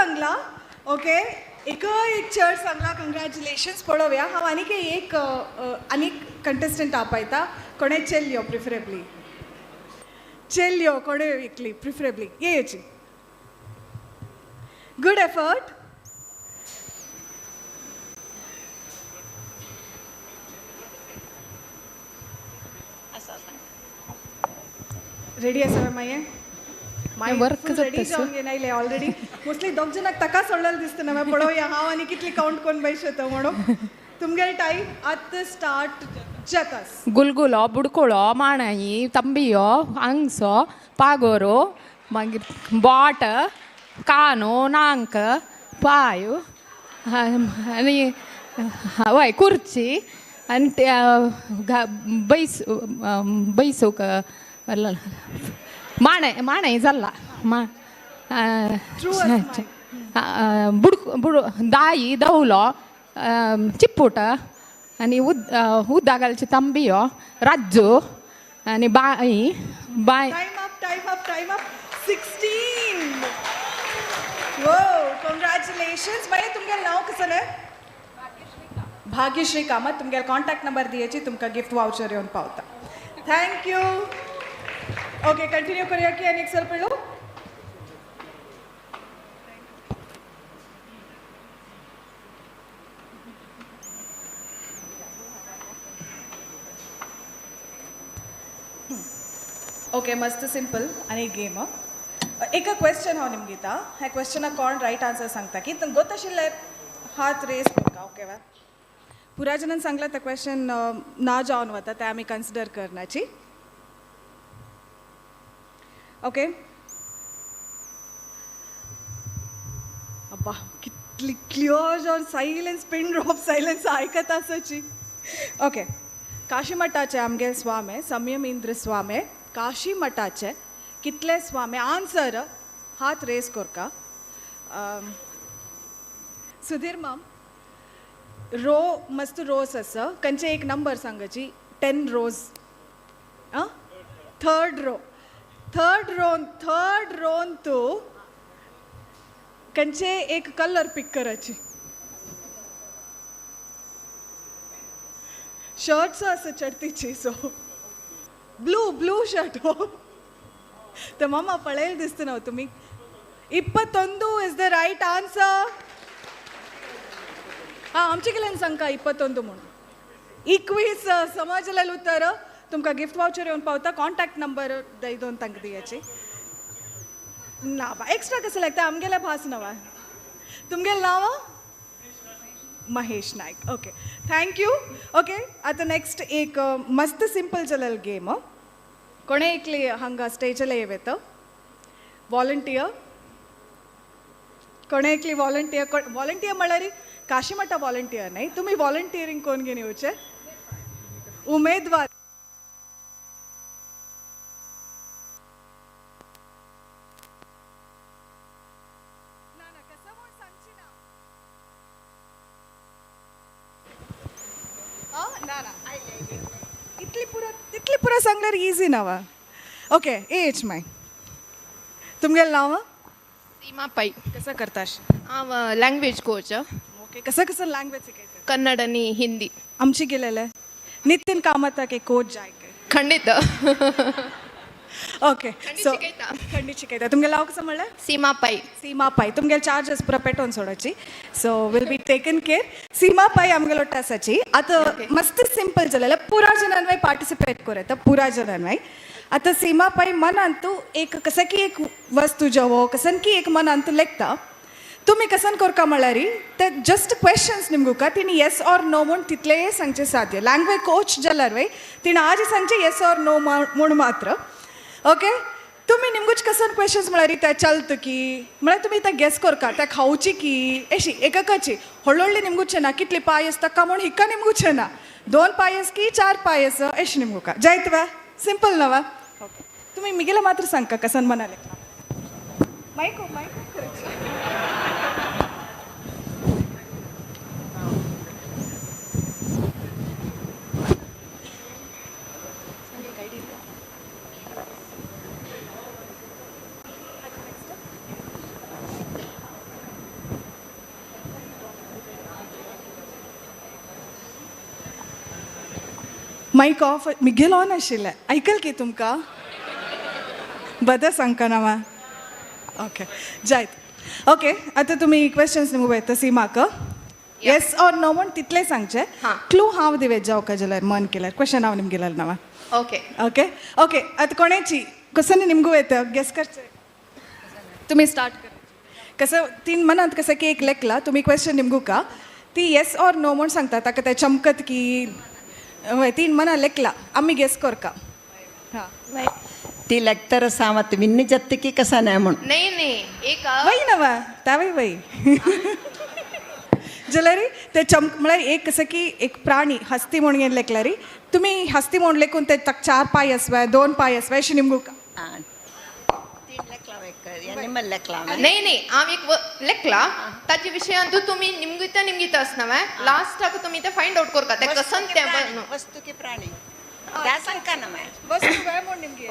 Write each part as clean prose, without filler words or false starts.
Sangla okay एक चड सांगला कंग्रॅच्युलेशन्स पळोवया हांव आनीक एक कंटेस्टंट आपयता कोणे चेल्यो प्रिफरेबली चेल्यो कोणे एकली प्रिफरेबली येची गुड एफर्ट रेडी आसा माये माय वर्क रेडी जावन गेले ऑलरेडी मोस्टली दोग जनाक ताका सोडलेले दिसता ना पळोवया हांव आनी कितली काउंट कोण बसयता म्हणून तुमगे टायम आतां स्टार्ट जातास गुलगुलो बुडकुलो माणाई तंबियो अंगसो पागोरो मागीर बोट कानो नांक पाय आनी हय कुर्ची आनी बैसूक माणय जाल्ला दाई दवलो चिप्पुट आनी उद्दा घालचे तंबियो राजू आनी बाई टाइम अप 16 वो कांग्रेचुलेशन्स मागीर तुमगे नांव कशें भाग्यश्री कामत तुमगे कॉन्टॅक्ट नंबर दियाची तुमकां गिफ्ट वाउचर येवन पावता थँक यू ओके कंटिन्यू करूया की आनी एक सर पळो ओके मस्त सिंपल आनी गेम एक क्वेश्चन हांव निमगे दिता ह्या क्वेश्चनाक कोण रायट आन्सर सांगता की गोत आशिल्ले हात रेस करता ओके वा पुरा जणांन सांगला ते क्वेश्चन ना जावन वता ते आमी कन्सिडर करनाची ओके अब्बा कितली क्लियर जावन सायलेंस पिन ड्रॉप सायलेंस आयकता आसाची ओके काशी मठाचे आमगे स्वामी संयमेंद्र स्वामी काशी मठाचे कितले स्वामी आन्सर हात रेस करका सुधीर माम रो मस्त रोज आसा कंचे एक नंबर सांगाची 10 रोज थर्ड रोन तू कंचे एक कलर पिक कराची शर्ट्स आसा चढतीची सो ब्लू शर्ट हो तर मामा पळेल दिसता ना तुम्ही 21 इज द राईट आन्सर हां आमचे केल्यान सांगता 21 म्हणून 21 समजलें उतर तुमकां गिफ्ट वाउचर येवन पावता कॉन्टॅक्ट नंबर दय दोन तांकां दियाची ना बा एक्स्ट्रा कशें लागता आमगेल्या भास नवा तुमगेलें नांव महेश नायक ओके थँक्यू ओके आतां नेक्स्ट एक मस्त सिंपल चलल गेम कोणे एकली हांगा स्टेजला येता वॉलंटियर कोणे एकली वॉलंटियर म्हळ्यार काशी मठा वॉलंटियर नाही तुम्ही वॉलंटियरिंग कोण घेऊन येवचे उमेदवार इतली पुरा सांगल्यार इजी नवा ओके एज माय तुमगेलें नांव सीमा पै कसं करता हांव लँग्वेज कोच ओके कसं लँग्वेज शिकयता कन्नड आनी हिंदी आमची गेलेले नितीन कामताक एक कोच जाय खंडित ओके सो खंडीत शिकयता तुमगे नांव कसं म्हणलें सीमा पै तुमगे चार्जस पुरा पेटोवन सोडाची so will be taken care Seema Pai आमगेलो आसाची आतां मस्त सिंपल जालें पुरा जणांनी पार्टिसिपेट करता पुरा जणांनी आतां सीमा पै मनान तूं एक कसं की एक वस्तू जेवो कसन की एक मनान तूं लेखता तुम्ही कसन करका म्हळ्यार ते जस्ट क्वेश्चन्स निमगुका तिणी येस ऑर नो म्हूण तितले सांगचे साध्य लँग्वेज कोच जाल्यार वय तिणें आज सांगचे येस ऑर नो म्हूण मात्र ओके तुम्ही निमगूच कसन क्वेश्चन्स म्हळ्यार ते चलत की म्हळ्यार तुमी ते गेस करका ते खावची की एशी एकाची व्हडली निमगुचे ना कितली पायस ताका म्हूण हिक्का निमगुचे ना 2 पायस की 4 पायस एशी निमगुका जायत वा सिंपल नवा ओके तुम्ही मिगेले मात्र सांगका कसन म्हणाले मायको मायक ऑफ मिगेल ऑन आशिल्लें आयकल की तुमकां बदां सांगका नामा ओके जायत ओके आतां तुमी क्वेश्चन्स न्हू येता सीमाक येस ऑर नो म्हण तितलें सांगचें हां. क्लू हांव दिवें जावका जाल्यार मन केल्यार क्वेश्चन हांव निमगे गेल्यार नावा ओके ओके ओके आतां कोणाची कसं निमगू येतं गेस करचें तुम्ही स्टार्ट कर कसं तीन मनात कसं की एक लेखला तुम्ही क्वेश्चन निमगू का ती येस ऑर नो म्हण सांगता ताका ते चमकत की हय तीन मना लेखला आम्ही गेस कर का हां ती लेखतर सामत विन्न जत्तकी कसा नाही म्हणून नाही एक वय नवा तावय वय जाल्यार ते चमक म्हळ्यार एक कसं की एक प्राणी हस्ती म्हणून लेखला री तुम्ही हस्ती म्हूण लेखून ते ताका 4 पाय आसवा 2 पाय आसवा अशें निमगू का एनिमल लेखला नाही हांव एक लेखला ताचे विशयांतू तुम्ही निमगीता आसना लास्टाक तुम्ही ते फायंड आउट करता ते कसन ते वस्तू की प्राणी त्या सांगका ना वस्तू वय म्हूण निमगे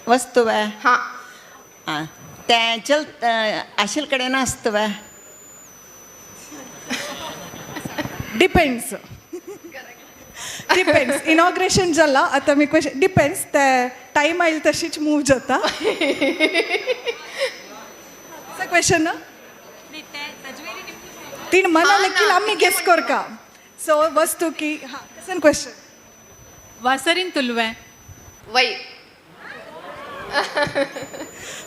वस्तू वे हां ते जल आशिल कडेन आसत वे डिपेंड्स डिपेंड्स इनॉग्रेशन जाला आतां मी क्वेश्चन डिपेंड्स ते टायम आयला तशीच मूव जाता क्वेश्चन ना तीन मना लेखील आम्ही गेस कर का सो वस्तू की हां कसन क्वेश्चन वासरीन तुलवें वय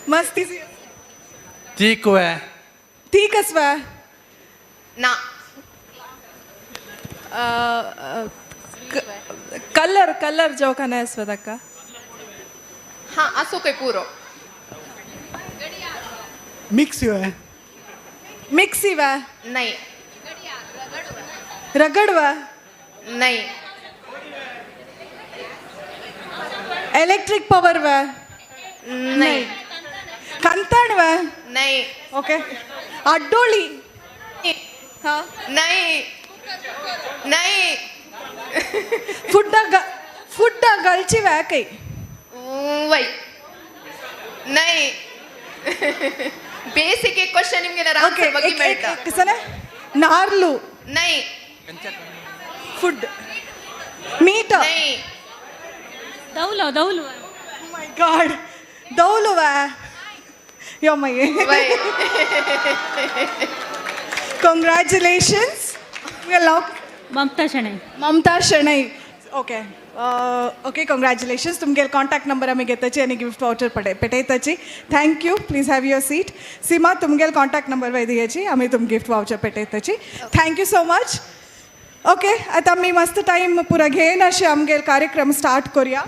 मस्ती तीक वे ती कसवा ना कलर कलर जो का नाही असतो ताका हां असो काय पुरो मिक्स वे मिक्सी वा नाही रगड वा नाही इलेक्ट्रिक पॉवर वा नाही कंतण वा नाही ओके अड्डोळी हां नाही नाही फुड्ड गळची वा काही वय नाही ಬೇಸಿಕ್ ಕ್ವೆಶ್ಚನ್ ನಿಮಗೆ ಓಕೆ ಆನ್ಸರ್ ಬಗ್ಗೆ ಹೇಳ್ತಾ कसं नारलू नहीं फूड मीट नहीं दौलो दौलो माय गॉड दौलू वा यो मय वय congratulations Mamata Shenoy okay okay congratulations तुमगे कॉन्टॅक्ट नंबर आम्ही घेताची आणि गिफ्ट वाउचर पेटयताची thank you please have your seat Seema तुमगे कॉन्टॅक्ट नंबर वय दियाची आम्ही तुम गिफ्ट वाउचर पेटयताची थँक्यू सो मच ओके आता आम्ही मस्त टाईम पुरा घेन असे आमगे कार्यक्रम स्टार्ट करूया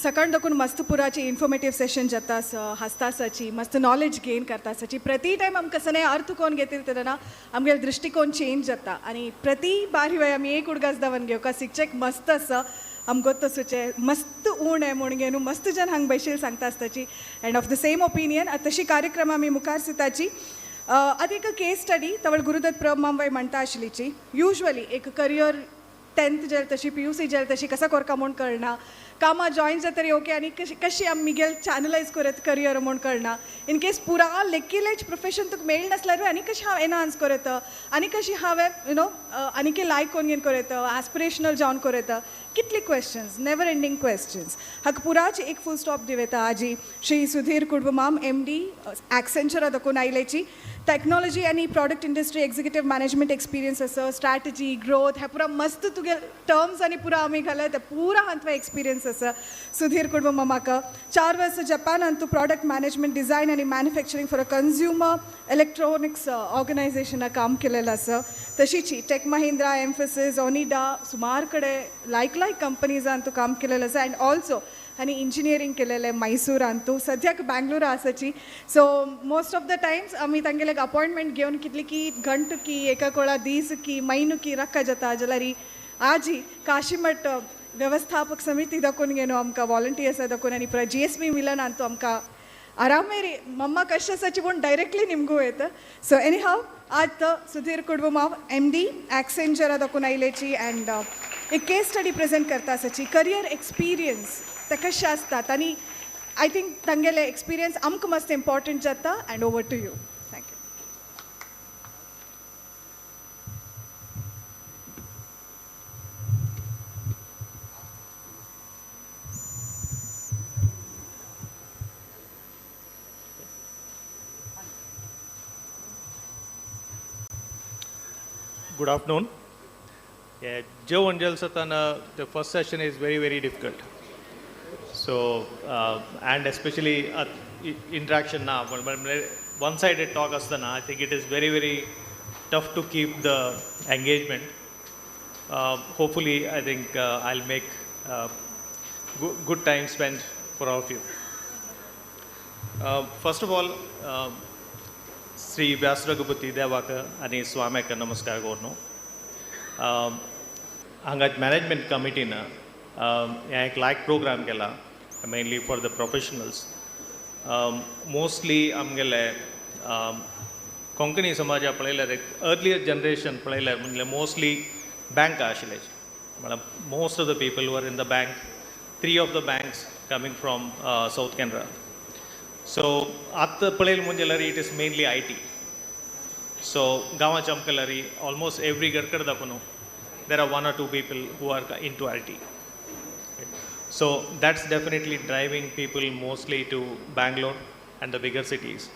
सकाळ देखून मस्त पुराची इन्फॉर्मेटिव्ह सेशन जाता हसतासाची मस्त नॉलेज गेन करतासाची प्रति टाइम आमकां कसं अर्थ कोण घेतली तेन्ना आमगे दृष्टिकोन चेंज जाता आणि प्रति बारी वेळ आमी एक उडगास दावन घेवका शिक्षक मस्त आसा आमगो तसोचे मस्त उण आहे म्हणून न्हू मस्त जन हांग बैशील सांगता आसताची and of the same opinion तशी कार्यक्रम आमी मुखार सिताची आतां एक केस स्टडी तवळ गुरुदत्त प्रभ मामवाय म्हणटा आशिल्लीची युजली एक करियर 10th जेल तशी PUC जेल तशी कसा करका म्हूण कळना कामां जॉईन जातरी ओके आनी कशी आमी मिगेल चॅनलायज करत करियर म्हूण कळना इन केस पुरा लेकिलेज प्रोफेशन तुका मेळ नासल्यार आनी कशी हांव एनहान्स करत आनी कशी हांवें यू नो आनी लायक कोन घेवन करत एस्पिरेशनल जावन करत कितली क्वेश्चन्स नेवर एंडिंग क्वेश्चन्स हाका पुराच एक फूल स्टॉप दिवेता आजी श्री सुधीर कुडबमाम MD एक्सेंचरा दाखोवन आयलेची टेक्नॉलॉजी आनी product industry executive management experience आसा स्ट्रॅटजी ग्रोथ हे पुरा मस्त तुगे टर्म्स आनी पुरा आमी घालत ते पुरा हांतवे एक्सपिरियन्स आसा सुधीर कुडबमामाका 4 वर्सां जपानांत तूं प्रॉडक्ट मॅनेजमेंट डिझायन आनी manufacturing for a consumer electronics ऑर्गनायझेशनां काम केलेलें आसा तशीची टेक महिंद्रा एम्फसिस ओनिडा सुमार कडेन लायक कंपनीजान तूं काम केलेलें आसा अँड ऑल्सो आनी इंजिनियरींग केलेलें मैसूरान तूं सद्याक बेंगलोरा आसाची so most of the times आमी तांगेले अपॉयंटमेंट घेवन कितली की घंट की एका कोळा दीस की म्हयनो की रक्का जाता जाल्यार आजी काशी मठ व्यवस्थापक समिती दाखोवन घेनो आमकां वॉलंटियर्सां दाखोवन आनी GSB मिलनान तूं आमकां आरामेरी मम्मा कशें आसाची पूण डायरेक्टली निमगू येता सो एनी हाव आज सुधीर कुडबमाव MD एक्सेंचरा दाखोवन आयलेची अँड एक केस स्टडी प्रेजेंट करता सची करियर एक्सपिरियन्स ताका शास्ता तानी आय थिंक तांगेले एक्सपिरियन्स आमकां मस्त इम्पॉर्टंट जाता and over to you. Thank you. Good afternoon. Yeah, Joe and Jalsatana, the first session is very, very difficult. So, and especially interaction now, one-sided talk astana, I think it is very, very tough to keep the engagement. Hopefully, I think I'll make good time spent for all of you. First of all, Shri Vyasaraghupati देवाक आणि स्वाम्याक नमस्कार कोरनो. हांगा management कमिटीन हें एक लायक programme केला mainly for the professionals. Mostly आमगेले कोंकणी समाजा पळयल्यार एक अर्लियर जनरेशन पळयल्यार म्हणजे मोस्टली बँक आशिल्ले. म्हळ्यार most of the people were in the bank, 3 of the banks coming from south Canara. So, at the Palel Munjalari, it is mainly IT. So, Gawa Chamkalari, almost every Garkar Dapuno, there are 1 or 2 people who are into IT. So, that's definitely driving people mostly to Bangalore and the bigger cities.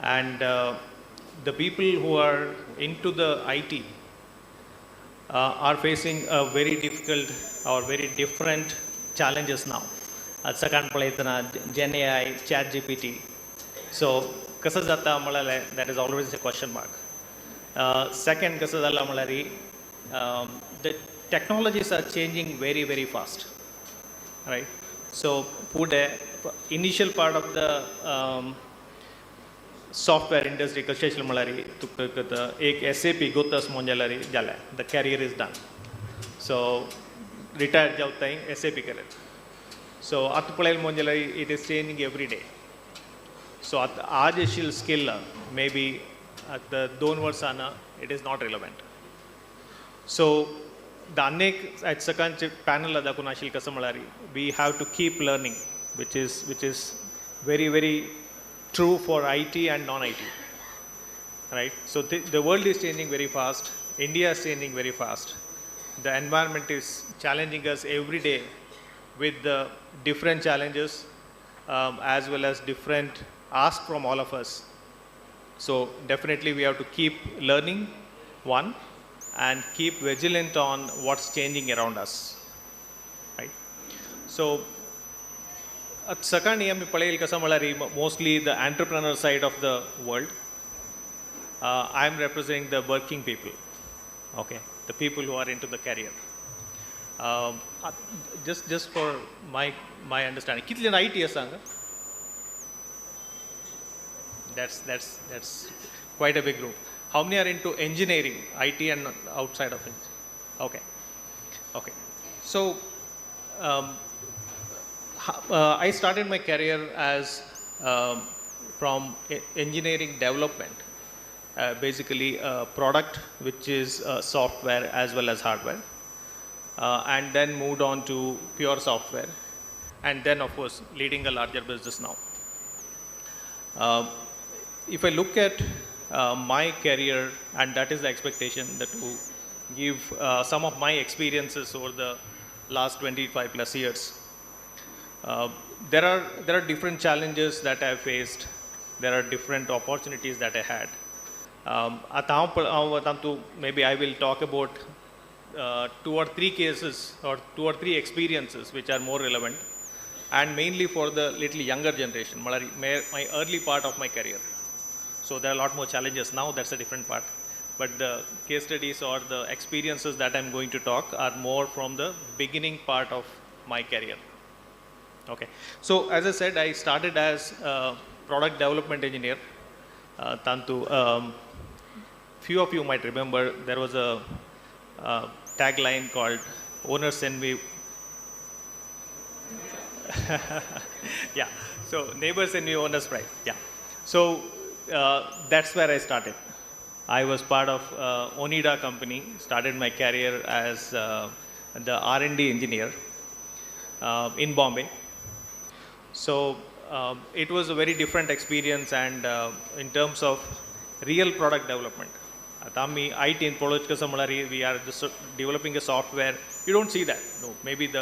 And the people who are into the IT are facing a very difficult or very different challenges now. Second पळयतना Gen AI, Chat GPT. So कसं जाता म्हळ्यार that is always a question mark. Second कसं जाला म्हळ्यार the technologies are changing very, very fast, right? So पुढे initial part of the software industry कशें आशिल्लें म्हळ्यार तुका एक SAP गोतस म्हणल्यार जालें, the career is done. So retired जावताय SAP करत. So at Palel Monjalari, it is changing every day. So at aaj ishil skill maybe at the 2 varsana it is not relevant. So the anek at second panel adakuna ashil kasamalari, we have to keep learning, which is very, very true for IT and non-IT. Right? So the world is changing very fast. India is changing very fast. The environment is challenging us every day with the different challenges as well as different asks from all of us. So definitely we have to keep learning, one, and keep vigilant on what's changing around us. Right? So at second palel kasamalari, mostly the entrepreneur side of the world. I am representing the working people, okay, the people who are into the career. Just for my understanding, kitli IT asanga? That's quite a big group. How many are into engineering, IT and outside of it? Okay. So I started my career as from engineering development, basically a product which is software as well as hardware. And then moved on to pure software, and then of course leading a larger business now. If I look at my career, and that is the expectation, that to give some of my experiences over the last 25 plus years. There are different challenges that I faced. There are different opportunities that I had. Maybe I will talk about 2 or 3 cases or 2 or 3 experiences which are more relevant, and mainly for the little younger generation, my early part of my career. So there are a lot more challenges now, that's a different part. But the case studies or the experiences that I'm going to talk are more from the beginning part of my career. Okay. So as I said, I started as a product development engineer. Few of you might remember there was a tagline called "Owners Envy." Yeah. So neighbors envy, owners pride. Yeah. So that's where I started. I was part of Onida company. Started my career as the R&D engineer in Bombay. So it was a very different experience, and in terms of real product development. Atami IT in Polojka we are just developing a software. You don't see that. No, maybe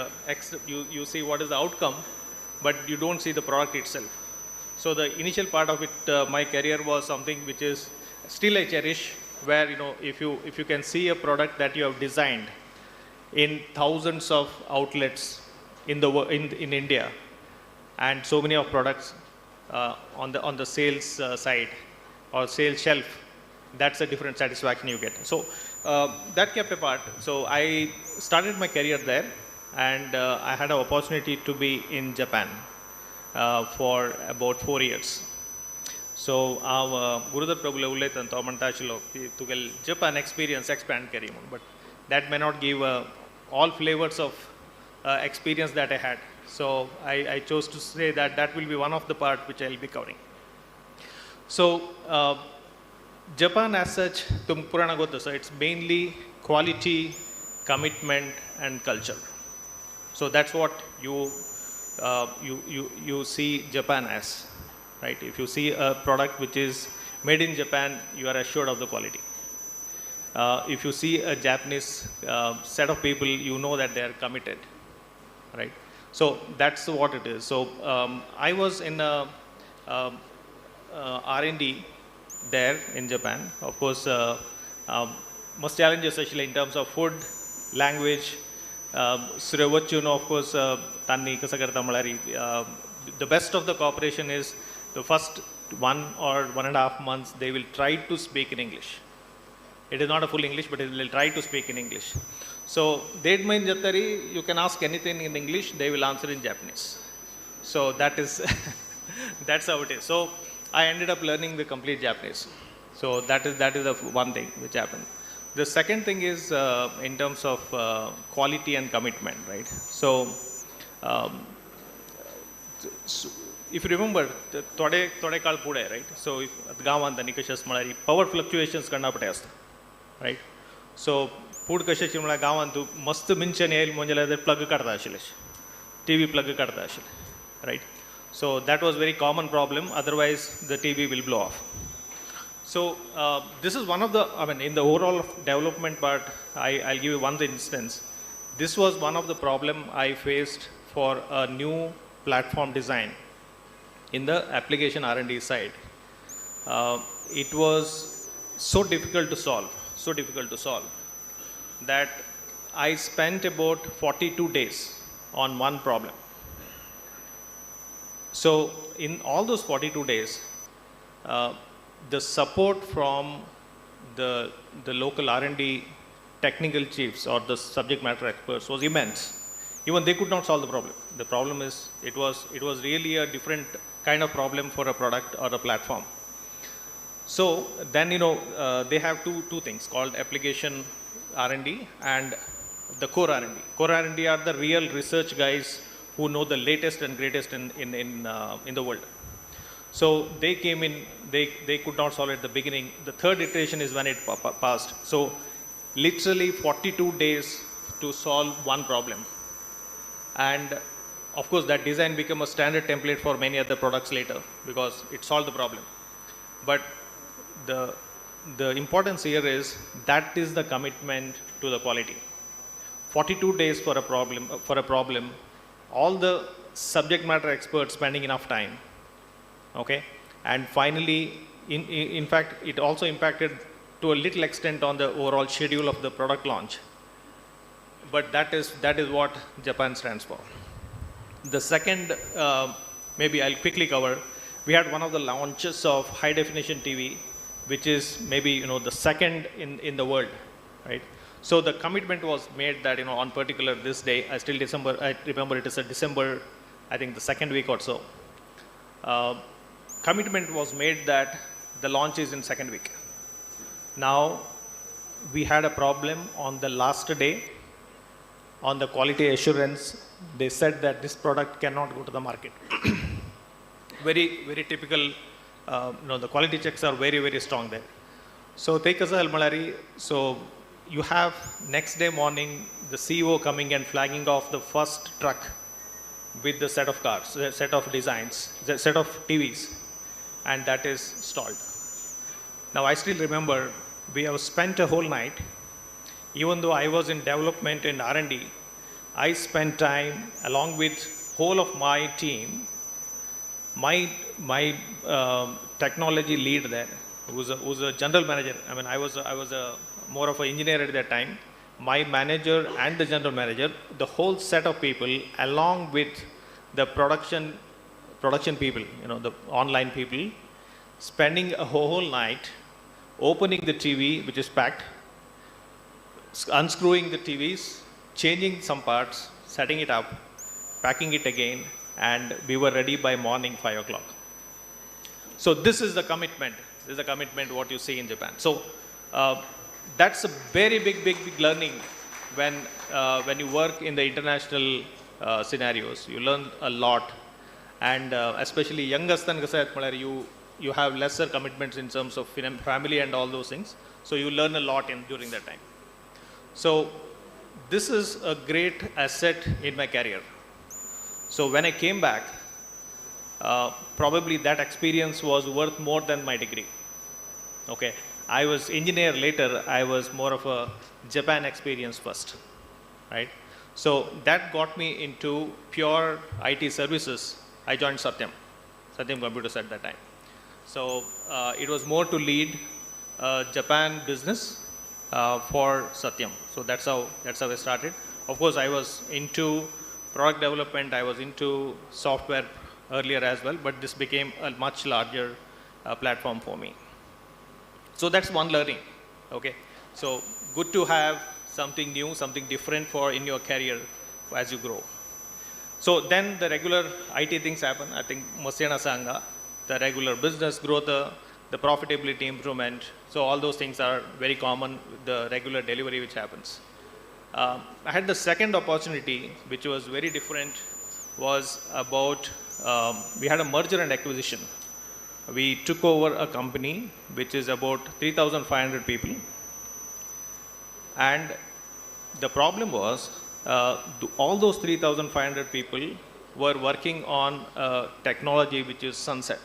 you see what is the outcome, but you don't see the product itself. So the initial part of it, my career was something which is still I cherish, where if you can see a product that you have designed in thousands of outlets in India, and so many of products on the sales side or sales shelf, that's a different satisfaction you get. So that kept apart. So I started my career there, and I had an opportunity to be in Japan for about 4 years. So our Gurudar Prabhule Ullet and Tomantachilo to Japan experience expand career, but that may not give all flavors of experience that I had. So I chose to say that will be one of the part which I will be covering. So Japan as such, Purana Gotasa, it's mainly quality, commitment, and culture. So that's what you see Japan as, right? If you see a product which is made in Japan, you are assured of the quality. If you see a Japanese set of people, you know that they are committed, right? So that's what it is. So I was in R&D there in Japan. Of course, most challenges especially in terms of food, language. Of course, Tanni Kasagartha Malari. The best of the cooperation is the first 1 or 1.5 months they will try to speak in English. It is not a full English, but it will try to speak in English. So, you can ask anything in English, they will answer in Japanese. So that is that's how it is. So I ended up learning the complete Japanese. So that is the one thing which happened. The second thing is in terms of quality and commitment, right? So if you remember, Tode Kal Pude, right? So Gawan, the Nikashas Malari, power fluctuations kanna patesta, right? So food kashas Chimala Gawan to must mincha nail monjala the plug karta ashilish. TV plug karta ashil, right? So that was very common problem, otherwise the TV will blow off. So this is one of the, in the overall development part, I'll give you one instance. This was one of the problem I faced for a new platform design in the application R&D side. It was so difficult to solve that I spent about 42 days on one problem. So in all those 42 days, the support from the local R&D technical chiefs or the subject matter experts was immense. Even they could not solve the problem. The problem is, it was really a different kind of problem for a product or a platform. So then, they have two things called application R&D and the core R&D. Core R&D are the real research guys who know the latest and greatest in the world. So they came in, they could not solve it at the beginning. The third iteration is when it passed. So literally 42 days to solve one problem. And of course that design became a standard template for many other products later because it solved the problem. But the importance here is that is the commitment to the quality. 42 days for a problem, all the subject matter experts spending enough time. Okay, and finally, in fact, it also impacted to a little extent on the overall schedule of the product launch. But that is what Japan stands for. The second, maybe I'll quickly cover. We had one of the launches of high definition TV, which is maybe the second in the world, right? So the commitment was made that on particular this day, I remember it is a December, I think the second week or so. Commitment was made that the launch is in second week. Now, we had a problem on the last day. On the quality assurance, they said that this product cannot go to the market. Very, very typical, the quality checks are very, very strong there. So, take us a Malari. So, you have next day morning the CEO coming and flagging off the first truck with the set of cars, the set of designs, the set of TVs, and that is stalled. Now I still remember we have spent a whole night. Even though I was in development and R&D, I spent time along with whole of my team. My technology lead there, who was a general manager. I mean, I was a more of an engineer at that time. My manager and the general manager, the whole set of people, along with the production people, the online people, spending a whole night opening the TV, which is packed, unscrewing the TVs, changing some parts, setting it up, packing it again, and we were ready by morning 5 o'clock. So this is the commitment. This is the commitment what you see in Japan. So that's a very big learning when you work in the international scenarios. You learn a lot, and especially youngest you have lesser commitments in terms of family and all those things. So you learn a lot during that time. So this is a great asset in my career. So when I came back, probably that experience was worth more than my degree. Okay, I was engineer later. I was more of a Japan experience first, right? So that got me into pure IT services. I joined Satyam Computers at that time. So it was more to lead Japan business for Satyam. So that's how I started. Of course, I was into product development. I was into software earlier as well, but this became a much larger platform for me. So that's one learning. Okay. So good to have something new, something different in your career as you grow. So then the regular IT things happen. I think Masena Sanga, the regular business growth, the profitability improvement. So all those things are very common with the regular delivery which happens. I had the second opportunity, which was very different, was about, we had a merger and acquisition. We took over a company which is about 3,500 people. And the problem was, all those 3,500 people were working on technology which is sunset.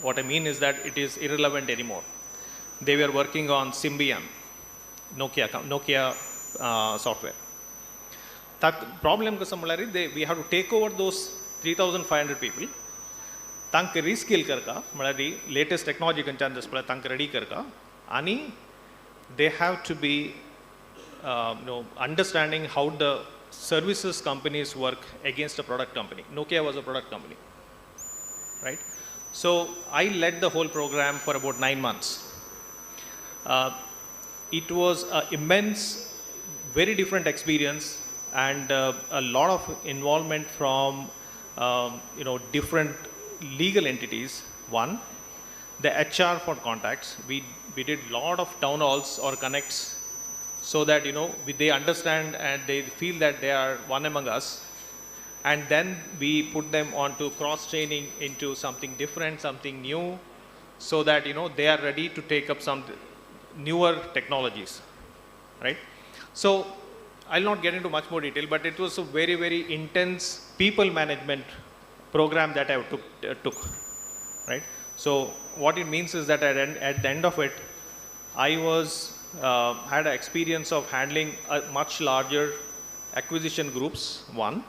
What I mean is that it is irrelevant anymore. They were working on Symbian, Nokia software. That problem we have to take over those 3,500 people. Tank reskill karka, latest technology content tank ready karka, ani they have to be understanding how the services companies work against a product company. Nokia was a product company, right? So I led the whole program for about 9 months. It was an immense, very different experience, and a lot of involvement from different legal entities. One, the HR for contacts. We did lot of town halls or connects, so that they understand and they feel that they are one among us. And then we put them on to cross training into something different, something new, so that they are ready to take up some newer technologies, right? So I'll not get into much more detail, but it was a very intense people management program that I took, right? So what it means is that at the end of it, I had an experience of handling a much larger acquisition groups, one.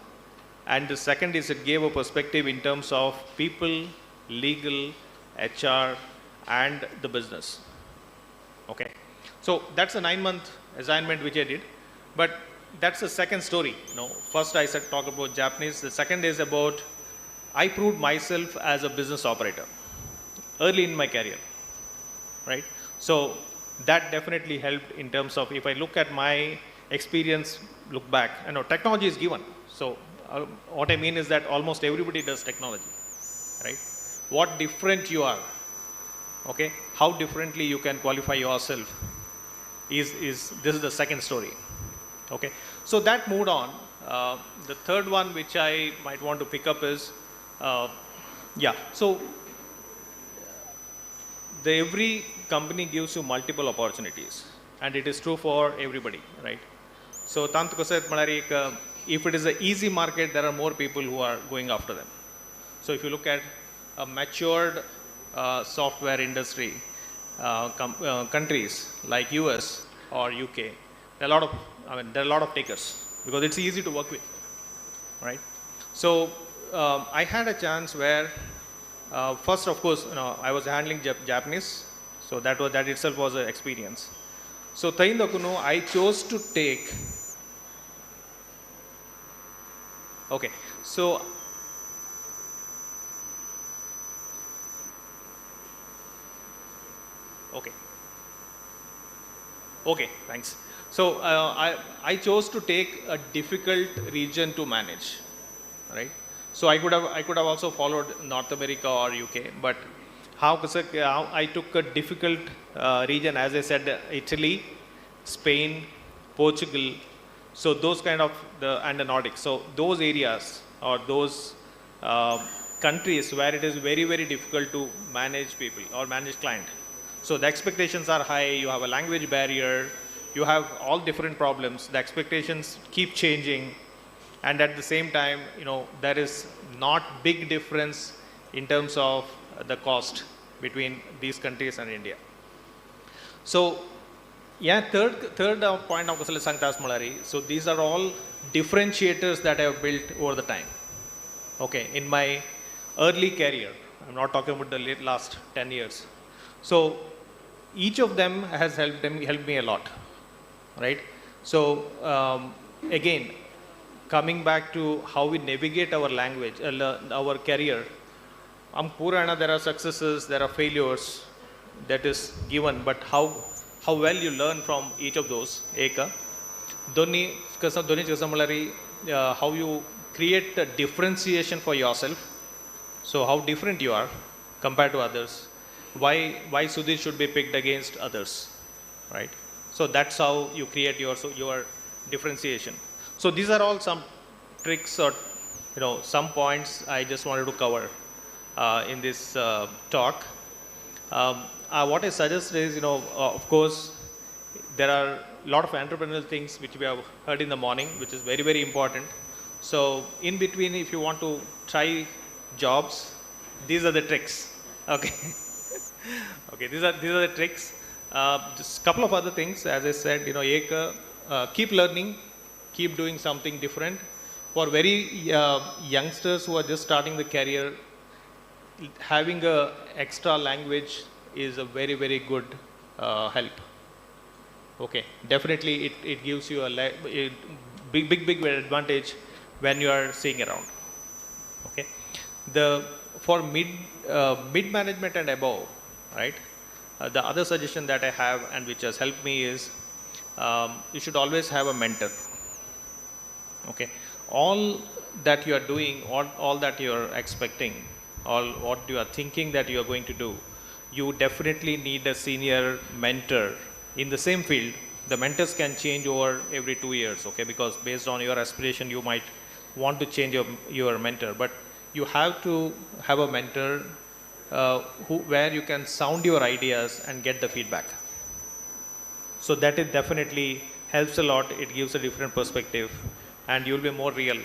And the second is it gave a perspective in terms of people, legal, HR, and the business. Okay. So that's a 9-month assignment which I did. But that's the second story. First I said talk about Japanese. The second is about I proved myself as a business operator early in my career, right? So that definitely helped in terms of, if I look at my experience, look back, technology is given. So what I mean is that almost everybody does technology, right? What different you are, okay? How differently you can qualify yourself is this is the second story, okay? So that moved on. The third one which I might want to pick up is, so every company gives you multiple opportunities, and it is true for everybody, right? So tant kasat malari if it is an easy market, there are more people who are going after them. So if you look at a matured software industry countries like US or UK, there are a lot of takers because it's easy to work with, right? So I had a chance where first, of course, I was handling Japanese, so that itself was an experience. So Taindakuno, I chose to take. Okay, so okay, thanks. So I chose to take a difficult region to manage, right? So I could have also followed North America or UK, but how I took a difficult region, as I said, Italy, Spain, Portugal, so those kind of and the Nordics. So those areas or those countries where it is very, very difficult to manage people or manage client. So the expectations are high, you have a language barrier, you have all different problems, the expectations keep changing, and at the same time, there is not big difference in terms of the cost between these countries and India. So yeah, third point of Sanktas Malari. So these are all differentiators that I have built over the time. Okay, in my early career, I'm not talking about the last 10 years. So each of them has helped me a lot, right? So again, coming back to how we navigate our language, our career, there are successes, there are failures, that is given, but how well you learn from each of those, how you create a differentiation for yourself, so how different you are compared to others, why Sudhir should be picked against others, right? So that's how you create your differentiation. So these are all some tricks or some points I just wanted to cover in this talk. What I suggest is, of course, there are a lot of entrepreneurial things which we have heard in the morning, which is very, very important. So in between, if you want to try jobs, these are the tricks. Okay. Okay, these are the tricks. Just a couple of other things, as I said, keep learning, keep doing something different. For very youngsters who are just starting the career, having a extra language is a very, very good help. Okay, definitely it gives you a big advantage when you are seeing around. Okay, for mid management and above, right? The other suggestion that I have and which has helped me is you should always have a mentor. Okay, all that you are doing, all that you are expecting, all what you are thinking that you are going to do, you definitely need a senior mentor in the same field. The mentors can change over every 2 years, okay, because based on your aspiration you might want to change your mentor, but you have to have a mentor where you can sound your ideas and get the feedback. So that it definitely helps a lot. It gives a different perspective and you'll be more real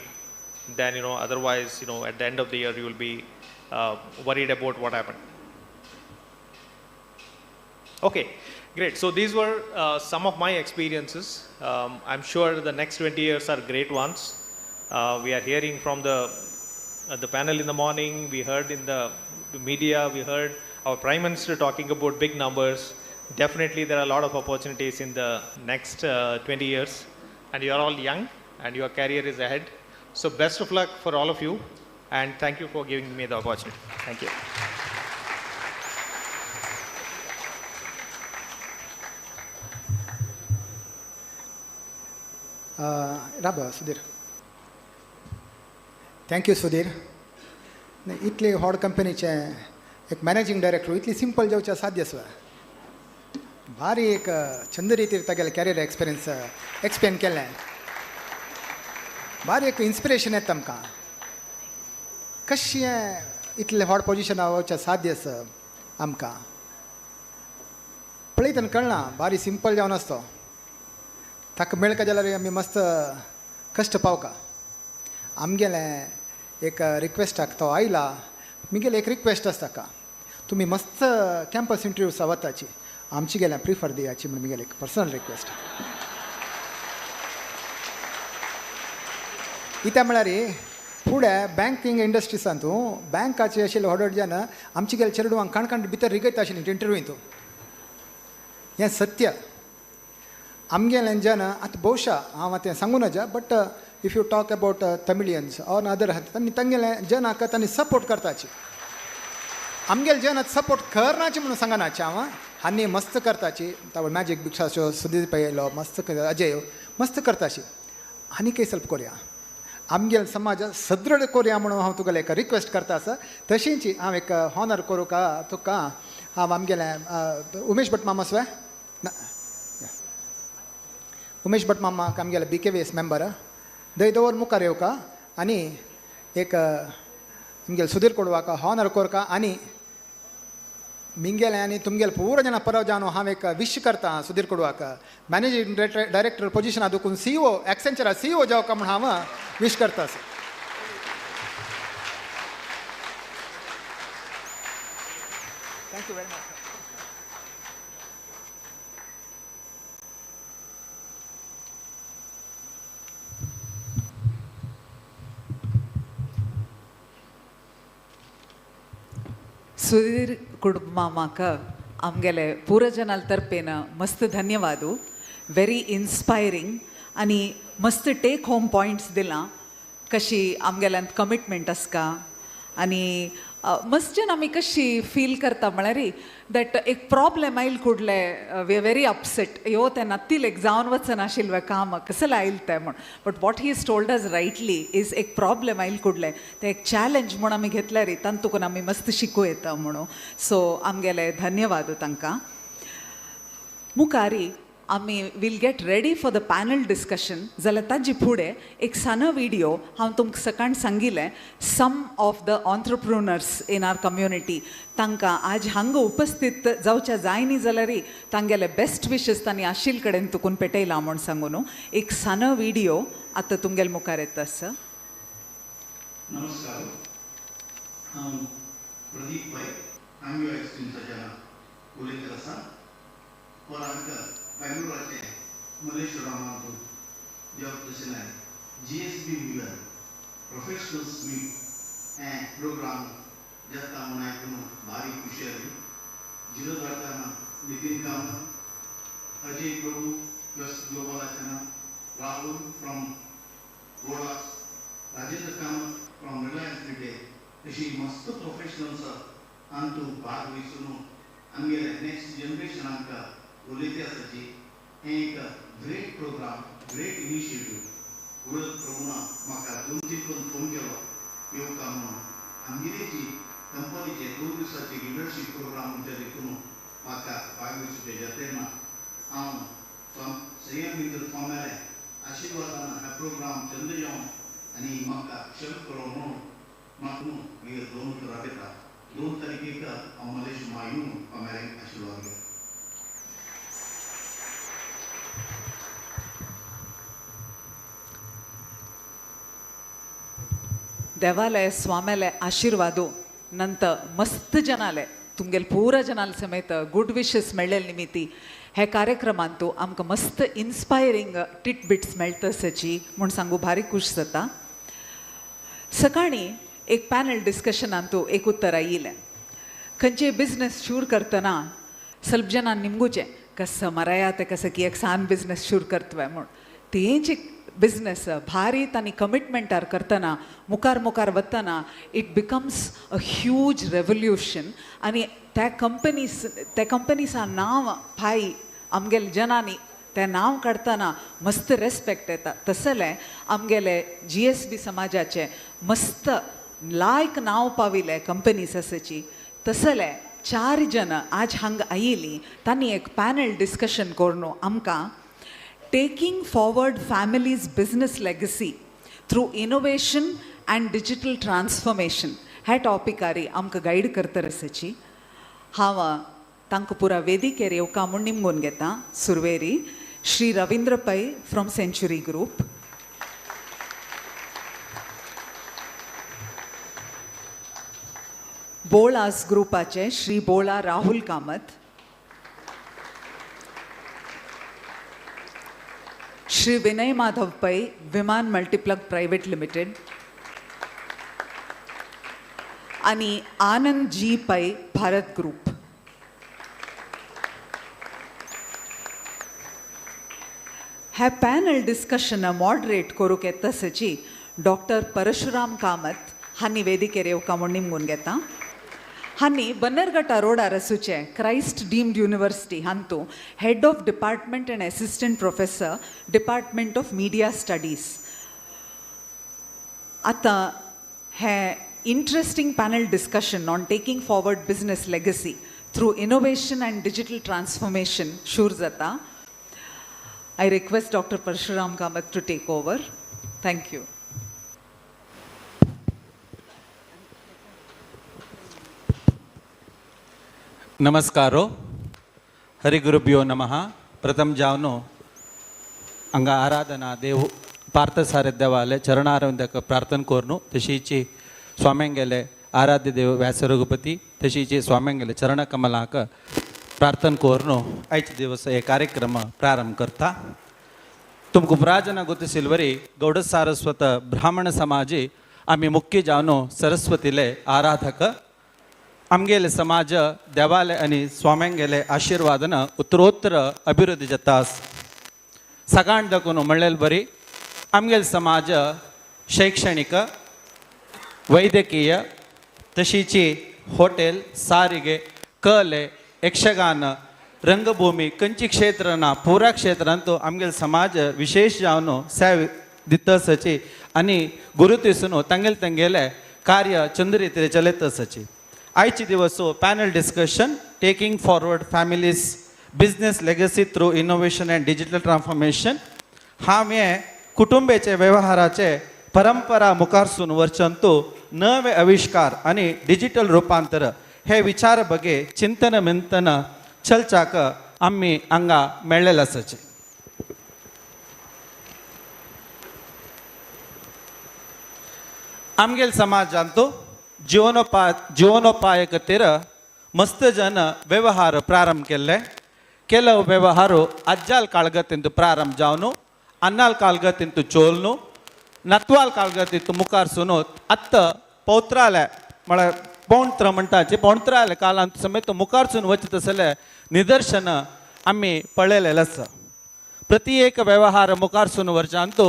than otherwise at the end of the year you will be worried about what happened. Okay, great. So these were some of my experiences. I'm sure the next 20 years are great ones. We are hearing from the panel in the morning, we heard in the media, we heard our Prime Minister talking about big numbers. Definitely there are a lot of opportunities in the next 20 years and you are all young and your career is ahead. So best of luck for all of you and thank you for giving me the opportunity. Thank you. Sudhir. Thank you, Sudhir. इतली व्हड कंपनीचे एक managing director इतली simple जावचें साध्य आसा. भारी एक छंद रितीर तागेलें कॅरियर एक्सपिरियन्स एक्सप्लेन केलें. भारी एक इन्स्पिरेशन येता आमकां. कशें इतले व्हड पोजिशनार वचचें साध्य आसा आमकां. पळयतना कळना भारी सिंपल जावन आसतो ताका मेळका जाल्यार आमी मस्त कश्ट पावका आमगेलें एक रिक्वेस्ट तो आयला मुगेले एक रिक्वेस्ट आसा ताका तुमी मस्त कॅम्पस इंटरव्यूसा वताची आमची गेल्या प्रिफर दियाची म्हणून मुगेले एक पर्सनल रिक्वेस्ट इत्या म्हळ्यार फुडें बँकींग इंडस्ट्रीसांत बँकाचे आशिल्ले ऑर्डर जेन आमची गेले चेडवांक काणकाण भितर रिगयता आशिल्ली इंटरव्यूंत हें सत्य आमगेलें जेन आतां भोवशा हांव तें सांगूं नजा but if you talk about Tamilians or other तांणी तांगेलें जनाक तांणी सपोर्ट करताची आमगेले जन सपोर्ट करनाची म्हणून सांगनाची हांव हांणी मस्त करताची तावळ मॅजीक बिक्षाच्यो सुदीर पयलो मस्त अजय मस्त करताची आनी काही ಸ್ವಲ್ಪ कोरया आमगेल समाज सदृढ कोरया म्हणून हांव तुगेलें एक रिक्वेस्ट करता आसा तशींच हांव एक हॉनर करूं का तुका हांव आमगेलें उमेश भट मामा स्वे उमेश भट मामाक आमगेले BKVS मेंबर थंय दवर मुखार येवका आनी एक आमगेले सुधीर कोडवाका हॉनर कोरका आनी मिंगेले आनी तुमगेले पूर जाणां परव जावन हांव एक विश करता सुधीर कोडवाक मॅनेजिंग डायरेक्टर पोजिशनार दुखून CEO एक्सेंचरा CEO जावका म्हूण हांव विश करता थँक्यू वेरी मच सुधीर कुटुंबाक आमगेले पुरो जनाल तर्फेन मस्त धन्यवाद वेरी इन्स्पायरींग आनी मस्त टेक होम पॉयंट्स दिलां कशी आमगेल्यान कमिटमेंट आसका आनी मस्त जन आमी कशी फील करता म्हळ्यार दॅट एक प्रॉब्लेम आयल कुडले वी आर वेरी अपसेट यो तें नत्तील एक जावन वचनाशिल्लें काम कसलें आयल तें म्हण but what he is told us rightly is एक प्रॉब्लेम आयल कुडलें तें एक चॅलेंज म्हूण आमी घेतल्यार तातूंत आमी मस्त शिकूं येता म्हणून सो आमगेले धन्यवाद तांकां मुखारी आमी will get ready for the panel discussion जाल्यार ताजे फुडें एक सानो व्हिडिओ हांव तुमकां सकाळ सांगिल्लें some of the entrepreneurs in our community तांकां आज हांगा उपस्थित जावचें जाय न्ही जाल्यार तांगेले बेस्ट विशेस तांणी आशिल्ले कडेन तुकून पेटयला म्हूण सांगून एक सानो व्हिडिओ आतां तुमगेले मुखार येता सर नमस्कार हांव प्रदीप पै आंग्यो एक्सटेन्शनच्या उलयता आसा और आमकां बेंगळुराचे मल्लेश्वरामांतून जेवता तशें GSB Milan प्रोफेशनल्स मीट हें प्रोग्राम जाता म्हूण आयकून भारी खुशी जाली जिरोदारतना नितीन कामत अजय प्रभू प्लस ग्लोबलातना राहुल फ्रॉम गोडास Rajendra Kamath from Reliance Retail अशी मस्त प्रोफेशनल्स हातूंत भाग घेवन आमगेले नेक्स्ट जनरेशनाक उलयते आसाची हें एक ग्रेट प्रोग्राम ग्रेट इनिशिएटीव उलट प्रभुना म्हाका 2-3 करून फोन केलो येवका म्हणून आमगेली कंपनीचे 2 दिसाचे लिडरशीप प्रोग्राम म्हणजे देखून म्हाका भाग घेवचे जेतेना हांव संयम मित्र थोमेले आशिर्वादान हा प्रोग्राम चंद जावन आनी म्हाका शर्त करो म्हणून म्हाका मागीर 2 राबयता 2 तारखेक हांव मलेशिया येवन थोमेल्याक आशिर्वाद घेता देवालय स्वामेले आशीर्वादो ನಂತರ ಮಸ್ತ್ ಜನಾಲೆ तुमगेल पूरा जनाल समेत गुड विशेस मेळ्ळे निमित्ती हे कार्यक्रमांतू आमकां मस्त इन्स्पायरींग टिट बिट्स मेळटसची म्हूण सांगू भारी खूश जाता सकाळी एक पॅनल डिस्कशनांतू एक उत्तर आयिल्लें खंयचे बिझनेस शूर करतना ಸ್ವಲ್ಪ ಜನ ನಿಮಗೂಚೆ ಕಸ ಮರಯ ते कसं की एक सान बिझनेस शूर करतवे म्हूण तेंची बिझनेस भारी तांणी कमिटमेंटार करतना मुखार मुखार वतना it becomes a huge revolution आनी त्या कंपनीसा नांव भाई आमगेले जनांनी तें नांव काडटना मस्त रेस्पेक्ट येता तसलें आमगेले GSB समाजाचे मस्त लायक नांव पाविल्ले कंपनीस आसाची तसलें 4 जन आज हांगा आयिल्लीं तांणी एक पॅनल डिस्कशन करून आमकां Taking forward families' business legacy through innovation and digital transformation ह्या टॉपिकारी आमकां गाईड करता आसाची हांव तांकां पुरा वेदिकेर येवका म्हूण निमगून घेता सुरवेरी Shri Ravindra Pai from Century group. बोळास ग्रुपाचे Shri Bola Rahul Kamath. Shri Vinay Madhav Pai Viman multiplug private limited आणि आनंद जी पै भारत ग्रुप. हे पॅनल डिस्कशन मॉडरेट करूंक येतसची डॉक्टर परशुराम कामत हांणी वेदिकेर येवका म्हूण निमगून घेता. हांणी बन्नरघट्टा रोडार आसूचे क्रायस्ट डीम्ड युनिवर्सिटी हांतू head of department and assistant professor department of media studies. आतां हे interesting panel discussion on taking forward business legacy through innovation and digital transformation शूर जाता. I request Dr. Parshuram Kamath to take over. Thank you. नमस्कारो हरिगुरुभ्यो नमः. प्रथम जावनो हांगा आराधना देव पार्थसारथी देवालय चरणारविंदाक प्रार्थना कोरनु तशीची स्वाम्यांगेले आराध्य देव व्यास रघुपती तशीची स्वाम्यांगेले चरणकमलाक प्रार्थना कोरनु आयचे दिवस हे कार्यक्रम प्रारंभ करता. तुमकां पुराजना गोतिसिल्वरी गौड सारस्वत ब्राह्मण समाजी आमी मुख्य जावनो सरस्वतीले आराधक. आमगेले समाज देवालय आणि स्वाम्यांगेले आशीर्वादन उत्तरोत्तर अभिवृद्धी जातास. सगळ्यान दाखोवन म्हणलेले बरी आमगेले समाज शैक्षणिक वैद्यकीय तशीची हॉटेल सारिगे कले यक्षगान रंगभूमी कंची क्षेत्रना पुरा क्षेत्रांतू आमगेले समाज विशेष जावन सेवे दितसची आणि गुरुतिसून तंगेले कार्य चंद्रितीरे चलयतसची. आयचे दिवस panel discussion taking forward families business legacy through innovation and digital transformation. हे कुटुंबाचे व्यवहाराचे परंपरा मुखारसून वरचंतू नवे आविष्कार आणि डिजिटल रूपांतर हे विचार बगे चिंतन मिंतन चलचाक आम्ही हांगा मेळ्ळेले आसाचे. आमगेल समाजांतू जीवनोपाय खातीर मस्त जन व्यवहार प्रारंभ केले. ಕೆಲವು ವ್ಯವಹಾರ ಅಜ್ಜಾಲ್ ಕಾಳ್ಗತ್ತಿಂತು ಪ್ರಾರಂಭ ಜಾವನು ಅನ್ನಾಲ್ ಕಾಳ್ಗತ್ತಿಂತು ಚೋಲ್ನು ನತ್ವಾಲ್ ಕಾಳ್ಗತ್ತಿಂತು ಮುಖಾರ್ಸುನು ಅತ್ತ ಪೌತ್ರಾಲಯ ಮಳ पौंत्र म्हणटाचे पौंत्राले कालांत समेत मुखारसून वचत तसले निदर्शन आम्ही पळयलेलें आसा. प्रति एक व्यवहार मुखारसून वरच्यांतू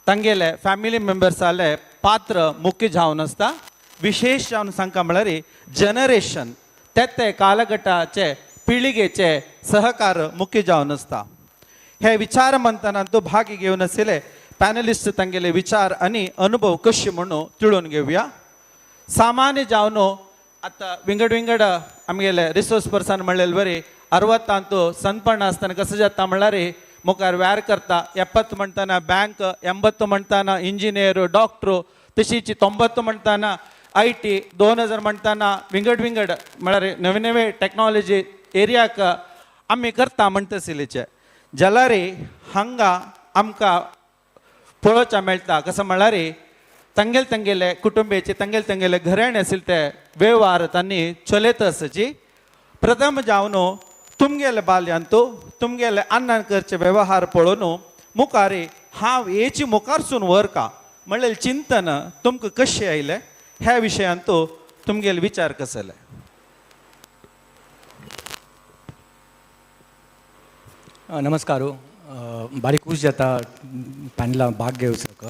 तांगेले फॅमिली मेंबर्साले पात्र मुख्य जावन आसता. विशेष जावन सांगता म्हळ्यार जनरेशन ते कालगटाचे पिळगेचे सहकार मुख्य जावन आसता. हे विचार मंथनांतू भाग घेवन आशिल्ले पॅनलिस्ट तांगेले विचार आनी अनुभव कशे म्हणून तिळून घेवया. सामान्य जावन आतां विंगड आमगेले रिसोर्स पर्सन म्हणलेले बरी 60 सनपण आसतना कसं जाता म्हळ्यार मुखार व्यार करता 70 म्हणटाना बँक 80 म्हणटाना इंजिनियर डॉक्टर तशीच 90 म्हणटाना IT 2000 म्हणटाना विंगड म्हळ्यार नवे नवे टेक्नॉलॉजी एरियाक आमी करता म्हणटसिलेचे जाल्यार हांगा आमकां पळोवचा मेळटा कसं म्हळ्यार तंगेले कुटुंबाचे तंगेले घराणे आशिल्ले ते व्यवहार तांणी चलयत आसची. प्रथम जावन तुमगेले बाल्यांतू तुमगेले अन्नान करचे व्यवहार पळोवन मुखार हांव हेची मुखारसून व्हरका म्हणलें चिंतन तुमकां कशें आयलें ह्या विशयांतू तुमगेले विचार कसले. नमस्कार. बारीक खुश जाता पॅनला भाग घेवचो.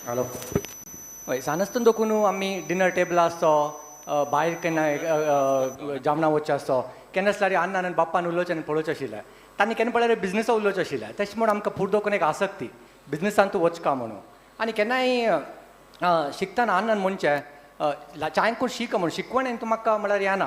हॅलो हय सानस्तान दोखून आमी डिनर टेबल आसतो भायर केन्ना जामना वचचे आसतो केन्ना आसल्यार अन्नान बाप्पान उलोवचें आनी पळोवचें आशिल्लें तांणी केन्ना पळयल्यार बिझनसा उलोवचें आशिल्लें तशें म्हूण आमकां फूड दोखून एक आसक्ती बिझनसान तूं वचका म्हणून. आनी केन्नाय शिकतना अन्नान म्हणचें चायन कोण शिक म्हणून शिकवण तूं म्हाका म्हळ्यार येना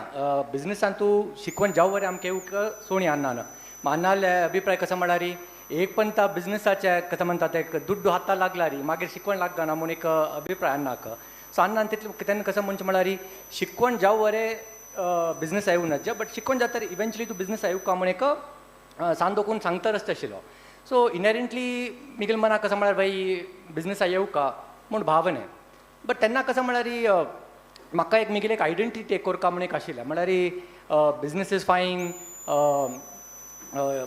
बिझनसान तूं शिकवण जावं बरें आमकां येवंक सोणी अन्नान अन्नाले अभिप्राय कसो म्हळ्यार एक पण त्या बिझनेसाच्या कसं म्हणतात एक दुड्डू हाता लागला री मागीर शिकवण लागना ना म्हणून एक अभिप्राय अन्नाक सो अण्णान तितलें तेन्ना कसं म्हणचें म्हळ्यार शिकवण जाव वरें बिझनेस येवनच बट शिकवण जाता इवेंच्युअली तूं बिझनेस येवं का म्हणून एक सांदोकून सांगता रस्तो आशिल्लो सो इनहेरंटली मिगेल मनाक कसं म्हळ्यार भाई बिझनेसा येवं का म्हूण भावने बट तेन्ना कसं म्हळ्यार म्हाका एक मिगेल एक आयडेंटिटी टेक करता म्हणून एक आशिल्लें म्हळ्यार बिझनेस इज फायन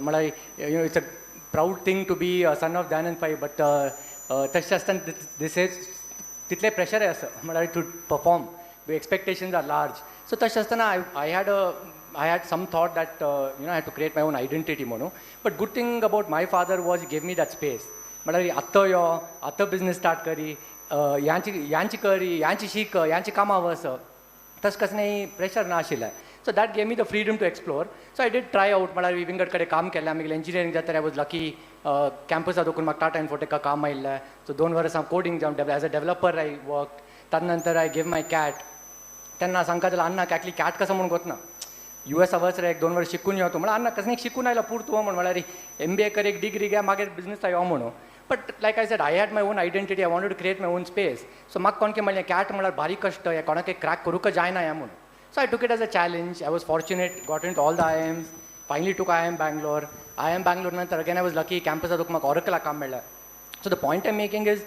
म्हळ्यार it's a proud thing to be son of Dayanand Pai but तशें आसतना दीस इज तितलें प्रेशर आसा म्हळ्यार to perform expectations are large so तशें आसतना I had some thought that I had to create my own identity म्हणून but good thing about my father was he gave me that space म्हळ्यार आत्ता यो आत्ता business start करी यांची करी यांची शिक यांची कामां वस तशें कसलेंय प्रेशर ना आशिल्लें so that gave me the freedom to explore so I did try out म्हळ्यार विंगड कडेन काम केलें आमी इंजिनियरींग जाता आय वॉज लकी कॅम्पसा दोकून म्हाका टाटा इन्फोटेका काम आयिल्लें सो 2 वर्सां कोडिंग जावन as a developer I work ताजे नंतर आय गेव माय कॅट तेन्ना सांगता जाल्यार अण्णा ॲक्चुली कॅट कसं म्हणून गोतना US वच रे 1-2 वर्स शिकून यो तूं म्हळ्यार अण्णा कसं शिकून आयला पुरतो म्हळ्यार MBA कर एक डिग्री घ्या मागीर बिझनेस यो म्हणून but like I said I had my own identity I wanted to create my own space so म्हाका कोणके म्हणलें कॅट म्हळ्यार भारी कश्ट हे कोणाक क्रॅक करूंक जायना ह्या म्हणून so I took it as a challenge I was fortunate got into all the IIMs finally took IIM Bangalore नंतर अगेन आय वॉज लकी कॅम्पसा तुका म्हाका ऑरकला काम मेळ्ळें so the point I am making is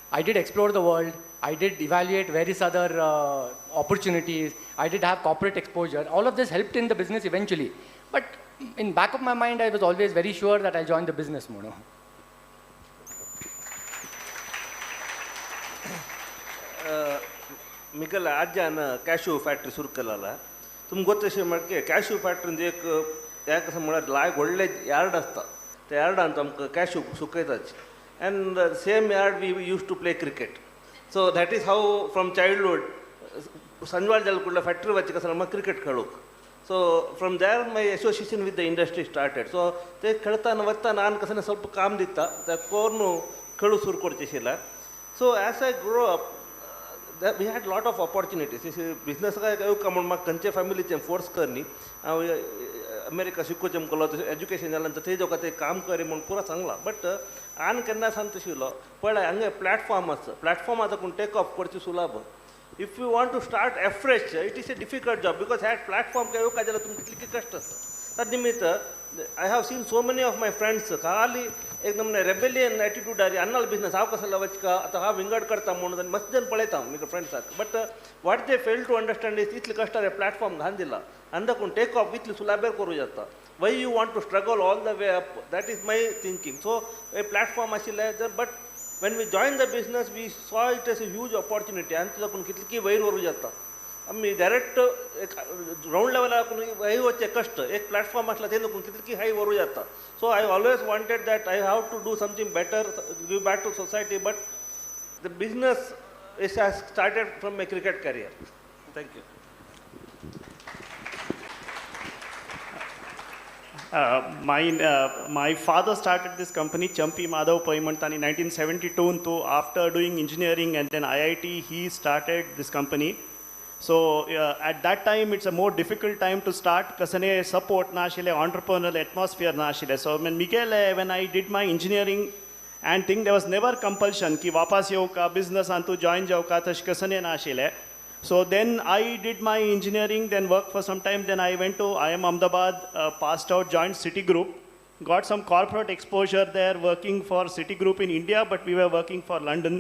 I did explore the world, I did evaluate various other opportunities, I did have corporate exposure. All of this helped in the business eventually. But in back of my mind, I was always very sure that I'll join the business, Mono. Mikal आज जान cashew factory सुरू केलेला तुमकां गोत्तशें म्हळ्यार cashew फॅक्टरीन एक याक म्हळ्यार लायक व्हडले yard आसता त्या यार्डांत आमकां cashew सुकयताचे and same yard we used to play cricket so that is how from childhood sanjwal jal kulla factory vachi kasana ma cricket kheluk so from there my association with the industry started so te kheltana vatta nan kasana ಸ್ವಲ್ಪ com ದಿತ್ತ the cornu khelu sur korchishila so as I grew up we had lot of opportunities business का काय का म्हणून म्हाका खंयचे फॅमिलीचे force करनी हांव अमेरिका शिकोवचें मुखार एज्युकेशन जालें नंतर थंय जो काम करी म्हणून पुरो सांगला बट आन केन्ना सांगतशिल्लो पळय हांगा प्लॅटफॉर्म आसा प्लॅटफॉर्म आतां कोण टेक ऑफ करची सुलभ if you want to start afresh it is a difficult job because ह्या प्लॅटफॉर्म येवका जाल्यार तुमकां कितलें कश्ट आसता त्या निमित्त I have seen so many of my friends खाली एक नमूने रेबेलियन एटिट्यूड आरी अन्नाल बिझनेस हांव कसलो वचका आतां हांव विंगड करता म्हणून आनी मस्त जन पळयता म्हगे फ्रेंड्साक but what they fail to understand is इतले कश्ट प्लॅटफॉर्म घालन दिला आनी देखून टेक ऑफ इतले सुलाभेर करूं जाता why you want to struggle all the way up that is my thinking so a platform ashile but when we joined the business we saw it as a huge opportunity and tukun kitli vair varu jata आम्ही direct एक ground level वही वच्चे कष्ट एक platform असला ते लोक कितकी हाय वरू जाता so I always wanted that I have to do something better give back to society but the business is has started from my cricket career thank you my father started this company Champi Madhav Pai म्हणटानी 1972 तो after doing engineering and then IIT he started this company so at that time it's a more difficult time to start कसने support ना आशिल्ले entrepreneurial atmosphere ना आशिल्ले so when I did my engineering and think there was never compulsion की वापस येवका business आन तू join जावका तशें कसने ना आशिल्ले so then I did my engineering then worked for some time then I went to IIM Ahmedabad passed out joined Citigroup got some corporate exposure there working for Citigroup in India but we were working for London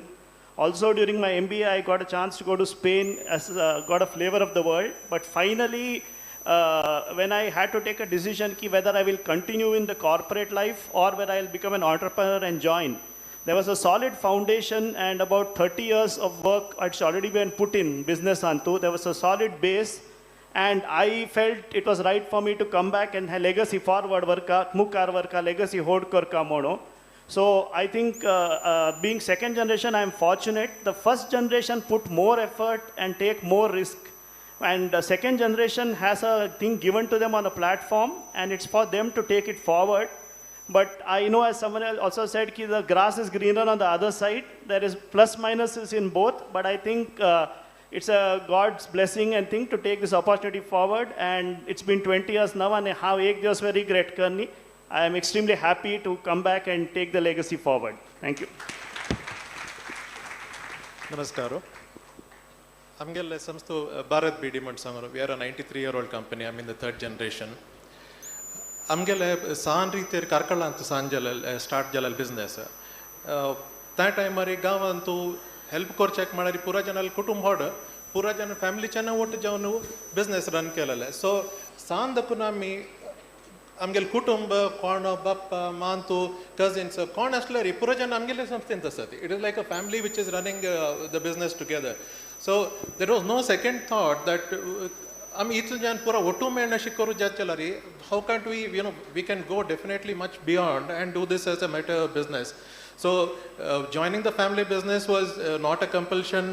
also during my MBA I got a chance to go to Spain as got a flavor of the world but finally when I had to take a decision ki whether I will continue in the corporate life or whether I will become an entrepreneur and join there was a solid foundation and about 30 years of work had already been put in business antu there was a solid base and I felt it was right for me to come back and legacy forward worka mukar worka legacy hod korka mono so I think being second generation I am fortunate the first generation put more effort and take more risk and the second generation has a thing given to them on a platform and it's for them to take it forward but I know as someone else also said ki the grass is greener on the other side there is plus minuses in both but I think it's a God's blessing and thing to take this opportunity forward and it's been 20 years now and how ek divas very great karni I am extremely happy to come back and take the legacy forward. Thank you. Namaskaram. ನಮಗೆಲ್ಲ ಸಂಸ್ಥೆ Bharat beedi ಮಂಡ್ ಸಂಘರು we are a 93-year-old company. I mean the third generation. ನಮಗೆಲ್ಲ ಸಾನ್ ರೀತಿಯ ಕಾರ್ಕಳ ಅಂತ ಸಾಂಜಲ start ಜಲ business त्या टायमार गांव ಅಂತೂ हेल्प करचेक म्हळ्यार पुरा जनाल कुटुंब व्हड, पुरा जन फॅमिलीच्यान ओट जावन बिझनेस रन केलेले. सो सांज देखून आमगेले कुटुंब कोण बाप्पा मांतू कजिन्स कोण आसले रे पुरा जन आमगेले संस्थेंत आसात. It is like a family which is running the business together. So there was no second thought that आमी इतले जन पुरा ओटू मेळून अशें करूं जातलें रे. How can't we can go definitely much beyond and do this as a matter business. So joining the family business was not a compulsion.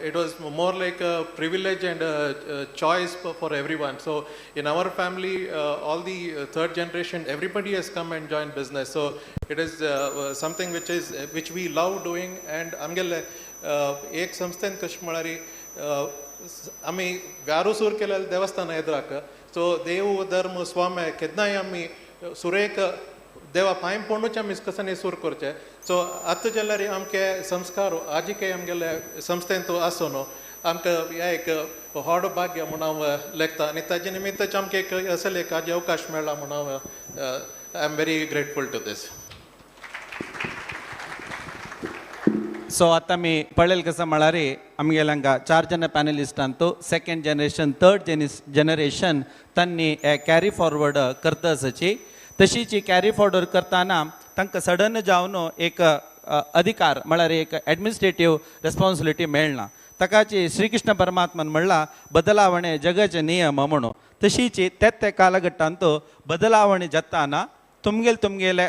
It was more like a privilege and a choice for everyone. So in our family, all the third generation, everybody has come and joined business. So it is something which we love doing. And आमगेले एक संस्थेन कशें म्हळ्यार आमी व्यारूसूर केलेले देवस्थान येद्राक. सो देव धर्म स्वामी केन्नाय आमी सुरेख देवा पांय पडूच आमी कसन सूर करचे. सो आतां जाल्यार आमचे संस्कार आजीके आमगेले संस्थेंत आसून आमकां हे एक व्हड भाग्य म्हूण हांव लेखता. आनी ताजे निमित्तच आमकां एक असले एक आज अवकाश मेळ्ळा म्हूण हांव I am very grateful to दीस. सो आतां आमी पळयलें कसं म्हळ्यार आमगेले हांगा 4 जन पॅनलिस्टांतू सेकंड जनरेशन थर्ड जनरेशन तांणी कॅरी फॉरवर्ड करता आसाची. तशीच कॅरी फॉरवर्ड करताना तांकां सडन जावन एक अधिकार म्हळ्यार एक एडमिनिस्ट्रेटीव रेस्पॉन्सिबिलिटी मेळना. ताकाची श्री कृष्ण परमात्मान म्हणला बदलावणे जगाचे नियम म्हणून. तशीच ते कालघट्टांत बदलावणे जाताना तुमगेले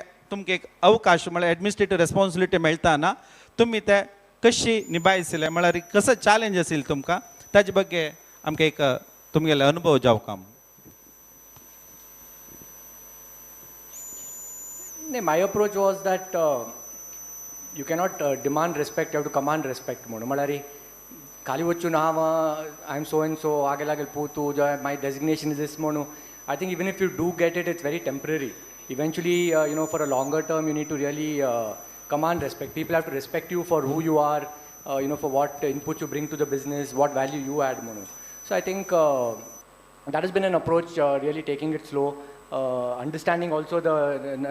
एक अवकाश म्हळ्यार एडमिनिस्ट्रेटीव रेस्पॉन्सिबिलिटी मेळताना तुमी ते कशी निभायसले म्हळ्यार कसो चॅलेंज आशिल्लो तुमकां ताजे बद्दल आमकां एक तुमगेले अनुभव जावं. My approach was that you cannot demand respect, you have to command respect. म्हळ्यार खाली वचून हांव I am so and so आगे लागेल पोतू माय डेजिग्नेशन इज दिस म्हणून I think even if you do get it, it's very temporary. Eventually, for a longer term, you need to really command respect. People have to respect you for who you are, for what input you bring to the business, what value you add. So I think that has been an approach, really taking it slow. Understanding also the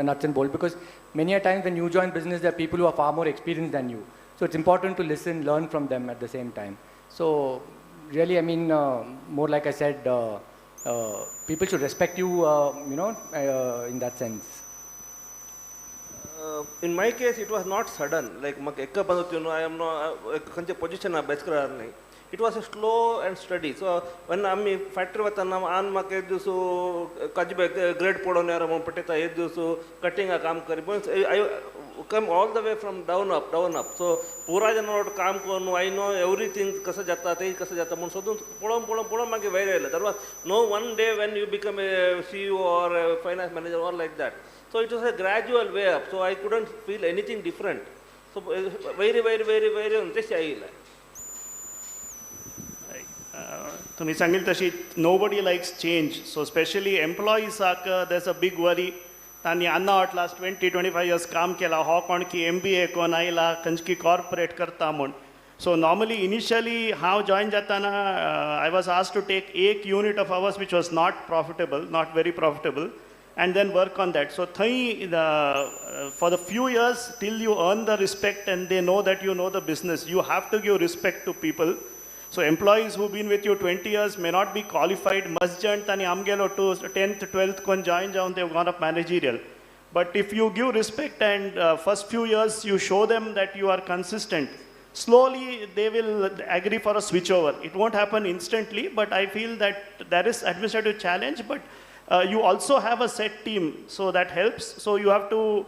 nuts and bolts, because many a times when you join business there are people who are far more experienced than you, so it's important to listen, learn from them at the same time. So really, I mean, more like I said, people should respect you, in that sense. In my case it was not sudden, like mak ekka bandutino I am no kanche position abhyas karar nahi. It was a slow and steady. So when आम्ही factory वताना आन म्हाका एक दिवस काजबे grade पडोवन यार म्हणून पटयता एक दिवस कटिंगा काम करी पण I come all the way from down up. So पुरा जन काम करून I know everything कसं जाता ते कसं जाता म्हणून सोदून पळोवन म्हाका वेळ येयलो. There was no one day when you become a CEO or a finance manager or like that. So it was a gradual way up. So I couldn't feel anything different. So very तशी आयिल्लें. तुम्ही सांगितलं तशी nobody likes change. So especially employees there's a big worry. तांणी आन्ना वाट last 20-25 years काम केला हो कोण की MBA कोण आयला खंयची कॉर्पोरेट करता म्हूण. So normally initially हांव जॉइन जाताना I was asked to take एक unit of ours which was not very profitable and then work on that. So for the few years till you earn the respect and they know that you know the business, you have to give respect to people. So employees who've been with you 20 years may not be qualified. Masjan tani amgelo to 10th, 12th kon join jaun, they've gone up managerial. But if you give respect and first few years you show them that you are consistent, slowly they will agree for a switchover. It won't happen instantly, but I feel that there is administrative challenge, but you also have a set team, so that helps. So you have to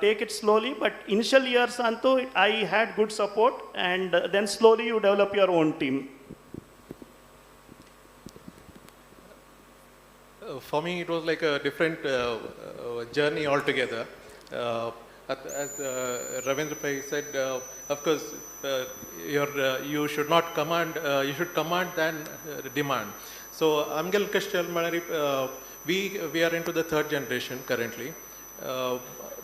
take it slowly, but initial years anto I had good support, and then slowly you develop your own team. For me it was like a different journey altogether. As Ravindra Pai said, of course you should not command, you should command than demand. So amgel kashtal malari we are into the third generation currently.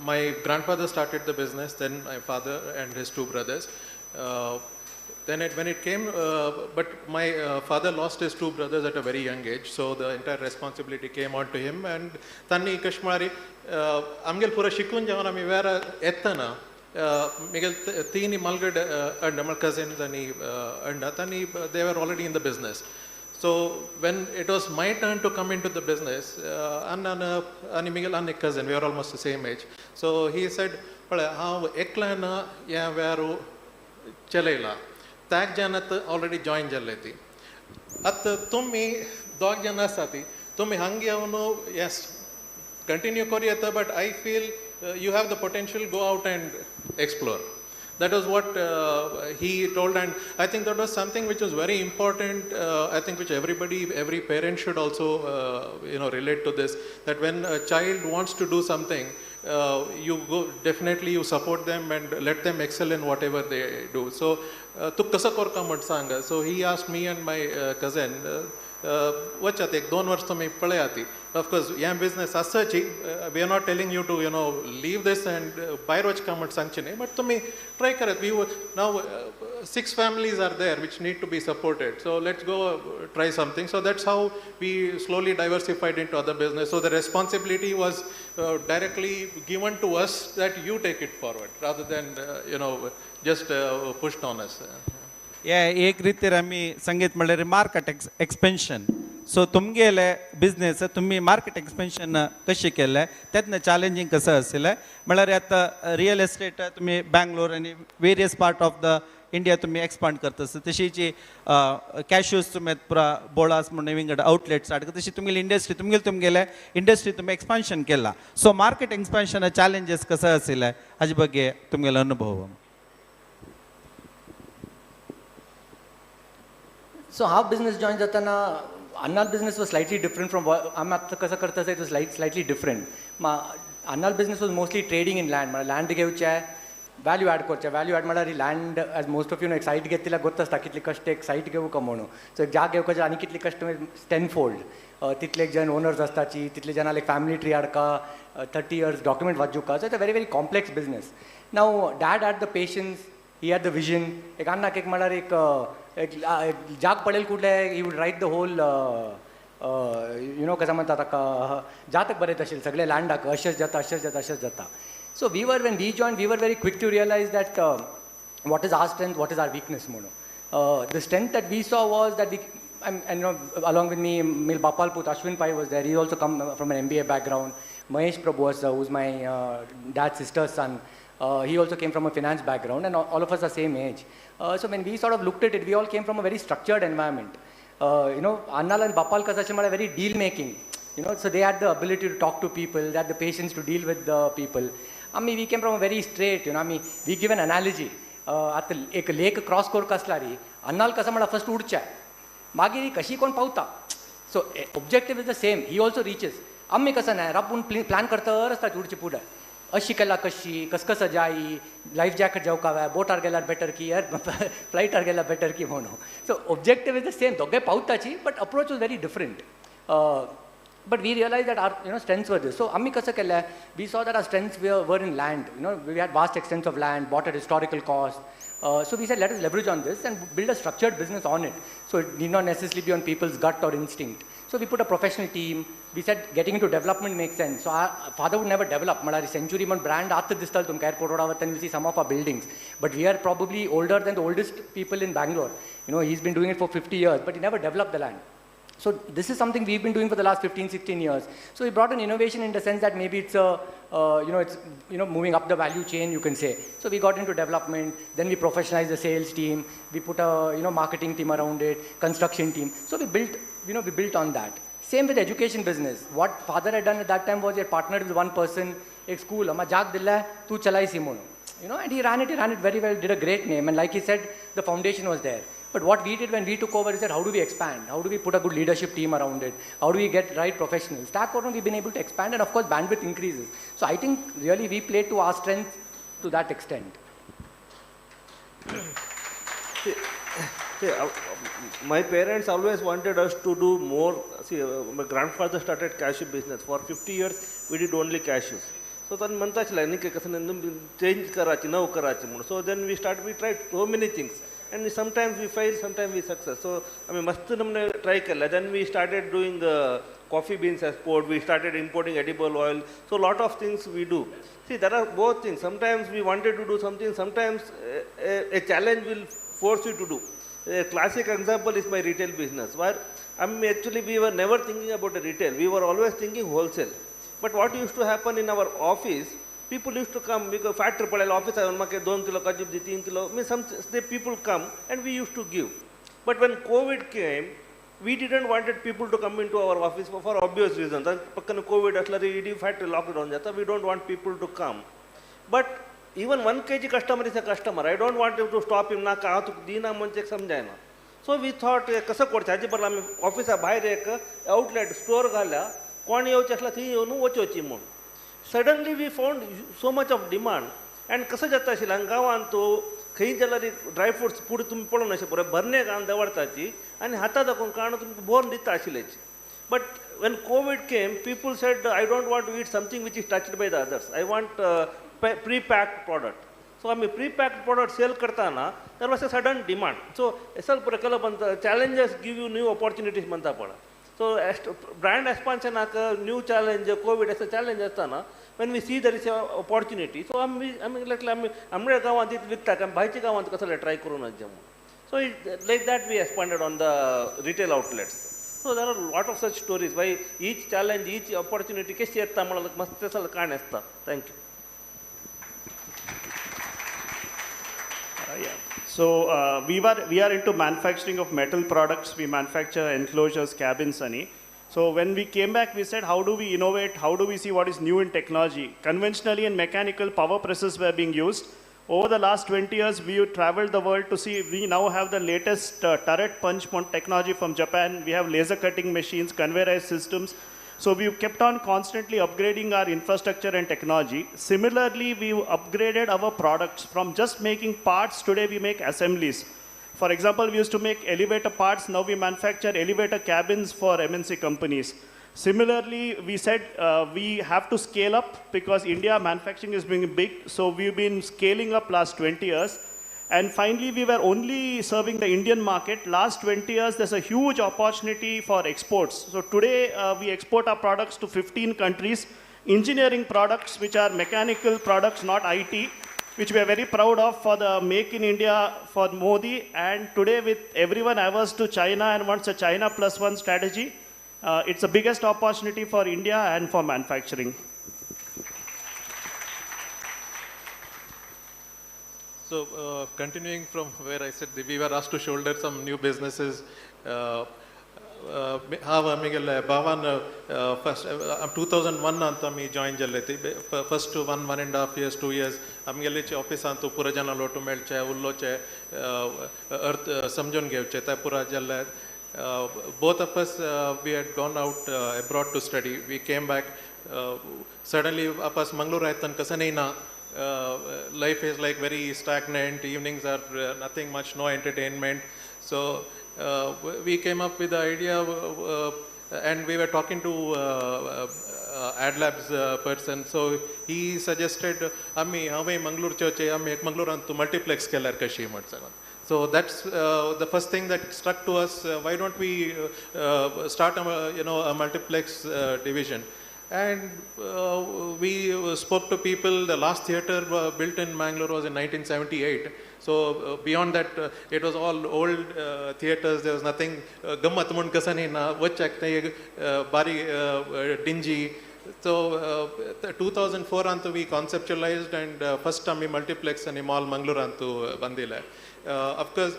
My grandfather started the business, then my father and his two brothers. When it came, but my father lost his two brothers at a very young age, so the entire responsibility came on to him. And Tanni Kashmari, Amgel Pura Shikun Javana mi vera ettana, Miguel Tini Malgad and my cousins and Tani, they were already in the business. So when it was my turn to come into the business, Anna Miguel and cousin, we are almost the same age. So he said, how eklana ya veru chalela. Tag janat already joined Jaleti. At Tumi dog janasati, Tumi hangyavano, yes, continue Koreata, but I feel you have the potential, go out and explore. That was what he told, and I think that was something which was very important. I think which every parent should also relate to this. That when a child wants to do something, you go definitely you support them and let them excel in whatever they do. So to kasakor kamad sanga. So he asked me and my cousin, "Wachate ek 2 varsh to me pale aati." Of course, yeah, business as such, we are not telling you to, leave this and buy roch kamat sanchine, but to me, try karat. Now 6 families are there which need to be supported. So let's go try something. So that's how we slowly diversified into other business. So the responsibility was directly given to us that you take it forward rather than, just pushed on us. एक रीती आम्ही संगीत म्हणल्यार market expansion. सो तुमगेले business तुम्ही market expansion कशी केले, त्यातनं challenging कसं असेल म्हणल्यार आता रियल एस्टेट तुम्ही बँगलोर आणि various part of the India तुम्ही एक्सपांड करता तशीची कॅश्यूज तुम्ही पुरा बोळास म्हणून विंगड आउटलेट्स आड तशी तुमगेली इंडस्ट्री तुमगेले इंडस्ट्री तुम्ही एक्सपान्शन केला. सो मार्केट एक्सपान्शन चॅलेंजेस कसं असेल हाजे ಬಗ್ಗೆ तुमगेलो अनुभव. So how business joined जाताना Annal business was slightly different from what I'm at कसा करता it was slightly different. Annal business was mostly trading in land. Land घेवचे value add करचे. Value add म्हळ्यार land, as most of you know, एक site घेतलेला गोत्ता कितली कष्ट एक site घेऊ का म्हणून. So एक जाग घेवचे आणि कितली कष्ट tenfold. तितले एक जण owners असताची, तितले जणाला एक family tree आडका, 30 years document वाचूका. So it's a very very complex business. Now dad had the patience, he had the vision. एक अन्ना एक म्हळ्यार एक जाग पडेल कुठले ही वूड राईट द होल कसं म्हणतात ताका जातक बरें तशें सगळे लँडाक अशेंच जाता. So when we join we were very quick to realise that what is our strength, what is our weakness म्हणून. The strength that we saw was that we along with me, Mil Bapal Put Ashwin Pai was there. He also come from an MBA background. Mahesh Prabhu was who's my dad's sister's son. He also came from a finance background, and all of us are same age. So when we sort of looked at it, we all came from a very structured environment. Annal and Bapal Kasachim are very deal making. So they had the ability to talk to people, they had the patience to deal with the people. We came from a very straight, we give an analogy. At एक lake cross court kaslari, Annal kasamala first udcha. Magiri kashi kon pauta. So objective is the same. He also reaches. Ammi kasa nahi, Rabbun plan karta rasta udchi puda. अशी केला कशी कसं जाई, life jacket जाऊ का बोटार गेल्यार better की यार फ्लायटार गेल्यार बेटर की म्हणून. So objective is the same, दोगे पावताची but approach was very different. But we realise that our strengths were this. सो आम्ही कसं केलं, we saw that our strengths were in land. We had vast extents of land, but at historical cost. So we said, let us leverage on this and build a structured business on it. So it need not necessarily be on people's gut or instinct. So we put a professional team. We said getting into development makes sense. So our father would never develop. Malari Century man brand aata distal tum airport road avat and you see some of our buildings. But we are probably older than the oldest people in Bangalore. He's been doing it for 50 years, but he never developed the land. So this is something we've been doing for the last 15, 16 years. So we brought an innovation in the sense that maybe it's moving up the value chain, you can say. So we got into development, then we professionalized the sales team, we put a marketing team around it, construction team. So we built on that. Same with education business. What father had done at that time was he had partnered with one person, a school, ama jag dilla tu chalai simono. And he ran it very well, did a great name, and like he said, the foundation was there. But what we did when we took over is that how do we expand? How do we put a good leadership team around it? How do we get right professionals? That corner we've been able to expand, and of course bandwidth increases. So I think really we play to our strength to that extent. See, my parents always wanted us to do more. See, my grandfather started cashew business. For 50 years, we did only cashews. So then म्हणता चला नहीं के कसं change Karachi नव कराची म्हणून. So then we tried so many things. And sometimes we fail, sometimes we success. So I mean, मस्त हमने try किया. Then we started doing coffee beans export. We started importing edible oil. So a lot of things we do. See, there are both things. Sometimes we wanted to do something. Sometimes a challenge will force you to do. A classic example is my retail business, where actually we were never thinking about a retail. We were always thinking wholesale. But what used to happen in our office, people used to come because factory padel office I unma ke 2 kilo kajib di 3 kilo. Means some the people come and we used to give. But when COVID came, we didn't wanted people to come into our office for obvious reasons. Pakkan COVID asla factory locked down jata. We don't want people to come. But even 1 kg customer is a customer. I don't want him to stop him. Na kaha tu dina manche samjhay na. So we thought kasa kodcha aji parla me office bahir ek outlet store ghala. कोण येवचे असला थंय येवन वचोवची म्हूण. Suddenly we found so much of demand and कसं जाता आशिल्लें गांवांत तो खंय जाल्यार ड्राय फ्रुट्स फूड तुमी पळोवन अशें पळय भरणे घालून दवरताची आनी हातां दाखोवन काणू तुमकां बोर दिता आशिल्लेची. But when COVID came people said I don't want to eat something which is touched by the others. I want pre packed product. So आमी प्री पॅक्ड प्रॉडक्ट सेल करताना there was a sudden demand. So एसल प्रकल्प म्हणटा challenges give you new opportunities म्हणटा पळय. So brand expansion new challenge, COVID as a challenge asthana. When we see there is an opportunity, so amre gawan dit vikta kam bhaichi gawan kasala try karun ajam. So like that we expanded on the retail outlets. So there are a lot of such stories why each challenge, each opportunity kesi atta malak mastasal kaan asta. Thank you. Yeah. So we are into manufacturing of metal products. We manufacture enclosures, cabins, ani. So when we came back, we said, how do we innovate? How do we see what is new in technology? Conventionally and mechanical power presses were being used. Over the last 20 years, we traveled the world to see. We now have the latest turret punch technology from Japan. We have laser cutting machines, conveyorized systems. So we've kept on constantly upgrading our infrastructure and technology. Similarly, we've upgraded our products from just making parts. Today we make assemblies. For example, we used to make elevator parts. Now we manufacture elevator cabins for MNC companies. Similarly, we said we have to scale up because India manufacturing is being big. So we've been scaling up last 20 years. And finally, we were only serving the Indian market. Last 20 years, there's a huge opportunity for exports. So today, we export our products to 15 countries. Engineering products, which are mechanical products, not IT, which we are very proud of for the Make in India for Modi. And today, with everyone averse to China and wants a China +1 strategy, it's the biggest opportunity for India and for manufacturing. So continuing from where I said we were asked to shoulder some new businesses. How Miguel Bavan first 2001 anta me join jalleti. First 1.5 years, 2 years. Miguel che office antu pura jana lotu mel che ullo che earth samjon gev che ta pura jalle. Both of us we had gone out abroad to study. We came back. Suddenly apas Mangalore aitan kasane na. Life is like very stagnant. Evenings are nothing much, no entertainment. So we came up with the idea, and we were talking to AdLabs person. So he suggested, "Ami, hame Mangalore choche, hame ek Mangalore antu multiplex keller Kashi matsagan." So that's the first thing that struck to us. Why don't we start a multiplex division? And we spoke to people. The last theatre built in Mangalore was in 1978. So beyond that, it was all old theatres. There was nothing gammat mun kasani na vachakte bari dingy. So 2004 antu we conceptualized, and first time we multiplex ani mall Mangalore antu bandila. Of course,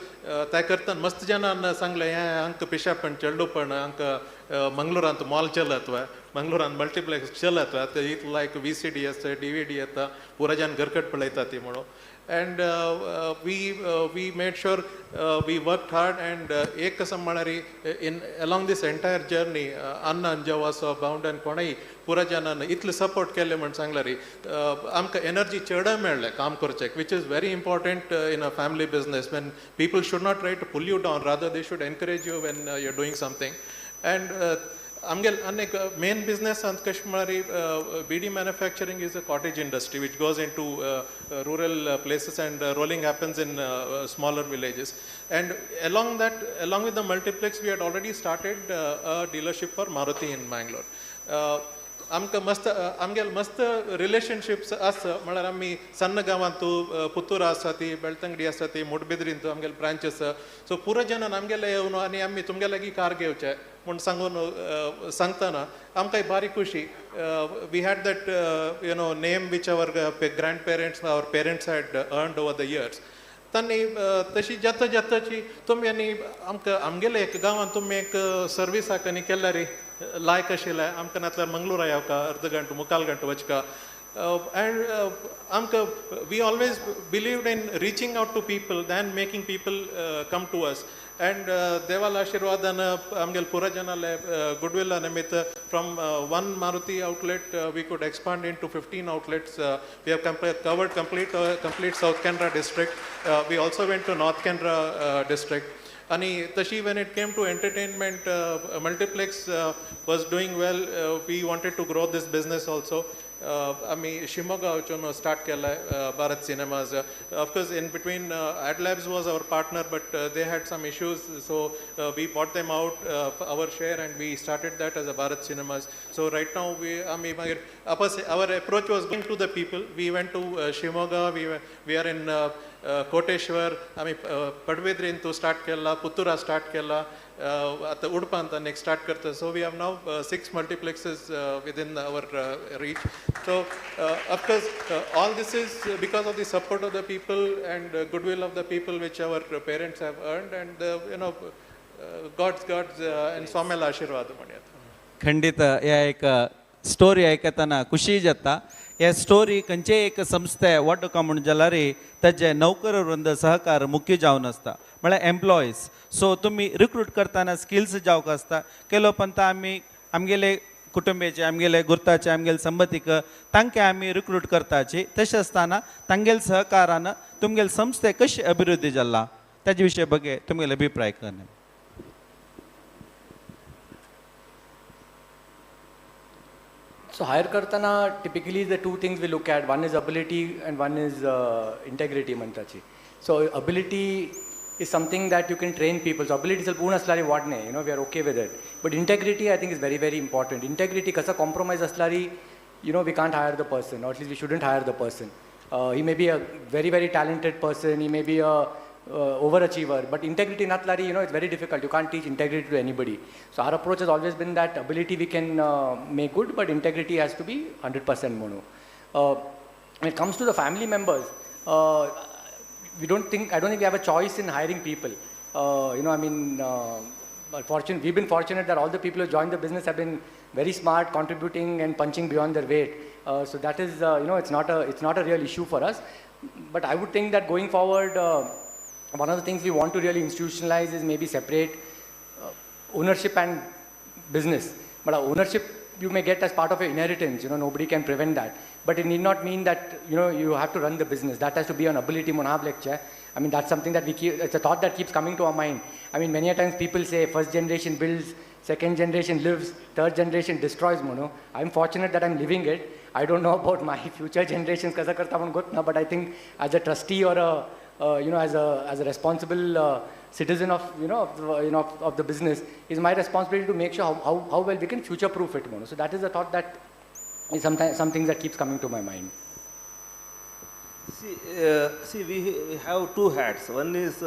ताकर्तन मस्त जना न सांगले हैं अंक पिशा पण चल्डो पण अंक मंगलोर अंत मॉल चलत हुआ मंगलोर अंत मल्टीप्लेक्स चलत हुआ तो it like VCD है DVD है तो पूरा जन घरकट पढ़ाई थी मोड़ो. And we made sure we worked hard, and ek kasam manari in along this entire journey Anna Anjava so bound and konai पुरा जनान इतले सपोर्ट केले म्हण सांगला री आमकां एनर्जी चड मेळ्ळें काम करचेक which is very important in a family business when people should not try to pull you down rather they should encourage you when you are doing something and आमगेल अनेक मेन बिजनेस अंत कशें म्हळ्यार beedi manufacturing is a cottage industry which goes in to rural places and rolling happens in smaller villages. And along with the multiplex, we had already started a dealership for Maruti in Bangalore. आमकां मस्त relationships आसा म्हळ्यार आमी सन्न गांवांतू पुत्तूर आसा ती बेळतंगडी आसा ती मुडबिद्रींतू आमगेले ब्रांच आसा सो पुरो जनान आमगेले येवन आनी आमी तुमगे लागीं कार घेवचे म्हूण सांगून सांगतना आमकां बारी खुशी we had that you know name which our grand parents our parents had earned over the years तांणी तशी जत जतची तुमी आनी आमकां आमगेले एक गांवांत तुमी एक सर्वीस आनी केल्यार लायक आशिल्लें आमकां नातल्यार मंगळूर येवका अर्द घंटो मुखाल घंटो वचका एंड आमकां we always believed in reaching out to people than making people come to us and देवाल आशिर्वादान आमगेले पुरा जनाले गुडविल निमित्त from one Maruti outlet we could expand in to 15 outlets. We have covered complete South Canara district. We also went to North Canara district. And tashi when it came to entertainment, multiplex was doing well. We wanted to grow this business also. आमी शिमोगा वचून start केला Bharat cinemas of course in between Ad Labs was our partner but they had some issues so we bought them out our share and we started that as a Bharat Cinemas. So right now our approach was going to the people. We went to Shimoga, we are in Koteshwar, आमी पडबिद्रींतू start केला, पुत्तूरा start केला, आता उडपांत next start करता. So we have now 6 multiplexes within our reach. So of course all this is because of the support of the people and goodwill of the people which our parents have earned and you know God's and Swamela आशीर्वाद म्हणयात. खंडित या एक story आयकतना खुशी जाता. हे story खंयचे एक संस्थे वड्डका म्हूण जाल्यार ताजे नौकर वृंद सहकार मुख्य जावन आसता म्हळ्यार एम्प्लॉईज. सो तुमी रिक्रूट करतना स्किल्स जावंक आसता केलो पंत आमी आमगेले कुटुंबीचे आमगेले गुर्ताचे आमगेले संबंधीक तांकां आमी रिक्रूट करताची. तशें आसतना तांगेले सहकारान तुमगेले संस्थे कशी अभिवृद्धी जाला ताजे विशयी बगे तुमगेले अभिप्राय करणे. So hire kartana typically the two things we look at, one is ability and one is integrity mantachi. So ability is something that you can train people. So ability is purna aslari wadne, you know, we are okay with it. But integrity I think is very, very important. Integrity kasa compromise aslari, you know, we can't hire the person, or at least we shouldn't hire the person. He may be a very, very talented person, he may be a overachiever, but integrity natlari, you know, it's very difficult. You can't teach integrity to anybody. So our approach has always been that ability we can make good, but integrity has to be 100% mono. When it comes to the family members, I don't think we have a choice in hiring people. You know, I mean, we've been fortunate that all the people who joined the business have been very smart, contributing and punching beyond their weight. So that is, you know, it's not a real issue for us. But I would think that going forward, one of the things we want to really institutionalize is maybe separate ownership and business. But ownership you may get as part of your inheritance, you know, nobody can prevent that. But it need not mean that, you know, you have to run the business. That has to be an ability monab lecture. I mean, that's something that it's a thought that keeps coming to our mind. I mean, many a times people say first generation builds, second generation lives, third generation destroys mono. I'm fortunate that I'm living it. I don't know about my future generations, but I think as a trustee or a you know, as a responsible citizen of, you know, of the business, is my responsibility to make sure how well we can future-proof it. So that is a thought that is something that keeps coming to my mind. See, we have two hats. One is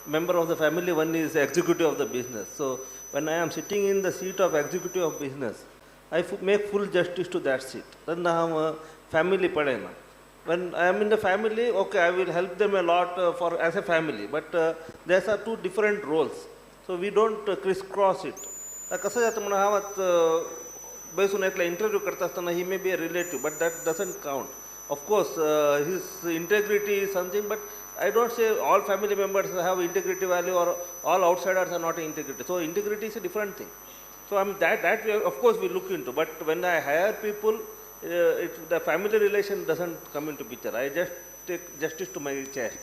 member of the family, one is executive of the business. So when I am sitting in the seat of executive of business, I make full justice to that seat. Then I am family padena. When I am in the family, okay, I will help them a lot as a family, but there are two different roles. So we don't crisscross it. कसं जातं म्हणा हा बैसून एकला interview करता असताना he may be a relative, but that doesn't count. Of course, his integrity is something, but I don't say all family members have integrity value or all outsiders are not integrity. So integrity is a different thing. So that we, of course we look into. But when I hire people, the family relation doesn't come into picture. I just take justice to my chest.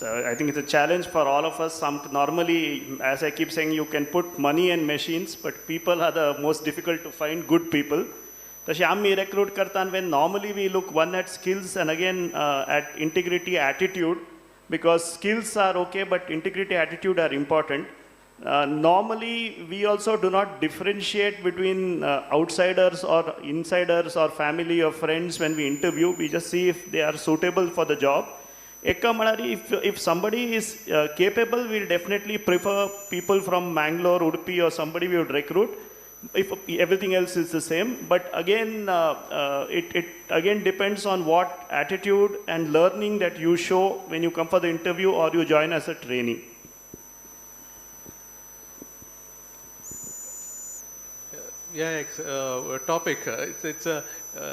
I think it's a challenge for all of us. Normally, as I keep saying, you can put money and machines, but people are the most difficult to find good people. तशी आम्ही recruit करताना when normally we look one at skills and again at integrity, attitude, because skills are okay, but integrity, attitude are important. Normally, we also do not differentiate between outsiders or insiders or family or friends when we interview. We just see if they are suitable for the job. If somebody is capable, we'll definitely prefer people from Mangalore, Udupi, or somebody we would recruit. If everything else is the same, but again, it again depends on what attitude and learning that you show when you come for the interview or you join as a trainee. Yeah, topic. It's a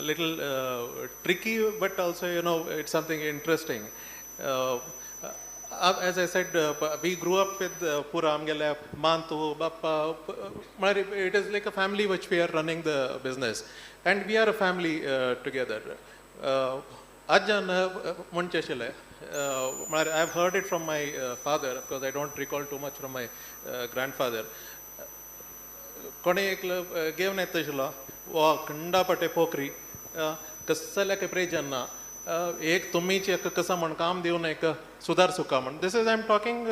little tricky, but also, you know, it's something interesting. As I said, we grew up with Pura Amgele, Mantu, Bappa. It is like a family which we are running the business. And we are a family together. Ajjan Muncheshile. I've heard it from my father, because I don't recall too much from my grandfather. कोणे एक घेवन येता आशिल्लो वो खंडा पटे पोखरी कसल्या के प्रेजन्ना एक तुमीच एक कसा म्हण काम दिवन एक सुधार सुका म्हण this is I am talking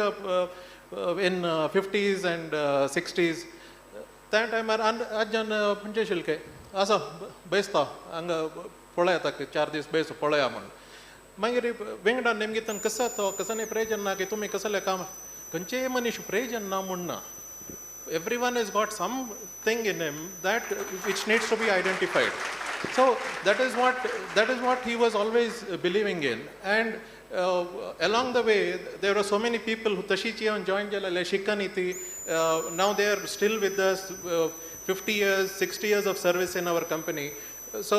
in 50s and 60s त्या टायमार आजन म्हणजे आशिल्ले आसा बेसता हांगा पळय आतां 4 दीस बेस पळया म्हण मागीर वेंगडा नेमगेतन कसा तो कसाने प्रेजन्ना की तुमी कसले काम खंयचेय मनीस प्रेजन्ना म्हण ना. Everyone has got something in him that which needs to be identified. So that is what he was always believing in. And along the way, there were so many people who Tashichi and joined Jalale Shikaniti. Now they are still with us, 50 years, 60 years of service in our company. So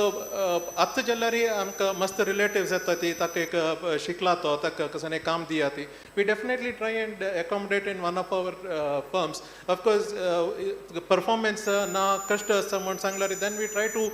आत्ता जल्लारी आमका मस्त relatives येतात ती ताका एक शिकला तो ताका कसने काम दिया ती. We definitely try and accommodate in one of our firms. Of course, performance ना कष्ट असता म्हणून सांगलारी. Then we try to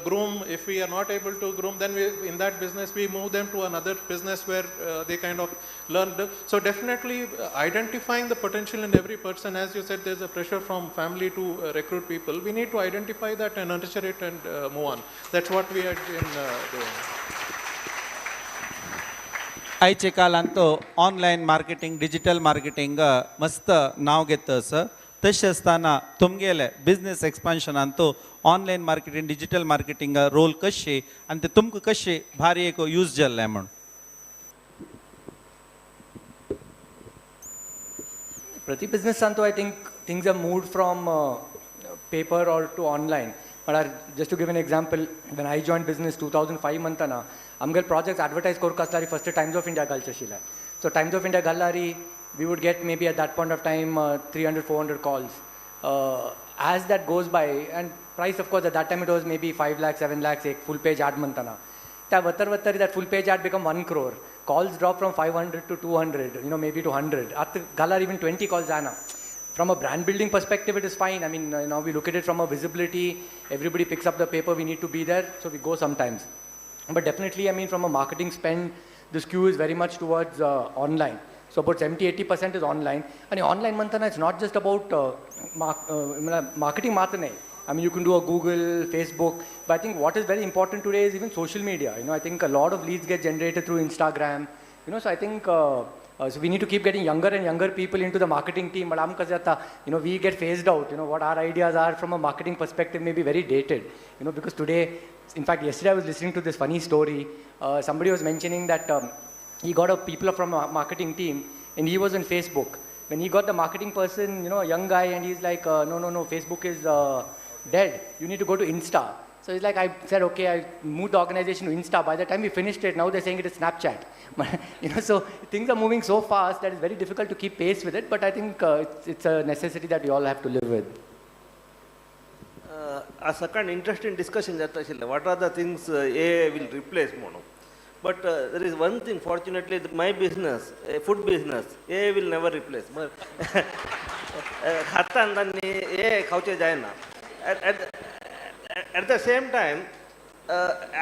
groom. If we are not able to groom, then we in that business we move them to another business where they kind of learn. So definitely identifying the potential in every person. As you said, there's a pressure from family to recruit people. We need to identify that and nurture it and move on. That's what we had been doing. आयचे कालांत online marketing digital marketing मस्त नाव घेता sir तशें आसतना तुमगेले business एक्सपान्शनांत online marketing digital marketing role कशें आनी ते तुमकां कशें भारी एक यूज जाल्लें म्हण प्रति बिझनेसांत I think things have moved from paper or to online. But just to give an example, when I joined business 2005 monthana, amgal projects advertise kor kaslari first Times of India galcha shila. So Times of India gallari, we would get maybe at that point of time 300-400 calls. As that goes by, and price of course at that time it was maybe 5 lakhs, 7 lakhs, ek full page ad monthana. That full page ad become 1 crore. Calls drop from 500 to 200, maybe to 100. At gallar even 20 calls ana. From a brand building perspective, it is fine. I mean, now we look at it from a visibility. Everybody picks up the paper. We need to be there, so we go sometimes. But definitely, I mean, from a marketing spend, the skew is very much towards online. So about 70-80% is online. And online mantana, it's not just about marketing matane. I mean, you can do a Google, Facebook. But I think what is very important today is even social media. I think a lot of leads get generated through Instagram. So I think. So we need to keep getting younger and younger people into the marketing team. But we get phased out. What our ideas are from a marketing perspective may be very dated. Because today, in fact, yesterday I was listening to this funny story. Somebody was mentioning that he got people from a marketing team and he was on Facebook. When he got the marketing person, a young guy, and he's like, no, Facebook is dead. You need to go to Insta. So it's like I said, okay, I moved the organization to Insta. By the time we finished it, now they're saying it is Snapchat. So things are moving so fast that it's very difficult to keep pace with it. But I think it's a necessity that we all have to live with. A second interesting discussion that what are the things AI will replace mono. But there is one thing, fortunately, my business, food business, AI will never replace. खाता तांणी हे खावचे जायना. At the same time,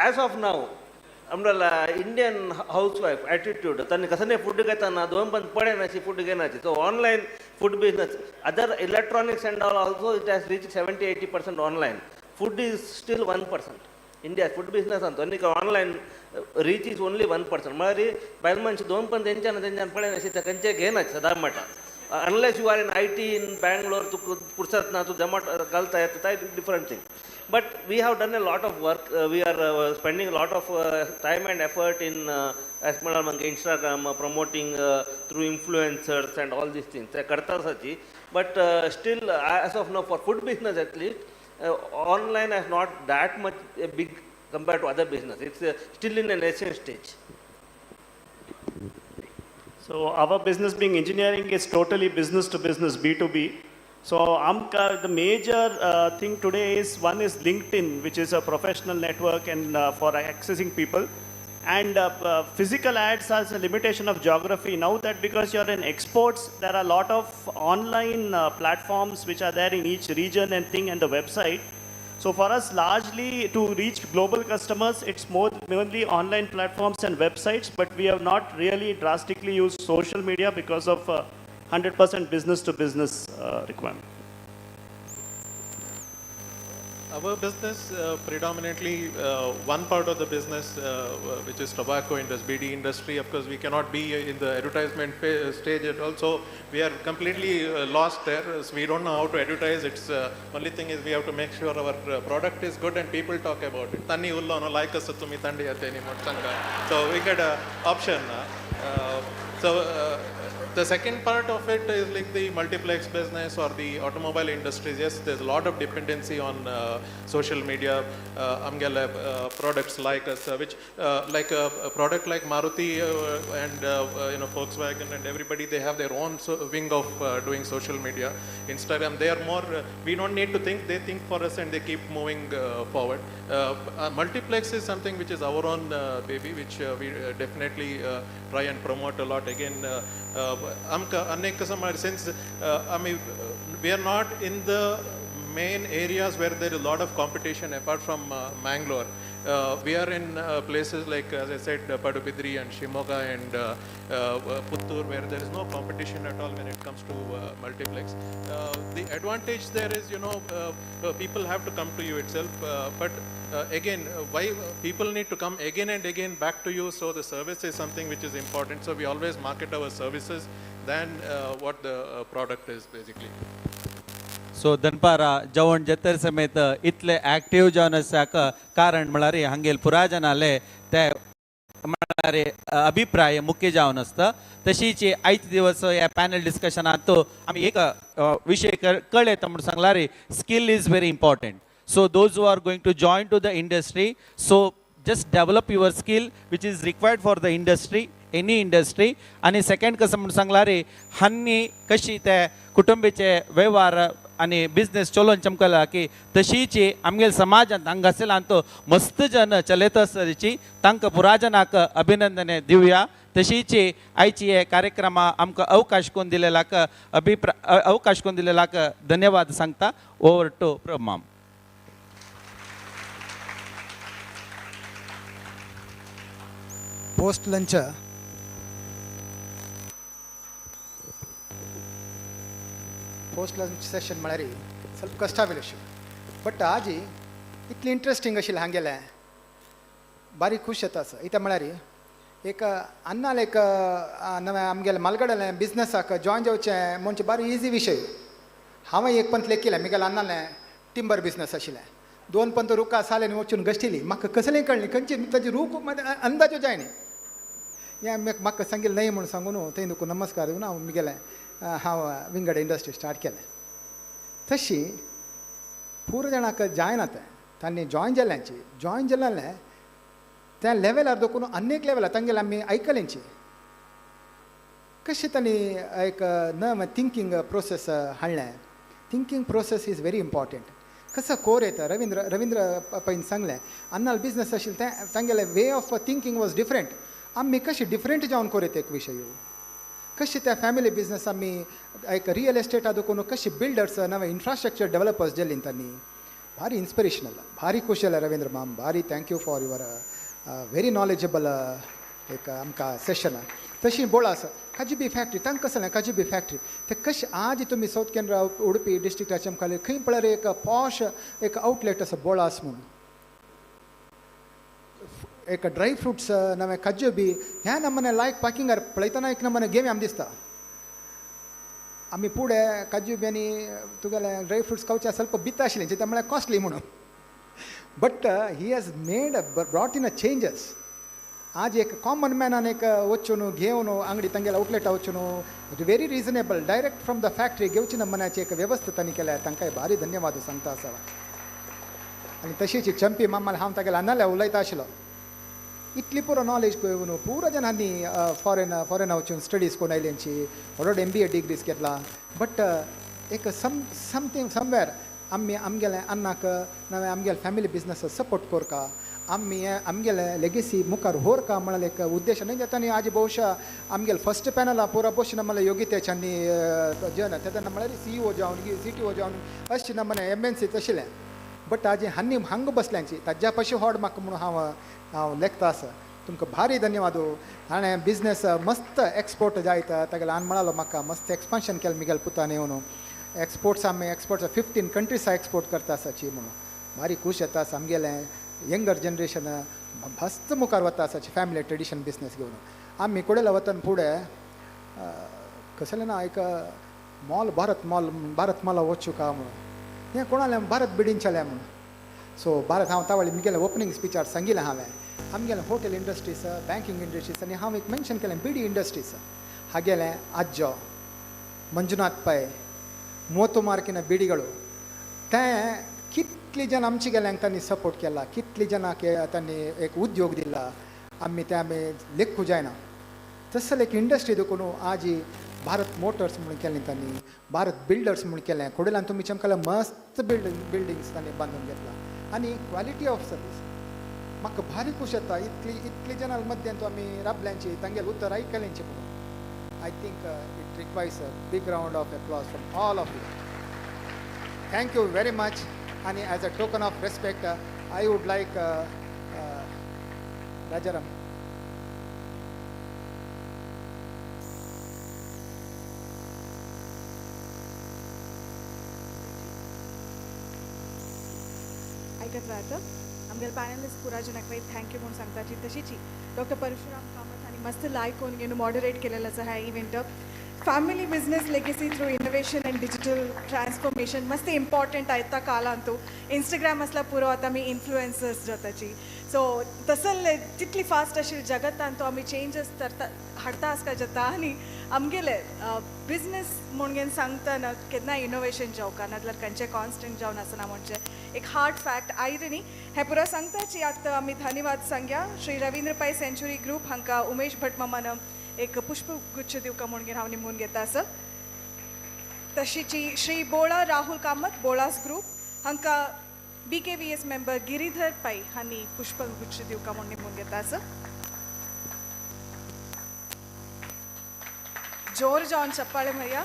as of now, Amla Indian housewife attitude त्यांनी कसं नाही food घेताना दोन पण पडे नाची फूड घेण्याची. So online food business other electronics and all also it has reach 70-80% online. Food is still 1%. India food business आणतो आणि ऑनलाईन रीच इज ओनली 1%. म्हळ्यार बायल मनशी दोन पण तेंच्यान पडे नाची तर तेंचे घेनाच सदा म्हणटा. Unless you are in IT in Bangalore, tu pursat na tu jamat galta hai, that is different thing. But we have done a lot of work. We are spending a lot of time and effort in as madam Instagram promoting through influencers and all these things. Karta sachi. But still, as of now, for food business at least, online is not that much big compared to other business. It's still in a nascent stage. So our business being engineering is totally business to business, B2B. So the major thing today is one is LinkedIn, which is a professional network and for accessing people. And physical ads has a limitation of geography. Now that because you're in exports, there are a lot of online platforms which are there in each region and thing and the website. So for us, largely to reach global customers, it's mainly online platforms and websites, but we have not really drastically used social media because of 100% business to business requirement. Our business predominantly one part of the business which is tobacco industry, BD industry. Of course, we cannot be in the advertisement stage at all. So we are completely lost there. So we don't know how to advertise. It's only thing is we have to make sure our product is good and people talk about it. Tanni ullo no like us tumi tandi ate ni motsanga. So we get an option. The second part of it is like the multiplex business or the automobile industries. Yes, there's a lot of dependency on social media. Amgala products like us, which like a product like Maruti and Volkswagen and everybody, they have their own wing of doing social media. Instagram, they are more. We don't need to think; they think for us and they keep moving forward. Multiplex is something which is our own baby, which we definitely try and promote a lot. Again. Since we are not in the main areas where there is a lot of competition apart from Mangalore. We are in places like, as I said, Padupidri and Shimoga and Puttur, where there is no competition at all when it comes to multiplex. The advantage there is, people have to come to you itself. But again, why people need to come again and again back to you? So the service is something which is important. So we always market our services than what the product is basically. सो दनपारा जेवण जेतर समेत इतले active जावन आसाक कारण म्हळ्यार हांगेल पुराजनाले ते म्हळ्यार अभिप्राय मुख्य जावन आसता. तशीच आयज दिवस ह्या पॅनल डिस्कशनांत आमी एक विशय कळ्ळे तो म्हणून सांगल्यार skill is very important. So those who are going to join to the industry, so just develop your skill which is required for the industry, any industry. आणि सेकंड कसं म्हणून सांगल्यार हांनी कशी ते कुटुंबीचे व्यवहार आणि बिझनेस चलोवन चमकला की तशीच आमगेल समाजांत हांगासरलांत मस्त जन चलयत आसतलीची तांकां पुराजनाक अभिनंदने दिवया. तशीच आयची हे कार्यक्रमाक आमकां अवकाश करून दिलेल्याक धन्यवाद सांगता. ओवर टू प्रमाम. पोस्ट लंच सेशन म्हळ्यार ಸ್ವಲ್ಪ ಕಷ್ಟವಿಲ್ಲ ಇಶ್ಯೂ. बट आज इतली इंट्रस्टिंग आशिल्लें हांगेलें बारीक खूश येता इता म्हळ्यार एक अन्नाल एक नवें आमगेलें मालगडेलें बिजनसाक जॉयन जावचें म्हणजे बारी इजी विशय. हांवें एक पंत लेखिल्लें म्हगेलें अन्नालें टिंबर बिजनस आशिल्लें. 2 पंत रुखां सालें वचून गश्टिली म्हाका कसलें कळ्ळें खंयची ताची रूख अंदाजो जाय न्ही. हें म्हाका सांगिल्लें न्हय म्हूण सांगून थंय नुकू नमस्कार दिवन हांव म्हगेलें हांव विंगड इंडस्ट्री स्टार्ट केलें. तशी पूर जाणांक जायना तें तांणी जॉयन जाल्लें त्या लेवलार देखून अनेक लेवलार तांगेले आमी आयकलेंची कशें तांणी एक नव थिंकींग प्रोसेस हाडलें. Thinking process is very important. कसं कोर येता रवींद्र पैन सांगलें अन्नाल बिजनस आशिल्लें तें तांगेलें way of thinking was different. आमी कशें डिफरंट जावन कोर येता एक विशय कशी त्या फॅमिली बिझनेस आमी एक रियल एस्टेट आदोकून कशी बिल्डर्स नवे इन्फ्रास्ट्रक्चर डेव्हलपर्स जेल्लीन तांणी भारी इन्स्पिरेशनल भारी खुशी जाला रवींद्र माम भारी thank you for your very knowledgeable एक आमकां सेशन तशी बोळा आसा काजीबी फॅक्टरी तांकां कसलें काजीबी फॅक्टरी ते कशी आज तुमी साऊथ केंद्रा उडपी डिस्ट्रिक्टाचे आमकां खंय पळय एक पॉश एक आउटलेट आसा बोळा आसा म्हणून एक ड्राय फ्रुट्स नवे काजू बी ह्या नमने लायक पॅकिंगार पळयतना एक नमने गेम आमी दिसता आमी फुडें काजू बी आनी तुगेले ड्राय फ्रुट्स खावचे ಸ್ವಲ್ಪ भिता आशिल्लें जें म्हळ्यार कॉस्टली म्हणून but he has made brought in a changes आज एक कॉमन मॅनान एक वचून घेवन अंगडी तांगेले आउटलेटा वचून very reasonable direct from the factory घेवची मनाची एक वेवस्था तांणी केल्या तांकां भारी धन्यवाद सांगता आसा आनी तशीच चंपी मामाल हांव तागेले आनाल्या उलयता आशिल्लो इतली पुरो नॉलेज घेवन पुरो जनांनी फॉरेन वचून स्टडीज करून आयल्यांची व्हडलो MBA डिग्रीज घेतला बट एक समथींग समवेर आमी आमगेले अन्नाक नवे आमगेले फॅमिली बिझनस सपोर्ट करका आमी आमगेले लेगेसी मुखार व्हरका म्हणून एक उद्देश न्ही जेतानी आज बहुशा आमगेले फर्स्ट पॅनला पुरा बसून मला योगितेच्यांनी जन तेन्ना म्हळ्यार CEO जावन CTO जावन अशें नमने MNC तशिल्लें बट आज हांनी हांगा बसल्यांची ताज्या पयशे व्हड म्हाका म्हणून हांव लेखता आसा तुमकां भारी धन्यवाद हाणें बिझनेस मस्त एक्सपोर्ट जायता तागेले हांवें म्हणालो म्हाका मस्त एक्सपान्शन केलें मिगेल पुतान येवन एक्सपोर्ट्स आमी एक्सपोर्ट्स 15 कंट्रीज एक्सपोर्ट करता आसाची म्हणून भारी खूश येता आमगेलें यंगर जनरेशन मस्त मुखार वता आसाची फॅमिली ट्रेडिशन बिझनेस घेवन आमी कोडेला वतन फुडें कसलें ना एक मॉल भारत मॉला वचूं का म्हणून हें कोणालें भारत बिडीन चल्या म्हणून सो भारत हांव तावळी मिगेले ओपनिंग स्पिचार सांगिल्लें हांवें आमगेलें हॉटेल इंडस्ट्रीज बँकींग इंडस्ट्रीज आनी हांव एक मेन्शन केलें बीडी इंडस्ट्रीज हागेलें आज्जो मंजुनाथ पै मोतो मार्किನ ಬಿಡಿಗಳು तें कितली जन आमची गेल्यांक तांणी सपोर्ट केला कितली जनांक तांणी एक उद्योग दिला आमी ते आमी लेखूं जायना तसले एक इंडस्ट्री देखून आज भारत मोटर्स म्हणून केलें तांणी भारत बिल्डर्स म्हणून केलें कोडेलान तुमी चमकला मस्त बिल्डिंग्स तांणी बांदून घेतला आनी क्वॉलिटी ऑफ सर्वीस म्हाका भारी खूश येता इतली जनां मध्यान तो आमी राबल्यांची तांगेले उत्तर आयकल्यांची म्हणून I think it requires a big round of applause from all of you. Thank you very much. And as a token of respect, I would like Rajaram. ऐकत राहतं आमगेले पॅनलिस्ट पुरा जनाक थँक्यू म्हणून सांगताची तशीची डॉक्टर परशुराम कामत आणि मस्त लायक कोण घेऊन मॉडरेट केलेलं असं हा event family business legacy through innovation and digital transformation मस्त इम्पॉर्टंट आहे त्या कालांतू इंस्टाग्राम असला पुरो आता आम्ही इन्फ्लुएन्सर्स जाताची सो तसं जितली फास्ट आशिल्ली जगतान तो आमी चेंजीस हाडता आसता जाता आनी आमगेले बिझनेस म्हणून सांगतना केन्ना इनोवेशन जावका नाजाल्यार खंयचें कॉन्स्टंट जावन आसना म्हणजे एक हार्ड फॅक्ट आयरनी हे पुरो सांगताची आतां आमी धन्यवाद सांगया श्री रवींद्र पै सेंच्युरी ग्रुप हांकां उमेश भट मामान एक पुष्पगुच्छ दिवका म्हणून हांव निमून घेता आसा तशीची श्री बोळा राहुल कामत बोळास ग्रुप हांकां BKVS मेंबर गिरीधर पै हांणी पुष्पगुच्छ दिवका म्हणून निमून घेता आसा जोर जावन चप्पाळे मारया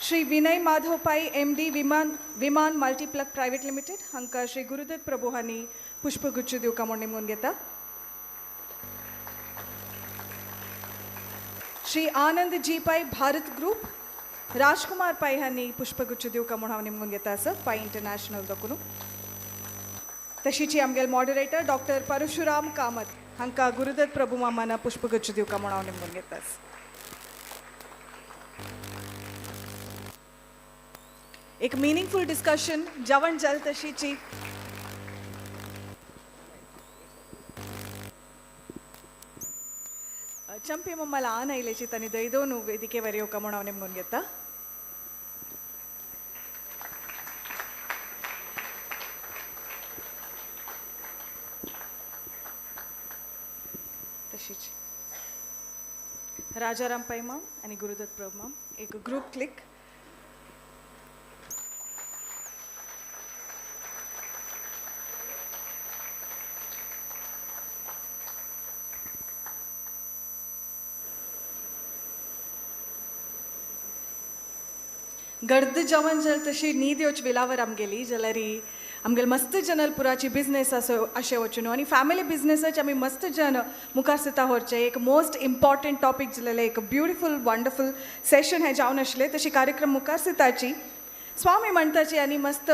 श्री विनय माधव पै MD विमान मल्टीप्लग प्रायवेट लिमिटेड हांकां श्री गुरुदत्त प्रभू हांणी पुष्पगुच्छ दिवका म्हणून निमून घेता श्री आनंद जी पै भारत ग्रुप राजकुमार पै हांणी पुष्पगुच्छ दिवका म्हणून हांव निमून घेता आसा पै इंटरनॅशनल दोकून तशीची आमगेल मॉडरेटर डॉक्टर परशुराम कामत हांकां गुरुदत्त प्रभू मामान पुष्पगुच्छ दिवका म्हणून हांव निमून घेता आसा एक मिनिंगफुल डिस्कशन जेवण जल तशीची चंपी मम्माला आन आयलेची तांणी दैदोन वेदिकेवर येवका म्हणून हांव निमून घेता तशीच राजाराम पै माम आणि गुरुदत्त प्रभू माम एक ग्रुप क्लिक गर्द जेवण जर तशी न्हीद येवच वेलावर आमगेली जाल्यार आमगेले मस्त जन पुराची बिझनेस अशें वचून आनी फॅमिली बिझनेसाचे आमी मस्त जन मुखार सुद्दां व्हरचे एक मोस्ट इम्पॉर्टंट टॉपीक जालेलें एक ब्युटिफूल वंडरफूल सेशन हें जावन आसलें तशी कार्यक्रम मुखार सुताची स्वामी म्हणटाची आनी मस्त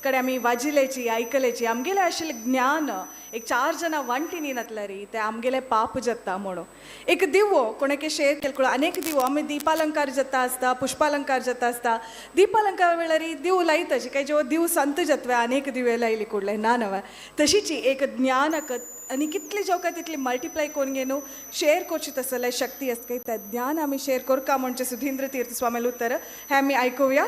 कडे आमी वाजिलेची आयकलेची आमगेलें आशिल्लें ज्ञान एक 4 जाणां वांटी नातले री ते आमगेले पाप जाता म्हणून एक दिवो कोणाके शेअर केल अनेक दिवो आमी दीपालंकार जाता आसता पुष्पालंकार जाता आसता दीपालंकार वेळार दिव लायताची काही जेव्हा दिव संत जत्वे अनेक दिवे लायली कुडले ना नव्हे तशीची एक ज्ञान आनी कितली जेवका तितली मल्टिप्लाय करून घे न्हू शेअर करची तसले शक्ती आसता ते ज्ञान आमी शेअर करका म्हणजे सुधींद्र तीर्थ स्वामी उत्तर हें आमी आयकुया.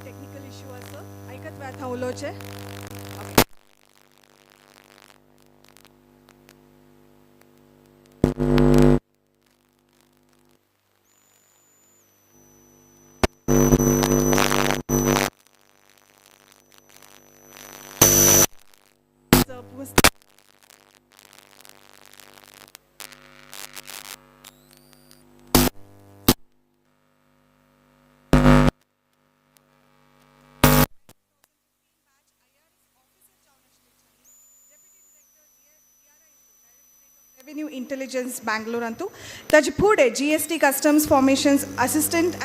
टेक्निकल इश्यू असं ऐकत व्याथ उलोवचे. रेव्हेन्यू इंटेलिजन्स Bengaluru अंतू ताजे फुडें GST कस्टम्स फॉर्मेशन्स असिस्टंट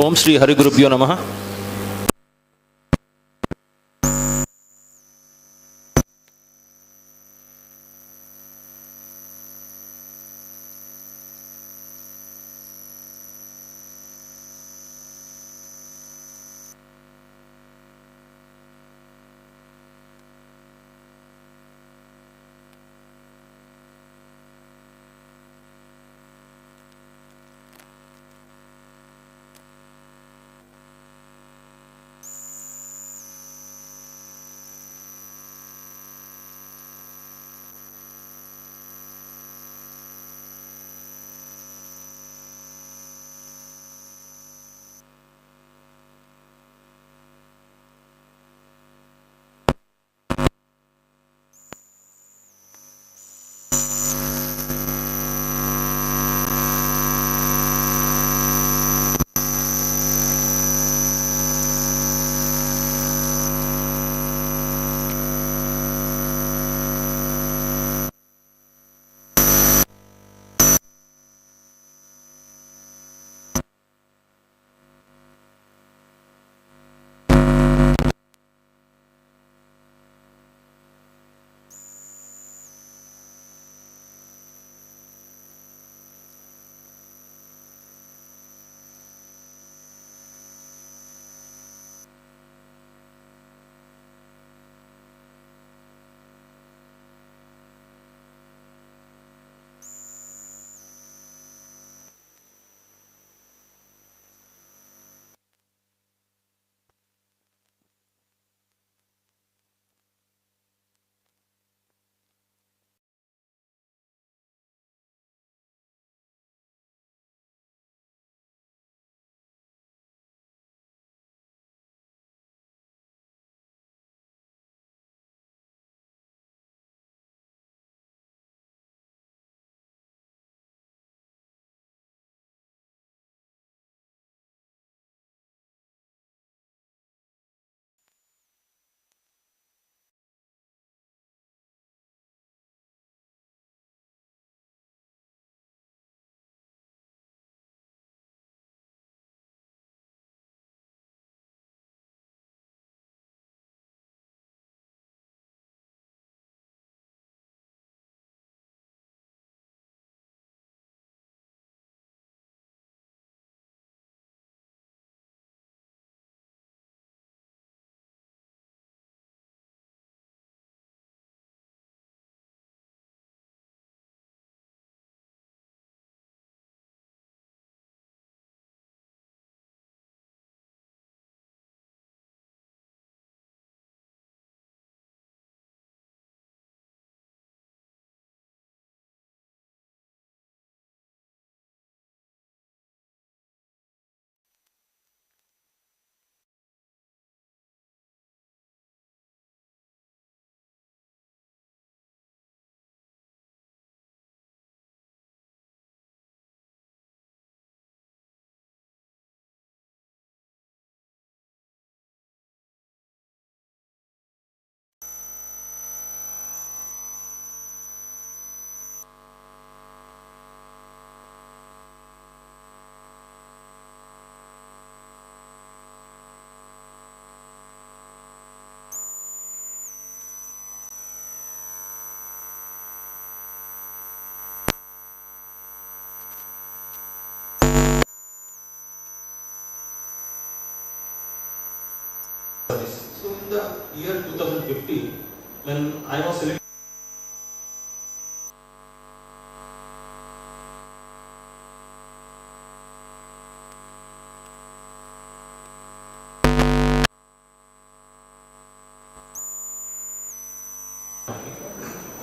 ओम श्री हरिगुरुभ्यो नमः. service. So in the year 2015, when I was selected.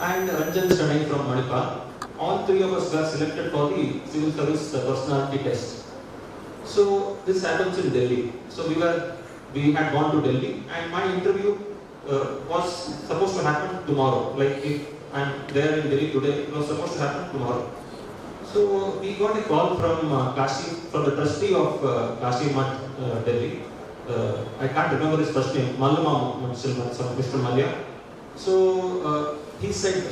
And Ranjan Shanai from Manipal. All three of us were selected for the civil service personality test. So this happens in Delhi. So we had gone to Delhi, and my interview was supposed to happen tomorrow. Like if I'm there in Delhi today, it was supposed to happen tomorrow. So we got a call from Kashi, from the trustee of Kashi Mat, Delhi. I can't remember his first name, Mr. Malya. So he said,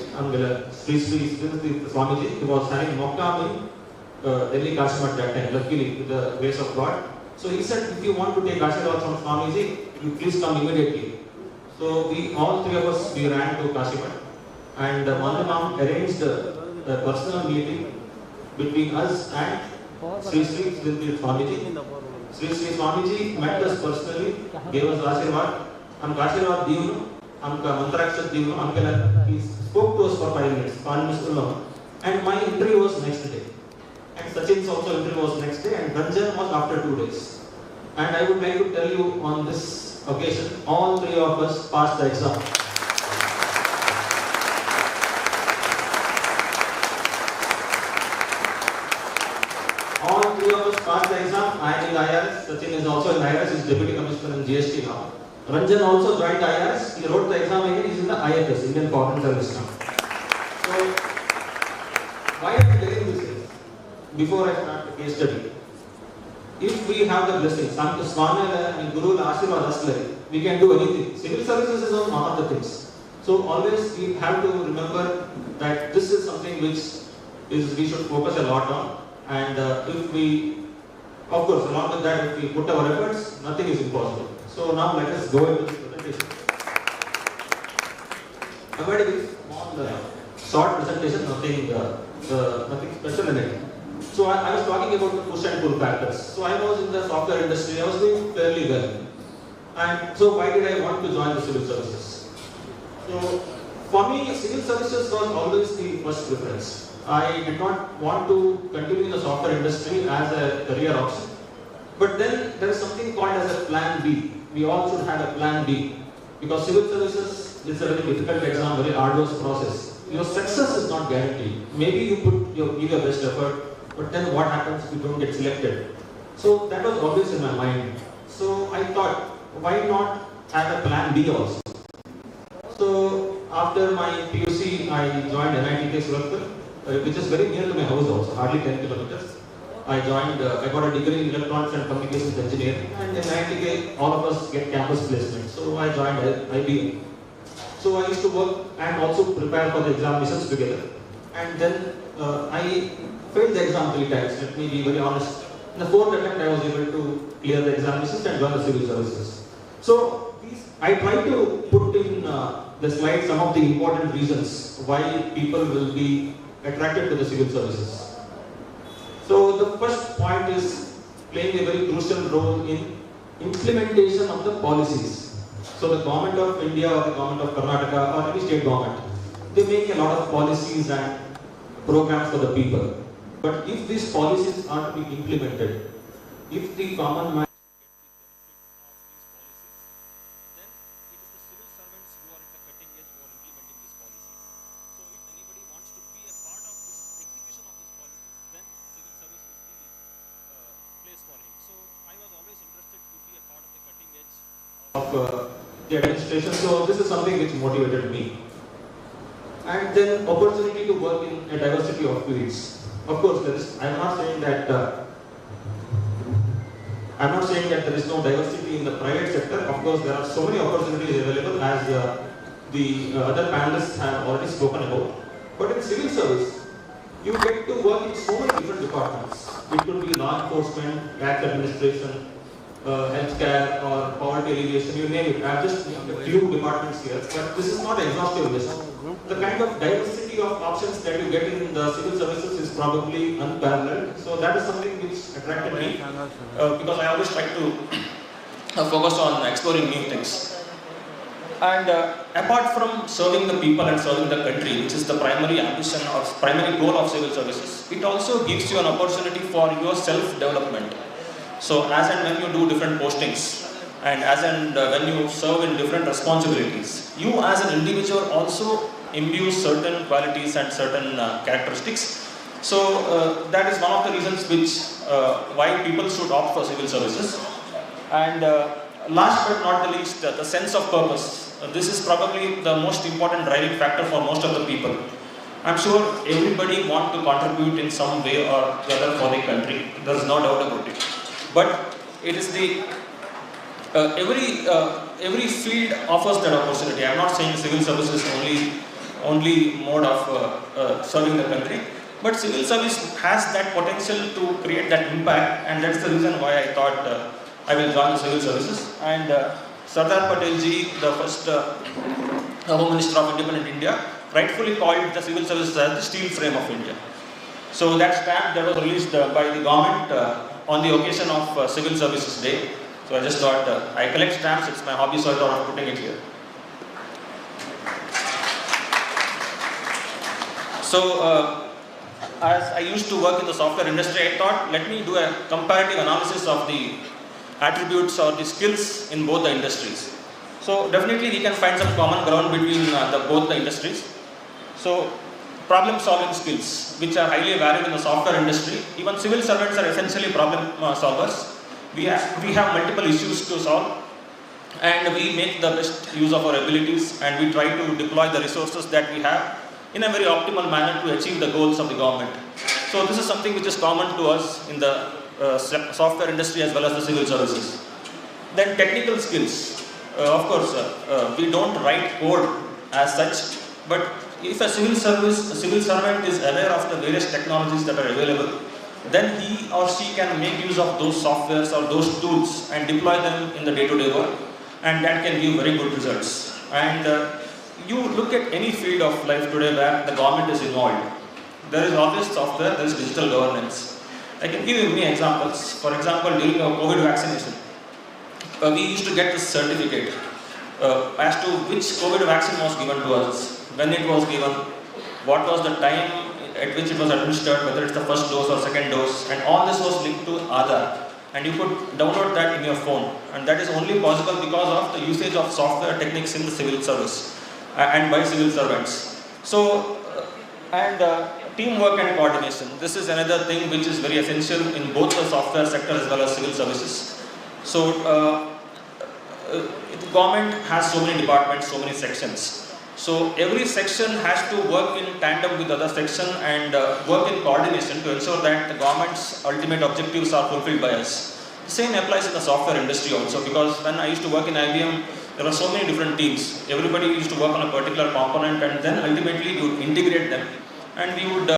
Sri Swamiji, he was having Mokkam in Delhi Kashi Mat that time, luckily with the grace of God. So he said, if you want to take Ashirwad from Swamiji, you please come immediately. So all three of us, we ran to Kashi Mat, and Mallamam arranged a personal meeting between us and Sri Swamiji. Sri Swamiji met us personally, gave us Ashirwad, and Ashirwad Divnu, Mantrakshat Divnu, he spoke to us for 5 minutes, and my interview was next day. And Sachin's also interview was next day, and Ranjan was after 2 days. And I would like to tell you on this occasion, all three of us passed the exam. All three of us passed the exam. I am in IRS, Sachin is also in IRS, he is Deputy Commissioner in GST now. Ranjan also joined IRS, he wrote the exam again, he is in the IFS, Indian Foreign Service now. So, why am I telling this? Before I start the case study, if we have the blessings, Swami and Guru Ashirwad Aslari, we can do anything. Civil services is one of the things. So always we have to remember that this is something which we should focus a lot on. And if we, of course, along with that, if we put our efforts, nothing is impossible. So now let us go into this presentation. I'm going to give small, short presentation, nothing special in it. So I was talking about the push and pull factors. So I was in the software industry, I was doing fairly well. And so why did I want to join the civil services? So for me, civil services was always the first preference. I did not want to continue in the software industry as a career option. But then there is something called as a plan B. We all should have a plan B. Because civil services is a very difficult exam, very arduous process. Your success is not guaranteed. Maybe you give your best effort, but then what happens if you don't get selected? So that was always in my mind. So I thought, why not have a plan B also? So after my PUC, I joined NITK Suratpur, which is very near to my house also, hardly 10 kilometers. I got a degree in electronics and communications engineering, and in NITK, all of us get campus placement. So I joined IBM. So I used to work and also prepare for the examinations together. And then I failed the exam 3 times, let me be very honest. In the 4th attempt, I was able to clear the examinations and join the civil services. So I tried to put in the slide some of the important reasons why people will be attracted to the civil services. So the first point is playing a very crucial role in implementation of the policies. So the government of India or the government of Karnataka or any state government, they make a lot of policies and programs for the people. But if these policies are to be implemented, if the common man the administration, so this is something which motivated me. And then opportunity to work in a diversity of fields. Of course, I'm not saying that there is no diversity in the private sector. Of course, there are so many opportunities available, as the other panelists have already spoken about. But in civil service, you get to work in so many different departments. It could be law enforcement, tax administration, healthcare, or poverty alleviation, you name it. I have just named a few departments here, but this is not an exhaustive list. The kind of diversity of options that you get in the civil services is probably unparalleled. So that is something which attracted me, because I always try to focused on exploring new things. And apart from serving the people and serving the country, which is the primary ambition or primary goal of civil services, it also gives you an opportunity for your self-development. So as and when you do different postings, and as and when you serve in different responsibilities, you as an individual also imbue certain qualities and certain characteristics. So that is one of the reasons which why people should opt for civil services. And last but not the least, the sense of purpose. This is probably the most important driving factor for most of the people. I'm sure everybody wants to contribute in some way or the other for the country. There's no doubt about it. But it is the every field offers that opportunity. I'm not saying civil service is only mode of serving the country, but civil service has that potential to create that impact, and that's the reason why I thought I will join the civil services. And Sardar Patel ji, the first Home Minister of Independent India, rightfully called the civil services as the steel frame of India. So that stamp that was released by the government on the occasion of Civil Services Day. So I just thought, I collect stamps, it's my hobby, so I thought of putting it here. So as I used to work in the software industry, I thought, let me do a comparative analysis of the attributes or the skills in both the industries. So definitely we can find some common ground between both the industries. So problem solving skills, which are highly valued in the software industry. Even civil servants are essentially problem solvers. We have multiple issues to solve, and we make the best use of our abilities, and we try to deploy the resources that we have in a very optimal manner to achieve the goals of the government. So this is something which is common to us in the software industry as well as the civil services. Then technical skills. Of course, we don't write code as such, but if a civil servant is aware of the various technologies that are available, then he or she can make use of those softwares or those tools and deploy them in the day-to-day work, and that can give very good results. And you look at any field of life today where the government is involved, there is always software, there is digital governance. I can give you many examples. For example, during our COVID vaccination, we used to get this certificate as to which COVID vaccine was given to us, when it was given, what was the time at which it was administered, whether it's the first dose or second dose, and all this was linked to Aadhaar. And you could download that in your phone, and that is only possible because of the usage of software techniques in the civil service and by civil servants. So, teamwork and coordination. This is another thing which is very essential in both the software sector as well as civil services. So, the government has so many departments, so many sections. So every section has to work in tandem with other section and work in coordination to ensure that the government's ultimate objectives are fulfilled by us. The same applies in the software industry also, because when I used to work in IBM, there were so many different teams. Everybody used to work on a particular component, and then ultimately we would integrate them, and we would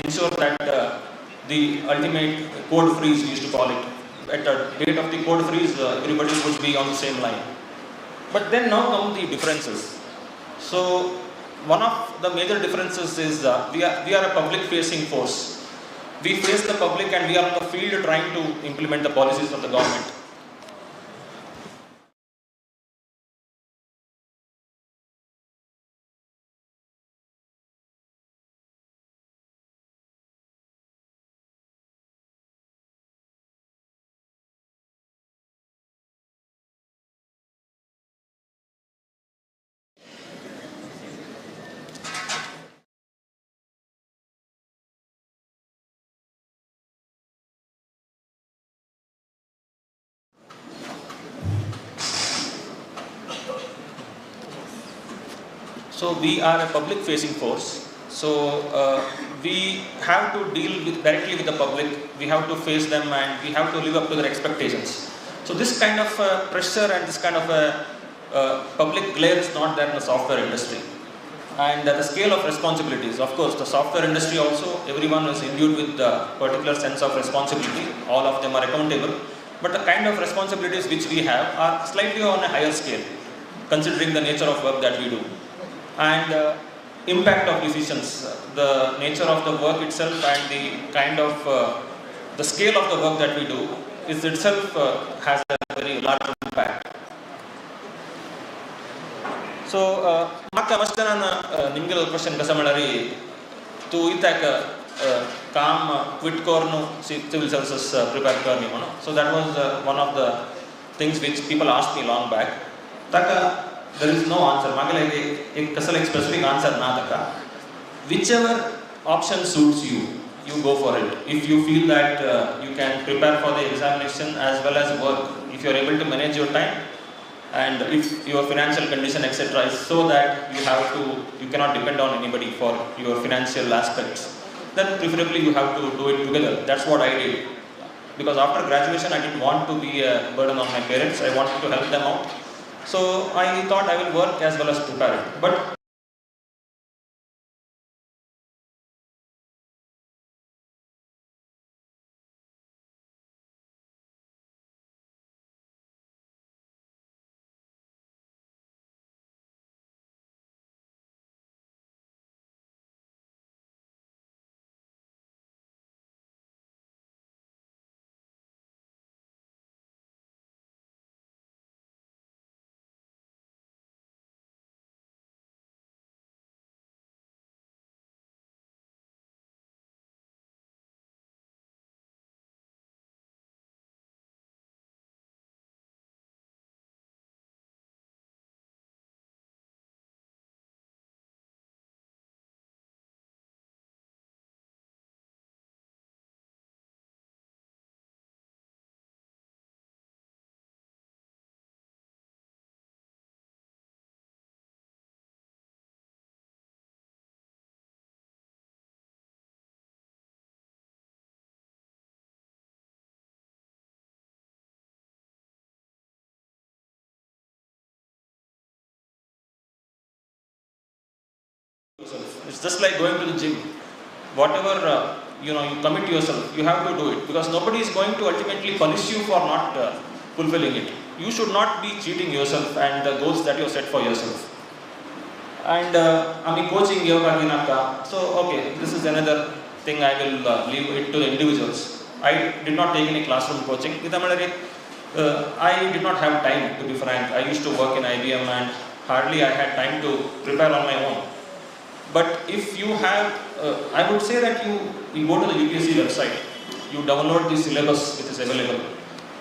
ensure that the ultimate code freeze, we used to call it. At the date of the code freeze, everybody would be on the same line. But then now come the differences. So one of the major differences is we are a public-facing force. We face the public, and we are on the field trying to implement the policies of the government. So we are a public-facing force. So we have to deal directly with the public. We have to face them, and we have to live up to their expectations. So this kind of pressure and this kind of public glare is not there in the software industry. And the scale of responsibilities, of course, the software industry also, everyone is imbued with a particular sense of responsibility. All of them are accountable. But the kind of responsibilities which we have are slightly on a higher scale, considering the nature of work that we do. And impact of decisions, the nature of the work itself and the kind of the scale of the work that we do is itself has a very large impact. So, maka mastana nimgal question kasamalari to itak kam quit corno civil services prepare karni mano. So that was one of the things which people asked me long back. Taka there is no answer. Magale ek kasal specific answer na taka. Whichever option suits you, you go for it. If you feel that you can prepare for the examination as well as work, if you are able to manage your time, and if your financial condition etc. is so that you cannot depend on anybody for your financial aspects, then preferably you have to do it together. That's what I did. Because after graduation I didn't want to be a burden on my parents. I wanted to help them out. So I thought I will work as well as prepare it. But it's just like going to the gym. Whatever you commit yourself, you have to do it, because nobody is going to ultimately punish you for not fulfilling it. You should not be cheating yourself and the goals that you have set for yourself. And coaching yoga ginaka. So okay, this is another thing. I will leave it to the individuals. I did not take any classroom coaching. I did not have time, to be frank. I used to work in IBM and hardly I had time to prepare on my own. But if you have, I would say that you go to the UPSC website, you download the syllabus which is available.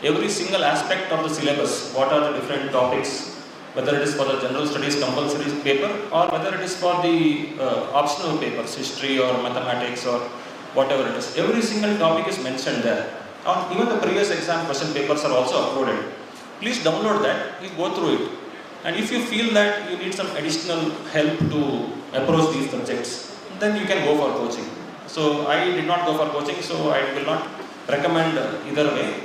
Every single aspect of the syllabus, what are the different topics, whether it is for the general studies compulsory paper or whether it is for the optional papers, history or mathematics or whatever it is. Every single topic is mentioned there. Even the previous exam question papers are also uploaded. Please download that, you go through it. And if you feel that you need some additional help to approach these subjects, then you can go for coaching. So I did not go for coaching, so I will not recommend either way.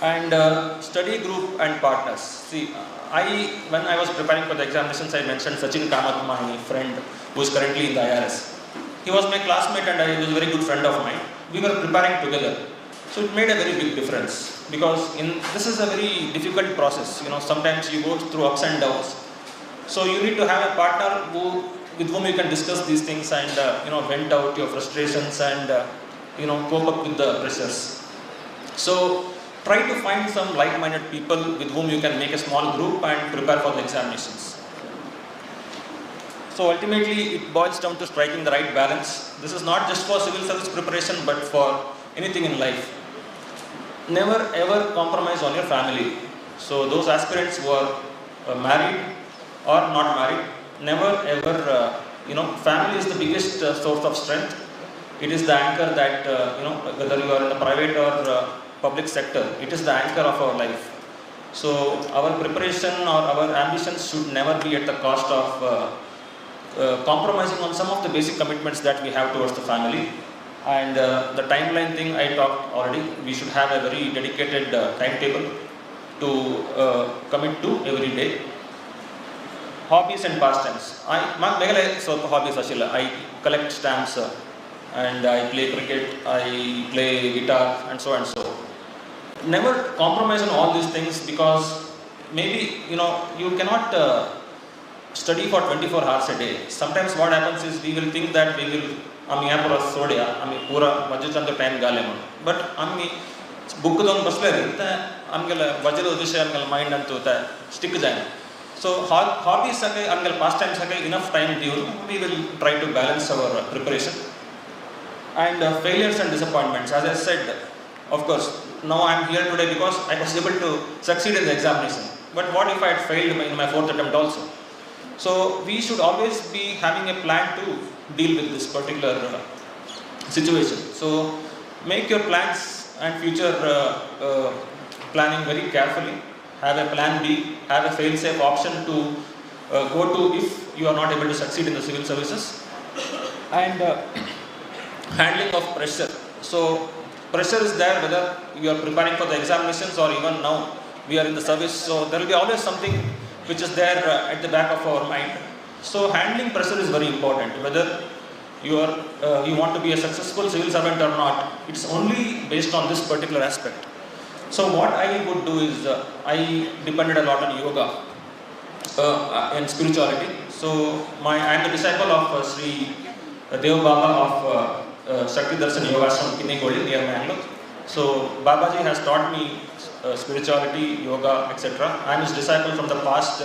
And study group and partners. See, when I was preparing for the examinations, I mentioned Sachin Kamath, my friend, who is currently in the IRS. He was my classmate and he was a very good friend of mine. We were preparing together. So it made a very big difference, because this is a very difficult process. Sometimes you go through ups and downs. So you need to have a partner with whom you can discuss these things and vent out your frustrations and cope up with the pressures. So try to find some like-minded people with whom you can make a small group and prepare for the examinations. So ultimately it boils down to striking the right balance. This is not just for civil service preparation but for anything in life. Never ever compromise on your family. So those aspirants who are married or not married, never ever, family is the biggest source of strength. It is the anchor that, whether you are in the private or public sector, it is the anchor of our life. So our preparation or our ambitions should never be at the cost of compromising on some of the basic commitments that we have towards the family. And the timeline thing I talked already, we should have a very dedicated timetable to commit to every day. Hobbies and pastimes. Hobbies. I collect stamps and I play cricket, I play guitar and so and so. Never compromise on all these things, because maybe you cannot study for 24 hours a day. Sometimes what happens is we will think that we will pura time but book जावन बसले ते आमगेले वजल विषय आमगेले mind Antu ते stick जायना. So hobbies sake आमगेले पास time sake enough time दिवन we will try to balance our preparation. And failures and disappointments, as I said, of course now I am here today because I was able to succeed in the examination, but what if I had failed in my fourth attempt also? So we should always be having a plan to deal with this particular situation. So make your plans and future planning very carefully. Have a plan B, have a fail-safe option to go to if you are not able to succeed in the civil services. And handling of pressure. So pressure is there whether you are preparing for the examinations or even now we are in the service. So there will be always something which is there at the back of our mind. So handling pressure is very important. Whether you want to be a successful civil servant or not, it's only based on this particular aspect. So what I would do is I depended a lot on yoga and spirituality. So I am the disciple of Sri Dev Baba of Shakti Darshan Yoga Ashram Kinnegoli near Mangalore. So Babaji has taught me spirituality, yoga, etc. I am his disciple from the past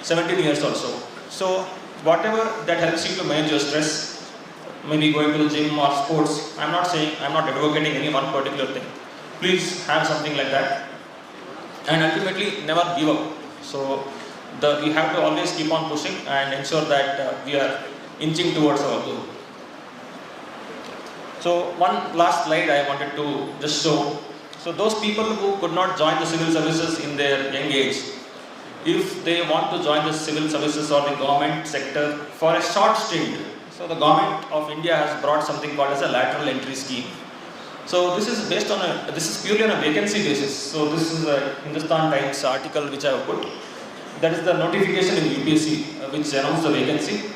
17 years or so. So whatever that helps you to manage your stress, maybe going to the gym or sports, I am not advocating any one particular thing. Please have something like that, and ultimately never give up. So we have to always keep on pushing and ensure that we are inching towards our goal. So one last slide I wanted to just show. So those people who could not join the civil services in their young age, if they want to join the civil services or the government sector for a short stint, so the government of India has brought something called as a lateral entry scheme. So this is based on this is purely on a vacancy basis. So this is a Hindustan Times article which I have put. That is the notification in UPSC which announced the vacancy.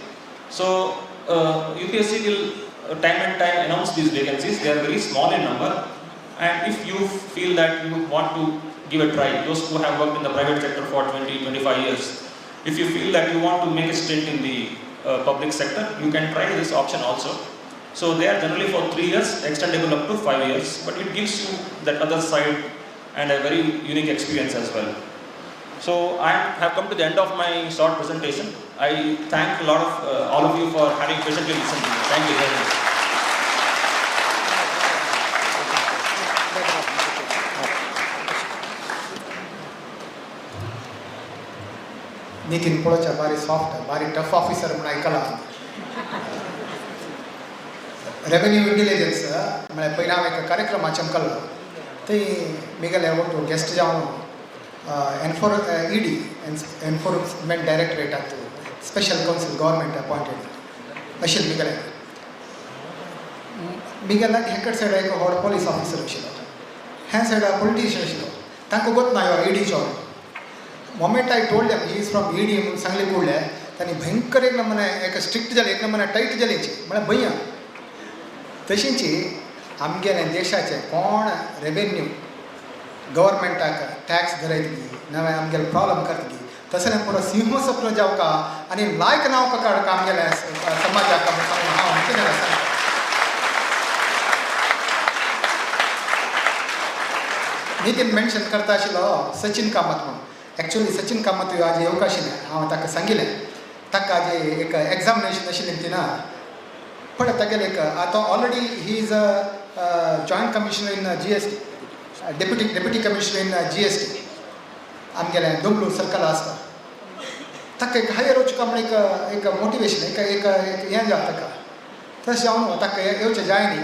So UPSC will time and time announce these vacancies. They are very small in number, and if you feel that you want to give a try, those who have worked in the private sector for 20-25 years, if you feel that you want to make a stint in the public sector, you can try this option also. So they are generally for 3 years, extendable up to 5 years, but it gives you that other side and a very unique experience as well. So I have come to the end of my short presentation. I thank a lot of all of you for having patiently listened to me. Thank you very much. Nitin पळोवच्या बारी soft बारी tough officer म्हणून आयकलां. Revenue intelligence म्हळ्यार पयलीं हांव एका कार्यक्रमाचें केल्लो थंय म्हगेले ओटू गेस्ट जावन ED एनफोर्समेंट डायरेक्टरेटांत स्पेशल कावन्सील गव्हर्मेंट अपॉयंटेड आशिल्लें म्हगेल्या हेकड सायडा एक व्हड पुलीस ऑफिसर आशिल्लो, ह्या सायडा पॉलिटिशियन आशिल्लो. तांकां गोत ना ह्यो ED job. Moment I told them he is from ED म्हणून सांगले पडले तांणी भयंकर एक नमुने एक स्ट्रिक्ट जालें, एक नमुने टायट जालेंची म्हळ्यार भंय. तशींची आमगेले देशाचे कोण रेवेन्यू गव्हर्मेंटाक टॅक्स धरयतली नवे आमगेले प्रॉब्लम करतली तसलें पुरो सिंह सपन जावका आनी लायक नांव काडका आमगेल्या समाजाक हांव कितें सांगता. नितीन मेन्शन करता आशिल्लो सचिन कामत म्हणून. एक्चुअली सचिन कामत आज येवंक आशिल्लें, हांव ताका सांगिल्लें ताका आज एक एग्जामिनेशन आशिल्लें तिना पण तागेले एक आतां already he is a joint commissioner in GST, deputy commissioner in GST आमगेले दोंगलूर सर्कल आसता. ताका एक हायर वचूंक म्हणून एक मोटिवेशन एक हें जाता ताका. तशें हांव ताका येवचें जाय न्ही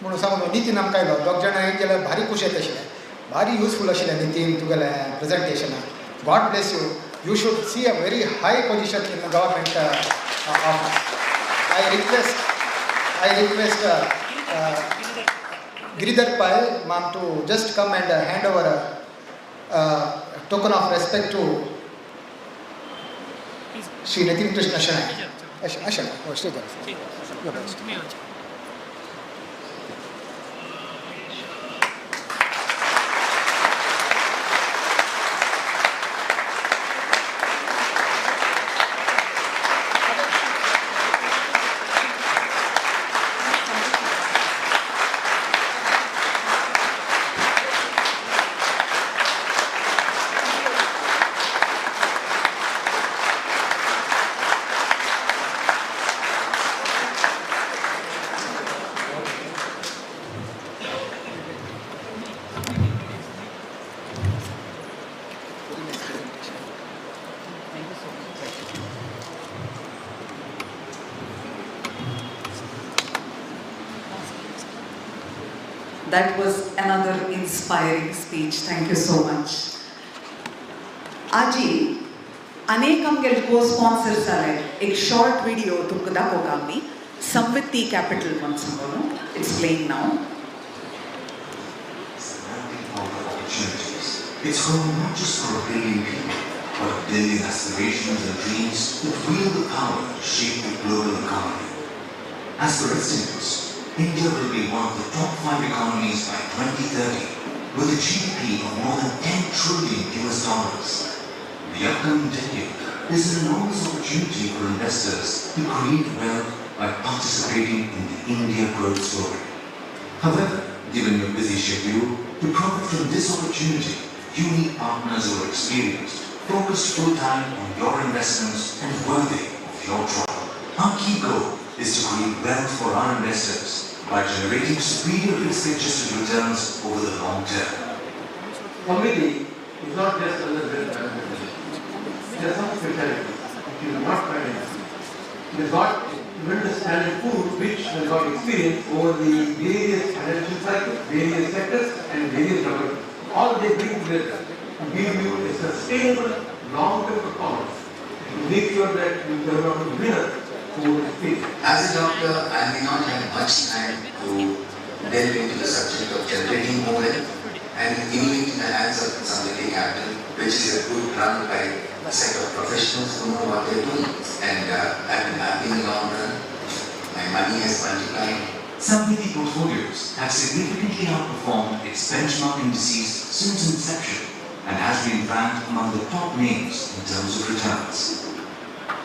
म्हणून सांगून नितीन आमकां आयलो. दोग जाणां एक गेल्यार भारी खुशी येता आशिल्लें, भारी युजफूल आशिल्लें नितीन तुगेलें प्रेजेंटेशनाक. God bless you. You should see a very high position in government office. I request Giridhar Pai ma'am to just come and hand over a token of respect to Sri Nitin Krishna Shanai. Ashana, stay there. That was another inspiring speech. Thank you so much. आजी अनेक आमगेल को sponsors जाले एक short video तुमकां दाखोवंक आमी समृद्धी capital म्हणून सांगलो it's playing now. It's home not just for a billion people, but a billion aspirations and dreams that wield the power to shape the global economy. As for its interests, India will be one of the top 5 economies by 2030, with a GDP of more than $10 trillion. The upcoming decade is an enormous opportunity for investors to create wealth by participating in the India growth story. However, given your busy schedule, to profit from this opportunity, you need partners who are experienced, focused full-time on your investments and worthy of your trial. Our key goal is to create wealth for our investors by generating superior risk-adjusted returns over the long term. Committee is not just another wealth management. There are some specialties which you will not find in it. It has got tremendous standard food which has got experience over the various financial cycles, various sectors and various developments. All they bring together to give you a sustainable long-term performance. To make sure that you develop a winner who will experience. As a doctor, I may not have much time to delve into the subject of generating more wealth and giving it in the hands of Samriddhi Capital, which is a group run by a set of professionals who know what they're doing. And I've been happy in the long run. My money has multiplied. Samriddhi portfolios have significantly outperformed its benchmark indices since inception and has been ranked among the top names in terms of returns.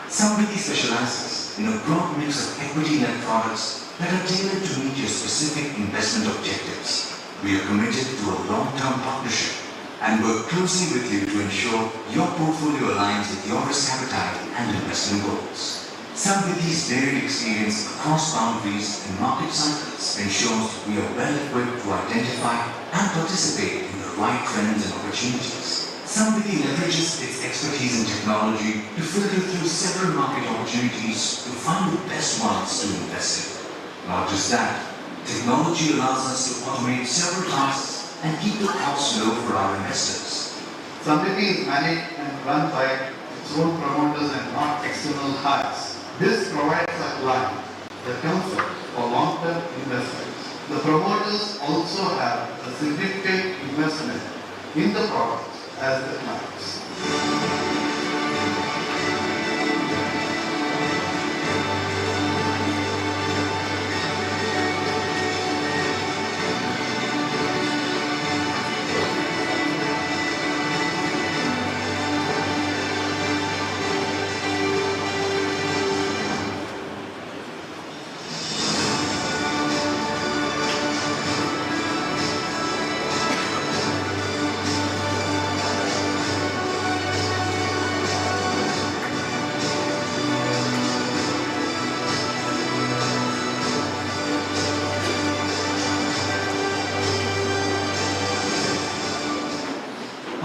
Samriddhi specializes in a broad mix of equity-led products that are tailored to meet your specific investment objectives. We are committed to a long-term partnership and work closely with you to ensure your portfolio aligns with your risk appetite and investment goals. Samriddhi's varied experience across boundaries and market cycles ensures we are well equipped to identify and participate in the right trends and opportunities. Samriddhi leverages its expertise in technology to filter through several market opportunities to find the best ones to invest in. Not just that, technology allows us to automate several tasks and keep the costs low for our investors. Samriddhi is managed and run by its own promoters and not external hires. This provides a client the comfort for long-term investments. The promoters also have a significant investment in the products as the clients.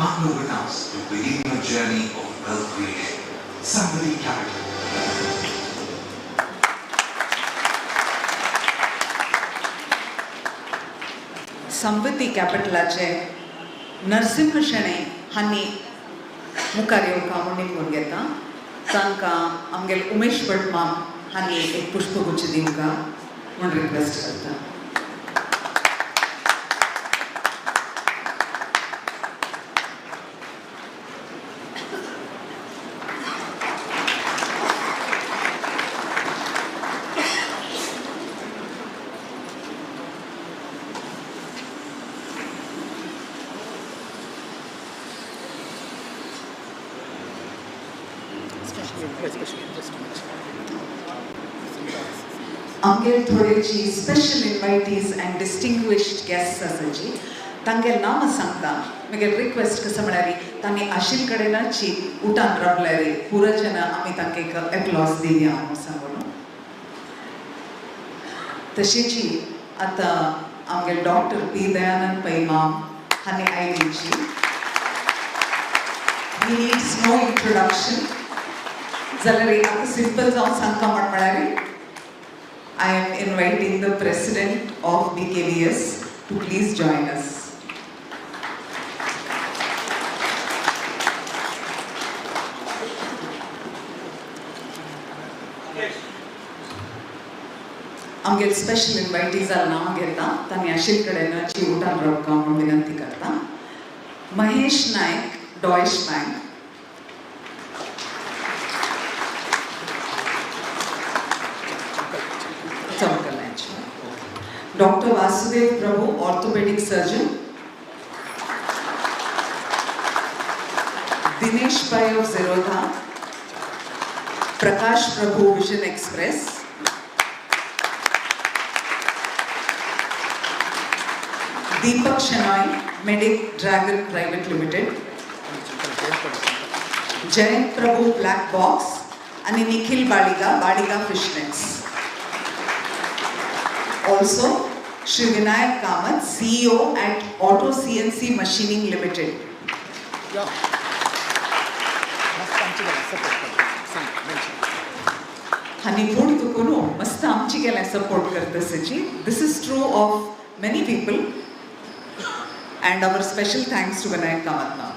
Partner with us to begin your journey of wealth creation. Samriddhi Capital. समृद्धी कॅपिटलाचे नरसिंह शेणे हांणी मुखार येवन कामोवणी करून घेता. तांकां आमगेले उमेश भट माम हांणी एक पुष्पगुच्छ दिवंक म्हूण रिक्वेस्ट करता. आमगे थोडेची special invitees and distinguished guests आसाची तांगे नाम सांगता म्हगे रिक्वेस्ट कसं म्हणारी तांणी आशिल कडेनाची उठान रावल्यारी पुरा जन आमी तांकां एक एप्लॉज दिवया म्हणून सांगून. तशेंची आतां आमगे डॉक्टर पी दयानंद पै माम हांणी आयलीची. ही नीड्स नो इंट्रोडक्शन जाल्यार आतां सिंपल जावन सांगता म्हणारी I am inviting the president of BKVS, to please join us. आमगे स्पेशल इन्वाइटीज नाव घेता तांणी आशिल कडेन उठान रावपाक म्हणून विनंती करता. महेश नायक, डॉयश बँक. डॉक्टर वासुदेव प्रभु, ऑर्थोपेडिक सर्जन. दिनेश भाई of Zerodha. Prakash Prabhu, vision express. Deepak Shenoy, medic dragon private limited. Jayant Prabhu, black box. आणि Nikhil Baliga फिशनेट्स. Also, Shri Vinayak Kamath, CEO at Auto CNC Machining Limited. Hani food tukunu mast amchi gela support karta sachi. This is true of many people, and our special thanks to Vinayak Kamath now.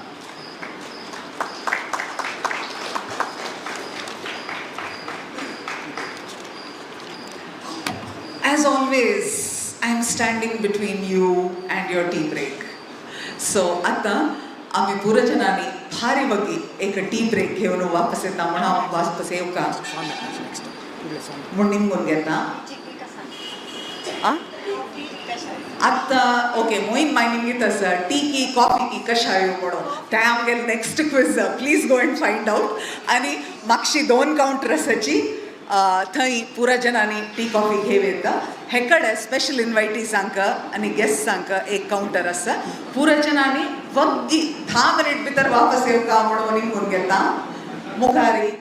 As always, I am standing between you and your tea break. So, आता आम्ही पुरजनानी भारी बगी एक tea break घेऊन वापस येता म्हणा वापस येऊ का म्हणून निघून घेता. आता ओके मोइन मायनिंग इथ आसा टी की कॉफी की कशायो म्हणून ते आमगे next quiz please go and find out. आणि मागची 2 काउंटर आसाची थंय पुराजनांनी टी कॉफी घेव येता. हेकडे स्पेशल इन्वायटीजांक आनी गेस्टांक एक काउंटर आसा. पुराजनांनी वग्गी 10 मिनिट भितर वापस येवका म्हणून निघून घेता. मुखारी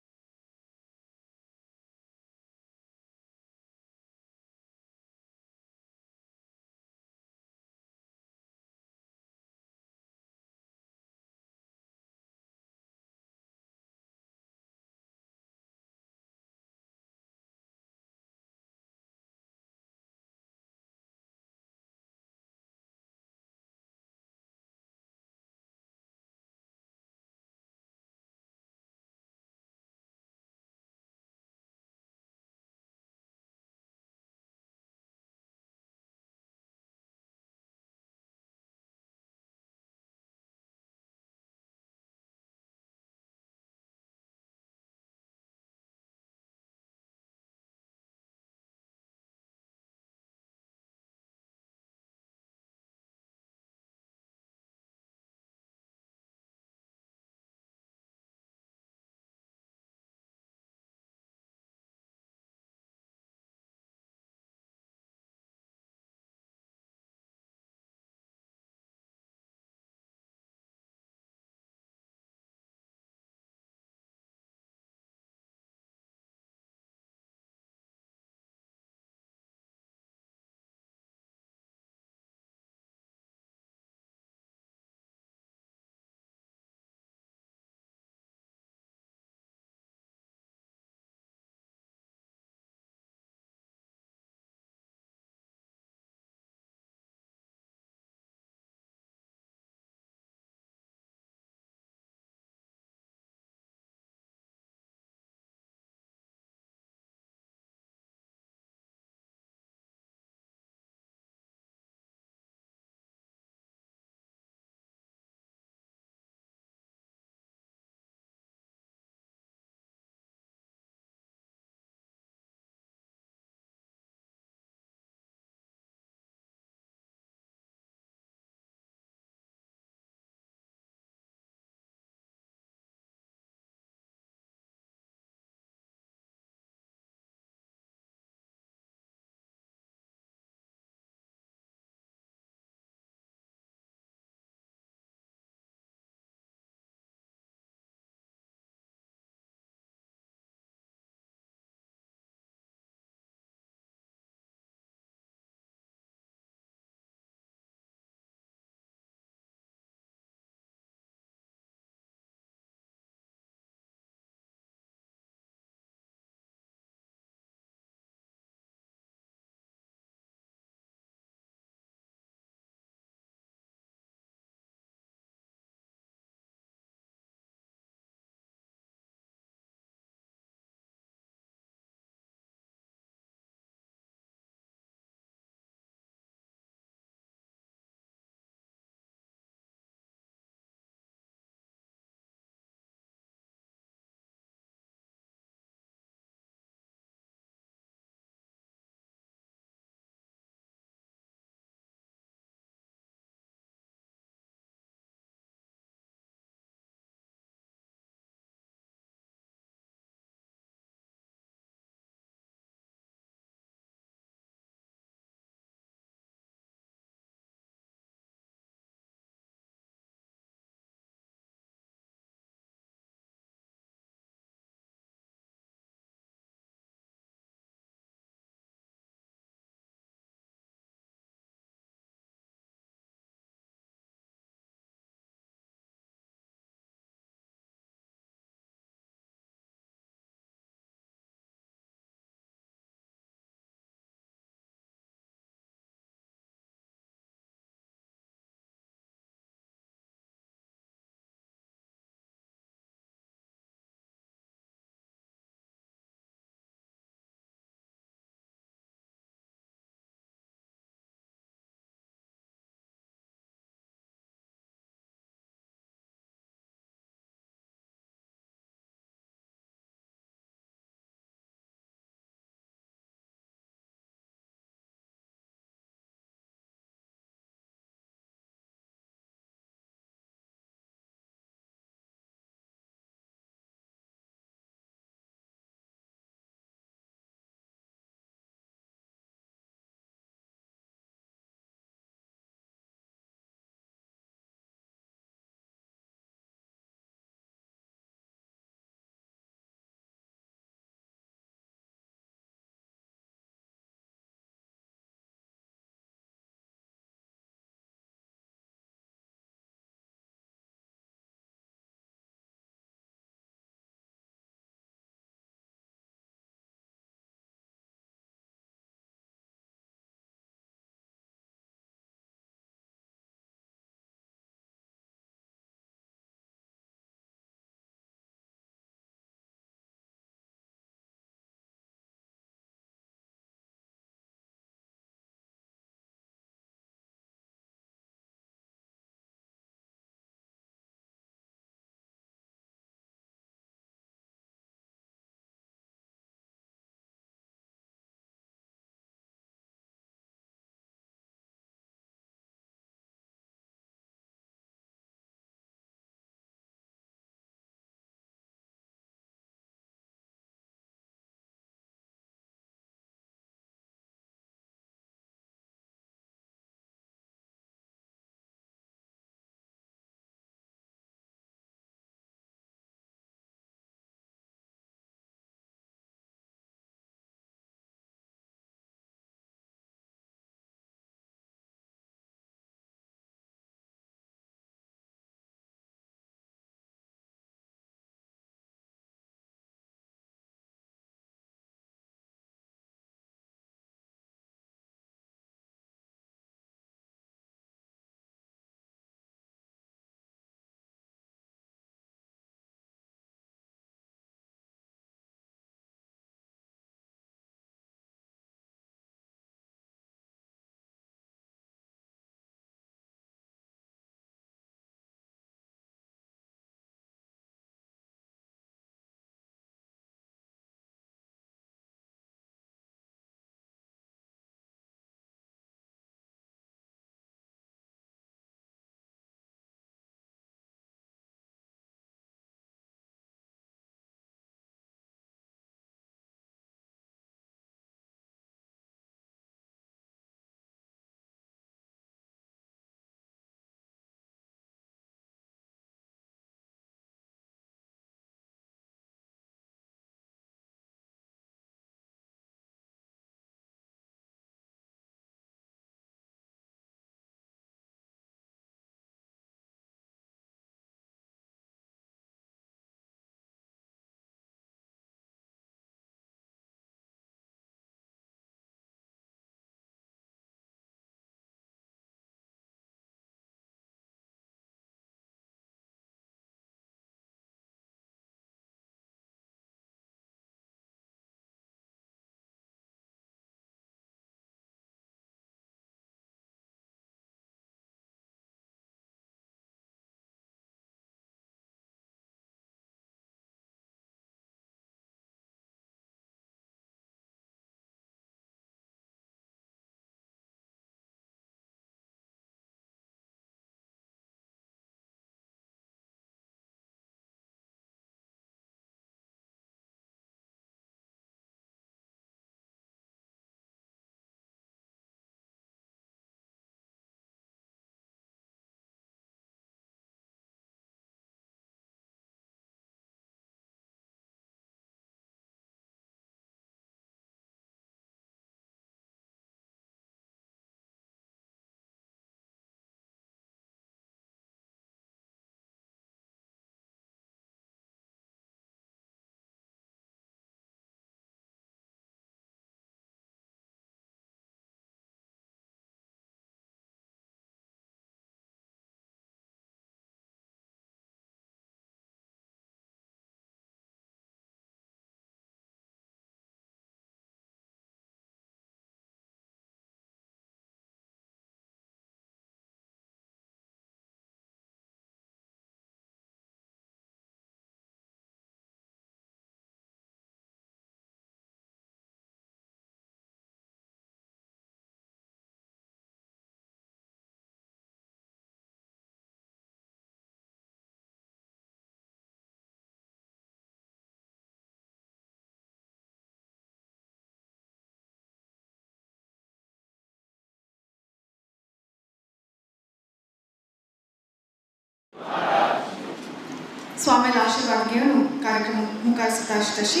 स्वामीला आशीर्वाद घेऊन कार्यक्रम मुखार सुद्धा तशी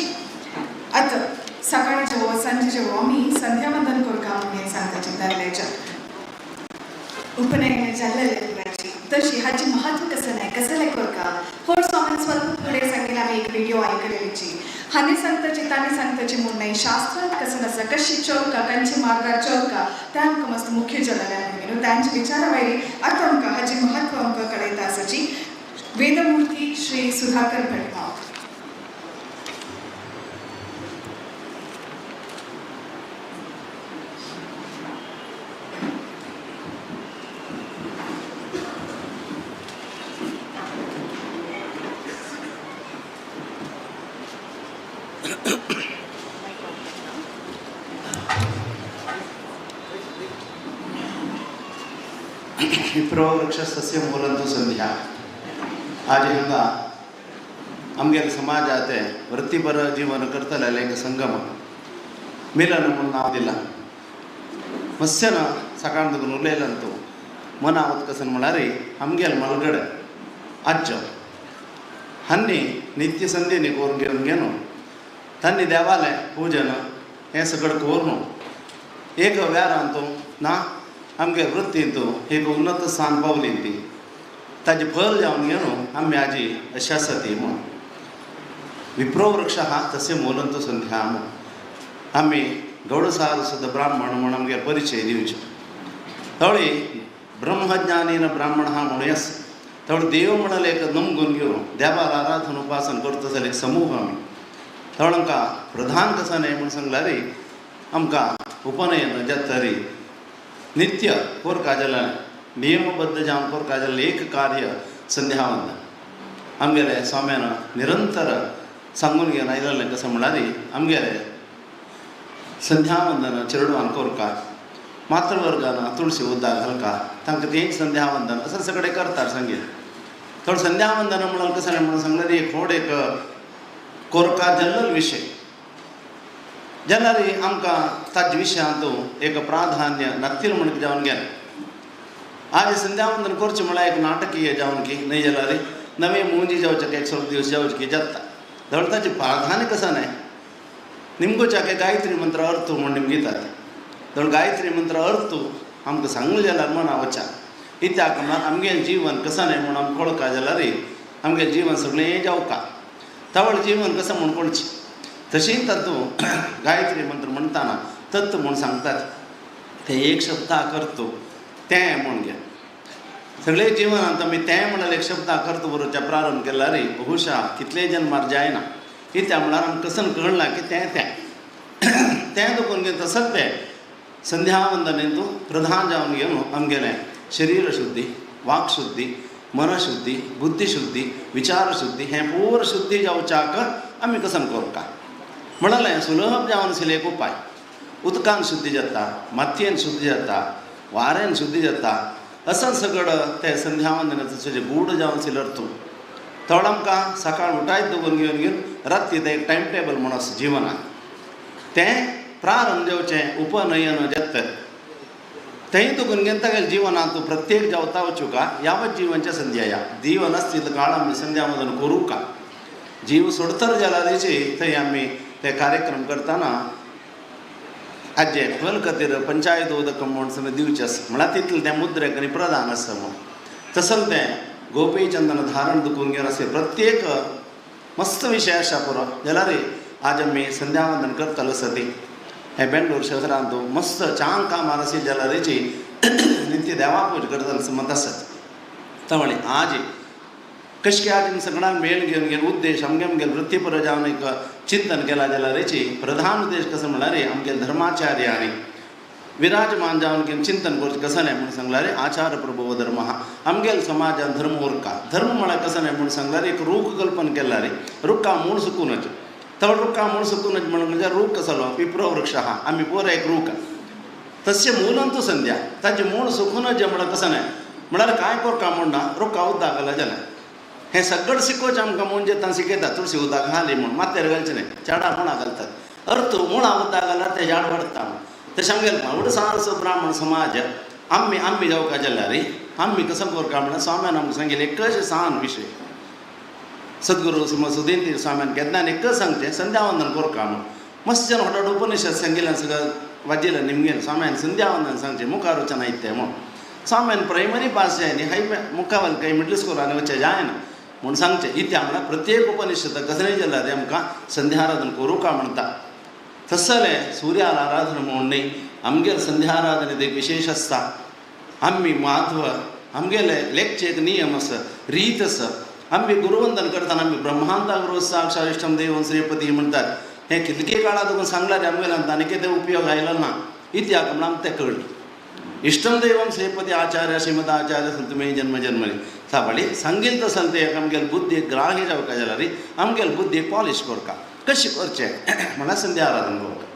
आता सकाळी जेव्हा संजे जेव्हा आम्ही संध्यावंदन करू का म्हणून सांगता चिंताल्याच्या उपनयन जाल्लेली तशी हाची महत्व कसं नाही कसं लेखोर का होड स्वामी स्वल्प पुढे सांगेल आम्ही एक व्हिडिओ ऐकलेलीची हानी सांगताची तानी सांगताची म्हूण नाही शास्त्रांत कसं नसं कशी चौका कंची मार्गार चौका त्या आमकां मस्त मुख्य जल्ल्या म्हणून तांचे विचारा वयली आता आमकां हाची महत्व आमकां कळयता आसाची वेदमूर्ती श्री सुधाकर भटमाव. विप्रो वृक्षस्य मूलंतु संध्या आज हिंगा आमगेले समाजात वृत्तीपर जीवन करतले एक संगम मिलन म्हणून नाव दिला मत्स्यन सकाळ दुखून उरलेलंतू मना उत्कसन म्हणारे आमगेल मलगड आज्ज हन्नी नित्य संधीने करून घेऊन गेलो तन्नी देवालय पूजन हे सगळं करून एक व्यार आणतो ना आमगे वृत्तींतू एक उन्नत स्थान पावली ती ताजी फल जावन गेलो आम्ही आजी अशा सती म्हण विप्रो वृक्ष हा तसे मोलंतू संध्या म्हण आम्ही गौडसार सुद्धा ब्राह्मण म्हणून आमगे परिचय दिवचे तवळी ब्रह्मज्ञानीन ब्राह्मण हा म्हणून तवळ देव म्हणाल एक नमगून घेऊन देवाला आराधन उपासन करतो जाल्यार एक समूह आम्ही तवळ आमकां प्रधान कसं नाही म्हणून सांगला रे आमकां उपनयन जातरी नित्य कोर काजला नियमबद्ध जावन कोर काजल एक कार्य संध्यावंदन आमगेले स्वाम्यान निरंतर सांगून घेवन आयलेलें कसं म्हणारी आमगेले संध्यावंदन चेडवान कोरकार मातृवर्गान तुळशी उद्दाक घालका तांकां तें संध्यावंदन असं सगळे करतात संगीत थोडं संध्यावंदन म्हणून कसं नाही म्हणून सांगल्यार एक व्हड एक कोरकार जनरल विषय जनरी आमकां ताजे विशयांतू एक प्राधान्य नक्कील म्हणून जावन गेलें आज संध्यावंदन करचें म्हळ्यार एक नाटकीय जावन की न्हय जाल्यार नवे मुंजी जावचे एक ಸ್ವಲ್ಪ दिवस जावचे की जाता दवळ ताचें प्राधान्य कसं नाही निमगोच्याक गायत्री मंत्र अर्थ म्हूण निमगीतात दवळ गायत्री मंत्र अर्थ आमकां सांगलें जाल्यार मना वचा इत्याक आमगेलें जीवन कसं नाही म्हणून आमकां कळका जाल्यार आमगेलें जीवन सगळें जावका तवळ जीवन कसं म्हूण कळचें तशीच तातूंत गायत्री मंत्र म्हणटाना तत्व म्हूण सांगतात ते एक शब्दा करतो तें म्हूण घे सगळे जिवनांत आमी तें म्हणल्यार एक शब्दा करतो बरोवचे प्रारंभ केल्यार बहुशा कितले जन्मार जायना कित्याक म्हळ्यार आमकां कसं कळना की तें तें तें दुखून घेवन तसंच तें संध्यावंदन हितून प्रधान जावन घेवन आमगेलें शरीर शुद्धी वाक शुद्धी मनशुद्धी बुद्धिशुद्धी विचार शुद्धी हें पूर्ण शुद्धी जावच्याक आमी कसं करता म्हणालें सुलभ जावन आशिल्ले एक उपाय उदकान शुद्धी जाता मातयेन शुद्धी जाता वाऱ्यान शुद्धी जाता असं सगळं ते संध्यावंदनाचो जे गूढ जावन आशिल्लो अर्थ थोडं आमकां सकाळ उठायत दवरून घेवन राती तें एक टायम टेबल म्हूण आसा जिवनान तें प्रारंभ जावचें उपनयन जाता तेंय तुकून घेवन तागेले जिवनांत प्रत्येक जावता वचूका यावत जिवनच्या संध्या जीवन आसतील काळ आमी संध्यावंदन करूं का जीव सोडतर जाल्यार थंय आमी ते कार्यक्रम करतना हाजे फल खातीर पंचायत उदक म्हूण सगळें दिवचें आसा म्हळ्यार तितलें तें मुद्रेक आनी प्रधान आसा म्हूण तसंच तें गोपीचंदन धारण दुखून घेवन असे प्रत्येक मस्त विशय आसा पुरो जाल्यार आज आमी संध्यावंदन करतलो सती हे बेंगलोर शहरांत मस्त चांग कामार आसी जाल्यार नित्य देवापूज करतलो समज आसत तावळे आज कशें की आज सगळ्यांक मेळ घेवन उद्देश आमगेले वृत्तीपर जावन एक चिंतन केला जाल्यार प्रधान उद्देश कसं म्हळ्यार आमगेले धर्माचार्य आनी विराजमान जावन घेवन चिंतन करचें कसं नाही म्हणून सांगल्यार आचार प्रभो धर्म हा आमगेले समाजान धर्म उरका धर्म म्हळ्यार कसं नाही म्हणून सांगल्यार एक रूख कल्पन केल्यार रुखा मूळ सुकूनच तो रुखा मूळ सुकूनच म्हणून म्हणजे रूख कसलो पिपरो वृक्ष हा आमी पोर एक रूख तस्य मूलंतू संध्या ताचे मूळ सुकूनच जें म्हळ्यार कसं नाही म्हळ्यार कांय करका म्हणना रुखा उदक घाला जाल्यार हें सगळें शिकोवचें आमकां म्हणजे तां शिकयता तुळशी उदक घाली म्हूण मातेर घालचें न्हय झाडां मुळां घालतात अर्थ मुळां उदक घाल्यार तें झाड वाडटा तशें आमगेलो व्हड सारसो ब्राह्मण समाज आमी जावका जाल्यार आमी कसो करता म्हळ्यार स्वाम्यान आमकां सांगिल्लें एकच सान विशय सद्गुरू सुदीन तीर स्वाम्यान केन्ना एकच सांगचें संध्यावंदन कोरका म्हणून मस्त जन हॉटाट उपनिषद सांगिल्लें सगळं वाजिल्लें निमगेलें स्वाम्यान संध्यावंदन सांगचें मुखार वचना इत्तें म्हणून स्वाम्यान प्रायमरी पास जाय न्ही हाय मुखार काही मिडल स्कुलांनी वचचें जायना म्हूण सांगचें इत्या म्हळ्यार प्रत्येक उपनिषद कसलेय जाल्यार ते आमकां संध्याराधन करूं का म्हणटा तसलें सूर्याल आराधन म्हणून न्ही आमगेर संध्याराधनेत एक विशेष आसता आमी म्हत्व आमगेले लेखचे एक नियम आसा रीत आसा आमी गुरुवंदन करतना आमी ब्रह्मांता गुरू साक्षात इष्टम देवं श्रीपती म्हणटात हें कितके काळात तुका सांगल्यार आमगेल्यान तांणी कितें उपयोग आयलो ना इत्याक म्हणून आमकां तें कळ्ळें इष्टम देवं श्रीपती आचार्य श्रीमद आचार्य संतमे जन्म जन्मनी साबाळी सांगील तसं ते आमगेल बुद्दीक ग्राह्य जावका जाल्यार आमगेल बुद्दीक पॉलिश करता कशें करचें म्हळ्यार संध्या आराधन करता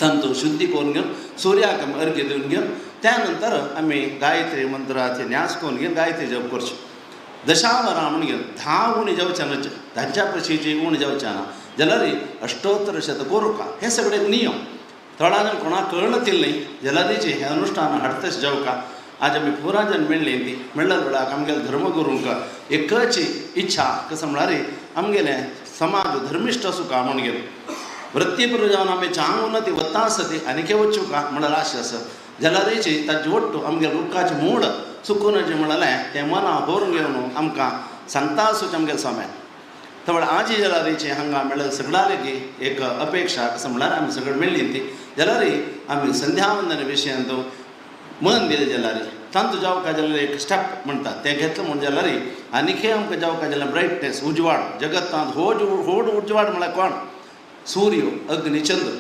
तंतू शुद्धी करून घेवन सूर्याक आमी अर्घ्य दिवन घेवन त्या नंतर आमी गायत्री मंत्राचे न्यास करून घेवन गायत्री जप करचें दशावरां म्हणून घेवन 10 उणी जावचे न्हय 10च्या पयशींची उणी जावचे ना जाल्यार अष्टोत्तर शतकोरुका हे सगळे नियम थोडा जण कोणाक कळनातील न्ही जाल्यारीचे हे अनुष्ठान हाडतच जावका आज आमी पुरा जण मेळ्ळीं ती मेळ्ळ्या वेळाक आमगेल्या धर्मगुरूंक एकच इच्छा कसं म्हळ्यार आमगेले समाज धर्मिश्ठ आसूं का म्हणून घेवन वृत्तीपूर्व जावन आमी चांग उन्नती वता आसा ती आनीक वचूं का म्हळ्यार आशा आसा जाल्यारीची ताची वट्टू आमगे रुखाचें मूड चुकून जें म्हळें तें मना व्हरून घेवन आमकां सांगता आसूं आमगे स्वाम्यान तर आजी जाल्यारीचे हांगा मेळ्ळें सगळ्या लेगी एक अपेक्षा कसं म्हळ्यार आमी सगळीं मेळ्ळीं ती जाल्यार आमी संध्यावंदना विशयांत मन दिलें जाल्यार तांतू जावका जाल्यार एक स्टेप म्हणटात तें घेतलें म्हण जाल्यार आनीकय आमकां जावका जाल्यार ब्रायटनेस उजवाड जगतांत व्हड उजवाड म्हळ्यार कोण सूर्य अग्नी चंद्र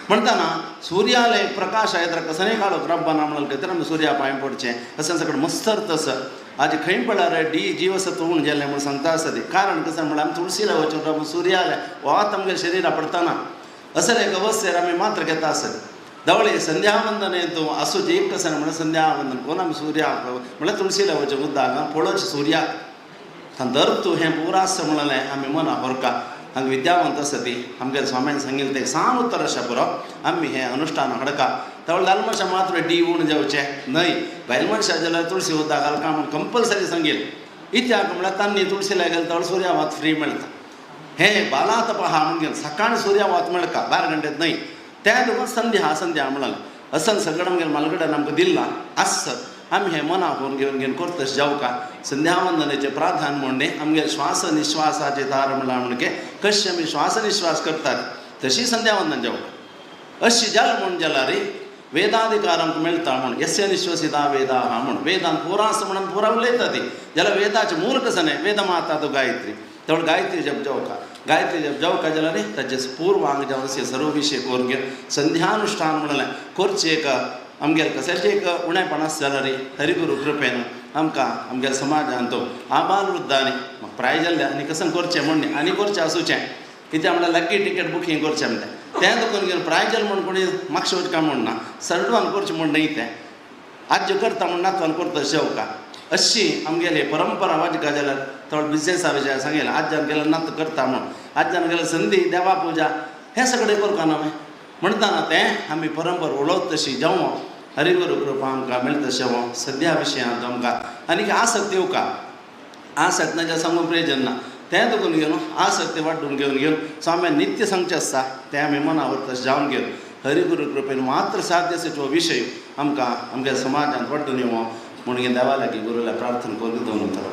म्हणटाना सूर्याला एक प्रकाश आहे तर कसंय काळोख रब्बाना म्हणाल तर आमी सूर्या पांय पडचें असं सगळें मस्तर तसं आज खंय पडल्यार जीवसत्व उण गेलें म्हूण सांगता आसा ती कारण कसं म्हळ्यार आमी तुळशीला वचून रब्ब सूर्याला वात आमगे शरिरा पडटाना असले एक अवस्थेर आमी मात्र घेता आसत दवळे संध्यावंदन येतो आसूच एक कसं म्हळ्यार संध्यावंदन कोण आमी सूर्याक म्हळ्यार तुळशीला वचून उद्दाक पळोवचें सूर्याक तर तूं हें पुरास म्हणलें आमी मना व्हरका हांगा विद्यावंत आसा ती आमगे स्वाम्यान सांगिल्लें तें सान उत्तर अशें पुरो आमी हें अनुष्ठान हाडका तेवळ दाल मनशां मात्र उण जावचें न्हय बायल मनशां जाल्यार तुळशी उदक घालका म्हूण कंपल्सरी सांगिल्लें इत्याक म्हळ्यार तांणी तुळशीला गेले तेवळ सूर्यावात फ्री मेळटा हें बाला तप आहा म्हूण घेवन सकाळी सूर्यावात मेळका 12 घंटेत न्हय त्या दुकान संध्या म्हणाल असं सगळं आमगे मालगड्यान आमकां दिला आसत आमी हें मना घेवन करतच जावका संध्यावंदनाचें प्राधान म्हणणे आमगे श्वास निश्वासाचे तार म्हणला म्हणजे कशें आमी श्वास निश्वास करतात तशी संध्यावंदन जावका अशी जाल म्हण जाल्यार वेदाधिकार आमकां मेळटा म्हण यस्य निश्वसिता वेदा हा म्हण वेदांत पुरा आसा म्हणून पुरा उलयता ती जाल्यार वेदाचें मूल कसं न्हय वेदमाता तो गायत्री तेवळ गायत्री जप जावका गायत्री जप जावका जाल्यार ताचे पूर्वांग जावन अशें सर्व विशय करून घेवन संध्यानुष्ठान म्हणलें करचें एक आमगेर कशाचें एक उणेपणास जाल्यार हरिगुरू कृपेन आमकां आमगे समाजान तो आबाल वृद्धांनी म्हाका प्राय जाल्लें आनी कसं करचें म्हणलें आनी करचें आसूचें कित्याक म्हळ्यार लकी टिकेट बुकींग करचें म्हणलें तें दुखून घेवन प्राय जालें म्हण कोणी म्हाका वचका म्हणना सर्डवान करचें म्हण न्हय तें आज्य करता म्हण नातवान करता शेवका अशी आमगेली परंपरा वाजका जाल्यार थोडं बिझनेसा विशय सांगेलें आज्यान गेल्यार नात करता म्हण आज्यान गेल्यार संदी देवा पुजा हें सगळें करता न्हय म्हणटाना तें आमी परंपरा उलोवत तशी जावं हरिगुरू कृपा आमकां मेळटा तशें सद्या विशयांत आमकां आनीक आसक्त येवका आसक्त नाजाल्यार सांगून प्रयोजन ना तें दुखून घेवन आसक्त वाडून घेवन स्वाम्यान नित्य सांगचें आसता तें आमी मनावर तशें जावन घेवन हरिगुरू कृपेन मात्र साध्य जो विशय आमकां आमच्या समाजांत वाडून येवं म्हणून देवा लागीं गुरूला प्रार्थना करून दोन उतर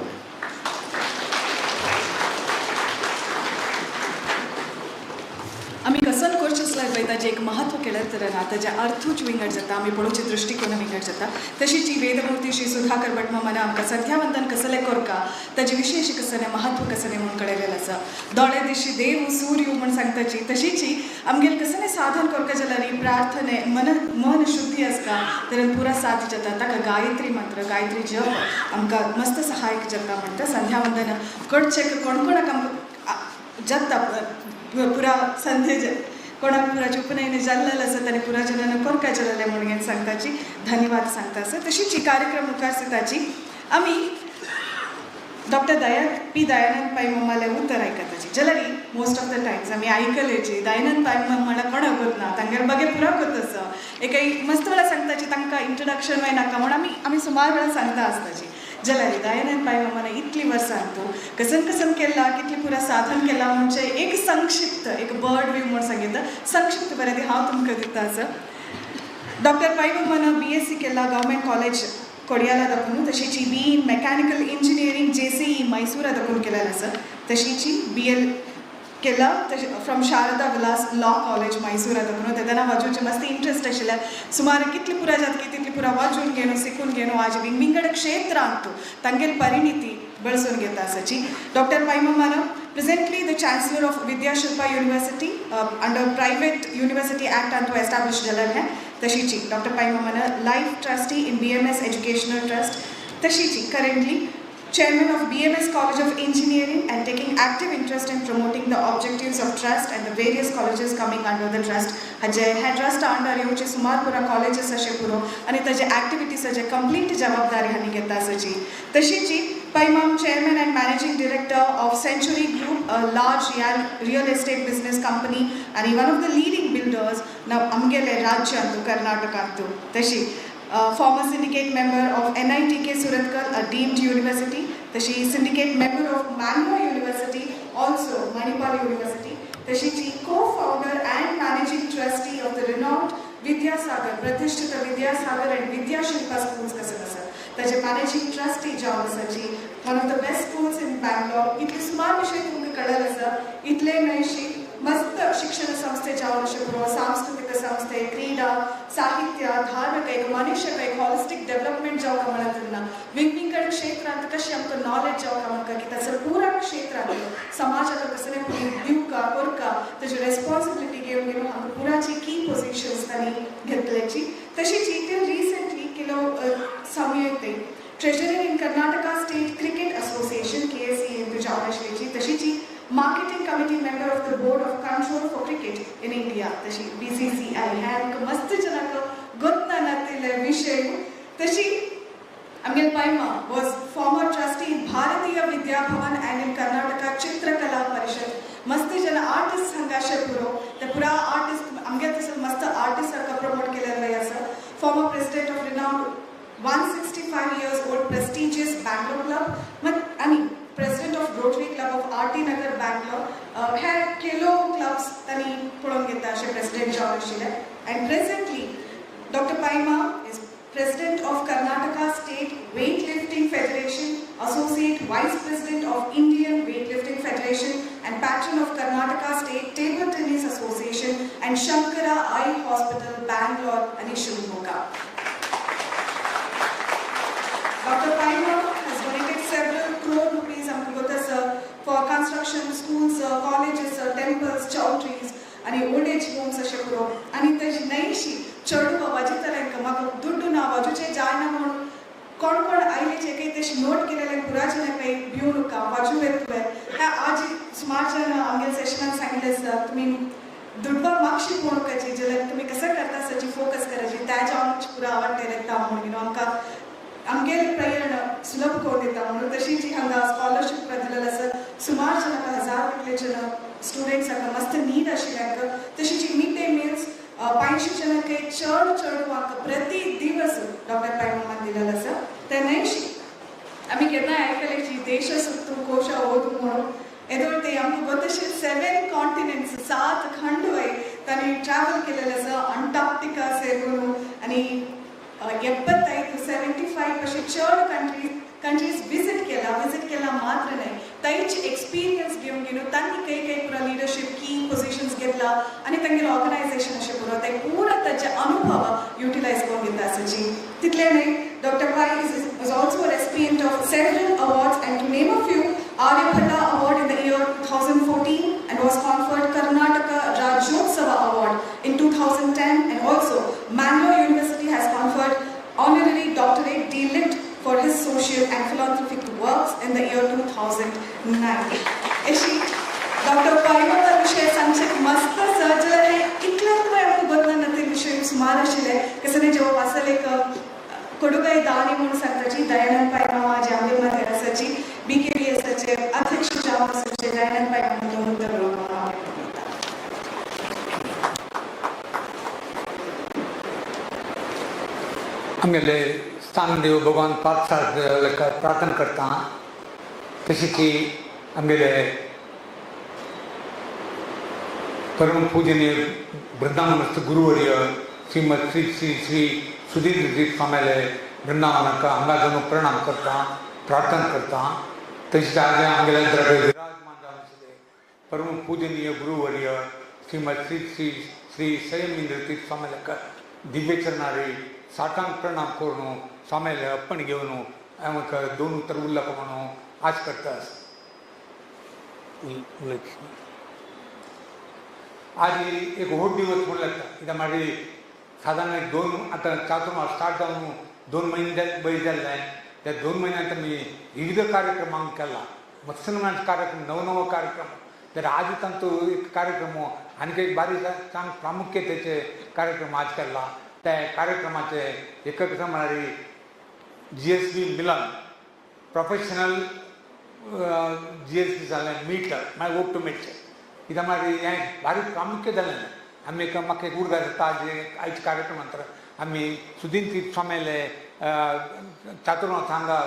आमी कसन करचें पळय ताजें एक महत्व केल्यार तर ना ताजे अर्थूच विंगड जाता आमी पळोवचे दृश्टिकोन विंगड जाता तशीच ही वेदमूर्ती श्री सुधाकर भट मामाना आमकां संध्यावंदन कसलें करका ताजे विशेष कसलें महत्व कसलें म्हूण कळयलेलें आसा दोळे दिशी देव सूर्य म्हूण सांगताची तशीच आमगेर कसलें साधन करता जाल्यार ही प्रार्थने मन शुद्धी आसता तर पुरा साथ जाता ताका गायत्री मंत्र गायत्री जप आमकां मस्त सहायक जाता म्हणटा संध्यावंदन करचें कोण कोणाक आमकां जाता पुरा संध्या कोणाक पुराचे उपनयन जाल्लेलें आसा ताणें पुरा जनांना करका जाल्लें म्हणून सांगताची धन्यवाद सांगता आसा तशीच ही कार्यक्रम मुखार जाताची आमी डॉक्टर दयानंद पाय मम्माले उतर आयकताची जाल्यार मोस्ट ऑफ द टायम्स आमी आयकलेची दयानंद पाय म्हळ्यार कोणाक करना तांगेर बगे पुरो करता आसा एक मस्त वेळा सांगताची तांकां इंट्रोडक्शन मागीर नाका म्हणून आमी सुमार वेळा सांगता आसताची जलारी दयानंद पाय मला इतली वर्सां सांगतो कसं केला कितली पुरा साधन केला म्हणजे एक संक्षिप्त एक बर्ड व्यू म्हणून सांगितलं संक्षिप्त बरें ते हांव तुमकां दिता असं डॉक्टर पाय मला BSc केला गव्हर्मेंट कॉलेज कोडयाला दाखवून तशीची BE in mechanical engineering JCE मैसूरा दाखवून केलेलं असं तशीची BL केला from Sharada Vilas law college मैसूरा दाखवून तेन्ना वाजूचे मस्त इंट्रस्ट आशिल्ल्या सुमार कितली पुरा जातकी तितली पुरा वाजून घेणो शिकून घेणो आज विंगड क्षेत्रांत तांगेल परिणिती बळसून घेता आसाची doctor पायमामाना presently the chancellor of Vidyashilpa University under private university act and to establish jalal hai tashichi Dr. Paimamana life trustee in BMS educational trust tashichi currently chairman of BMS College of Engineering and taking active interest in promoting the objectives of trust and the various colleges coming under the trust haje head trust under yoche sumar pura colleges ashe puro ani taje activities aje complete jawabdari hani geta asachi tashichi Paimam chairman and managing director of Century Group a large real estate business company and one of the leading builders now amgele rajya antu Karnataka antu tashi former syndicate member of NITK Suratkal, a deemed university. She is syndicate member of Mangalore University, also Manipal University. She is co-founder and managing trustee of the renowned Vidyasagar, Pratishtita Vidyasagar and Vidyashilpa schools. She is managing trustee Javasaji, one of the best schools in Bangalore. It is smart विषय तुम्ही कळलं sir इथले नैशी मस्त शिक्षण संस्थे जावशपुर सांस्कृतिक संस्थे क्रीडा साहित्य धार्मिक एक मनुष्य एक हॉलिस्टिक डेव्हलपमेंट जाऊ का म्हणत विंगविंगड क्षेत्रांत कशी आमचं नॉलेज जाऊ का म्हणतं की त्याचं पूर्ण क्षेत्रांत समाजाला कसं नाही दिव का कोरका त्याची रेस्पॉन्सिबिलिटी घेऊन आमच्या पुराची की पोझिशन्स त्यांनी घेतल्याची तशीच इथे रिसेंटली किलो समयते Treasurer in Karnataka State Cricket Association KSE in Vijayawada तशीची marketing committee member of the board of control for cricket in India तशी BCCI ह्यांक मस्त जनाक गोतना नातिले विषय तशी Amgel Paima was former trustee in Bharatiya Vidya Bhavan and in Karnataka Chitrakalā Parishad मस्त जन artist संघाशे पुरो ते पुरा आर्टिस्ट आमगे तसं मस्त आर्टिस्ट सारखा प्रमोट केलेलं आहे असं former president of renowned 165 years old prestigious Bangalore club and president of Rotary Club of RT Nagar Bangalore had kilo clubs tani pulon geta she president jawashile and presently Dr. Paima is president of Karnataka State Weightlifting Federation, associate vice president of Indian Weightlifting Federation and patron of Karnataka State Table Tennis Association and Shankara Eye Hospital Bangalore and Shivamogga. Dr. Paima has donated several crore rupees for construction, schools, colleges, temples, chowdhuries, and old age homes. And त्याची नैशी चढू वाजितल्यांक म्हाका दुड्डू ना वाजूचे जायना म्हणून कोण कोण आयलेचे काही तशी नोट केलेले पुराचे काही भिवून का वाजू येतले ह्या आज स्मार्ट जन आमगे सेशनात सांगितले सर तुम्ही दुड्डा मागशी फोन करची जाल्यार तुम्ही कसं करता सची फोकस करायची त्याच्या आमची पुरा आवडते रेता म्हणून आमकां आमगेल प्रेरण सुलभ करून दिता म्हणून तशीची हांगा स्कॉलरशीप दिलेलं आसा सुमार जनांक 1000 इतले जन स्टुडंट्स हांगा मस्त नीड आशिल्ल्याक तशीची मिड डे मील्स 500 जनांक चड म्हाका प्रति दिवस डॉक्टर पायमान दिलेलं आसा ते नैशी आमी केन्ना आयकलें की देश सुत्तू कोशा ओदू म्हणून येदोळ ते आमकां गतशे 7 कॉन्टिनेंट्स 7 खंड वय तांणी ट्रॅव्हल केलेलं आसा अंटार्क्टिका सेरून आणि 75 अशे चड कंट्रीज विजिट केला मात्र नाही तांची एक्सपिरियन्स घेऊन गेलो तांणी काही पुरा लिडरशिप की पोझिशन्स घेतला आणि तांगेर ऑर्गनायझेशन अशें पुरो ते पुरा ताचे अनुभव युटिलायज करून घेता आसाची तितले न्हय doctor Pai is also recipient of several awards and to name a few Aryabhatta Award in the year 2014 and was conferred Karnataka Rajyotsava Award in 2010 and also Mangalore University has conferred honorary doctorate D.Litt for his social and philanthropic works in the year 2009. अशी doctor पायमाचा विषय संक्षिप्त मस्त सर्जर आहे इतल्यात काय आमकां बदलना ते विषय सुमार आशिल्ले कसं जेव्हा वाचल एक कोडुगाई दानी म्हणून सांगताची दयानंद पायमा माझे आमगे माथेर आसाची BKBSचे अध्यक्ष जावन आसाचे दयानंद पायमा म्हणून दवरलो आमगेले स्थान देव भगवान पाच प्रार्थना करता तशी की आमगेले परम पूजनीय वृंदावनस्थ गुरुवर्य श्रीमद श्री श्री श्री सुधीर स्वामीले वृंदावनाक हांगा प्रणाम करता प्रार्थना करता तशीच आज आमगेले विराजमान जावन परम पूजनीय गुरुवर्य श्रीमद श्री श्री श्री संयमेंद्र तीर्थ स्वामीले दिव्यचरणारी साठांक प्रणाम करून स्वामीले अर्पण घेवन आमकां दोन उतर उरला म्हणून आज करता आज एक व्हड दिवस म्हणून लागता कित्याक मागीर साधारण एक दोन आतां चातुर्मास स्टार्ट जावन 2 महिने बळी जाल्ले त्या 2 महिन्यांत आमी विविध कार्यक्रम आमी केला मत्स्यमान कार्यक्रम नवनवो कार्यक्रम तर आज तांचो एक कार्यक्रम आनी एक बारीक चांग प्रामुख्यतेचे कार्यक्रम आज केला त्या कार्यक्रमाचे एक म्हळ्यार GSB मिलन प्रोफेशनल GSB जालें मिटर मागीर वोट टू मिटचे कित्याक मागीर हें बारीक प्रामुख्य जालें आमी म्हाका एक उर्गा जाता आयज कार्यक्रम नंतर आमी सुदीन तीर्थ स्वामीले चातुर्मास हांगा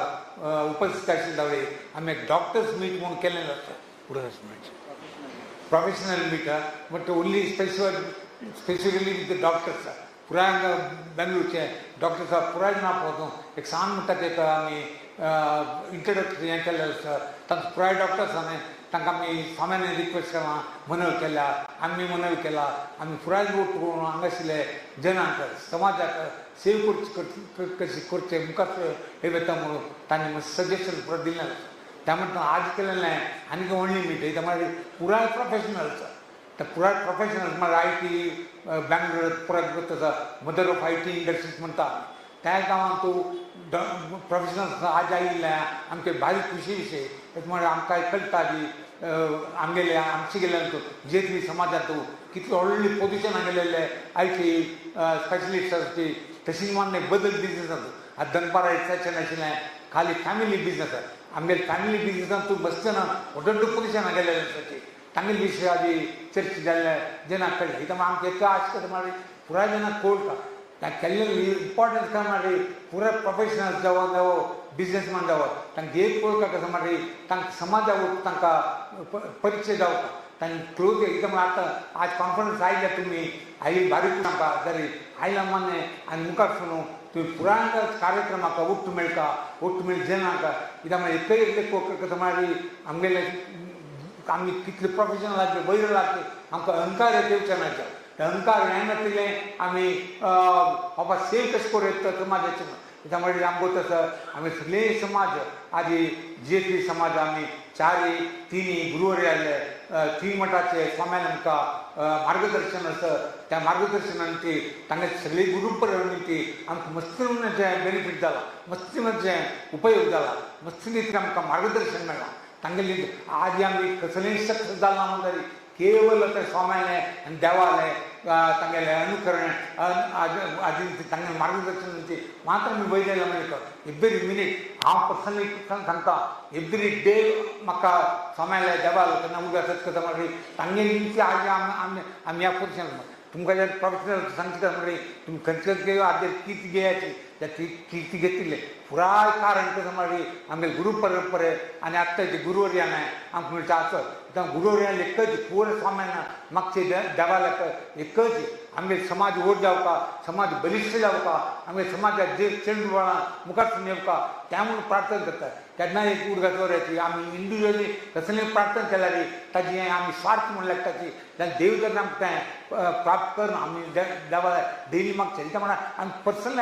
उपस्थित आशिल्ले आमी एक डॉक्टर्स मीट म्हणून केलेलें आसा professional meter but only specially with the doctors पुराय बेंगलुरूचे डॉक्टर्स पुराय ना पोवूं एक सांग म्हणटा ते आमी इंट्रोडक्टरी हें केल्लें आसा तांकां पुराय डॉक्टर्स आनी तांकां आमी स्वाम्यान रिक्वेस्ट केलां मनव केल्या आमी मनव केला आमी पुराय वोट करून हांगा आशिल्ले जनांक समाजाक सेव कशी करचे मुखार हे वता म्हणून तांणी सजेशन पुरो दिलें त्या म्हणटा आज केलेलें आनीक व्हडली मीट हें मागीर पुराय प्रोफेशनल्स तर पुराय प्रोफेशनल्स म्हळ्यार IT बेंगलोर पुराय आसा मदर ऑफ IT इंडस्ट्रीज म्हणटा त्या गांवांत तूं प्रोफेशनल्स आज आयिल्ले आमचे भारी खुशी विशय म्हळ्यार आमकां कळटा की आमचे गेल्यानंतर GSB समाजांत कितले व्हडली पोजिशन गेलेले IT स्पेशलिस्ट आसा तशी मान्य बदल बिजनस आसा आज दनपार एक सेशन आशिल्लें खाली फॅमिली बिजनस आमगे फॅमिली बिजनसांत तूं बसतना व्हड पोजिशन गेलेले आसा तांगे विशय आदी चर्चा जाल्ले जनाक कळ्ळे कित्याक आमकां एक आश करता मागीर पुराय जनाक कळटा त्या केल्ले इम्पॉर्टन्स काय मागीर पुराय प्रोफेशनल जावं बिजनेसमॅन जावं तांकां एक कळटा कसो मागीर तांकां समाजा तांकां परिचय जावपाक तांणी क्लोज एकदम आतां आज कॉन्फरन्स आयिल्ले तुमी आई बारीक नाका जाल्यार आयला माने आनी मुखार सुनू तुम्ही पुराय कार्यक्रमाक ಒಟ್ಟು ಮೇಳ ಜನಾಕ ಇದು एकले ಮಾಡಿ आमगेले आमी कितले प्रोफेशनल लागले बैर लागले आमकां अहंकार येवचे नाचे अहंकार येनातले आमी बाबा सेव कशें करूं समाजाचे कित्याक मागीर आमकां तसो आमी सगळे समाज आदी GSB समाज आमी चारी तिनी गुरुवारी आयले तीन मठाचे स्वाम्यान आमकां मार्गदर्शन आसा त्या मार्गदर्शनान ती तांगे सगळे गुरुपर्यंती आमकां मस्तीचें बेनिफीट जाला मस्तीचें उपयोग जाला मस्ती रीतीन आमकां मार्गदर्शन मेळ्ळां तांगेली आज आमी कसलेंय सक्सेस जालां म्हणटरी केवल ते स्वाम्याने आनी देवाले तांगेले अनुकरण आदी तांगे मार्गदर्शन मात्र आमी वयलेले मेळटा एवरी मिनीट हांव पर्सनली सांगता एवरी डे म्हाका स्वाम्याले देवाले तेन्ना उदक करता मागीर तांगे निमती आज आमी ह्या पोजिशन तुमकां जर प्रोफेशनल सांगता मागीर तुमी खंयचे आदर कितें घेयाची त्या किर्ती घेतिल्ले पुराय कारण कसो मागीर आमगे गुरू परंपरे आनी आत्ताचे गुरुवर्यान आमकां म्हणटा आसत गुरुवर्यान एकच पुराय स्वाम्यान मागचे देवाल्याक एकच आमगे समाज व्हड जावपा समाज बलिश्ट जावपा आमगे समाजाक जे चेंडूवळां मुखार सुन येवपा त्या म्हणून प्रार्थना करता केन्ना एक उर्गात वरायची आमी इंडिव्युअली कसलें प्रार्थना केल्यार ताजी आमी स्वार्थ म्हण लागताची जाल्यार देव जर आमकां तें प्राप्त करना आमी देवा डेली मागचे त्या म्हळ्यार आमी पर्सनल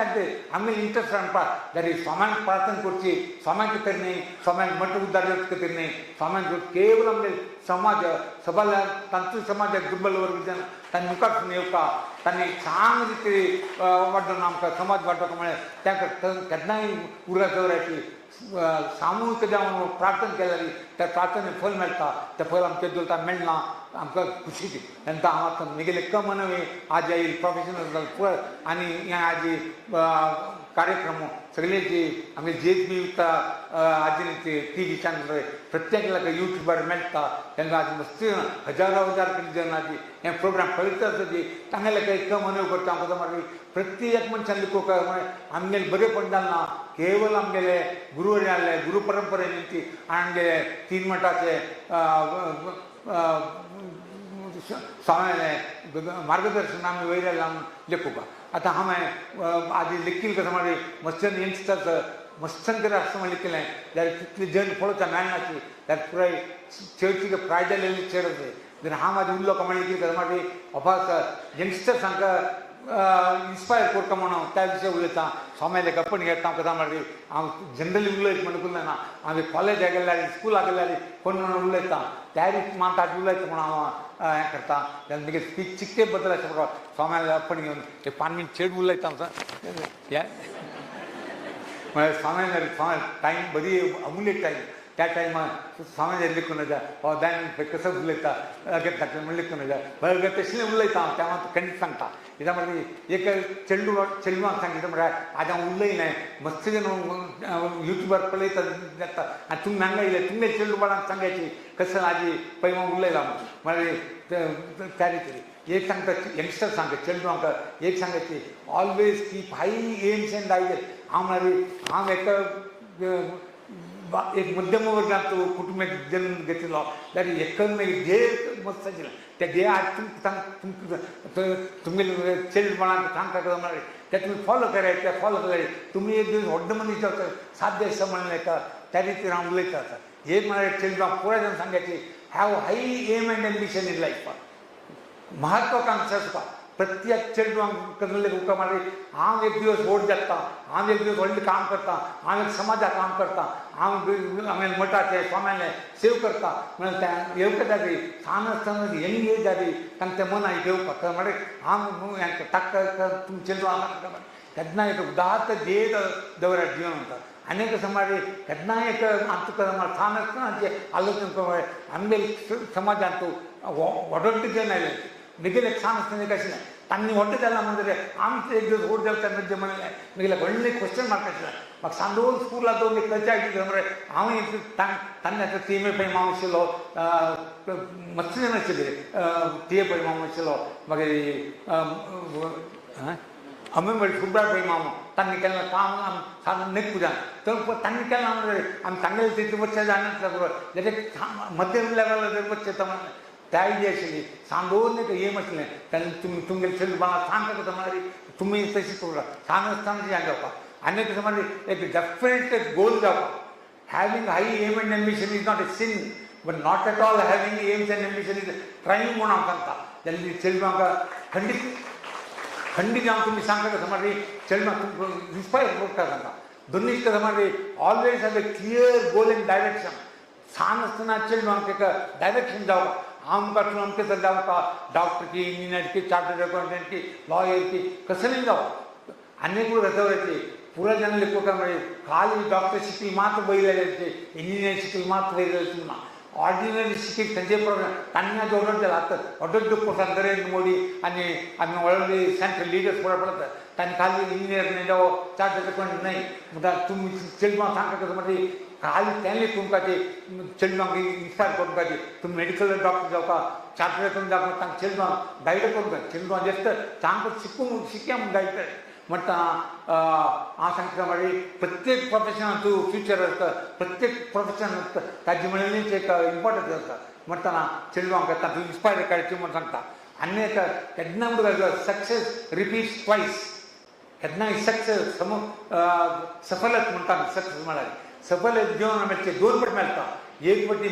आमी इंट्रस्ट हाडपा जाल्यार स्वाम्यान प्रार्थना करची स्वाम्याक करनी स्वाम्याक मठ उद्दार करनी स्वाम्याक केवल आमगे समाज सबाल्या तांचो समाजाक दुर्बल वर्ग जन तांणी मुखार सुन येवपा तांणी चांग रिती वाडोवन आमकां समाज वाडोवपाक म्हळ्यार त्या केन्नाय उर्गात दवरायची सामुहीक जावन प्रार्थना केल्यार त्या प्रार्थनेक फल मेळटा तें फल आमच्या दोलता मेळना आमकां खुशीची तेन्ना हांव आतां म्हगेले मनवी आज येयली प्रोफेशनल पुराय आनी हें आज कार्यक्रम सगळ्याची आमगे GSB उरता आजीन TV चॅनल प्रत्येकाला यूट्यूबर मेळटा तांकां आज मस्त हजारो जन आज हे प्रोग्राम पळयता आसतली तांगेले काही कम अनुभव करता आमकां मागीर प्रत्येक मनशान लिखूक आमगेले बरेपण जालना केवल आमगेले गुरुवर जाल्ले गुरु परंपरेची आमगेले 3 मठाचे स्वामी मार्गदर्शन आम्ही वैर लावून लेखू का आता हांवें आधी लिखील कसं मारी मस्तन यंगस्टर्स मस्तन असं म्हणून लिखलें जाल्यार तितले जन पळोवचा मेळनाची जाल्यार पुराय चर्चीक प्रायज जाल्ले चर्च जर हांव म्हाजे उरलो का म्हणून लिखील कसं मारी अपास यंगस्टर्सांका इन्स्पायर करता म्हणून त्या विशयी उलयता स्वाम्याले गप्पण घेता हांव कसा मारी हांव जनरली उलयत म्हणून ना हांवें कॉलेजाक गेल्यार स्कुलाक गेल्यार कोण म्हणून उलयता त्या रीत मानता उलयता म्हणून हांव हें करता जाल्यार म्हगे स्पीच चिकते बद्दल अशें म्हणून स्वाम्याले गप्पण घेवन ते 5 मिनट चेड उलयता हे म्हळ्यार स्वाम्या टायम बरी अमूल्य टायम त्या टायमार स्वामी लिखून येता हो दान कसं उलयता घेता म्हणून लिखून येता बरें तशें उलयता हांव तेव्हा खंडीत सांगता कित्याक म्हणजे एक चेडवाक सांगितलें म्हळ्यार आज हांव उलयलें मस्त जन युट्यूबार पळयता जाता आनी तुमी हांगा येयले तुमगे चेडू बाळांक सांगायची कसं आजी पळय हांव उलयला म्हळ्यार त्या रितीन एक सांगता यंगस्टर सांगता चेडवांक एक सांगायची always keep hi AIIMS and ideal हांव म्हळ्यार हांव एक मध्यम वर्गात कुटुंबात जन्म घेतलो जाल्यार एकन ध्येय मस्त आशिल्लें तें ध्येय आज तुमगे चेडू बाळांक सांगता म्हळ्यार तें तुमी फॉलो करात तें फॉलो करात तुमी एक दीस व्हडलो मनीस जावचो साध्य आसा म्हणून एका त्या रितीन हांव उलयता आसा हे म्हळ्यार चेडवांक पुराय जावन सांगायची have high aim and ambition in life महत्वाकांक्षा आसपा प्रत्येक चेडवांक कसले उका मारी हांव एक दिवस व्हड जाता हांव एक दिवस व्हडलें काम करता हांव एक समाजाक काम करता हांवें मठाचें स्वाम्यालें सेव करता म्हणून तें येवका जाली सान आसतना यंग एज जाली तांकां तें मनां घेवपाक म्हळ्यार हांव हें ताका तुमी चेडवांक केन्ना एक उदात्त ध्येय दवरात जिवनांत आनी कसं मारी केन्ना एक तुका सान आसतना आलोचना करूं आमगे समाजांत व्हडले जन आयले निगेले छान आसतना कशें ना तांणी व्हडलें जालां म्हणजे आमचे एक दीस व्हड जावचा म्हणजे म्हणलें म्हगेलें व्हडलें क्वेश्चन मार्क आशिल्लें म्हाका सांदोळ स्कुलाक दोन एक खंयच्या म्हळ्यार हांव तांणी आतां टीमे पळय माव आशिल्लो मस्त जन आशिल्ले टीए पळय माव आशिल्लो मागीर अमेंबडी फुटबॉल पळय माव तांणी केलें काम सांग नेक पुजान तर तांणी केलें म्हणजे आमी तांगेले तितलें वर्सां जायनासलें जाल्यार मध्यम लेवलार जर वचचें तर त्या आयडिया आशिल्ली सांदोन एक एम आसलें ताणें तुमगे चेडू बाळाक सांगता कसं मारी तुमी तशें करूं सांग आसतना हें जावपाक आनी कसं मारी एक डेफिनेट गोल जावपाक having high aim and ambition is not a sin but not at all having aims and ambition is trying म्हणून हांव सांगता जाल्यार चेडवांक खंडीत जावन तुमी सांगता कसं मारी चेडवांक इन्स्पायर करता सांगता दोनूय कसं मारी always have a clear goal and direction सांग आसतना चेडवांक एक डायरेक्शन जावपाक आमकां अमकें तर जावपा डॉक्टर की इंजिनियर की चार्टर्ड अकाउंटंट की लॉयर की कसलें जावप आनी रचवराची पुरो जन लेखक म्हणजे खाली डॉक्टर शिकली मात बयलेले इंजिनियर शिकली मात बयलेले ना ऑर्डिनरी शिकली खंयचे प्रोग्राम तांणी आज ऑर्डर केला ऑर्डर पोस्टान नरेंद्र मोदी आनी आमी व्हडले सेंट्रल लिडर्स पळयता तांणी खाली इंजिनियर न्ही जावं चार्टर्ड अकाउंटंट न्हय म्हणटा तुमी चेडवांक सांगता कसं म्हणजे खाली तें तुमकां चेडवांक इन्स्पायर करूंक जाय तुमी मेडिकल डॉक्टर जावपाक चार्टर्ड अकाउंटंट जावपाक तांकां चेडवांक गायड करूंक जाय चेडवां जेस्त तांकां शिकूंक शिकया म्हूण गायड कर म्हणटा हांव सांगता म्हणजे प्रत्येक प्रोफेशनान तूं फ्युचर आसता प्रत्येक प्रोफेशन ताजी म्हणलेलीच एक इम्पॉर्टंट आसता म्हणटना चेडवांक तातूंत इन्स्पायर करचें म्हूण सांगता आनी एक केन्ना म्हणटा सक्सेस रिपीट्स ट्वायस केन्नाय सक्सेस सफलत म्हणटा सक्सेस म्हळ्यार सफलत जिवन मेळचे दोन फावट मेळटा एक फावटी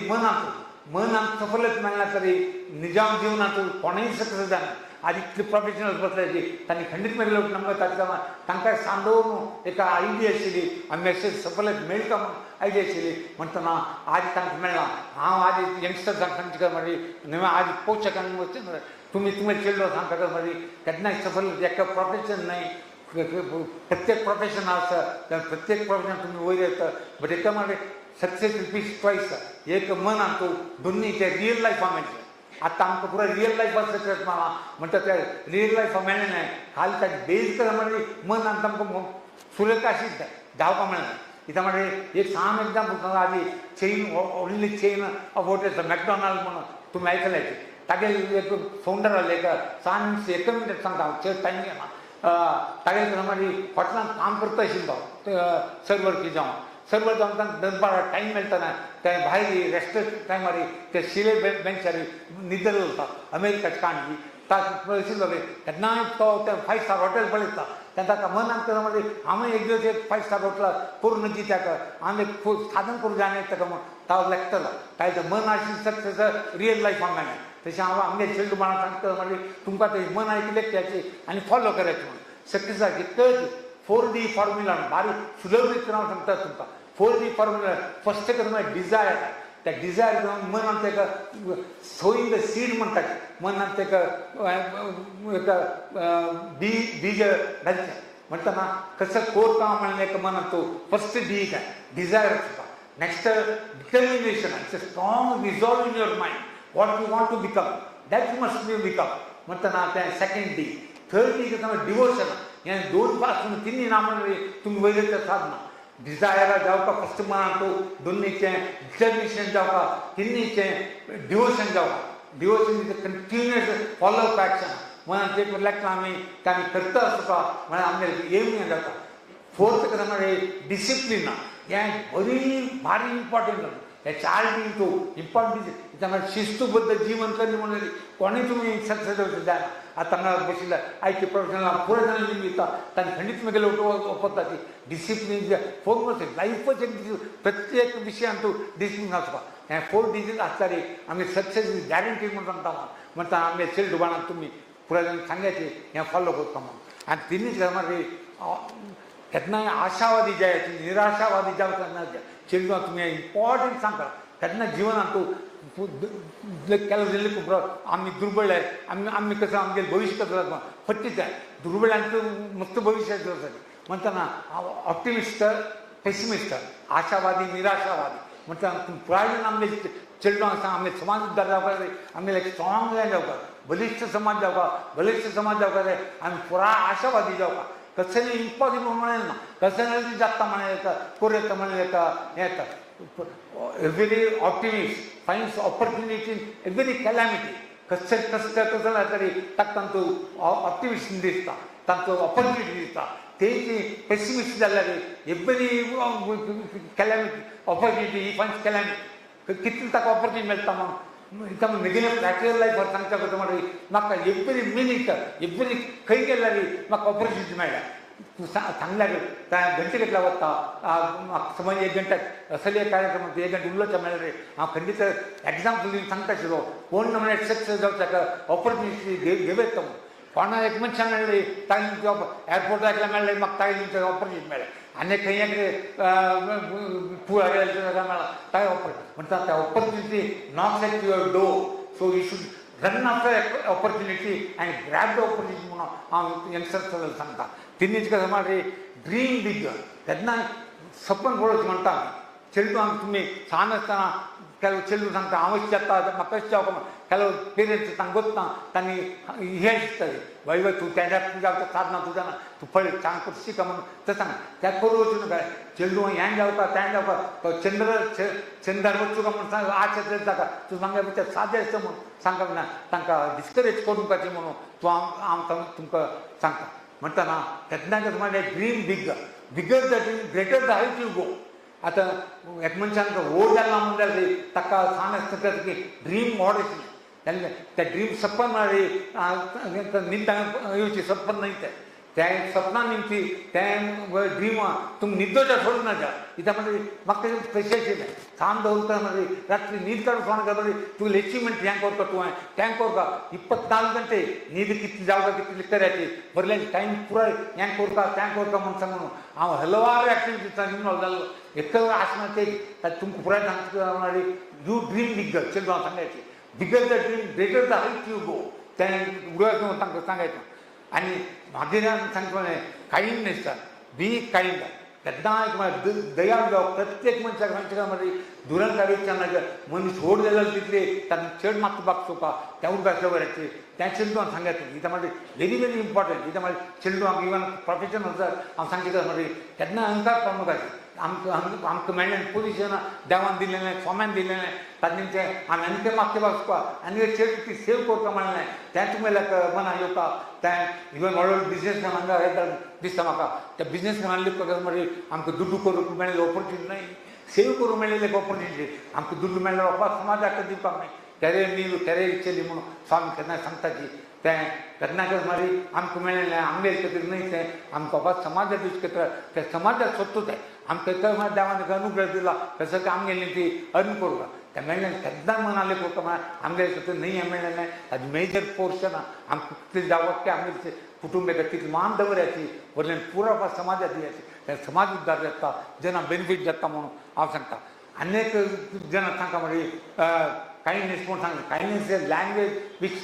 मनाक सफलत मेळना तरी निजाम जिवनांत कोणूय सक्सेस जायना आज इतले प्रोफेशनल बसल्याची तांणी खंडीत मेळिल्लो नंबर तांकां सांदोवन एक आयडिया आशिल्ली आमी अशें सफलत मेळटा म्हूण आयडिया आशिल्ली म्हणटना आज तांकां मेळना हांव आज यंगस्टर्सांक सांगता म्हणजे आज पोचकांक वचून तुमी तुमचे चेडो सांगता म्हणजे केन्नाय सफलत एका प्रोफेशन न्हय प्रत्येक प्रोफेशन आसा प्रत्येक प्रोफेशन तुमी वयर येता बट एका म्हणजे सक्सेस रिपीट्स ट्वायस एक मनान तूं दोनूय ते रियल लायफा मेळचें आतां आमकां पुरो रियल लायफा सक्सेस मेळ्ळा म्हणटा ते रियल लायफा मेळ्ळें न्हय खाली ताजें बेज करा म्हणजे मनांत आमकां सुरेख आशिल्लें जावपाक मेळना कित्याक म्हणल्यार एक साम एग्जाम्पल सांगता आदी chain only chain of hotels McDonald म्हणून तुमी आयकल्याची तागे एक फावंडर आहले एक सांज 1 मिनट सांगता हांव चड टायम घेना तागे मागीर हॉटेलांत काम करता आशिल्लो सर्वर की जावन सर्वर जावन तांकां दनपार टायम मेळटना ते भायर रेस्ट टायमार ते शिले बेंचार न्हिदर उरता अमेरिकाची काणगी ताका आशिल्लो रे केन्नाय तो ते 5 स्टार हॉटेल पळयता तेन्ना ताका मनांत केलो म्हणजे हांवें एक दिवस एक 5 स्टार हॉटेलार करून दी ताका हांवें साधन करूं जाय आनी ताका तां लेखतलो काय ते मन आशिल्लें सक्सेस रियल लायफान मेळना तशें हांव आमगे चेडूं बाळांक सांगता म्हणजे तुमकां ते मन आयकलें त्याची आनी फॉलो करचें म्हणून सक्सेसाची कळची 4D फॉर्म्युला बारीक सुलभ रीत हांव सांगता तुमकां 4D फॉर्म्युला फर्स्ट कर म्हळ्यार डिझायर त्या डिझायर मनांत ताका सोईंग द सीड म्हणटात मनांत ताका बीज घालचें म्हणटना कसं कोरता म्हणलें एका मनांत तूं फर्स्ट डी काय डिझायर आसता next determination it's a strong resolve in your mind what you want to become that you must become म्हणटना तें सेकंड डी थर्ड डी करता डिवोशन हे 2 पासून 3 नामांनी तुमी वयले साधना डिझायरा जावपा फर्स्ट मनांत तूं दोनीचें डिटर्मिनेशन जावपा तिनीचें डिवोशन जावपा devotion is a continuous follow up action मनांत एक लेखना आमी कांय करता आसता म्हळ्यार आमगे एम हें जाता फोर्थ करता म्हळ्यार डिसिप्लीन हें बरी भारी इम्पॉर्टंट हे 4 डी तूं इम्पॉर्टंट शिस्तुबद्ध जीवन करणे म्हणून कोणी तुम्ही सक्सेस जाय आतां हांगा बशिल्ले आयटी प्रोफेशनल पुरो जाण निमित्ता तांणी खंडीत मुगेले ओपता ती डिसिप्लीन फोर लायफाचे प्रत्येक विशयान तूं डिसिप्लीन आसपा हे 4 डिजीज आसताली आमी सक्सेस इज गॅरंटी म्हणून सांगता म्हणटा आमी चेडू बाळांक तुमी पुरो जाण सांगायचे हें फॉलो करता म्हणून आनी तिनीच मागीर केन्नाय आशावादी जायची निराशावादी जावचा चेडूं तुमी इम्पॉर्टंट सांगता केन्ना जिवनांत तूं केलें खूब आमी दुर्बळ आमी कसं आमगे भविश्य कसं जाता फट्टीच आहे दुर्बळांचं मस्त भविष्य म्हणटना ऑप्टिमिस्ट पेसिमिस्ट आशावादी निराशावादी म्हणटना तूं पुराय आमगे चेडवांक सांग आमगे समाज उद्दार जावपा जाय आमगे लायक स्ट्रॉंग जावपा बलिश्ट समाज जावपा बलिश्ट समाज जावपा जाय आमी पुराय आशावादी जावपा कसं इम्पॉसिबल म्हणून ना कसं जाता म्हणे येता कोर येता म्हणे येता हें येता every optimist finds opportunity in every calamity कसं जाता तरी ताका तांचो ऑप्टिमिस्ट दिसता तांचो ऑपॉर्च्युनिटी दिसता तेची पेसिमिस्ट जाल्यार every calamity opportunity he finds calamity कितली ताका ऑपॉर्च्युनिटी मेळटा म्हणून म्हगेले प्रॅक्टिकल लायफार सांगता करता म्हणल्यार म्हाका एवरी मिनीट एवरी खंय गेल्यार म्हाका ऑपॉर्च्युनिटी मेळ्ळ्या सांगल्यार घंटे घेतला वता म्हाका समज 1 घंट्याक असले कार्यक्रम 1 घंटे उलोवचें मेळ्ळें हांव खंडीत एग्जाम्पल दिवन सांगता आशिल्लो कोण म्हळ्यार सक्सेस जावं ताका ऑपॉर्च्युनिटी घेवं येता म्हणून कोणा एक मनशान मेळ्ळें ताणें जॉब एअरपोर्टार एकल्या मेळ्ळें म्हाका ताणें ऑपॉर्च्युनिटी मेळ्ळें आनी खंय एक पुळार मेळ्ळा ताय ऑपॉर्च्युनिटी म्हणटा त्या opportunity not at your door so you should run after opportunity and grab the opportunity म्हणून हांव यंगस्टर्सांक सांगता तिनीच कसं म्हळ्यार ड्रीम बीग केन्ना सपन पळोवचें म्हणटा चेडूं तुमी ल्हान आसतना केलो चेडूं सांगता हांव अशें जाता म्हाका अशें जावपाक केलो पेरंट्स तांकां गोत्ता तांणी हें शिकतालीं बाय बाय तूं तेन्ना तुज्या साधना तूं जाणा तूं पळय सांग कशें शिका म्हणून तें सांग त्या करूं वचूं नका चेडूं हें जावपा तें जावपा तो चंद्रार वचूं काय म्हणून सांग आशा जाता तूं सांगता सादें आसता म्हणून सांगप ना तांकां डिस्करेज करूं नकाचें म्हणून तूं हांव तुमकां सांगता म्हणटना केन्ना कसं म्हळ्यार dream bigger the dream greater the height you go आतां एक मनशान व्हड जाल्लो म्हणल्यार ताका सान आसता की ड्रीम व्हड आशिल्लें तेन्ना तें ड्रीम सपन म्हळ्यार न्हिद येवची सपन न्हय तें सपना निमती तें ड्रीम तुमी न्हिदोच्या सोडूं नाका कित्याक म्हणजे म्हाका तशें आशिल्लें सान दवरता म्हणजे रात्री न्हीद काडून सोडून म्हणजे तुवें अचिवमेंट हें करता तुवें तें करता 24 घंटे न्हीद कितली जावका कितली करायची भरले टायम पुराय हें करता तें करता म्हणून सांगून हांव हलवार एक्टिविटीजान इनवॉल्व जाल्लो एक आसना तुमकां पुराय सांगता म्हळ्यार यू ड्रीम बिगर चेडवां सांगायची bigger the dream greater the height you go तें उडोवचें तांकां सांगायचें आनी मागीर सांगता कायंडनेस बी कायंड केन्ना दयाळ जावप प्रत्येक मनशाक मध्ये दुरंकारीच्या मनीस व्होट जाल्यार तितले तांकां चड मार्क्स चोवपा त्या उदकांतल्या वरांचेर त्या चिल्ड्रनाक सांगता इता म्हणजे व्हेरी इम्पॉर्टंट इता म्हणजे चिल्ड्रनाक इवन प्रोफेशनल हांव सांगता म्हणजे केन्ना अहंकार प्रमुखाचे आमकां मेळ्ळें पोजिशन देवान दिलेलें स्वाम्यान दिलेलें तांचे आमी आनी ते मागचे वाचपा आनी चड ती सेव करता म्हणलें तें तुमकां मना येवपा तें इवन व्हड व्हड बिजनेसमॅन हांगा येता दिसता म्हाका त्या बिजनेसमॅनान लिपता म्हणजे आमकां दुड्डू करूंक मेळ्ळें ऑपॉर्च्युनिटी न्हय सेव करूंक मेळिल्ले ऑपॉर्च्युनिटी आमकां दुड्डू मेळ्ळें वचपाक समाजाक दिवपाक न्हय कॅरियर इच्छेली म्हणून स्वामी केन्ना सांगता की तें केन्नाकच मारी आमकां मेळिल्लें आमगे खातीर न्हय तें आमकां वचपाक समाजा दिवचे खातीर तें समाजाक सोदता तें आमकां देवान अनुग्रह दिला तसं की आमगेली ती अर्न करूंक तें मेळ्ळें केन्ना मनाले करता म्हळ्यार आमगे खातीर न्हय हें मेळ्ळें न्हय ताजें मेजर पोर्शन आमकां कितलें जावप की आमगे कुटुंबाक कितलें मान दवरयाची वरल्यान पुरो समाजाक दियाची तें समाज उद्दार जाता जना बेनिफीट जाता म्हणून हांव सांगता अनेक जना तांकां म्हणजे कायंडनेस म्हणून सांगता kindness is a language which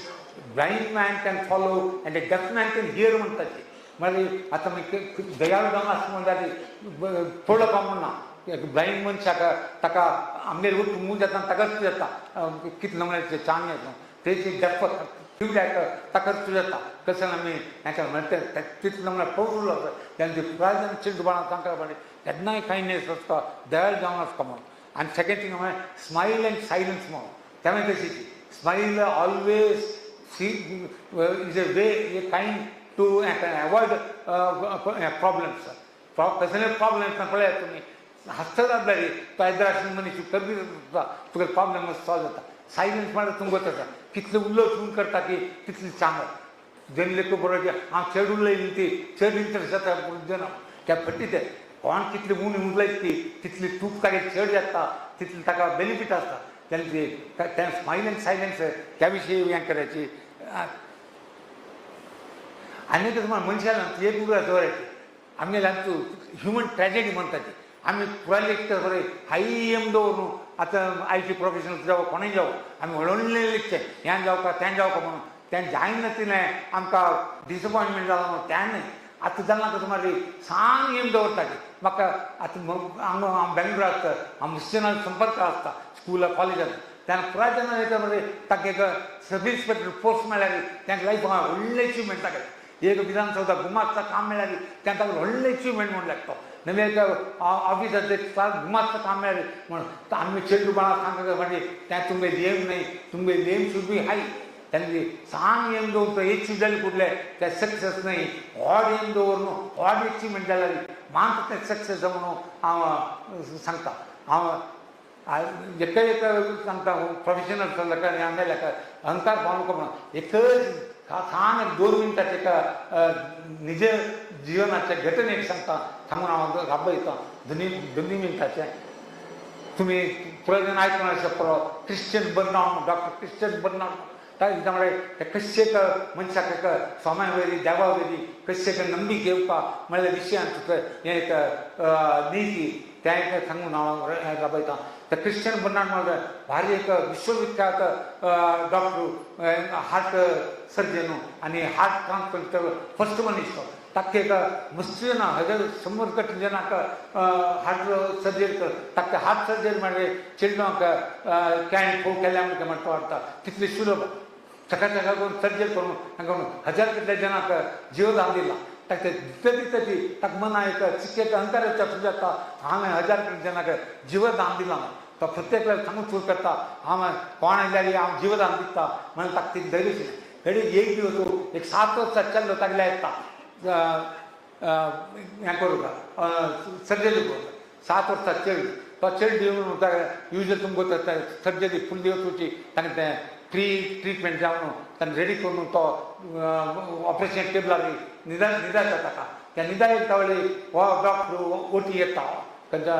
blind man can follow and a deaf man can hear म्हणटा ती म्हणजे आतां दयाळू जावन आसता म्हणटा पळोवपा म्हणना ब्लायंड मनशाक ताका आमगे मूज जाता ताकाच जाता कितले म्हणल्यार चांग येता तेची डेफ कित्याक ताकाच जाता कसं आमी हेका म्हणटा तितले म्हणल्यार पळोवलो आसा तेंचे प्रायजन चिल्ड्रन तांकां म्हणजे केन्नाय कायंडनेस आसता दयाळ जावन आसता म्हणून आनी सेकेंड थिंग म्हळ्यार स्मायल एंड सायलन्स म्हणून तें तशी smile always is a way a kind to avoid problems कसले प्रॉब्लेम्स पळयात तुमी हसता जाल्यार तो येद्राशेन मनीस करपी तुका प्रॉब्लेम सॉल्व जाता सायलन्स म्हळ्यार तुमकां आसा कितले उल्लो चून करता की तितली सांगप जन लेख बरोबर हांव चड उलयली ती चड इंट्रस्ट जाता जना त्या फटी ते कोण कितली उलयत ती तितली तूप तागे चड जाता तितली ताका बेनिफीट आसता तेन्ना तें स्माईल एंड सायलन्स त्या विशीं हें करायची आनी कसं मनशान एक उगडास दवरायची आमगे ह्युमन ट्रॅजेडी म्हणटा ती आमी पुरायले बरें हाय एम दवरून आतां IT प्रोफेशनल जावं कोणूय जावं आमी व्हडले लिखचे हें जावपा तें जावपा म्हणून तें जायना तिलें आमकां डिसअपॉयंटमेंट जाला म्हणून तें न्हय आतां जालां कसो मारी सांग एम दवरता ती म्हाका आतां हांव बेंगलोर आसता हांव मुस्तेनाल संपर्क आसता स्कूल कॉलेजांत तेन्ना पुराय जेन्ना येता मरे ताका एक सब इन्स्पेक्टर पोस्ट मेळ्ळ्यार तेंका लायफाक व्हडलें अचिवमेंट ताका एक विधानसौधा गुमास्ता काम मेळ्ळ्यार तें ताका व्हडलें अचिवमेंट म्हूण लागता नवे एक ऑफिसाचें एक गुमास्ता काम मेळ्ळें म्हणून आमी चिल्ड्रन सांगता म्हणजे तें तुमगे नेम न्हय तुमगे नेम शूड बी हाय तेन्ना सांग एम दवरता अचीव जालें फुडलें तें सक्सेस न्हय व्हड एम दवरून व्हड अचिवमेंट जाल्यार मात तें सक्सेस म्हणून हांव सांगता हांव एक सांगता प्रोफेशनल जाल्यार आमगे लेखा अहंकार पावूंक म्हणून एकच सांग 2 मिनटाचे एका निज जिवनाच्या घटनेक सांगता सांगून हांव राबयता 2 मिनटाचे तुमी प्रयोजन आयकूंक शकता क्रिश्चन बर्नाउट डॉक्टर क्रिश्चन बर्नाउट ते कशें मनशाक स्वाम्या वयली देवा वयली कशें नंबीक येवपा म्हणल्यार विशयान तुका हें एक नीती तें सांगून हांव राबयता त्या क्रिश्चन बर्नाउट म्हणल्यार भारी एक विश्वविख्यात डॉक्टर हार्ट सर्जन आनी हार्ट ट्रान्सप्लांट फर्स्ट मनीस ताका एक मुस्लिम 100 कोटी जनाक हार्ट सर्जरी कर ताका हार्ट सर्जरी म्हणजे चिल्ड्रनाक कॅन फोव केल्या म्हणटा वाटता तितली सुलभ ताका करून सर्जरी करून तांकां 1000 कितल्या जनाक जिवदान दिला ताका दिता ती ताका मना एक चिकेक अहंकाराच्या सुजाता हांवें 1000 जनाक जिवदान दिलां तो प्रत्येक सांगून चूर करता हांव कोण आयल्यार हांव जिवदान दिता म्हणून ताका ती धैर्य घडी एक दिवस एक 7 वर्सां चल्लो तागल्या येता हें करूंक सर्जरी करूंक 7 वर्सां चेड तो चेड दिवन युजल तुमकां सर्जरी फूल दिवस वची तांकां तें फ्री ट्रिटमेंट जावन तांकां रेडी करून तो ऑपरेशन टेबलार न्हिदायता ताका त्या न्हिदायता वेळी हो डॉक्टर ओटी येता खंयच्या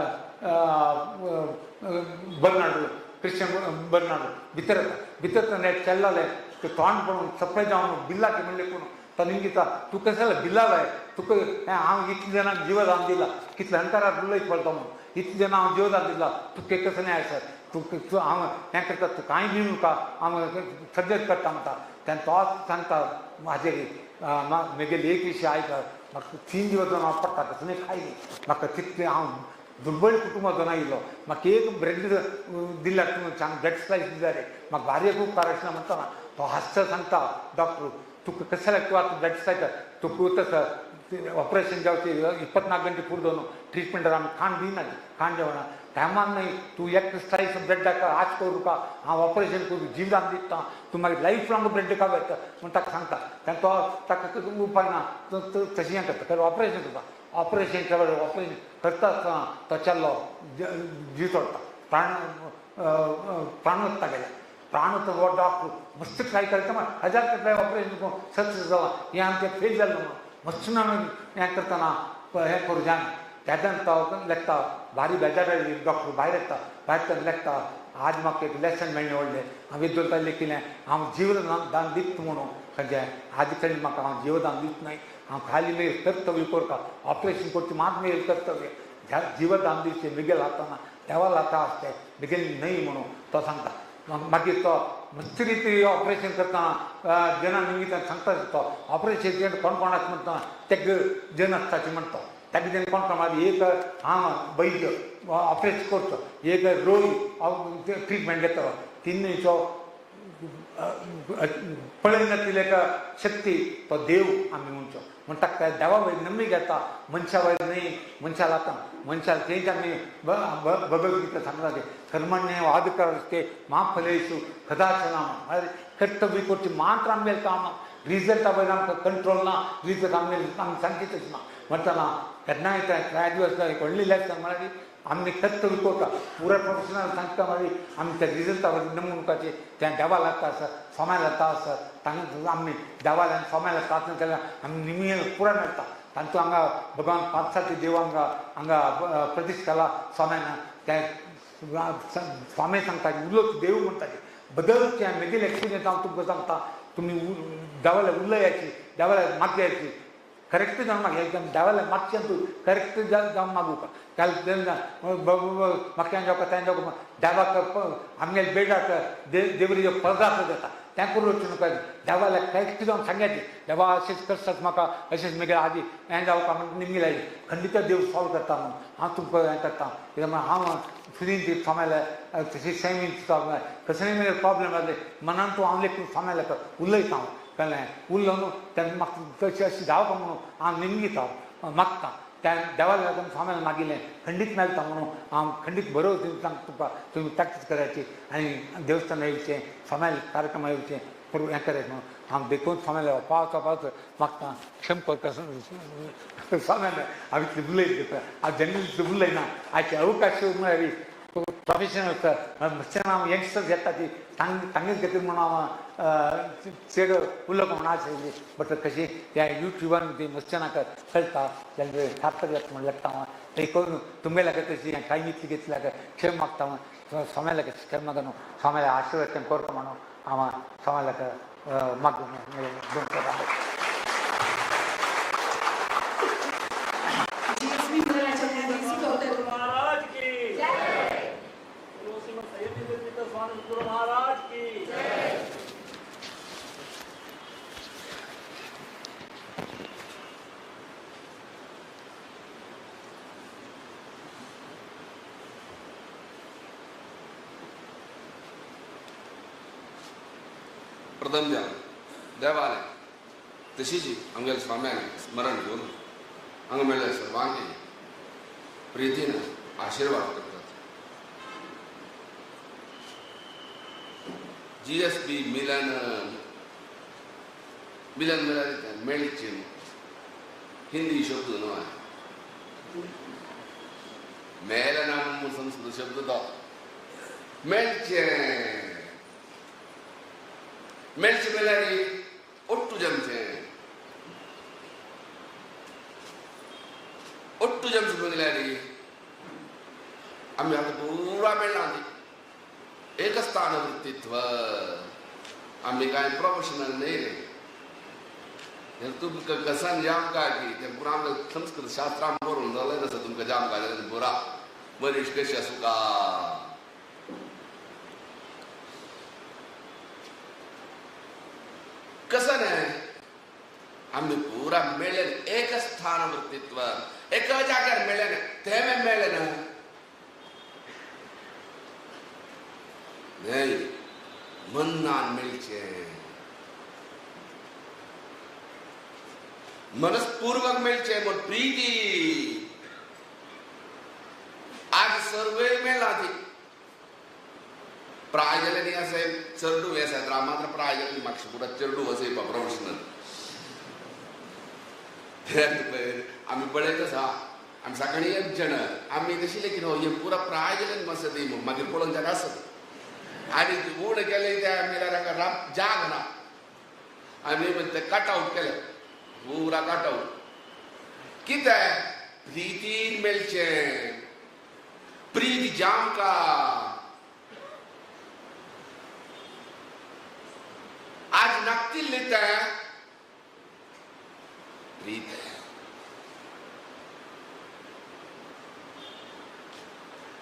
बर्नार्ड क्रिश्चन बर्नार्ड भितर नेट चल्लाले ते तोंड पळोवन सप्लाय जावन बिल्लाक म्हणलें पूण तो निमगिता तूं कशें जालें बिल्ला जाय तुका हांव इतले जाणांक जिवदान दिलां कितले अंतरार उलयत पडटा म्हणून इतले जाणां हांव जिवदान दिलां तुका कसं नाही आसा तूं हांव हें करता तूं कांय भिवू नाका हांव सद्याक करता म्हणटा तेन्ना तो सांगता म्हाजे म्हगेले एक विशय आयका म्हाका 3 दिवस जावन हांव पडटा कसं नाही खायली म्हाका तितलें हांव दुर्बळ कुटुंबाचो आयिल्लो म्हाका एक ब्रेड दिल्यार तुमी छान ब्रेड स्लायस दिल्यार म्हाका भारी खूब कारशना म्हणटा तो हास्य सांगता डॉक्टर तुका कसं लागता आतां ब्रेड स्लायस तुका तसं ऑपरेशन जावचे 24 ಗಂಟೆ पूर्ण ट्रीटमेंट आमी खाण दिना खाण जेवणा टायमान नाही तू एक स्लायस ब्रेड दाखवा आज करू का हांव ऑपरेशन करू जीवन दिता तू मागीर लायफ लॉंग ब्रेड खावं येता म्हण ताका सांगता तेन्ना तो ताका उपाय ना तशें हें करता ऑपरेशन करता ऑपरेशन ऑपरेशन करता आसतना तो चल्लो जीव सोडटा प्राण वचता गेले प्राण वचता हो डॉक्टर मस्त ट्राय करता मग 1000 कटले ऑपरेशन करून सक्सेस जालां हें आमचें फेल जालें म्हणून मस्त हें करतना हें करूं जायना त्याच्यान तो लेखता भारी बेजार डॉक्टर भायर येता भायर लेखता आज म्हाका एक लेसन मेळ्ळें व्हडलें हांव विद्वत्ता लेखिल्लें हांव जीवदान दिता म्हणून खंयचें आदी कडेन म्हाका हांव जीवदान दिता नाही हांव खाली मेल कर्तव्य करता ऑपरेशन करचें मात मेल कर्तव्य जीवदान दिवचें मिगेल हाताना देवा हाता आसचें मिगेल न्हय म्हणून तो सांगता मागीर तो मस्त रिती ऑपरेशन करतना जना निमित्तान सांगता तो ऑपरेशन कोण कोण आसा म्हणटा तेका जन आसताची म्हणटा ताका जेन्ना कोण कोण मागीर एक हांव वैद्य ऑपरेशन करचो एक रोगी ट्रीटमेंट घेतलो तिनूयचो पळय नासलेली एका शक्ती तो देव आमी म्हणचो म्हण ताका देवा वयर नमी घेता मनशा वयर न्हय मनशा लाता मनशा तेंच आमी भगवद्गीता सांगता ते कर्मण्य वादकरस्ते मा फलेषु कदाचन कर्तव्य करची मात्र आमगेलें काम रिजल्टा वयर आमकां कंट्रोल ना रिजल्ट आमगेलें आमी सांगची तशें ना म्हणटना केन्नाय कांय दिवस व्हडली लेसन म्हळ्यार आमी कर्तव्य करता पुराय प्रोफेशनल सांगता मागीर आमी त्या रिजल्टा वयर नमुनकाचें तें देवा लागता आसा सोम्या लागता आसा तांकां आमी देवाल्यान सोम्याला प्रार्थना केल्यार आमी निमयेन पुराय मेळटा तांचो हांगा भगवान पांचसाची देव हांगा प्रतिश्ठ केला सोम्यान तें स्वामी सांगता उलोवचो देव म्हणटा बदलचें म्हगेलें एक्सपिरियन्स हांव तुमकां सांगता तुमी देवाल्या उलयाची देवाल्या मागयाची करेक्ट जावन मागया देवाल्या मागचें तूं करेक्ट जावन मागू का म्हाका जावं तें जावं देवाक आमगेल्या बेडाक देवरीचो पदार्थ जाता तें करून वचूं नाका देवाल्या करेक्ट जावन सांगयाचें देवा अशेंच करतात म्हाका अशेंच म्हगेलें आदी हें जावं का म्हणून निमगी लायली खंडीत देव सॉल्व करता म्हणून हांव तुमकां हें करता कित्याक हांव सुदीन ती सोम्याले तशी सेमीन कसलेय म्हगे प्रॉब्लेम जाले मनान तूं हांव लेखून सोम्याले उलयता हांव कळ्ळें उरलो न्हू तेन्ना म्हाका तशें अशें जावं का म्हणून हांव निमगीता मागता त्या देवाला लागून सोम्याला मागिल्लें खंडीत मेळटा म्हणून हांव खंडीत बरोबर सांगता तुका तुमी प्रॅक्टीस करायची आनी देवस्थान येवचें सोम्याले कार्यक्रम येवचें करून हें करायचें म्हणून हांव देखून सोम्याले पावस मागता क्षम कर सोम्याले हांव इतलें उलयता हांव जनरली उलयना आयचे अवकाश म्हळ्यार प्रोफेशनल मस्त्यान हांव यंगस्टर्स येता ती तांगे खातीर म्हणून हांव चेड उलोवप म्हणून आशिल्ली बट कशी त्या युट्यूबान ती मस्त्यानाक कळटा जाल्यार सार्थक जाता म्हण लागता हांव ते करून तुमगे लागत तशी टायम इतली घेतल्याक क्षेम मागता सोम्याक क्षेम मागून सोम्याला आशिर्वाद करता म्हणून हांव सोम्याक मागून महाराज की प्रथम द्या देवालय तशीच आमगेल्या स्वाम्यान स्मरण घेवन हांगा मेळ्ळ्या सर्वांनी प्रितीन आशिर्वाद करतात GSB Milan म्हळ्यार मेळचें हिंदी शब्द न्हू मेलनम संस्कृत शब्द तो मेळचें मेळचें म्हळ्यार ಒಟ್ಟು जमचें ಒಟ್ಟು जमचें म्हळ्यार आमी आतां पुरा मेळ्ळा एक स्थान वृत्तित्व आम्ही काय प्रोफेशनल नाही रे तुमकां कसान जामकां की तें पुरा आमकां संस्कृत शास्त्रां बरोवन जालें तसो तुमकां जामकां जालें पुरा मनीस कशें आसूं का कसान आम्ही पुरा मेळ्ळेन एक स्थान वृत्तित्व एक जाग्यार मेळ्ळेन तेमे मेळ्ळेन नाही मनान मेळचे मनस्पूर्वक मेळचे मग प्रीती आज सर्वे मेळा ती प्रायजले असे चरडू वेसात मात्र प्रायजले म्हाका पुरा चरडू असे प्रोफेशनल आम्ही पळयत आसा आमी सकाळी एक जण आमी तशिले की हे पुरा प्रायजले मसती मागीर पळोवन जाल्यार आसत आनी उण केले त्या मिलाराका जाग ना आमी ते कट आउट केले पुरा कट आउट कितें प्रितीन मेळचे प्रीती जामका आज नक्की ते प्रीत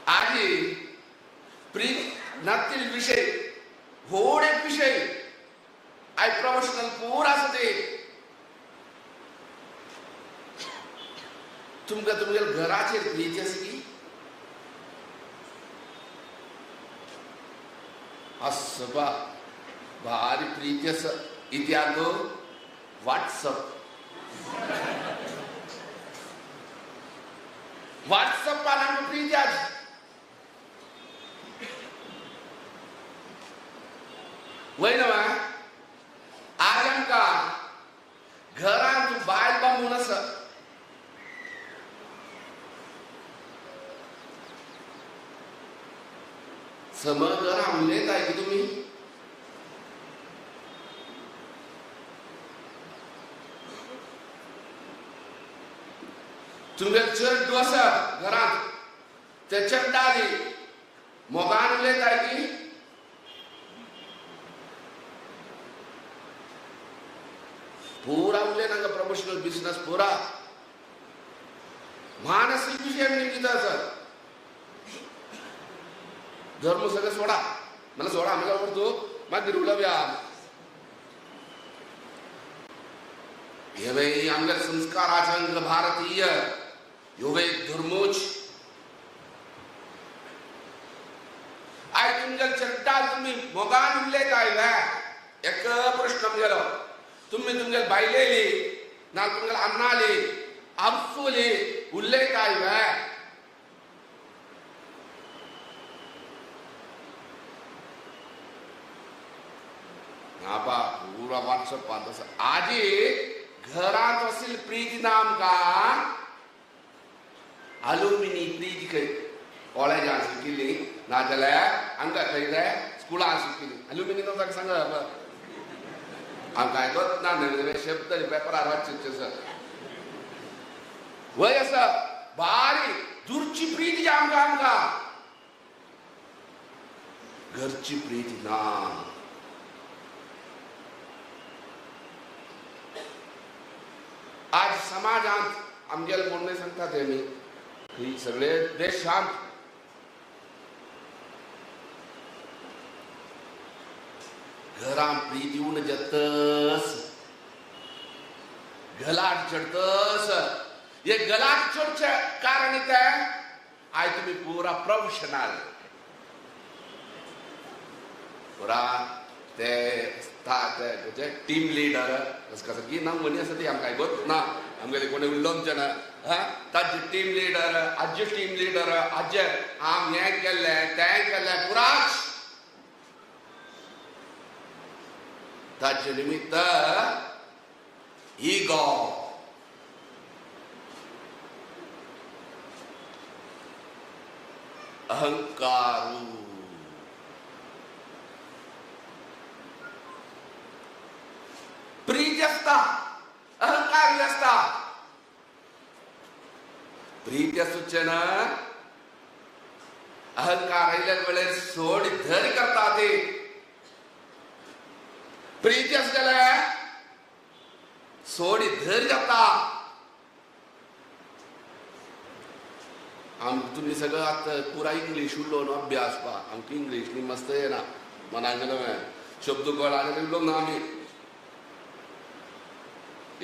आजी प्रीत नक्की विषय व्हड एक विषय आय प्रोफेशनल पूरा आसा ते तुमकां तुमगेल्या घराचेर प्रीती आसा की असबा भारी प्रीती आसा इत्याग व्हॉट्सअप व्हॉट्सअपान आमकां प्रीती आज वय न्हू आज आमकां घरांत बायल बांबून आसा समज घरा उलयताय की तुमी तुमगे चड्डू आसा घरांत ते चड्डाली मोगान उलयताय की पूरा उलयनाका प्रोफेशनल बिझनेस पूरा मानसिक विषय निमित्त आसा धर्म सगळं सोडा मला सोडा आम्ही काय करतो मागीर उलव्या हे आमच्या संस्काराचे अंग भारतीय ह्यो धर्मोच आय तुमच्या चड्डा तुम्ही मोगान उलयताय एक प्रश्न गेलो तुम्ही तुमच्या बायलेली ना तुमच्या अन्नाली आपसुली उलयताय आबा पूरा व्हॉट्सअप आजी घरात असेल प्रीती नामका अलुमिनी प्रीती खंय कॉलेजान शिकिल्ली नाजाल्यार हांगा खंय रे स्कुलान शिकिल्ली अलुमिनी ताका सांगा आमकां आयकत ना नवे शब्द पेपरार वाचचे सर वय आसा भारी दूरची प्रीती आमकां घरची प्रीती ना आज समाजांत आमगेले म्हणणे सांगता तेमी सगळे देशांत घरां प्रीती उण जतस गलाट चढ़तस ये गलाट चढ़चे कारण इते आय तुम्ही पूरा प्रोफेशनल पूरा ते ते टीम लीडर कसं की नाम म्हणी आसा ती आमकां आयकत ना आमगेले कोणी उलोवचे ना ताजे टीम लीडर आजे टीम लीडर आजे आम हें केल्लें तें केल्लें पुराच ताजे निमित्त ईगो अहंकारू प्रीती असता अहंकार असता प्रीती असूचे ना अहंकार आयल्या वेळेर सोड धर करता ते प्रीती असलेल्या सोडी धर जाता तुम्ही सगळं आता पुरा इंग्लिश उलोवन अभ्यास पा आमकां इंग्लिश नी मस्त येना मनाक शब्द कळा उलोवंक ना आमी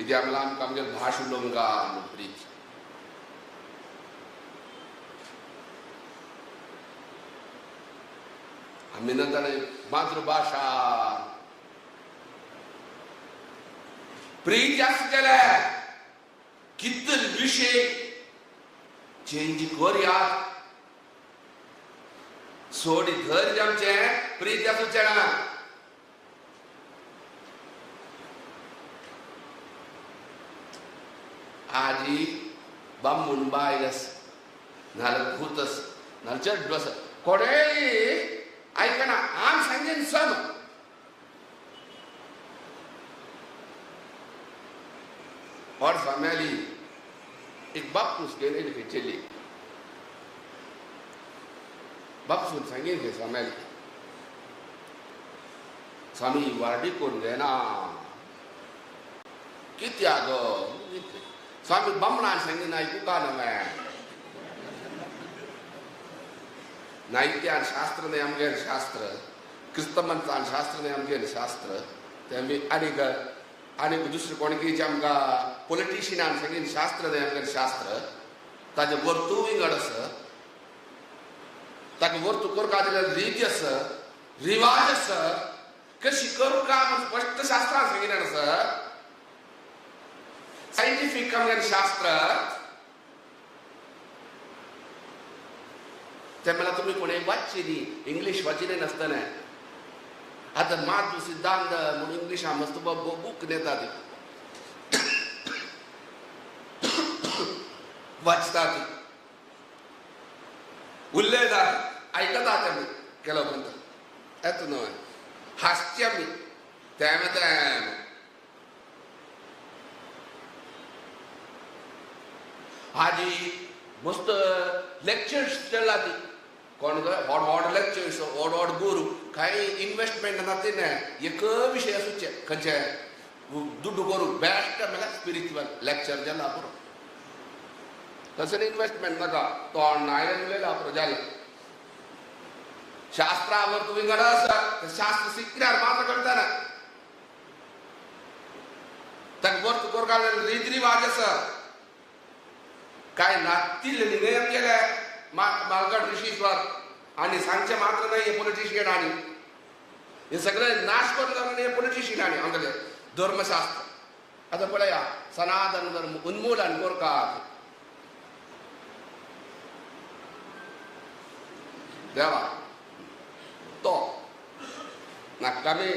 इथे आमकां आमगे भाश उलोवंका प्रीत आमी नंतर मातृभाषा प्रीत जास्त केल्या कितले विषय चेंज करयात सोडी धर आमचे प्रीत जास्त चेडा आजी बामून बायलस नाल भूतस नाल चड्डस कोडे ऐका ना आम सांगेन सब और फैमिली एक बाप गेले लिखे चली बाप सुन सांगेन के फैमिली स्वामी वारडी कोण देना किती आगो स्वामी बमणा सांगेन ऐकू का नव्हे नायत्यान शास्त्र ने आमगेर शास्त्र क्रिस्तमंतान शास्त्र ने आमगेर शास्त्र ते आमी आनीक दुसरे कोणकीचे आमकां पॉलिटिशियनान सांगीन शास्त्र ने आमगेर शास्त्र ताजे वर्तू विंगड आसा ताका वर्तू करपा जाल्यार रीती आसा रिवाज आसा कशी करूं का स्पश्ट शास्त्रान सांगिल्लें आसा सायंटिफीक आमगेर शास्त्र तेमला तुम्ही कोणी वाचली इंग्लिश वाचिले नसताना आता मातृ सिद्धांत म्हणून इंग्लिश मस्त बुक नेतात वाचतात उल्लेतात ऐकतात आम्ही केलं म्हणतात येत नव्हे हास्य मी तेम आजी मस्त लेक्चर्स चला ती कोण व्हड लेक्चर्स व्हड गुरू काही इन्वेस्टमेंट नाती ना एक विषय आसूचे खंयचे दुड्डू करूं बेस्ट म्हणल्यार स्पिरिच्युअल लेक्चर जाला पुरो तसं इन्वेस्टमेंट नाका तोंड नायले उलयला पुरो जालें शास्त्रावर तुम्ही गडा आसा शास्त्र शिकल्यार मात्र करतना ताका वर्त करता रीत रिवाज आसा काय नातील नियम केले मालगड ऋषीश्वर आणि सांगचे मात्र नाही हे पॉलिटिशियन आणि हे सगळे नाश करून हे पॉलिटिशियन आणि आमचे धर्मशास्त्र आता पळया सनातन धर्म उन्मूलन करतात देवा तो नाकामी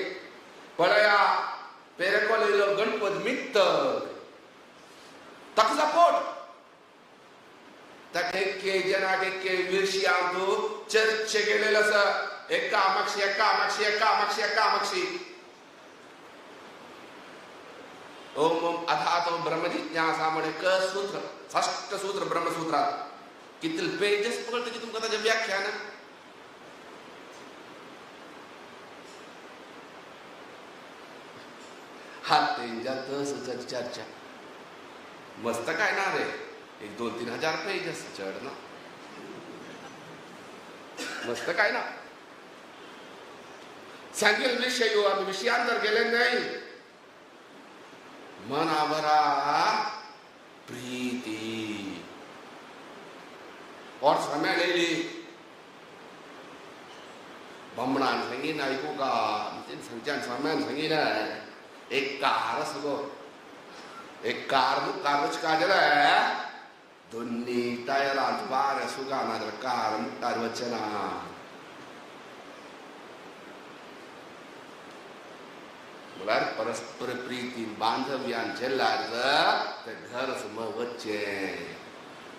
पळया पेरेकोल गणपत मित्त ताका सपोर्ट के जना के विरशी आमतो चर्च गेलेलं असं एका कामाक्षी ओम अथातो ब्रह्मजिज्ञासा म्हणे क सूत्र फर्स्ट सूत्र ब्रह्मसूत्रात किती पेजेस पकडते की तुमका त्याचे व्याख्यान हात त्यांच्यात चर्चा मस्त काय ना रे 1-2-3 हजार पेजेस चढ ना मस्त काय ना सांगेल विषय आम्ही विषयांतर गेले नाही मनावरा प्रीती और समय लेली बमणान सांगीन ऐकू का सांगच्यान सम्यान सांगीन एक कार सगो एक कारच का जरा दोन्ही टायरात वाऱ्या सुगाना जर कार मुट्टार वचना म्हळ्यार परस्पर प्रीतीन बांधव्यान चेल्ल्यार ते घर सम वच्चे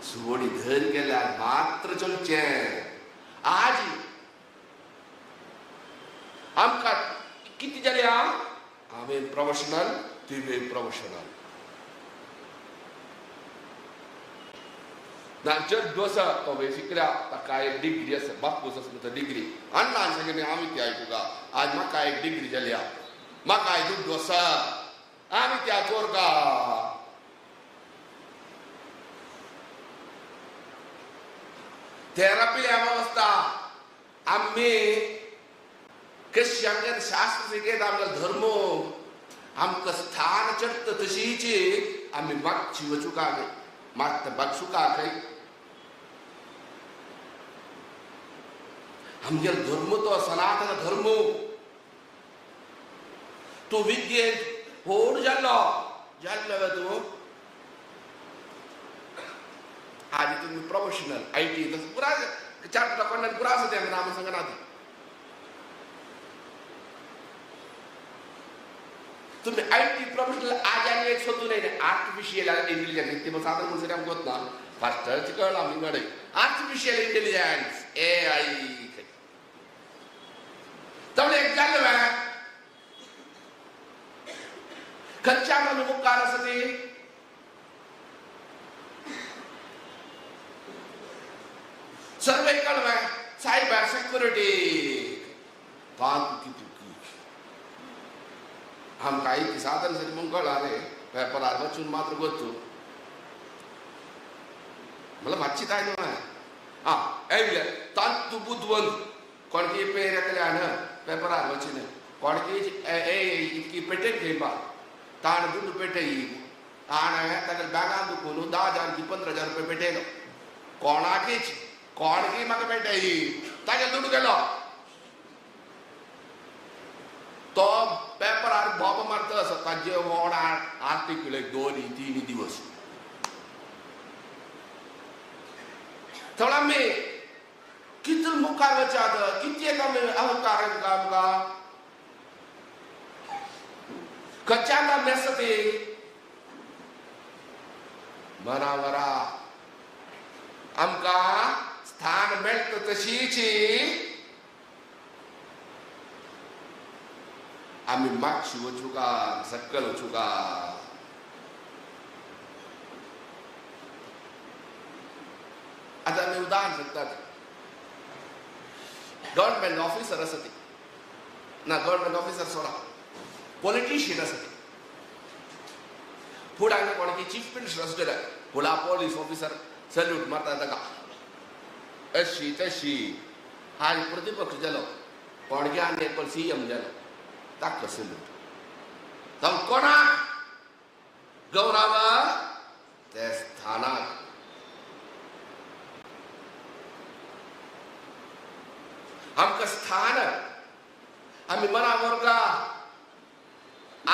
सोडी धर गेल्यार मात्र चलचे आज आमकां किती जाल्या हांवें प्रोफेशनल तुवें प्रोफेशनल नांचर दोसा तो शिकल्या ताका एक डिग्री आसा बापूस आसा तो डिग्री अण्णान सांगलें आमी ती आयकुगा आज म्हाका एक डिग्री जाल्या म्हाका दूध दोसा आमी त्या कोरगा थेरपी अवस्था आम्ही कशी आमच्या शास्त्र शिकयता आमकां धर्म आमकां स्थान चढत तशीची आमी मागची वचूका खंय मागता बागसुका खंय आमगेलो धर्म तो सनातन धर्म तो विद्येन व्हड जाल्लो तूं आज तुम्ही प्रोफेशनल IT पुरा चार्टर्ड अकाउंटंट पुरा आसा तें नाम सांगना ती तुम्ही IT प्रोफेशनल आज आनी एक सोदून येयले आर्टिफिशियल इंटेलिजन्स ती साधारण म्हणून आमकां वतना फास्टरची कळ्ळा आमी गडे आर्टिफिशियल इंटेलिजन्स AI तवले एक जाल्लो खंयच्या आमी मुखार आसा ती सर्वे कळवा सायबर सेक्युरिटी आमकां IT साधन सरी म्हणून कळ्ळा रे पेपरार वचून मात्र गोचू मला मातशी ताय न्हू येयले तांतू बुद्धवंत कोणकी पेर येतले पेपरार वचून कोणकी इतकी पेटेंट घेवपा ताण दुड्ड पेटय ताण ताका बॅगान दुखून 10,000 की 15,000 रुपया पेटयलो कोणाकीच कोणकी म्हाका पेटय तागे दुड्ड गेलो तो पेपरार बोब मारता ताजे व्हड आर्टिकल 2-3 दिवस थोडा आमी कितले मुखार वचात कितले आमी अहंकार आमकां खंयच्यान आमी आसा ती मनावरा आमकां स्थान मेळटा तशीची आमी मागशी वचूका सकयल वचूका आतां आमी उदाहरण सांगतात गव्हर्नमेंट ऑफिसर आसा ती ना गव्हर्नमेंट ऑफिसर सोडा पॉलिटिशियन आसा ती फुडें हांगा कोणाकी चीफ मिनिस्टर आसलेले फुडा पोलीस ऑफिसर सल्यूट मारता ताका अशी तशी हाल प्रतिपक्ष जालो कोणगे आनी एक CM जालो ताका सल्यूट जावं कोणाक गौरव त्या स्थानाक आमकां स्थान आमी मना वर्गा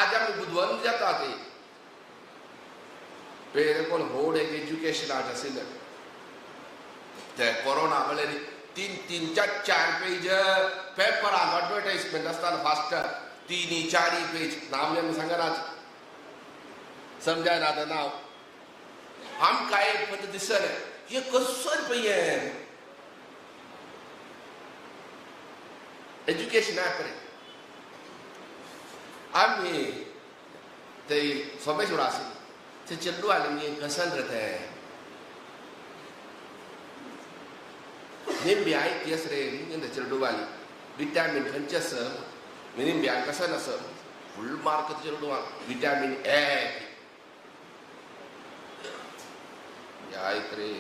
आज आमी बुधवंत जाता ते पयले कोण व्हड एक एज्युकेशनाक आशिल्ले ते कोरोना वेळार 3-4 पेज पेपराक एडवर्टाइजमेंट आसताना फास्ट 3-4 पेज नाम आमी सांगनात समजायना आतां नांव आमकां एक पद दिसले हे कसो पळय एज्युकेशनाक रे आमी ते सोमेश्वर आशिल्ले ते चेडू आले कसन रे ते निंबी ITS रे मुगे चेडू वाली विटामिन खंयचे आसा निंब्याक कसन आसा फुल मार्क चेडू विटामिन A आयक रे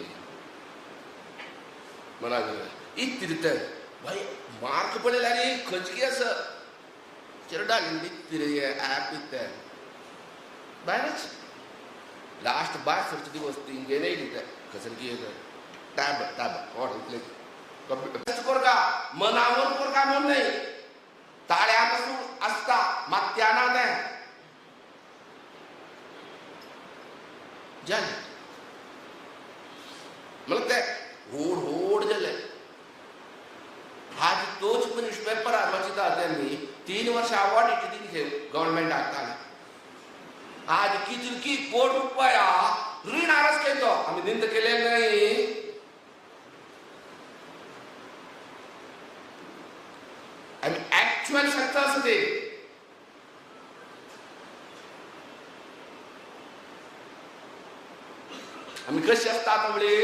मना इत्ती भाई मार्क पडलेला रे खंयची आसा चेडा इत्ती रे ऍप इत्ते भायरच लास्ट 22 दिवस तेंगेन येयली खंयसर की टॅब व्हड इतले कंप्युटर कोरगा मनावर कोरगा म्हण न्हय ताळ्या पासून आसता मात्याना तें जालें म्हणून ते व्हड जाले आज तोच मनीस पेपरार वाचिता त्यांनी 3 वर्ष अवॉर्ड दिले गव्हर्नमेंट हाताने आज किती कोटी रुपया ऋण आरस केलो आम्ही निंद केले नाही आम्ही ऍक्च्युअल सांगता असं ते आम्ही कशी असता आता वेळे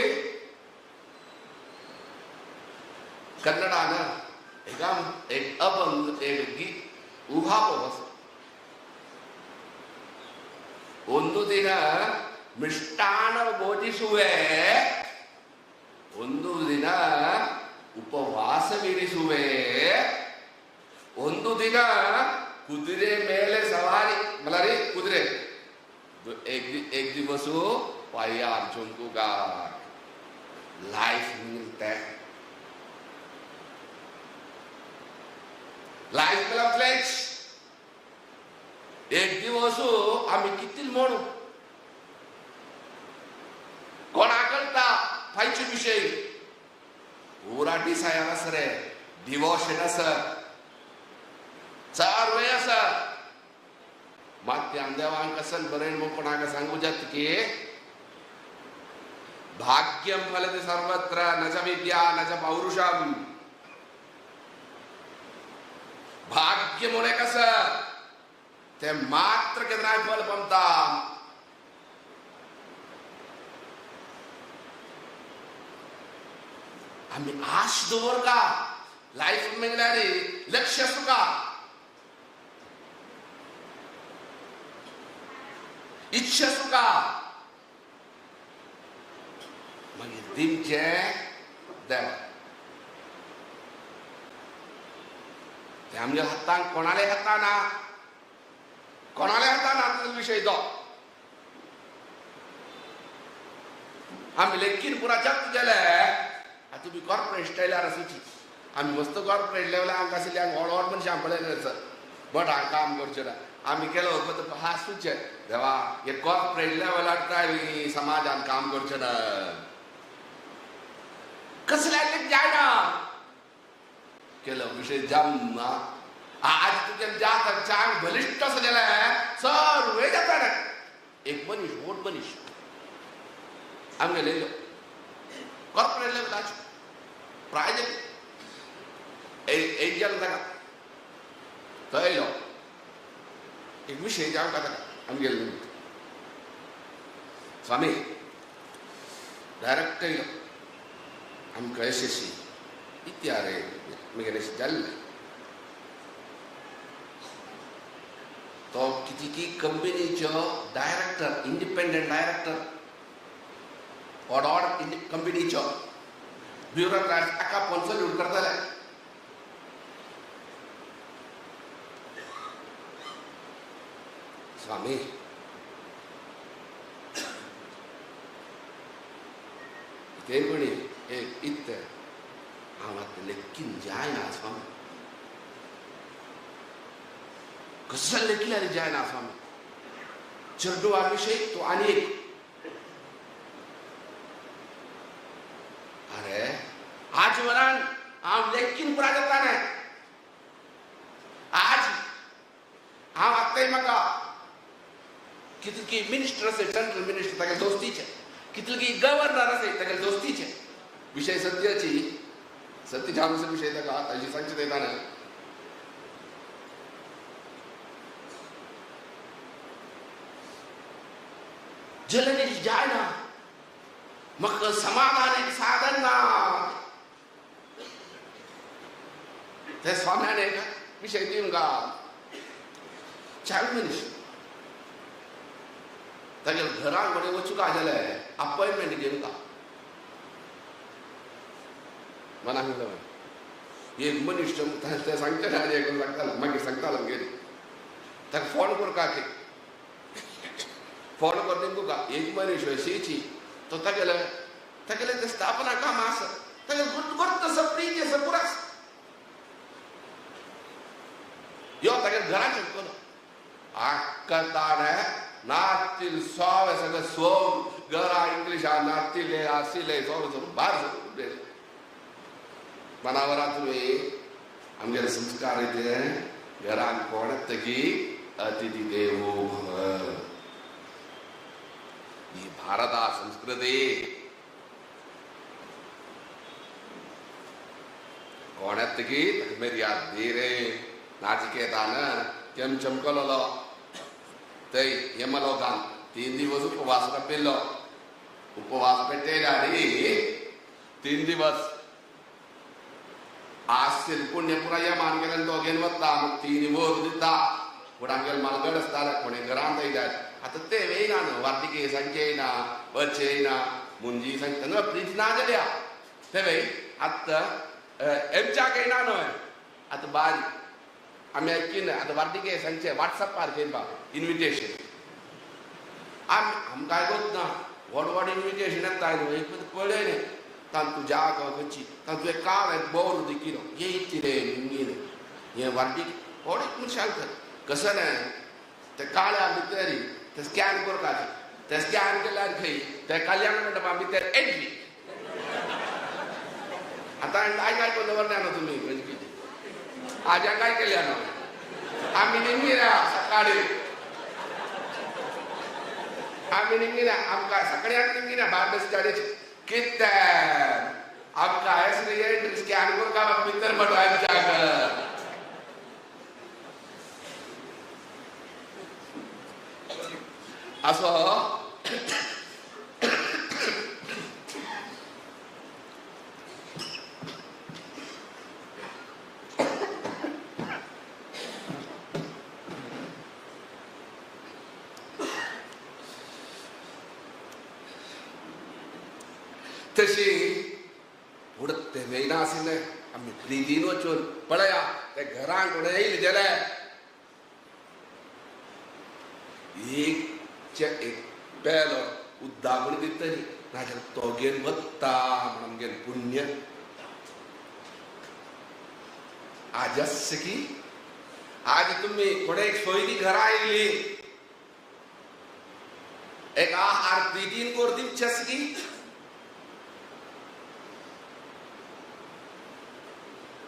कन्नडान एक अभंग एक गीत उभा पोवस ಒಂದು ದಿನ ಮಿಷ್ಟಾನ ಭೋಜಿಸುವೆ ಒಂದು ದಿನ ಉಪವಾಸವಿರಿಸುವೆ ಒಂದು ದಿನ कुदिरे मेले सवारी मला रे कुदिरे एक दिवस पाया अर्जुन का लाइफ मिलता है लाइफ मला फ्लेक्स एक दिवस आम्ही किती म्हणू कोणा करता फायचे विषय पूरा डिसायर असं रे डिवोशन असं चार वय असं मग त्या देवांक कसं बरेन मग कोणाक सांगू जात की भाग्यम फलते सर्वत्र न च विद्या न च पौरुषम भाग्यमुळे कसं ते मात्र के नाही फल पमता आम्ही आश दोवर का लाईफ मिळणारे लक्ष असू का इच्छा असू का मग दिनचे देवा ते आमच्या हातान कोणाला हाताना विषय दो आम्ही लेखीन पुरा जग गेले तुम्ही कॉर्पोरेट स्टायलार असूची आम्ही मस्त कॉर्पोरेट लेवल आमकां आशिल्ले व्हड मनशां पळयले सर बट हांव काम करचें ना आमी केलो फक्त हांसूचे देवा हे कॉर्पोरेट लेवलार काय समाजान काम करचें ना कसले जायना केलो विषय जमना आज तुझे जातक चांग बलिष्ठ असं गेलाय सर्व जाता एक मनीष व्हड मनीष आमगे लेलो कॉर्पोरेट लेवल प्रायवेट एक जन जागा थंय एक विषय जावं का आमगेलो स्वामी डायरेक्ट येयलो आमकां यशस्वी इत्यारे म्हगेलें जाल्लें तो किती कंपनीचो डायरेक्टर इंडिपेंडंट डायरेक्टर ऑर्डर कंपनीचो ब्युरोक्रेट आका सल्यूट करतले स्वामी ते कोणी एक इत्ते हांव आतां लेकीन जायना स्वामी कसं लेखिल्यार जायना स्वामी चेडवा विशय तो आनी एक अरे आज वरान हांव लेखीन पुरा जाता ना आज हांव आत्ताय म्हाका कितकी मिनिस्टर आसा सेंट्रल मिनिस्टर तागे दोस्तीचे कितकी गव्हर्नर आसा तागे दोस्तीचे विषय सत्याची सत्याच्या आमचो विषय ताका ताजी सांगचे देताना जलनी जायना म्हाका समाधान एक साधन ना ते स्वाम्यान एक विषय दिवंक चाइल्ड मिनिस्टर तागे घरान कोणी वचूंक जाल्यार अपॉइंटमेंट घेवंक मना एक मनीस ते सांगचे ना एक सांगतालो मागीर सांगतालो गेली ताका फोन करता फोन करून तुका एक मनीस अशीची तो तागेले ते स्थापना काम आसा तागे गुर्त सप्रीचे सपुरास यो तागे घरान चिंतलो आक्का ताणे नातील सोवे सगळे सोव घरा इंग्लिशा नातीले आसिले सोवे भार सगळे मनावरा तुम्ही आमगे संस्कार इथे घरान कोण तगी अतिथी देवो भव ही भारता संस्कृती कोण्यात तगी मर्याद धीरे नाचिकेतान केम चमकलो ते यमलोकान 3 दिवस उपवास पेलो उपवास पेटेला 3 दिवस आशील पुण्य पुरा यमान गेले तो घेऊन वता मग 3 वर दिता कोणागेल मालगड असताना कोणी घरांत येतात आता ते वेयना न्हू वार्तिके सांगचेना बचेना मुंजी सांगता न्हू प्रीत ना जाल्या ते वेय आतां एमच्या येना न्हू आतां बारी आम्ही ऐकीन आता वार्तिके सांगचे व्हॉट्सअपार घेईन बा इन्व्हिटेशन आम काय गोत ना व्हॉट व्हॉट इन्व्हिटेशन येता एक कळले न्ही तान तू जाग खंयची तान तुवें काम एक बोर दिकिलो ये इतले निंगीन हे वार्तिक व्हॉट म्हूण सांगता कसं नाही ते काळ्या भितर ते स्कॅन करपाचें ते स्कॅन केल्यार खंय ते कल्याण मंडपा भितर एंट्री आता काय कोण दवरना ना तुमी आजा काय केल्या ना आम्ही निघिरा सकाळी आम्ही निघिरा आमकां सकाळी निघिरा 12:40 कित्ते आमकां एसरी एंट्री स्कॅन करपाक भितर बटवायच्या असो तशी उडत ते वेयना आशिल्ले आमी प्रितीन वचून पळया ते घरांक कोण येयले जाल्यार एक पेलो उद्दामण दितली नाजाल्यार तो घेवन वत्ता म्हण आमगेर पुण्य आज की आज तुम्ही कोणे एक सोयरी घरा आयली एक आहार प्रितीन कोर दिवचेस की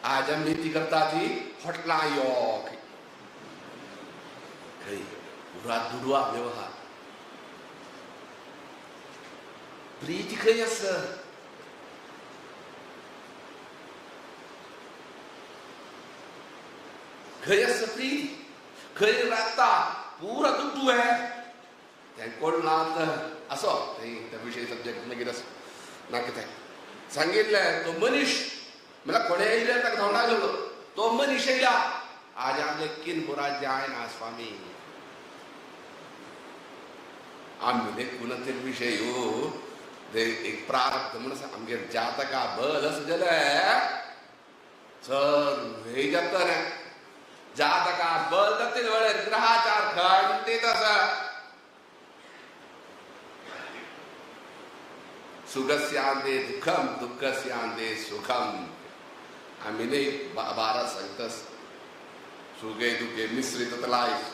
आज आम्ही ती करता ती हॉटला योक खंय उरात दुडवा व्यवहार प्रीती खंय आसा खंय आसा प्रीती खंय रावता पुरा दुडू है तें कोण नात असो त्या विशयी सब्जेक्ट मागीर आसा ना कितें सांगितलें तो मनीस मला कोणे येयले ताका धांवडा गेलो तो मनीस येयला आज आमगे किन पुरा जायना स्वामी आमी देखून ते विशय ते एक प्रारब्ध म्हणून आमगेर जातका बल आसा जाल्यार चड हे जाता रे जातका बल जातले वेळार ग्रहाचार खंडीत आसा सुखस्यांदे दुःखम दुःखस्यांदे सुखम आम्ही नाही बारा सांगतास सुखे दुखे मिश्रित लाईफ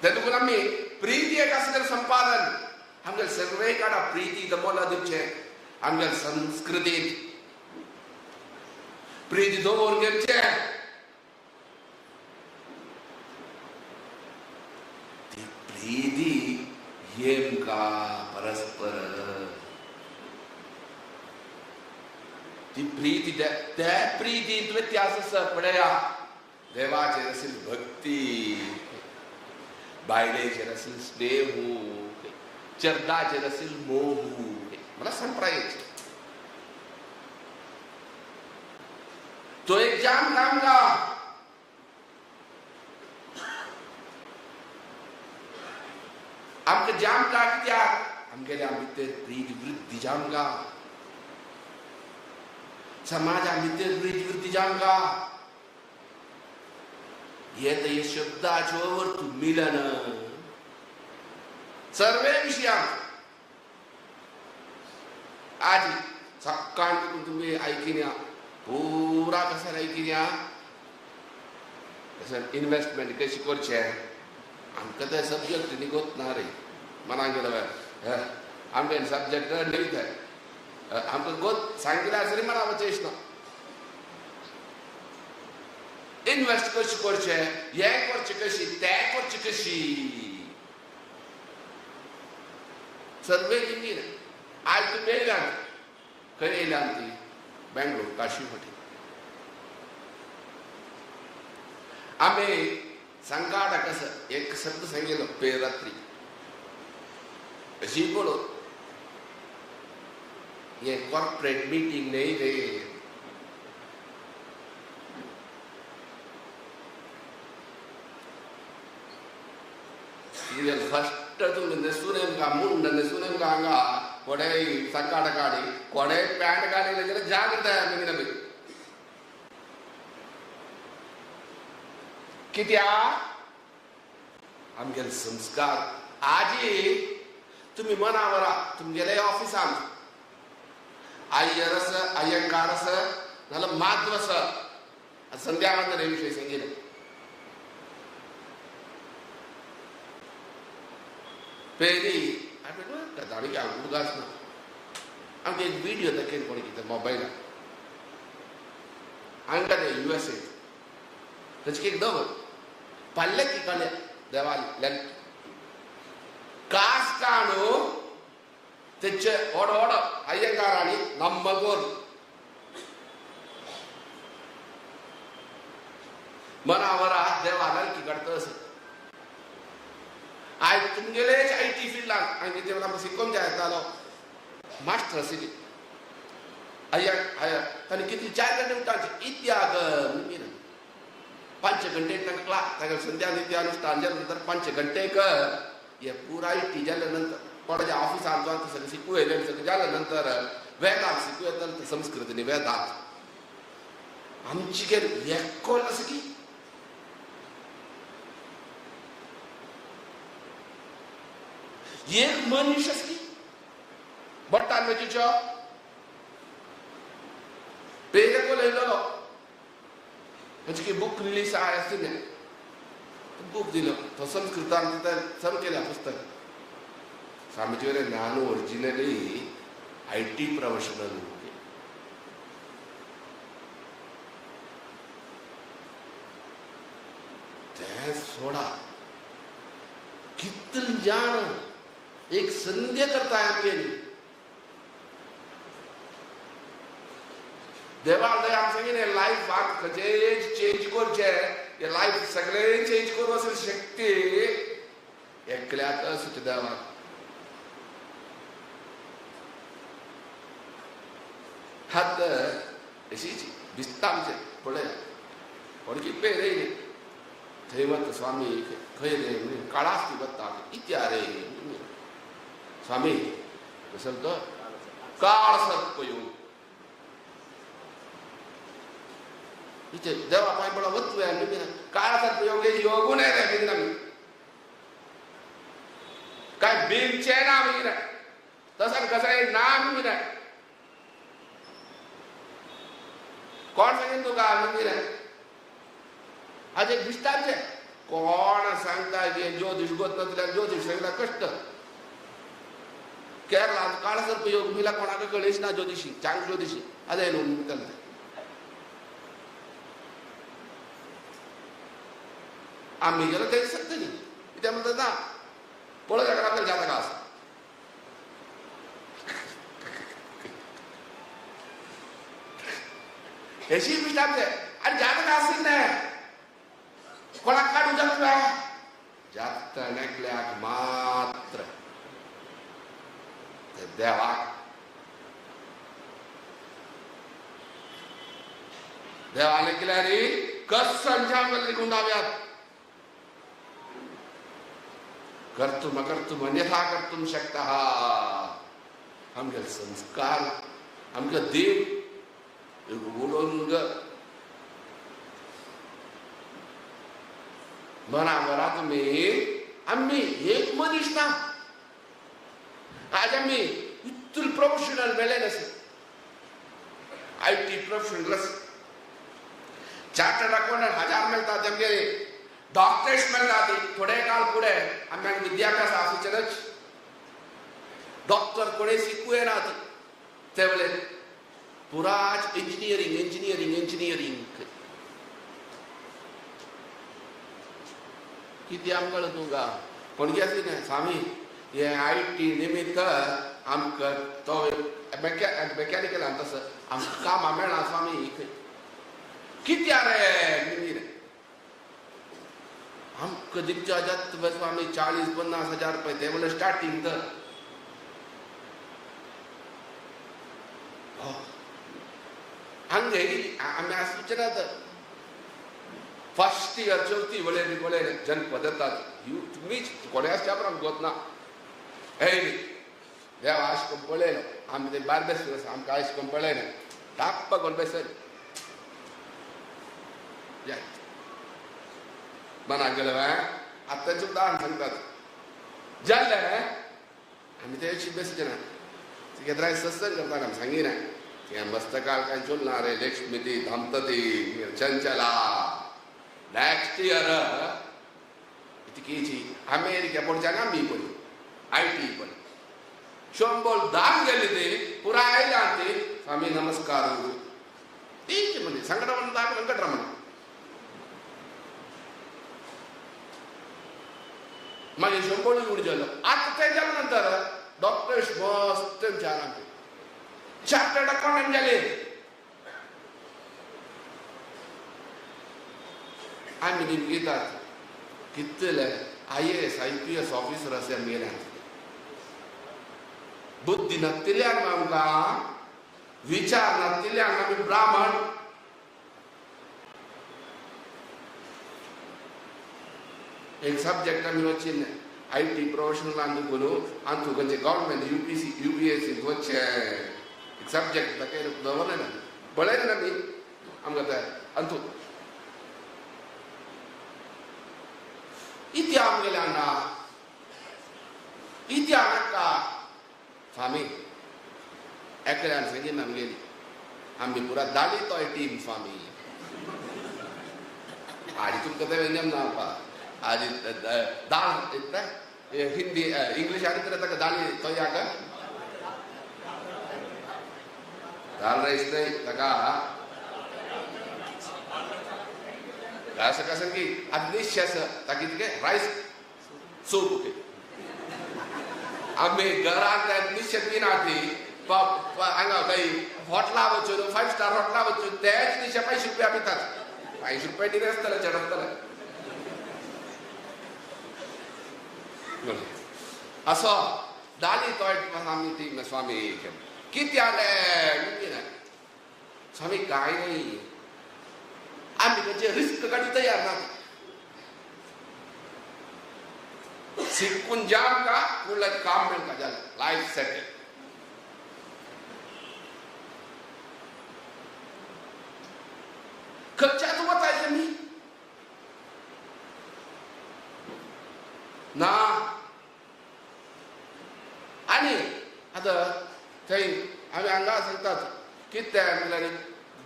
ते दुखून आम्ही प्रीती एक असं संपादन आमगे सर्वे काडा प्रीती दमोला दिवचे आमगे संस्कृतीत प्रीती दमोन घेवचे ती प्रीती येमका परस्पर ती प्रीती त्या प्रीतीत व्यत्यास आसा पळया देवाचेर आशिल भक्ती बायलेचेर आशिल स्नेहू चर्दाचेर आशिल मोहू मला संप्रायेचे तो एक जाम कामगा आमकां जाम का कित्याक आमगेल्या भितर प्रीती वृद्धी जामगा समाजा भितर प्रीती वृद्धी जामगा येत हे शब्दाचे अर्थ मिलन सर्वे विशयांक आज सकाळ तुम्ही ऐकिन्या पुरा कसं ऐकिन्या कसं इन्व्हेस्टमेंट कशी करचे आमकां ते सब्जेक्ट निगोत ना रे मनाक गेलो आमगे सब्जेक्ट न्हीत आमकां गोत सांगितल्यार सरी मना वचेच ना इन्वेस्ट कशी करचे हे करचे कशी ते करचे कशी सर्वे लिंगीन आज तुम्ही येयल्या खंय येयल्या ती बेंगलोर काशी फाटी आम्ही संगाडा कसं एक शब्द सांगितलं पेरात्री अशी बोलो ये कॉर्पोरेट मीटिंग नाही रे फस्ट तुम्ही नेसून का मुंड नेसून का हांगा कोडे संगाडा काडी कोडे पॅन्ट काडले जाल्यार जागृत आहे आमी कित्या आमगेले संस्कार आजी तुम्ही मनावर तुमगेले ऑफिसान अय्यर अय्यंगार नाल्या माधव संध्यावंदन विषय सांगितले पहली दाड़ी उदास ना आमगे एक वीडियो दाखल पड़ी मोबाईल अंगडे USA त्याची एक दव पल्ले की कळ्या देवाल कास काणू त्याचे ओड ओड अय्यंगाराणी नम्मगोर मनावर देवाला की करतस आज तुमगेलेच IT फील्डला आणि ते मला शिकवून जायतालो मास्टर असेल अय्या अय्या तने किती 4 घंटे उठायचे इत्याग मीरा 5 घंटे तकला तक संध्या नित्य अनुष्ठान नंतर 5 घंटे क ये पूरा IT झाल्यानंतर कोणाच्या ऑफिस आलो तर सगळं शिकू येईल सगळं झाल्यानंतर वेदांत शिकू येतं संस्कृतने वेदांत आमची के एककोल असं की एक मनुष्य की बट्टा में चीज़ पेरे को ले लो मुझे की बुक रिलीज आया सिने बुक दिलो तो संस्कृतांत तर सम केल्या पुस्तक सामचेरे नानो ओरिजिनली IT प्रोफेशनल ते सोडा कितन जान एक संध्या करता है आपके देवाल दया हम संगे लाइफ बात कजेज चेंज कर जे ये लाइफ सगळे चेंज करू असेल शक्ती एकल्यात सुच देवा हात अशीची बिस्तामचे पडे पडकी पेरे थैवत स्वामी खय रे काळास्ती बत्ता इत्यारे स्वामी कसं तो काळ सत्पयोग इथे देवा पाय बडा वत्व आहे मी काळ सत्पयोग योगुण आहे रे बिंदा मी काय बिनचे नाम मी रे तसं कसं आहे नाम मी रे कोण सांगेन तू का मी रे आज एक विस्तार छे कोण सांगता की ज्योतिष गोत नसल्या ज्योतिष सांगता कष्ट केरला काळासर प्रयोग मिला कोणाकडे कळेच ना ज्योतिषी चांग ज्योतिषी अదే नु आम्ही गेलो ते सत्य नाही इथे म्हणतात ना पोळं जागा आपल्याला जाता का असं हेशी विस्तार छे आणि जाता का असेल नाही कोणा काढू जातो जात नकल्याक मात्र देवा देवाने केल्या रे कस संजामले गुंडाव्यात कर्तुम अकर्तुम अन्यथा कर्तुम शक्तः आमगे संस्कार आमगे देव बोलूंग मनावरा तुम्ही आम्ही एक मनीष ना आज आम्ही इतुल प्रोफेशनल वेळे नसे IT प्रोफेशनल चार्टर्ड अकाउंटंट 1000 मिळतात आमगे डॉक्टरेट मिळतात थोडे काळ पुढे आम्ही विद्याभ्यास आसूचनच डॉक्टर कोणी शिकू येणार त्यावेळे पुराच इंजिनियरिंग किती आमकडे तुका कोण गेली नाही स्वामी ये IT निमित्त आमक तो मेकॅनिकल आणि तसं आमचं काम मेळना स्वामी किती रे निमिर आमक दिवच्या जात स्वामी 40-50 हजार रुपये ते बोले स्टार्टिंग तर हंगे आम्ही सूचना तर फर्स्ट इयर चौथी बोले जन पद्धतात तुम्हीच कोणाच चापराम गोत ना देवा आशकम पळयलो आमी ते बार्देस आमकां आशकम पळयलें टाप्प कोण बेसर मनाक गेलं आत्ताचे उदाहरण सांगतात जाल्ले आम्ही त्याची बेस्ट ना तिके राय सत्संग करता आमी सांगिना तिका मस्तकाल काय चोलना रे लक्ष्मी ती धमतती चंचला नेक्स्ट इयर तिकेची अमेरिका पडच्यान आमी पडी IT पडी शंभर दाम गेले ते पुरा आयला ते स्वामी नमस्कार तीच म्हणजे संकटमण दाख वेंकटरमण मागे शंभर उडी झालं आता त्याच्यानंतर डॉक्टर मस्त विचार चार्टर्ड अकाउंटंट झाले आम्ही नेमकी घेतात कितले IAS IPS ऑफिसर असे मेल्या बुद्धी नसलेल्यान आमकां विचार नसलेल्यान आमी ब्राह्मण एक सब्जेक्ट आमी वचीन IT प्रोफेशनल अंदुकुनु अंतु गंजे गवर्नमेंट UPSC वच्चे एक सब्जेक्ट तके दवरना बळेना मी आमकां अंतु इति आमगेल्याना इति आमका स्वामी एकल्यान सांगीन आमगेली आमी पुरा दालितोय टीम स्वामी आडी तुमकां ते वेंजम ना आदी दाल इतना हिंदी इंग्लिश आनी तर ताका दाली तोयाक दाल राईस नाही ताका असं कसं की अग्निश्यास ताकी तिके राईस सूप के आम्ही घरात निश्चित की नाती हांगा काही हॉटला वचून 5 स्टार हॉटला वचून तेच दिशा 50 रुपया पितात 50 रुपया दिले असताना चढवताना असो दाली तोय आम्ही ती स्वामी किती आले स्वामी काय नाही आम्ही म्हणजे रिस्क काढी तयार ना शिकून जाम का कुठला काम मिळेल का झालं लाईफ सेटल खर्चात बतायचं मी ना आणि आता थंय आम्ही हांगा सांगतात कितें म्हणल्यार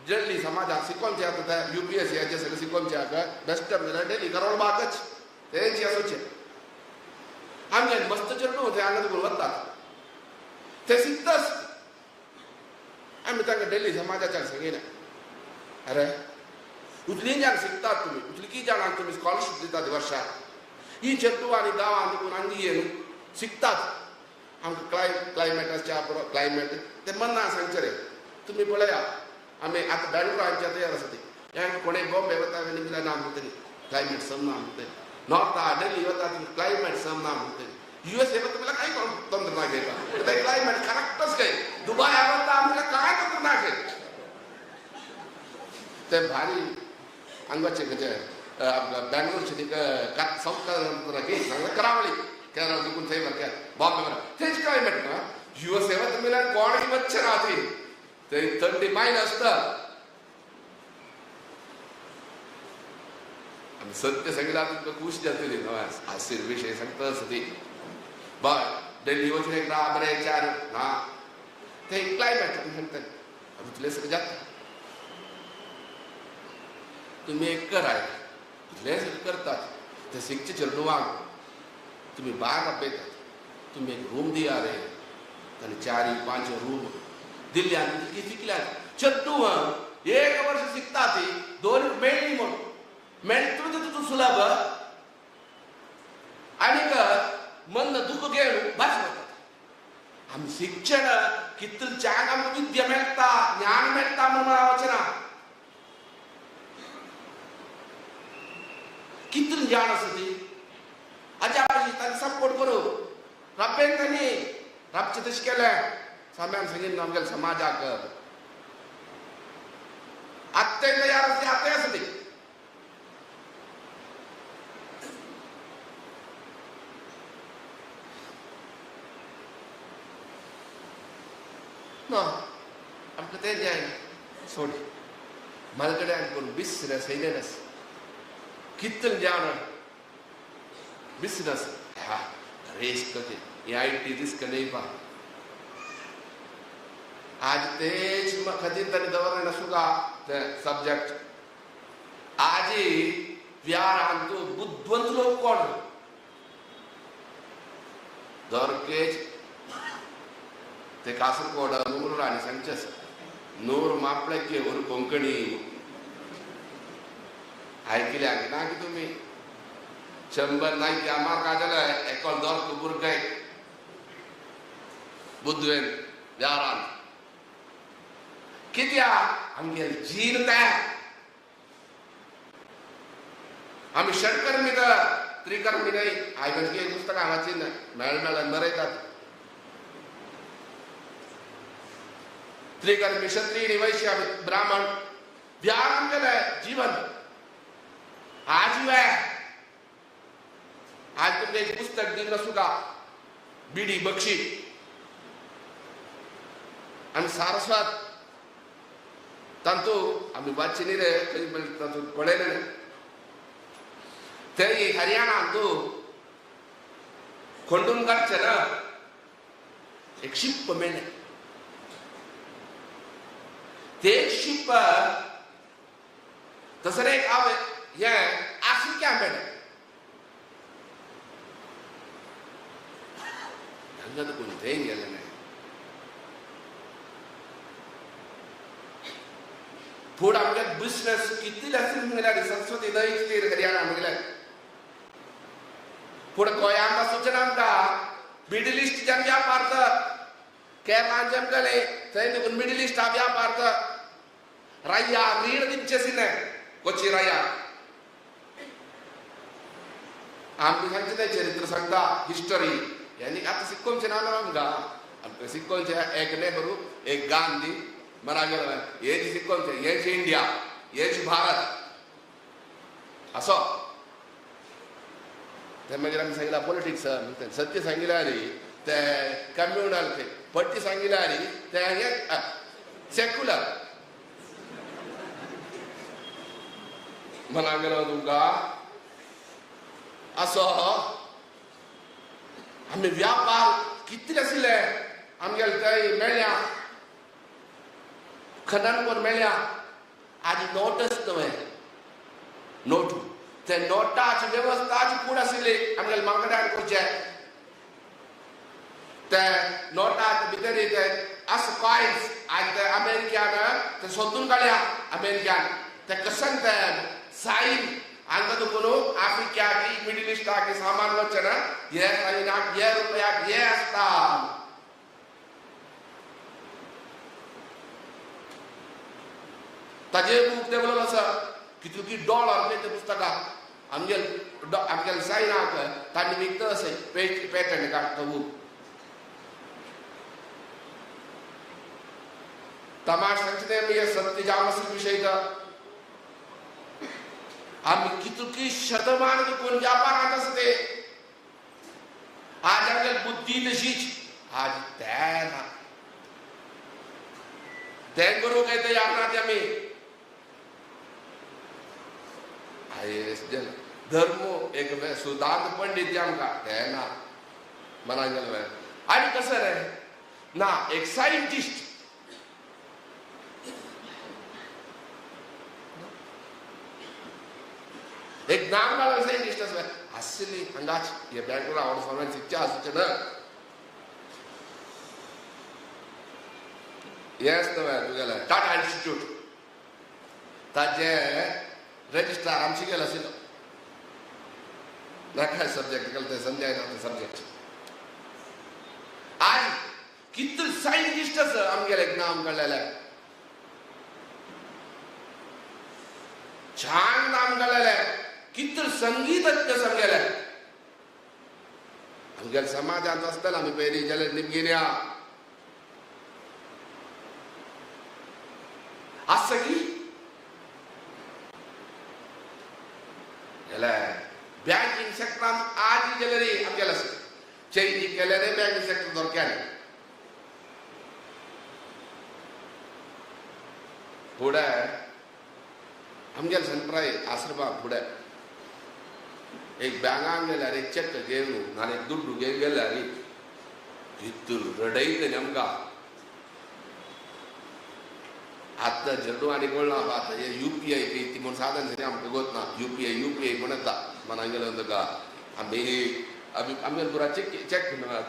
जल्ली समाजात शिकोवचे आता UPSC याचे सगळे शिकोवचे हाका बेस्ट म्हणल्यार डेली करोडबागच तेंची आसोचे आमगे मस्त चेडूं ते हांगा तुका वतात ते शिकताच आमी तांकां डेली समाजाच्या सांगिना अरे उतली जाण शिकतात तुमी उतली जाणांक तुमी स्कॉलरशीप दितात वर्साक ही चेडूं आनी गांवांत देखून आनी येवन शिकतात आमकां क्लायमेटाच्या क्लायमेट ते मन्ना सांगचे रे तुमी पळया आमी आतां बेंगलोर आमच्या तयार आसा ती हांगा कोणें बॉम्बे वता निघल्या ना म्हणटली क्लायमेट सम ना म्हणटली नॉर्था दिल्ली वता ती क्लायमेट सम ना म्हणटली USA वता मला काय तंत्र ना घेता ते क्लायमेट करेक्टच काय दुबई वता आमकां काय तंत्र ना घे ते भारी हांगाचे म्हणजे बेंगलोरचे ती साऊथ की सांगला करावळी केरळ देखून थंय वरच्या बॉम्बे वर तेच क्लायमेट ना USA वता मिल्यार कोणय वच्चे ना ती ते थंडी मायनस असता आमी सत्य सांगितलं तुमकां खुश जातली न्हय हास्य विशय सांगता ती बट दिल्ली वचून एक बरे 4 ना ते क्लायमेट सांगता रुतले सगळं जाता तुम्ही एक कराय रुतले सगळं करतात ते शिकचे चेडूवांक तुम्ही बाहेर आपयतात तुम्ही एक रूम दिया रे ताणी 4-5 रूम दिल्ल्यान कितली शिकल्यात चेडूं 1 वर्ष शिकता ती 2 मेळ्ळी म्हूण मेळटूच तूं सुलभ आनीक मन दुख घेवन भास वतात आमी शिक्षण कितल्यान आमकां विद्या मेळटा ज्ञान मेळटा म्हूण वचना कितली ज्ञान आसा ती हाज्या तांकां सपोर्ट करूं रापेन तांणी रापचें तशें केलें स्वाम्यान सांगितलें आमगेल्या समाजाक आत्ते तयार आसा आत्ते आसा ती ना आमकां तें जायना सोड मलगड्यान करून बिसरे सैलेनस कितले जाण बिजनेस हा रिस्क ते IT रिस्क नहीं पा आज तेज खतीर तरी दवर नसुगा ते सब्जेक्ट आज प्यार अंतु बुद्धवंत लोग कोण दरकेज ते कासरकोड नूर आणि संचस नूर मापळके और कोंकणी ऐकले आहे ना की तुम्ही 100 नाही की आम्हाला काय झालं एकल दर कुबुर काय बुद्धवेन यारान किती आमगे जीन त्या आम्ही षटकर्मी तर त्रिकर्मी नाही ऐकत की पुस्तक वाची ना मॅडम बरेतात त्रिकर्मी क्षत्रिय वैश्य ब्राह्मण व्यायाम केलंय जीवन आज आज तुमचे एक पुस्तक दिलं सुद्धा बीडी बक्षी आणि सारस्वत तंतु आम्ही वाचनी रे तंतु पळेल तरी हरियाणा तू खोंडून काढचे ना एक शिप मेले ते शिप तसं एक आवे हे आफ्रिका मेले अंगद कोणते गेले नाही पुढे आमच्या बिझनेस किती लसून मिळाली संस्कृती नाही स्थिर हरियाणा मिळाली पुढे कोयांबा सूचना आमका मिडल ईस्ट जन व्यापार केरला जमगले थंय मिडल ईस्ट हा व्यापार राया रीड दिंचेसिने कोची राया आमची सांगते चरित्र सांगता हिस्टरी यांनी आता सिक्कोमचे नाव आमका आमच्या सिक्कोमचे एक नेहरू एक गांधी मना गेलं हेच सिक्कोमचे हेच इंडिया हेच भारत असो ते मागीर आमी सांगितलं पॉलिटिक्स सत्य सांगितलं आनी ते कम्युनल ते पट्टी सांगितलं आनी ते हे सेक्युलर म्हणा गेलो तुमका असो आमी व्यापार कितले आशिल्ले आमगेले थंय मेळ्या खननकोर मेळ्या आनी नोटच नव्हे नोट ते नोटाची व्यवस्थाची कूड आशिल्ली आमगेले मांगड्यान करचे ते नोटाचे भितर ते अस कॉइन्स आनी ते अमेरिकान ते सोदून काडल्या अमेरिकान ते कसन ते साईन हांगा दुखून आफ्रिका की मिडल ईस्टा की सामान वचचे ना हे साईनाक हे रुपयाक हे आसता ताजे बूक डेव्हलप आसा कितकी डॉलर ते पुस्तकां आमगेल सायनाक तांणी विकता अशें पेटंट काडटा बूक तमाश सांगचे आमी सत्य जामसी विशय आमी कितकी शतमान दुखून व्यापारांत आसा ते आज आमगेल बुद्धी तशीच आज तेना ते करूंक येता याद ना आमी धर्म एक सुदांत पंडित जे आमकां ते ना मना गेलो आनी कसं रे ना एक सायंटिस्ट एक नाम वाला सायंटिस्ट आसली हांगाच हे बेंगलोर आवड फॉर्मेट शिकचे आसचे ना हेच न्हय तुगेले टाटा इन्स्टिट्यूट ताजे रजिस्ट्रार आमची गेला आशिल्लो नाका सब्जेक्ट केलं ते समजाय ना ते सब्जेक्ट आज कितले सायंटिस्ट आसा आमगेले नाम काडलेले छान नाम काडलेले कितले संगीतज्ञ सांगेले आमगेले समाजांत आसतले आमी पयलीं जाल्यार निमगिन्या आसा की बैंकिंग सेक्टर आज गेले आमगेले चेंज केले रे बैंकिंग सेक्टर दొరకాలి पुढे आमगेले संप्राय आश्रमा पुढे एक बँगांक गेल्यार एक चेक घेवन नाल्यार एक दुड्डू घेवन गेल्यार इतू रडयत नेमका आतां जड्डू आनी कोण ना आतां हे UPI बी ती म्हूण साधन सरी आमकां गोतना UPI म्हणटा मना गेलो तुका आमी पुरा चेक मेळटा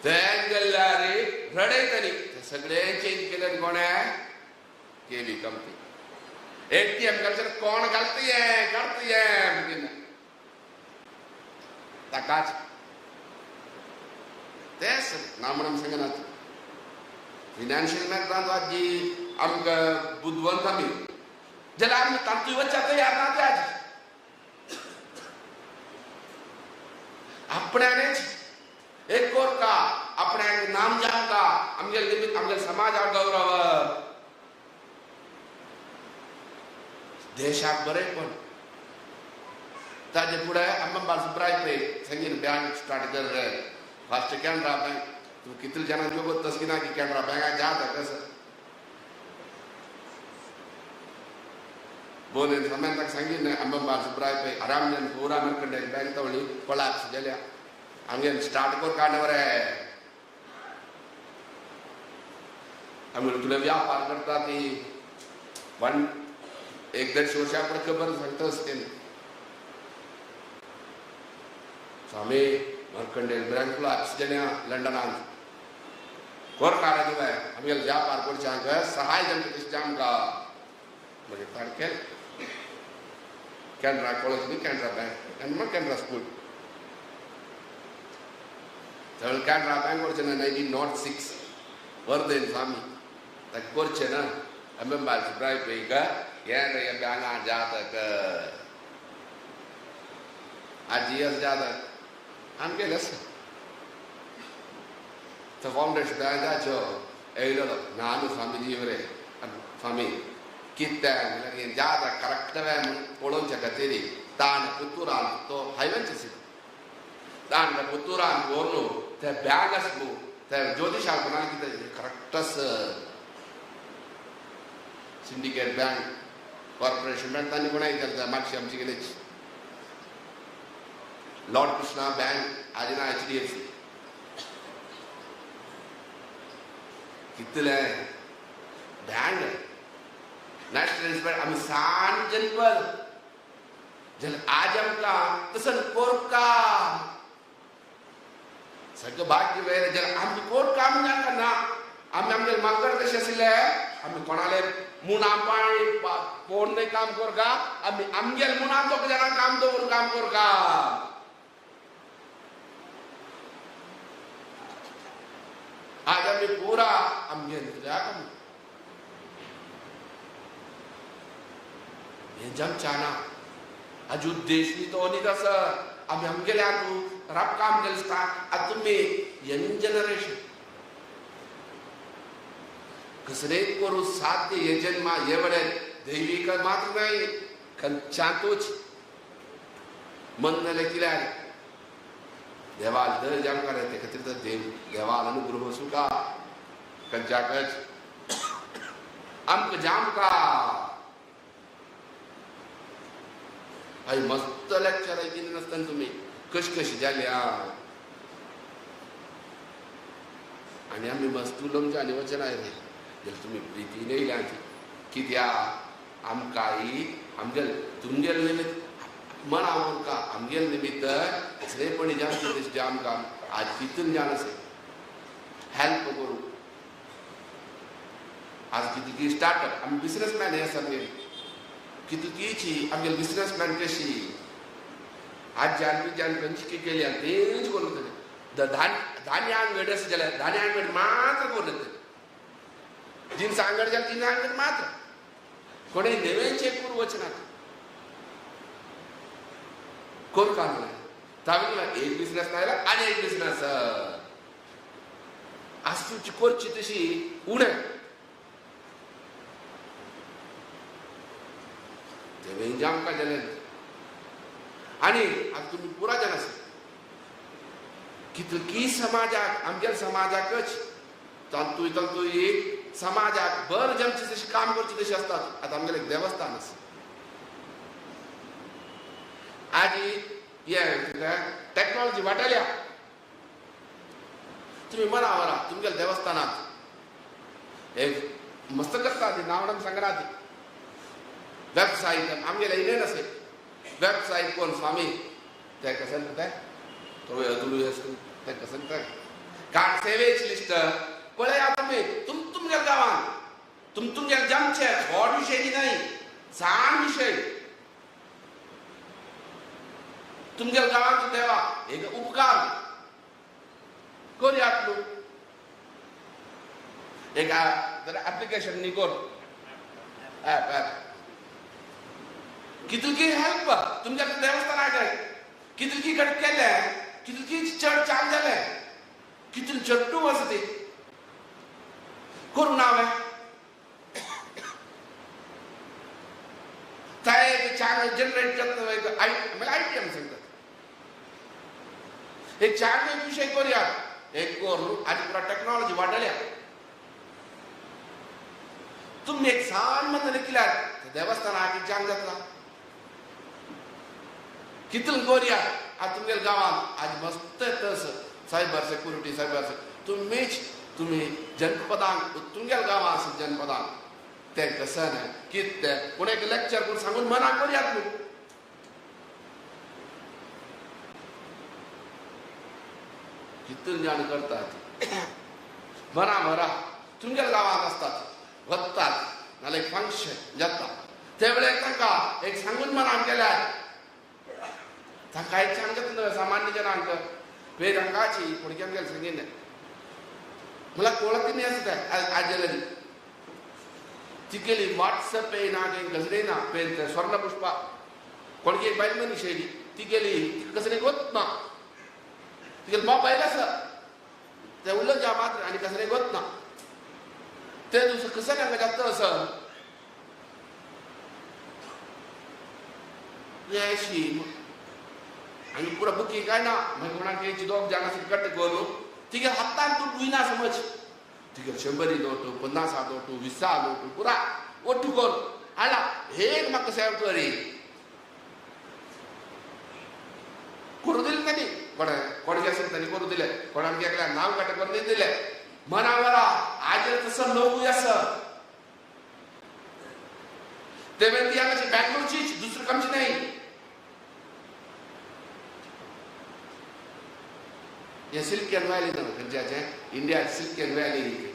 तें गेल्यार रडयतली सगळे चेंज केले कोणे केली कंपनी ATM कल्चर कोण काडतये ताकाच तेच ना म्हणून सांगनात फिनान्शियल मॅटरांत जी आमकां बुदवंत आमी जाल्यार आमी तांतूय वचच्या तयार ना ते आज आपणानेच एक कोरका आपणाक नाम जावका आमगे निमित्त आमगे समाजाक गौरव देशाक बरेपण ताजे फुडें आमी बाळसुब्राय पळय सांगीन बँक स्टार्ट कर रे फर्स्ट कॅनरा बँक तूं कितले जाणां जोगत तसकी ना की कॅनरा बँकाक जाता कसं बोलेन समेन ताका सांगीन आमी बाळसुब्राय पळय आरामन पुरा मरकंडे बँक तवळी कोलाप्स जाल्या आमगे स्टार्ट कर काडले बरे आमी तुला व्यापार करता ती 1-1.5 वर्षा पण खबर सांगता असते स्वामी मरकंडे बँक कोलाप्स जाल्या लंडनांत कोर काडले तुवें आमगे व्यापार करच्यांक सहाय जमता तशें आमकां म्हणजे तारखेर Canara college B Canara bank आनी मग कॅनरा स्कूल थंय कॅनरा बँक करचें ना 1906 वर्देन स्वामी ताका करचें ना आमी बाळसुब्राय पळय हें रे बँका जातक GS जातक आमी गेले आसा तो फावंडेशन बँकाचो येयलो ನಾನು ಸ್ವಾಮೀಜಿಯವರೇ ಸ್ವಾಮಿ कितें जाता करेक्ट वे पळोवचे खातीर ताण पुत्तूरान तो हायवेचेर सिट ताण पुत्तूरान व्हरून ते बॅग आसलो ते ज्योतिशाक कोणाक कितें करेक्टच सिंडिकेट बँक कॉर्पोरेशन बँक तांणी कोणाक विचारता मातशी आमची गेलेची लॉर्ड कृष्णा बँक आजी ना HDFC कितले बँक नॅशनल बँक आमी सांजन पल जाल्यार आज आमकां तसं कोरका सगळें भाग्य वेगळें जाल्यार आमी कोरका आमी जाणा ना आमी आमगे मागड कशें आशिल्ले आमी कोणाले मुना पाळी पोवन नाही काम कोरका आमी आमगेल मुना दोग जाणां काम दवरून काम कोरका आज आमी पुरा आमगे कित्याक हें जमचाना हाजे उद्देश न्ही तो न्ही तसो आमी आमगेले आतां राब काम केलें आसता आतां तुमी यंग जनरेशन कसलेय करूं साध्य हे जन्मा हे वेळेर दैवीक मात्र नाही खंयच्यातूच मन जालें कित्याक देवाल दर जामकां ते खातीर तर देवाल अनुग्रह सुका खंयच्याकच आमकां जामकां हय मस्त लेक्चर दिले नासतना तुमी कशी जाल्या आनी आमी मस्त उलोवंक आनी वचना रे जाल्यार तुमी प्रितीन येयल्या कित्याक आमकांय आमगेल तुमगेल निमित्त म्हणा आमकां आमगेल निमित्त दुसरेपणी जास्त तशें आमकां आज तितून जाण आसा हेल्प करूं आज कितें स्टार्टअप आमी बिजनेसमॅन हे आसा आमगेली कितकीची आमगे बिजनेसमॅन कशी आज जान खंयची केली तेच करून धान्य आंगड आसा जाल्यार धान्य आंगड मात्र करून जिन्स आंगड जाल्यार जिन्स आंगड मात्र कोणें नेवें चेक करूं वचनात कोरका म्हणून तांगे एक बिजनेस नायला आनी एक बिजनेस आसूची करची तशी उणें तेवें आमकां जालें आनी आतां तुमी पुरा जाण आसा कितकी समाजाक आमच्या समाजाकच तांतूय समाजाक बर जमचे जशें काम करचें तशें आसता आतां आमगेलें देवस्थान आसा आजी ये टेक्नॉलॉजी वाटल्या तुम्ही मनावरा तुमच्या देवस्थानात एक मस्त करता ती नावडम संग्रहाती वेबसाईट आमगेला इने नसे वेबसाईट कोण स्वामी ते कसं म्हणताय तो अदुलू ते कसं म्हणताय कार्ड सेवेची लिस्ट पळया तुम्ही तुमच्या गावात तुमच्या जमचे व्हॉड विषयी नाही सान विषय तुमच्या गावात देवा एक उपकार करूयात लोक एक ऍप्लिकेशन निकोर ऍप कितकी हेल्प तुमच्या देवस्थानाकडे कितकी गट केले कितकी चड चाल झाले कितून चट्टू वसते करू नाव एक चॅनल जनरेट करत आयटीएम सांगतात एक चॅनल विषय करूया एक करू आणि पुरा टेक्नॉलॉजी वाढल्या तुम्ही एक सान म्हणून केल्यार देवस्थानाची चांग जातला कितून करूया आज तुमच्या गावात आज मस्त तस सायबर सिक्युरिटी तुम्ही जनपदांक तुमच्या गावात जनपदांक ते कसं नाही की ते कोण एक लेक्चर करून सांगून मना करूयात तू कितून जाण करतात मरा तुमच्या गावात असतात वतात नाल्यार एक फंक्शन जाता त्या वेळेक तांकां एक सांगून मना केल्यार तांकां एक सांगत सामान्य जनांक वेदांकाची फुडक्यान गेले सांगिन मला कळत नाही असं आजली ती केली व्हॉट्सअप येना गजरेना पेन स्वर्ण पुष्पा कोणगी एक बायल मनीस येयली ती गेली कसरे गोत ना ती गेली मोबाईल आसा ते उलट जा मात्र आनी कसरे गोत ना ते दुसरं कसं नाही जात असं अशी आणि पुरा बुकी काय ना मागीर कोणाक यायची दोग जाणां कट करून तिगे हातान तू दुयना समज तिगे 100 नोटू 50 नोटू 20 नोटू पुरा ओट्टू कर हाडला हेक म्हाका सेव करी करू दिले त्यांनी कोणाचे असेल त्यांनी करू दिले कोणाक एकल्या नाव काटे करून दिले मनावरा आज तसं लोक असं ते व्यक्ती आमची बँगलोरची दुसरं कामची नाही ये सिलिकॉन वैली ना खंयचे इंडिया सिलिकॉन वैली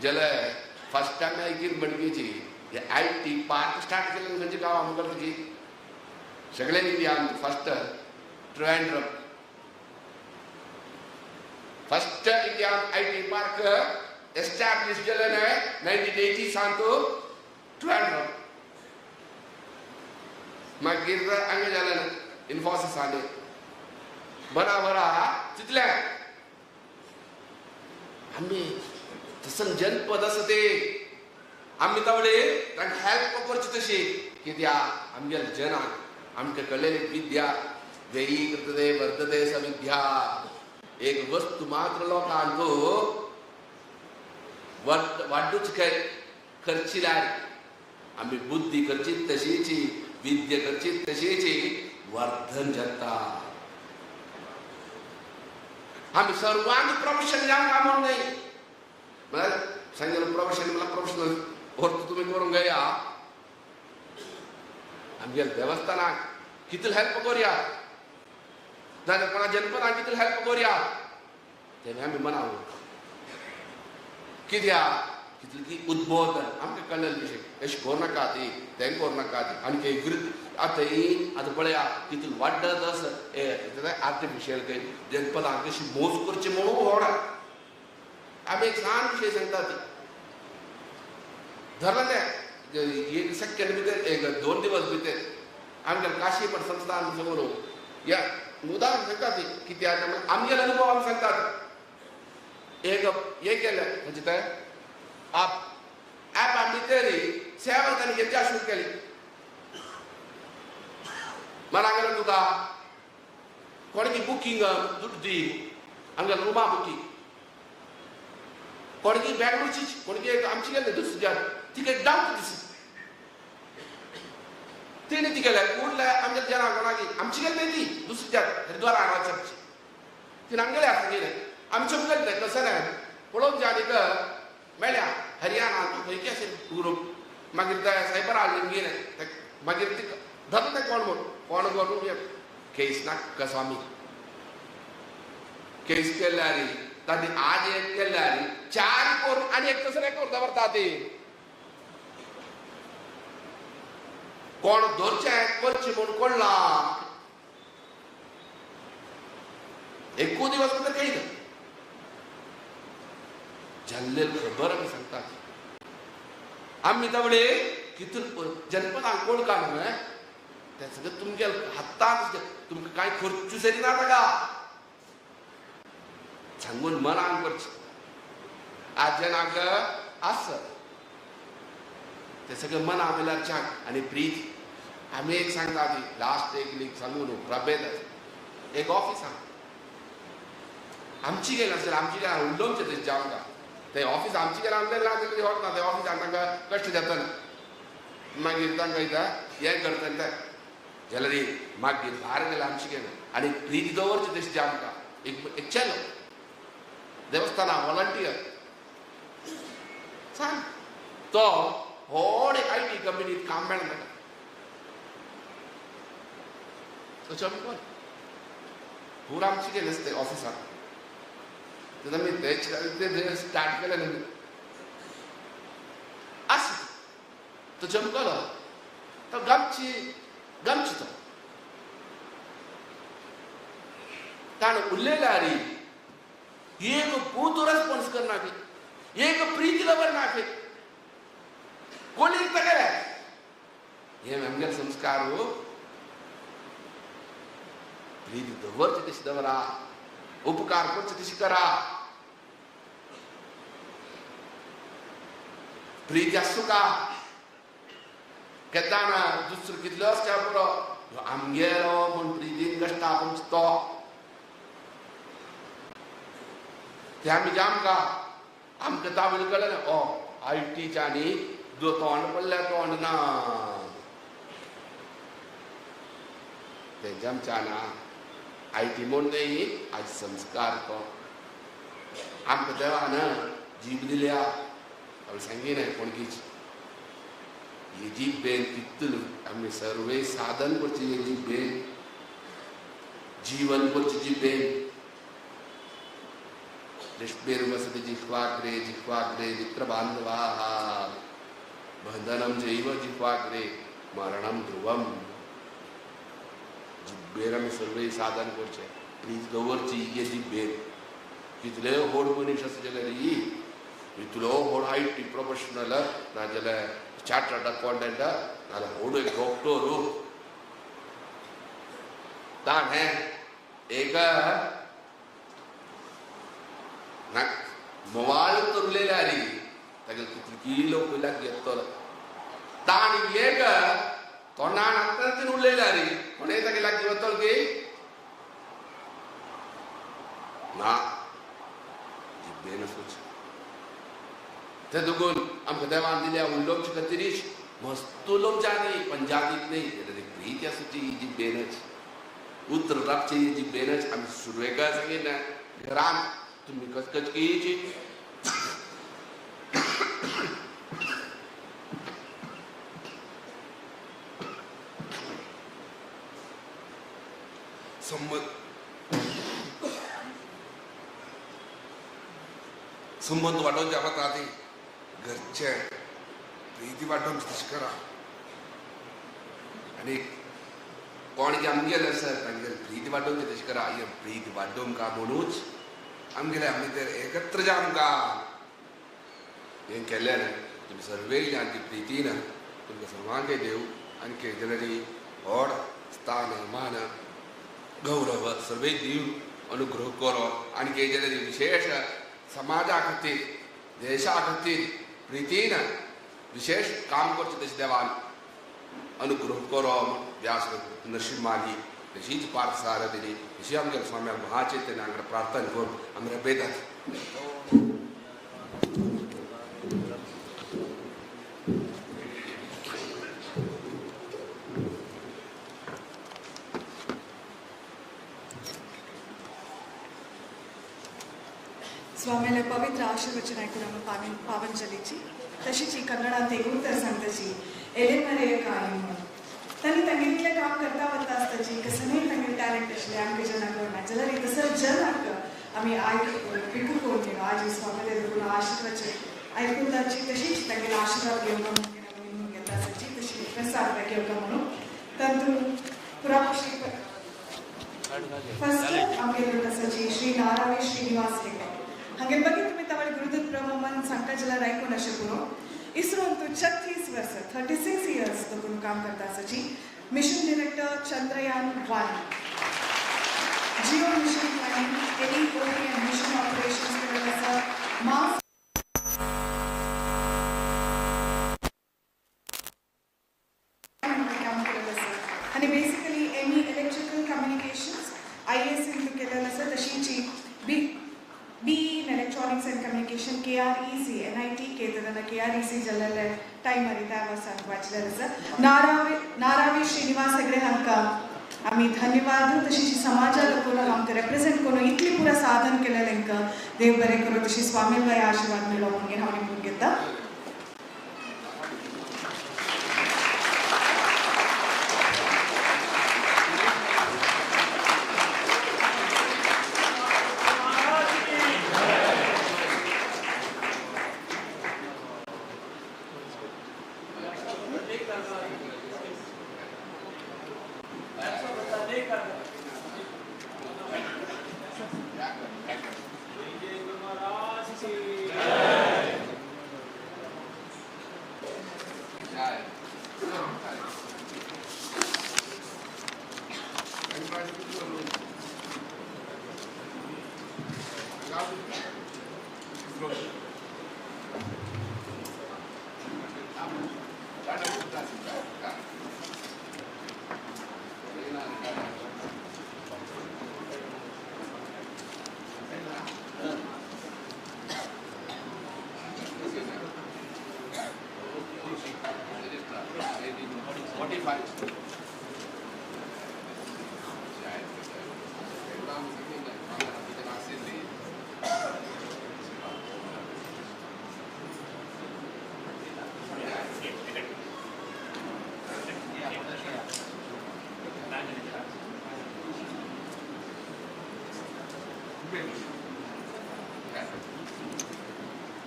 जले फर्स्ट टाइम ऐकीन बडकेची हे आयटी पार्क स्टार्ट केलं म्हणजे गाव आमकडची सगळे इंडियान first Trivandrum first Indian IT park establish केलं नाही 1980 सांगतो ट्रिवेंड्रम मागीर हांगा जालें इन्फोसिस आले बरा तितले आम्ही तसं जनपद असं ते आम्ही तवडे तांकां हेल्प करची तशी कित्या आमच्या जनांक आमकां कळलेली विद्या वेयी कृतते वर्धते स विद्या एक वस्तू मात्र लोकांक वाडूच करचिल्यार आमी बुद्धी करची तशीची विद्या करची तशीची वर्धन जाता आम्ही सर्वांग प्रोफेशन जाऊन कामावर नाही मला सांगितलं प्रोफेशन मला प्रोफेशनल अर्थ तुम्ही करून गया आमच्या देवस्थानाक कितली हेल्प करूया जाल्यार कोणा जनपदाक कितली हेल्प करूया तेणे आमी मनाव कित्याक कितली उद्बोधन आमकां कळलेले विशय अशें करूं नाका ती तें करूं नाका ती आनी आतां पळया कितली वाडत आसा आर्टिफिशियल काही जनपदांक कशी मोज करची म्हणून व्हडा आमी एक ल्हान विशय सांगता ती धरलें तें एक सेकंड भितर एक 2 दिवस भितर आमच्या काशी पण संस्थान समोर या उदाहरण सांगता ती कित्याक आमगे अनुभव आमी सांगतात एक हे केलें म्हणजे तें ऍप आमची तरी सेवा त्यांनी घेतल्या सुरू केली मला गेलं तुका कोणगी बुकींग दुड्ड दी हांगा रुमा बुकींग कोणगी बेंगलोरची कोणगी आमची गेली दुसरी तिका डावट दिस तिने ती गेल्या उरल्या आमच्या जना कोणागी आमची गेली नाही ती दुसऱ्या हरिद्वार आणायची तिने आमगेले असं गेले आम्ही चमकत नाही कसं नाही पळोवन जे आनीक मेळ्या हरियाणा खंयची असेल ग्रुप मागीर ते सायबर हाडून गेले मागीर ती धरलो ते कोण करून केस नाका स्वामी केस केल्यारी तांणी आज एक केल्यारी 4 करून आनी एक दुसरें करता व्हरता ती कोण धरचें करचें म्हूण कोणला एकू दिवस सुद्दां काही ना जाल्ले खबर आमी सांगतात आमी तावडे कितून जन्मतांक कोण काम न्हय तें सगळें तुमगे हातांत तुमकां कांय खर्च सरी ना ताका सांगून मनान करचें आज जनाक आसत ते सगळें मना वयल्यार चाक आनी प्रीती आमी एक सांगता ती लास्ट एक सांगू न्हू प्रभेद एक ऑफिसान आमची गेल आसल्यार आमची गेल्यार उलोवचें तें आमकां ते ऑफिस आमची गेल्यार आमचे वतना ते ऑफिसान तांकां कश्ट जाता मागीर तांकां येता हें करता ते जाल्यार मागीर भायर गेल्यार आमची गेल्यार आनी प्रीती दवरची तशी आमकां एक चेलो देवस्थाना वॉलंटियर सांग तो व्हड एक IT कंपनीत काम मेळना ताका तो चमकोन पूर आमची गेले आसते ऑफिसान तेन्ना आमी ते स्टार्ट केलें न्हू आस तो चमकलो तो गमची तो ताणें उलयल्यार एक पूत रेस्पॉन्स करना की एक प्रीती दवरना की कोणी तेगेले हे आमगे संस्कार प्रीती दवरची तशी दवरा उपकार करचे तशी करा प्रीती आसूं का केन्ना दुसरो कितलो आसच्या पुरो आमगेलो म्हूण प्रितीन कश्टा तो ते आमी आमकां तावडी कळ्ळें ना ITच्यानी जो तोंड पडल्या तोंड ना तेंच्या आमच्या ना IT म्हूण न्हय आज संस्कार तो आमकां देवान जीब दिल्या हांवें सांगिलें कोणगीच ही जीब बेन तितून आमी सर्वे साधन करची ही जीब बेन जीवन करची जीब बेन वसति जिह्वाग्रे मित्रबान्धवाः बन्धनं चैव जिह्वाग्रे मरणं ध्रुवम् जिब्बेर आमी सर्वे साधन करचें प्लीज दवरची ही जिब्बेर कितले व्हड मनीस आसा जाल्यार इतलो व्हड IT प्रोफेशनल नाजाल्यार चार्टर्ड अकाउंटंट नाजाल्यार व्हड एक डॉक्टर ताणें एक मोवाळ उरलेल्या ताका कितली लोक पयल्याक घेतलो ताणी एक तोंडान आतांच उरलेल्या कोणें ताका लागीं वतलो की ना जिब्बेन वचचें ते दुगून आमकां देवान दिल्या उलोवचे खातीर मस्त उलोवच्यांनी पंजाबीत न्हय जाल्यार एक प्रीती आसूची ही जिब्बेनच उतर राखची ही जिब्बेनच आमी सुरवेगा सांगीन घरान तुम्ही कचकचकीची संबंध वाडोवचे पडटा ती घरचे प्रीती वाडोवंक तशें करा आनी कोण की आमगेले आसत तांगेर प्रीती वाडोवंक तशें करा ही प्रीती वाडोवंक म्हणूच आमगेले आमी तर एकत्र जे आमकां हें केलें तुमी सर्वे आमची प्रितीन तुमकां सर्वांगे देव आनी जननी व्हड स्थान मान गौरव सर्वे दीव अनुग्रह करो आनी जननी विशेष समाजा खातीर देशा खातीर प्रितीन विशेष काम करचें तशें देवान अनुग्रह करो व्यास नरशिंहाली तशीच पार्सार दिली तशी आमच्या स्वाम्या महाचैतन्य हांगा प्रार्थना करून आमच्या बेतात स्वामीला पवित्र आशीर्वचन ऐकून आम्ही पावन चलीची तशीच ही कन्नडात एकूण तर सांगताची एले मरे काय म्हणून त्यांनी तंगिरीतले काम करता वता असताची कसं नाही तंगिरी टॅलेंट असले आमच्या जनाकडून जाल्यार तसं जन आम्ही पिकू कोण घेऊ आज स्वामीला देखून आशीर्वचन ऐकून जाची तशीच तंगेला आशीर्वाद घेऊन म्हणून घेता असायची तशी प्रसाद घेऊ म्हणून तर तू पुरापशी फर्स्ट आमगे असायची श्री नारायण श्रीनिवास हेगडे हांगे बघी तुम्ही तवळे गुरुदेव ब्रह्मन सांगता जाल्यार आयकून अशें करून इस्रोन तू 36 वर्सां 36 इयर्स तो करून काम करता असाची mission director Chandrayaan 1 geo mission planning एडीओपी एंड मिशन ऑपरेशन्स करत आसा मार्स काम करत आसा आनी basically any electrical communications IS into केलेलं आसा तशीची B in electronics and communication KREC NIT केलेलं KREC जाल्लेले टायमार त्या वर्साक वाचलेलं आसा नारावी श्रीनिवास हेगडे हांकां आमी धन्यवाद तशीच समाजा लोकांना आमकां रिप्रेझेंट करून इतली पुरा साधन केलें तांकां देव बरें करूं तशी स्वामी बाय आशीर्वाद मेळो म्हणून हांव निमून घेता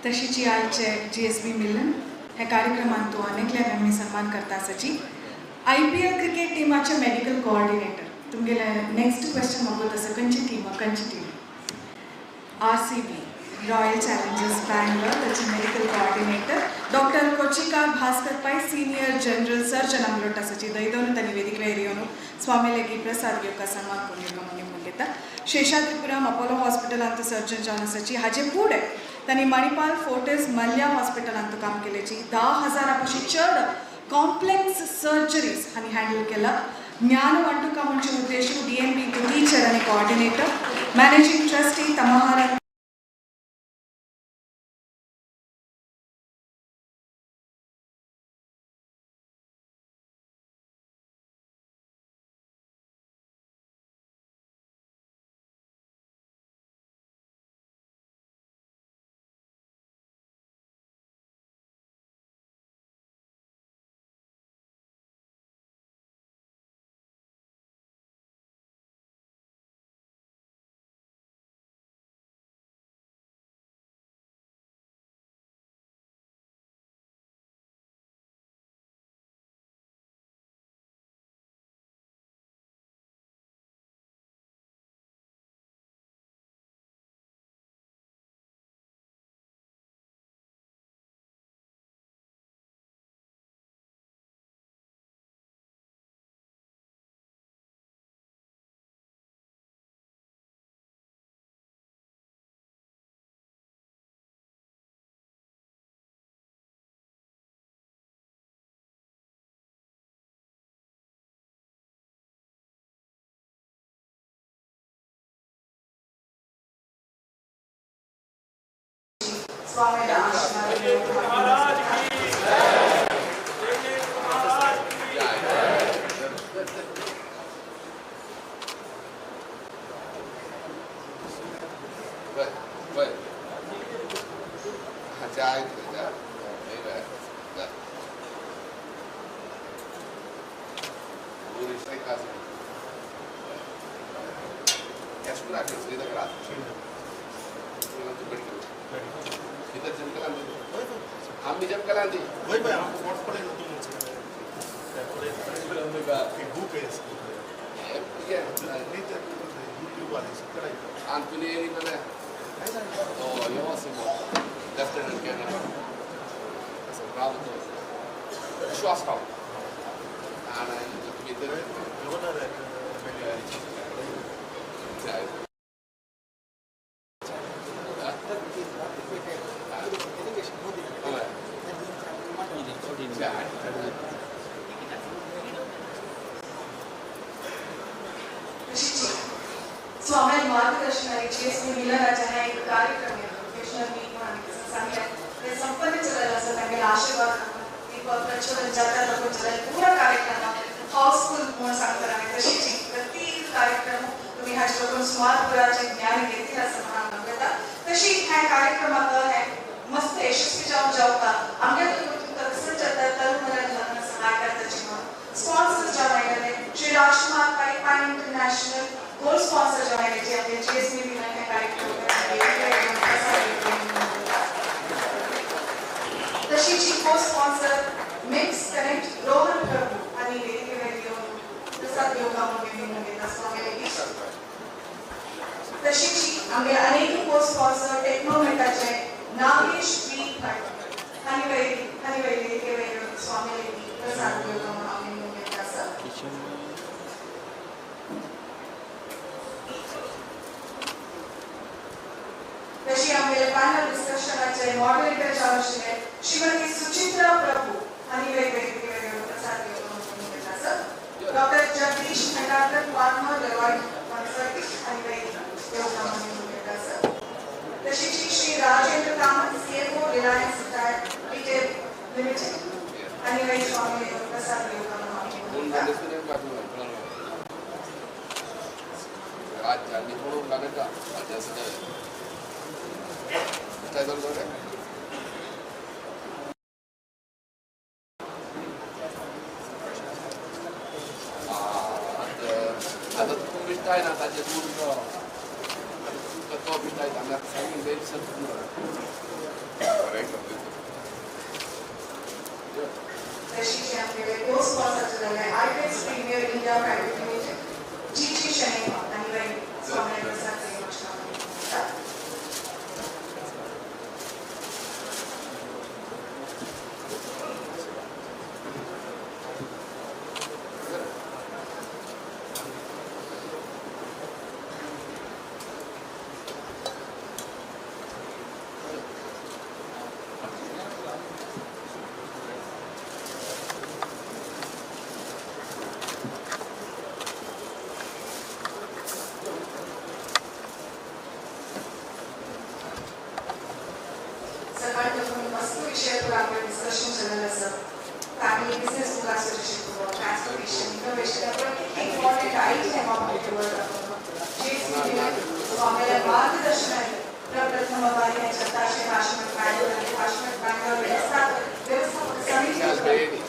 तशीची आयचे GSB मिलन ह्या कार्यक्रमांत तूं अनेकल्या आमी सन्मान करता आसाची IPL क्रिकेट टिमाचे मेडिकल कोऑर्डिनेटर तुमगेले नेक्स्ट क्वेश्चन मागोत आसा खंयची team RCB Royal Challengers Bangalore ताचे medical coordinator doctor Kochikar Bhaskar Pai senior general surgeon आमलोट आसाची दैदोन तांणी वेदिक एरियोन स्वामी लेगी प्रसाद घेवका सन्मान करून म्हणून घेता शेषाद्रिपुरम अपोलो हॉस्पिटलांत सर्जन जावन आसाची हाजे फुडें तांणी मणिपाल फोर्टिस मल्ल्या हॉस्पिटलांत काम केल्याची 10,000 पेक्षा चड कॉम्प्लेक्स सर्जरीज हांणी हँडल केला ज्ञान वांटुका म्हणजे उद्देश DNB टीचर आनी कोऑर्डिनेटर मॅनेजिंग ट्रस्टी तमाहार स्वामी त्या आहेत त्या वेगळ्या आम्ही जब कला दी Anthony ni pala. Oh, yo si mo. Lieutenant Colonel. Sa bravo to. Schwarz Frau. Ana ni Twitter. Governor Swami मार्गदर्शनाने GSB मिलनाच्या हा एक कार्यक्रम आहे प्रोफेशनल मीट म्हणून चांगल्या ते संपन्न चलायला असं चांगले आशीर्वाद एक प्रचोदन जाता लोक चलायला पूरा कार्यक्रम हाऊसफुल म्हणून सांगतात आणि तशीच प्रत्येक कार्यक्रम तुम्ही ह्या लोकांना स्मार्टपुराचे ज्ञान घेतील असं मला म्हणता तशी ह्या कार्यक्रमात मस्त यशस्वी जाऊ का आमच्या कसं जातात तर मला सहाय करताची स्पॉन्सर्स ज्या महिन्याने Shri Rajkumar पाईपाईन international gold sponsor जो आहे जे आपले GSB मिलन हे कार्यक्रम तशी जी को स्पॉन्सर मिक्स कनेक्ट रोहन प्रभू आणि वेदिकेवर येऊन प्रसाद योगामध्ये घेऊन घेत स्वामी तशी जी आमचे अनेक को स्पॉन्सर टेक्नोमेटाचे नागेश बी भट आणि वेदिकेवर येऊन स्वामी प्रसाद योगामध्ये घेऊन घेत असं तशी आमचे पॅनल डिस्कशनाचे मॉडरेटर जे आशिल्ले श्रीमती सुचित्रा प्रभू आणि वेगवेगळे प्रसाद घेऊन असं doctor Jagdish Metakar partner Deloitte consulting आणि वेगवेगळे असं तशी Shri Rajendra Kamath CFO Reliance retail limited आणि वेगवेगळे प्रसाद घेऊन आज जानी थोडं लागत का आज आता तू भेटताय ना त्याचे पूर्ण तो भेटाय त्यांना सांगून द्यायचं तशी आपल्याकडे को स्पॉन्सर झालेला आहे आयटेक्स premier India private limited GG शने आणि स्वामी प्रसाद family business relationship transportation innovation important item of स्वामीला मार्गदर्शन आहे प्रप्रथम बारी यांच्या ताशे काश्मीर बँगलोर व्यवस्थापक समिती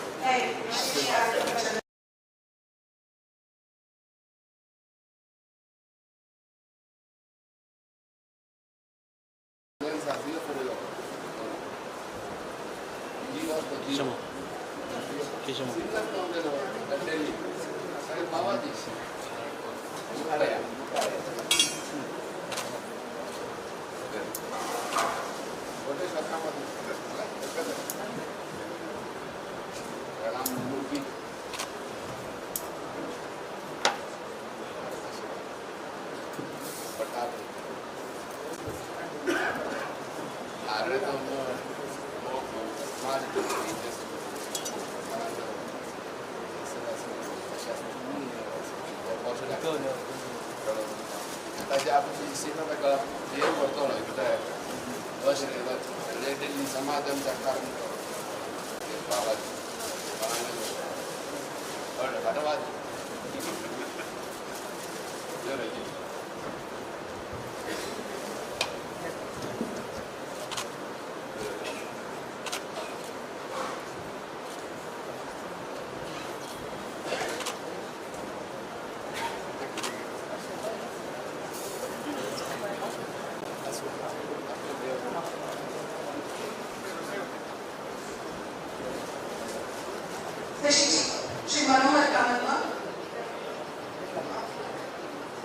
Shri Manohar Kamalma,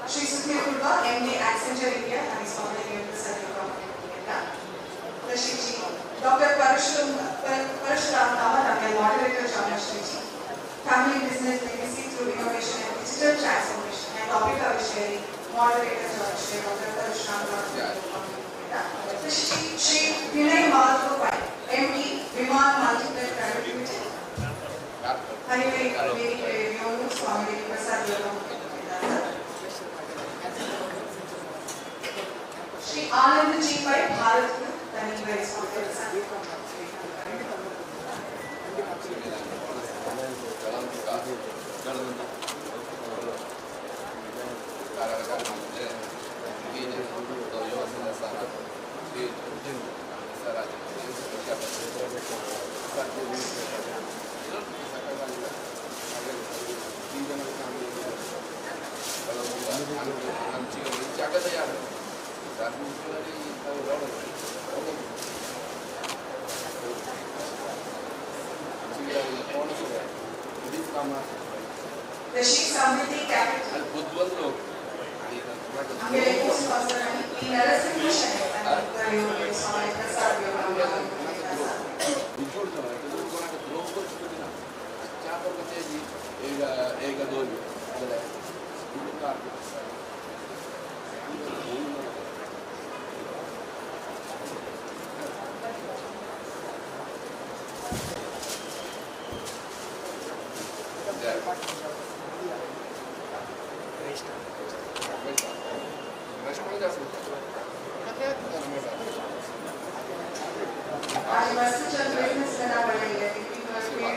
Shri Sukhi Purva, MD Accenture India, and his former University from India. Shri Dr. Parashuram Kamat, moderator, Shri Family Business Legacy through Innovation and Digital Transformation, and topic of sharing, moderator, Shri Dr. Parashuram Kamat. Shri Vinay Madhav, MD Viman Multiplex Private Limited. Anyway, Swami Prasad Shri Anand Ji by Bharat Group, Tanuvai Swami Prasad. The Shri Samriddhi Capital. Angele Post Pastor and P. Narasimha Shani and Swami Prasad आज मस्त चल business करना पड़ेगा क्योंकि मैं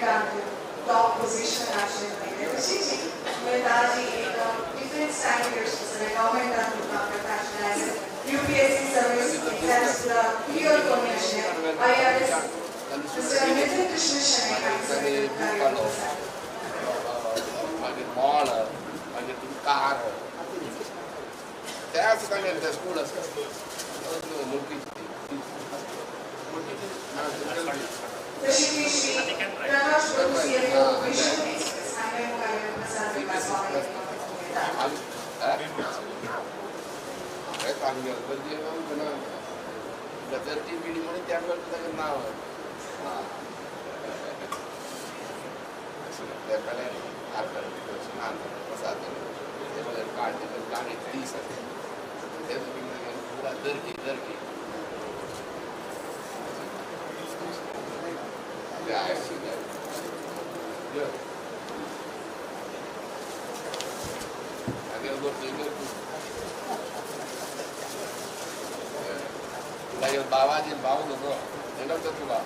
top position actually है तो जी मैं ताजी एक डिफरेंट स्टैंडर्ड्स से गवर्नमेंट का professional as UPSC service exams the clear combination IRS mister Nitin Krishna Sharma मागे मॉल मागे कार त्याच ठिकाणी स्कूल असतात नोकरी बाबाजी भाऊ नको नेलं तुला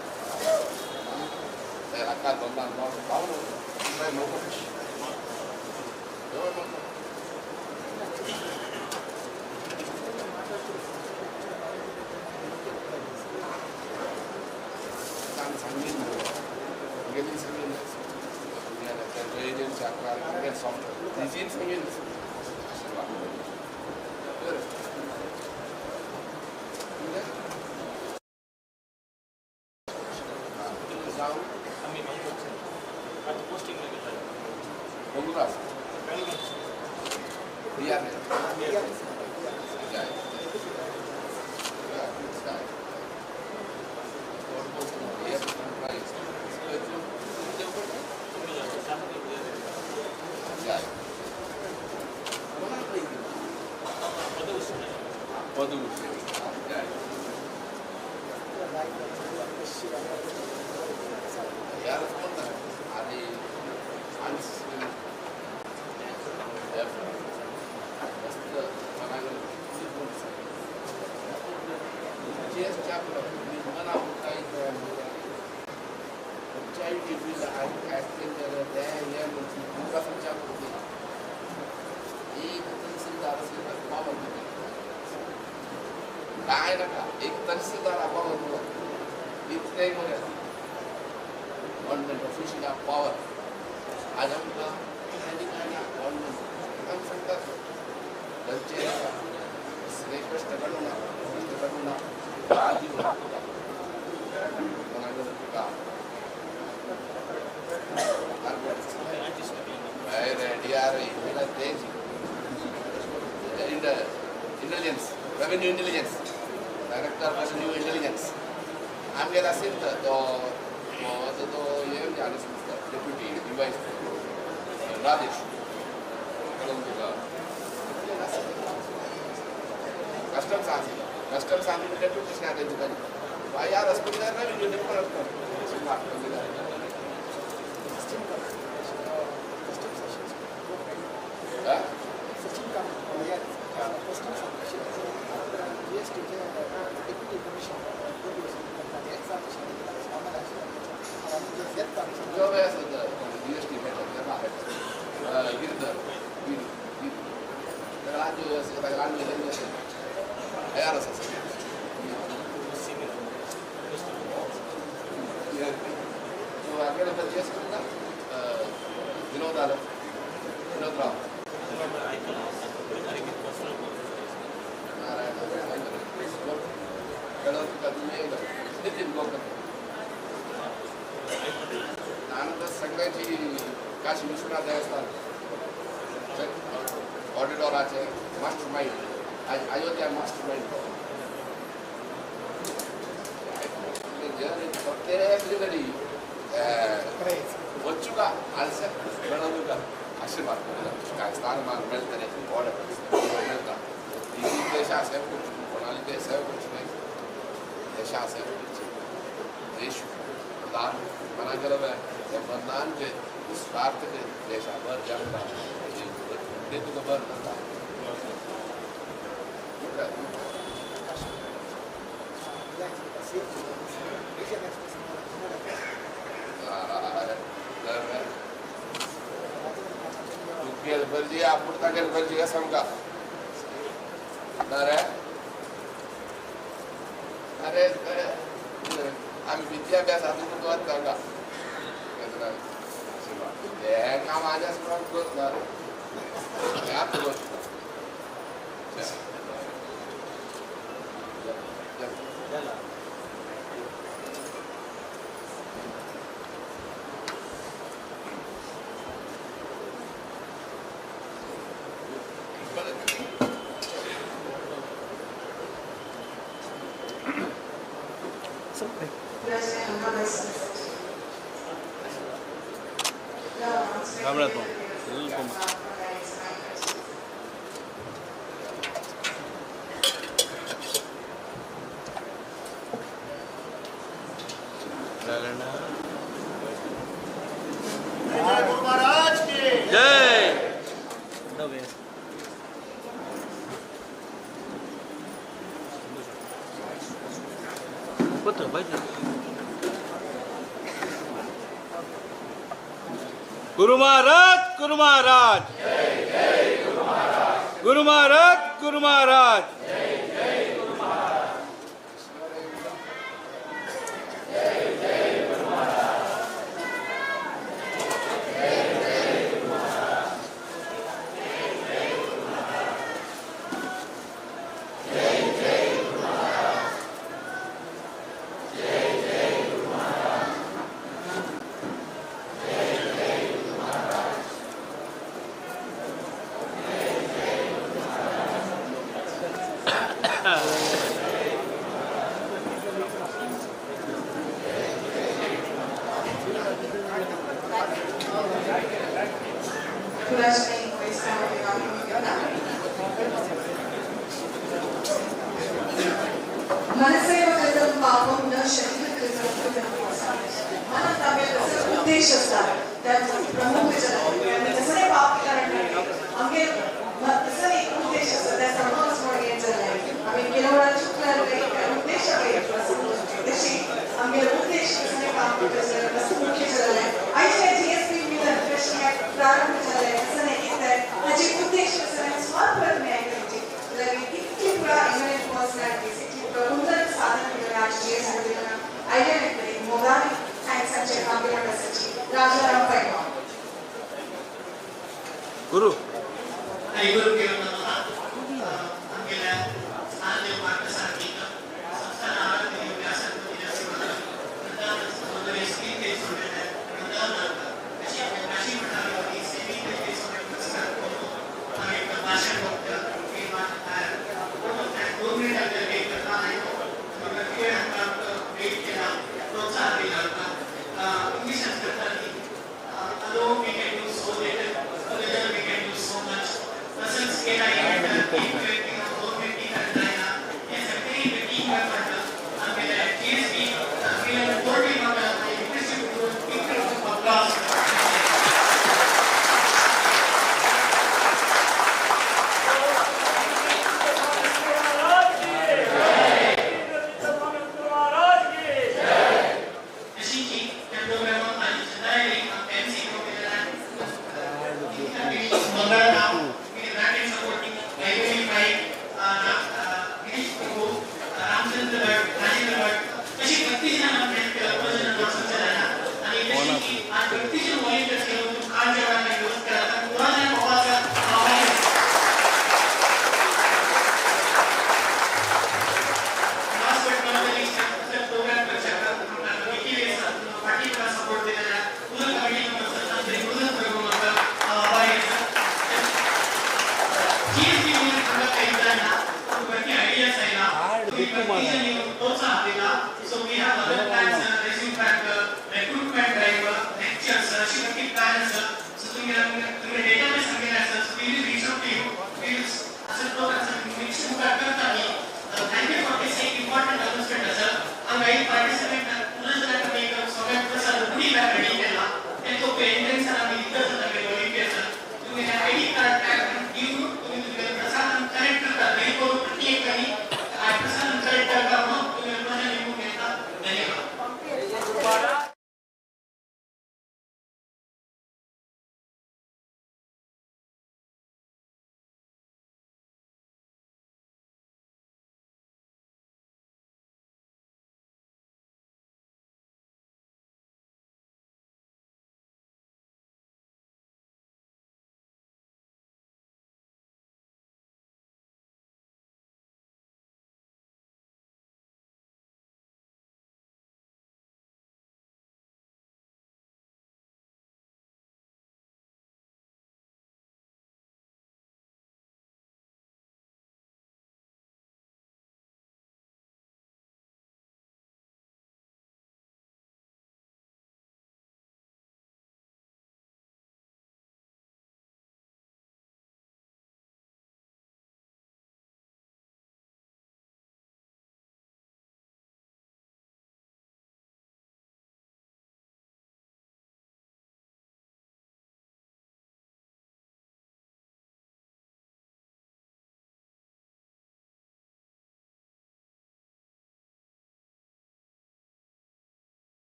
अक्का दोन भाऊ नको सांगेन गेली सांगेन एजंटच्या अकरा सॉफ्टवेअर डिझाईन सांगेन काय नका एक तहसीलदार आपण इतके बघा गव्हर्नमेंट ऑफिशियल ऑफ पॉवर आज आमका गव्हर्नमेंट काम सांगतात त्यांचे श्रेष्ठ गणना आधी का DRI, intelligence, revenue intelligence, director of revenue intelligence. I'm going to assist the deputy device, Rajesh. Customs answer. Customs answer deputy strategy. Why are you asking that? Revenue department. Kashi auditor mastermind. Ayodhya mastermind. Everybody. Vachuga answer. Banaduga. Ashirwad. Starman meltane. Order. Melta. Easy desha se. Onali desha se. Desha se. Deshu. Dar. Managala में बंदान के स्वार्थ के देशा भर जाता है देश को भर जाता है केल बर्जिया पुरता केल बर्जिया समगा अरे आम्ही विद्याभ्यास अजून तो करता काम आज स्ट्रॉंग ग्रोथ ना क्या growth Guru Maharaj Guru Maharaj Guru Maharaj Guru Maharaj GSB Milan ಪ್ರಾರಂಭಿಸಲು गुरु So we have other plans, resume factor, recruitment drive,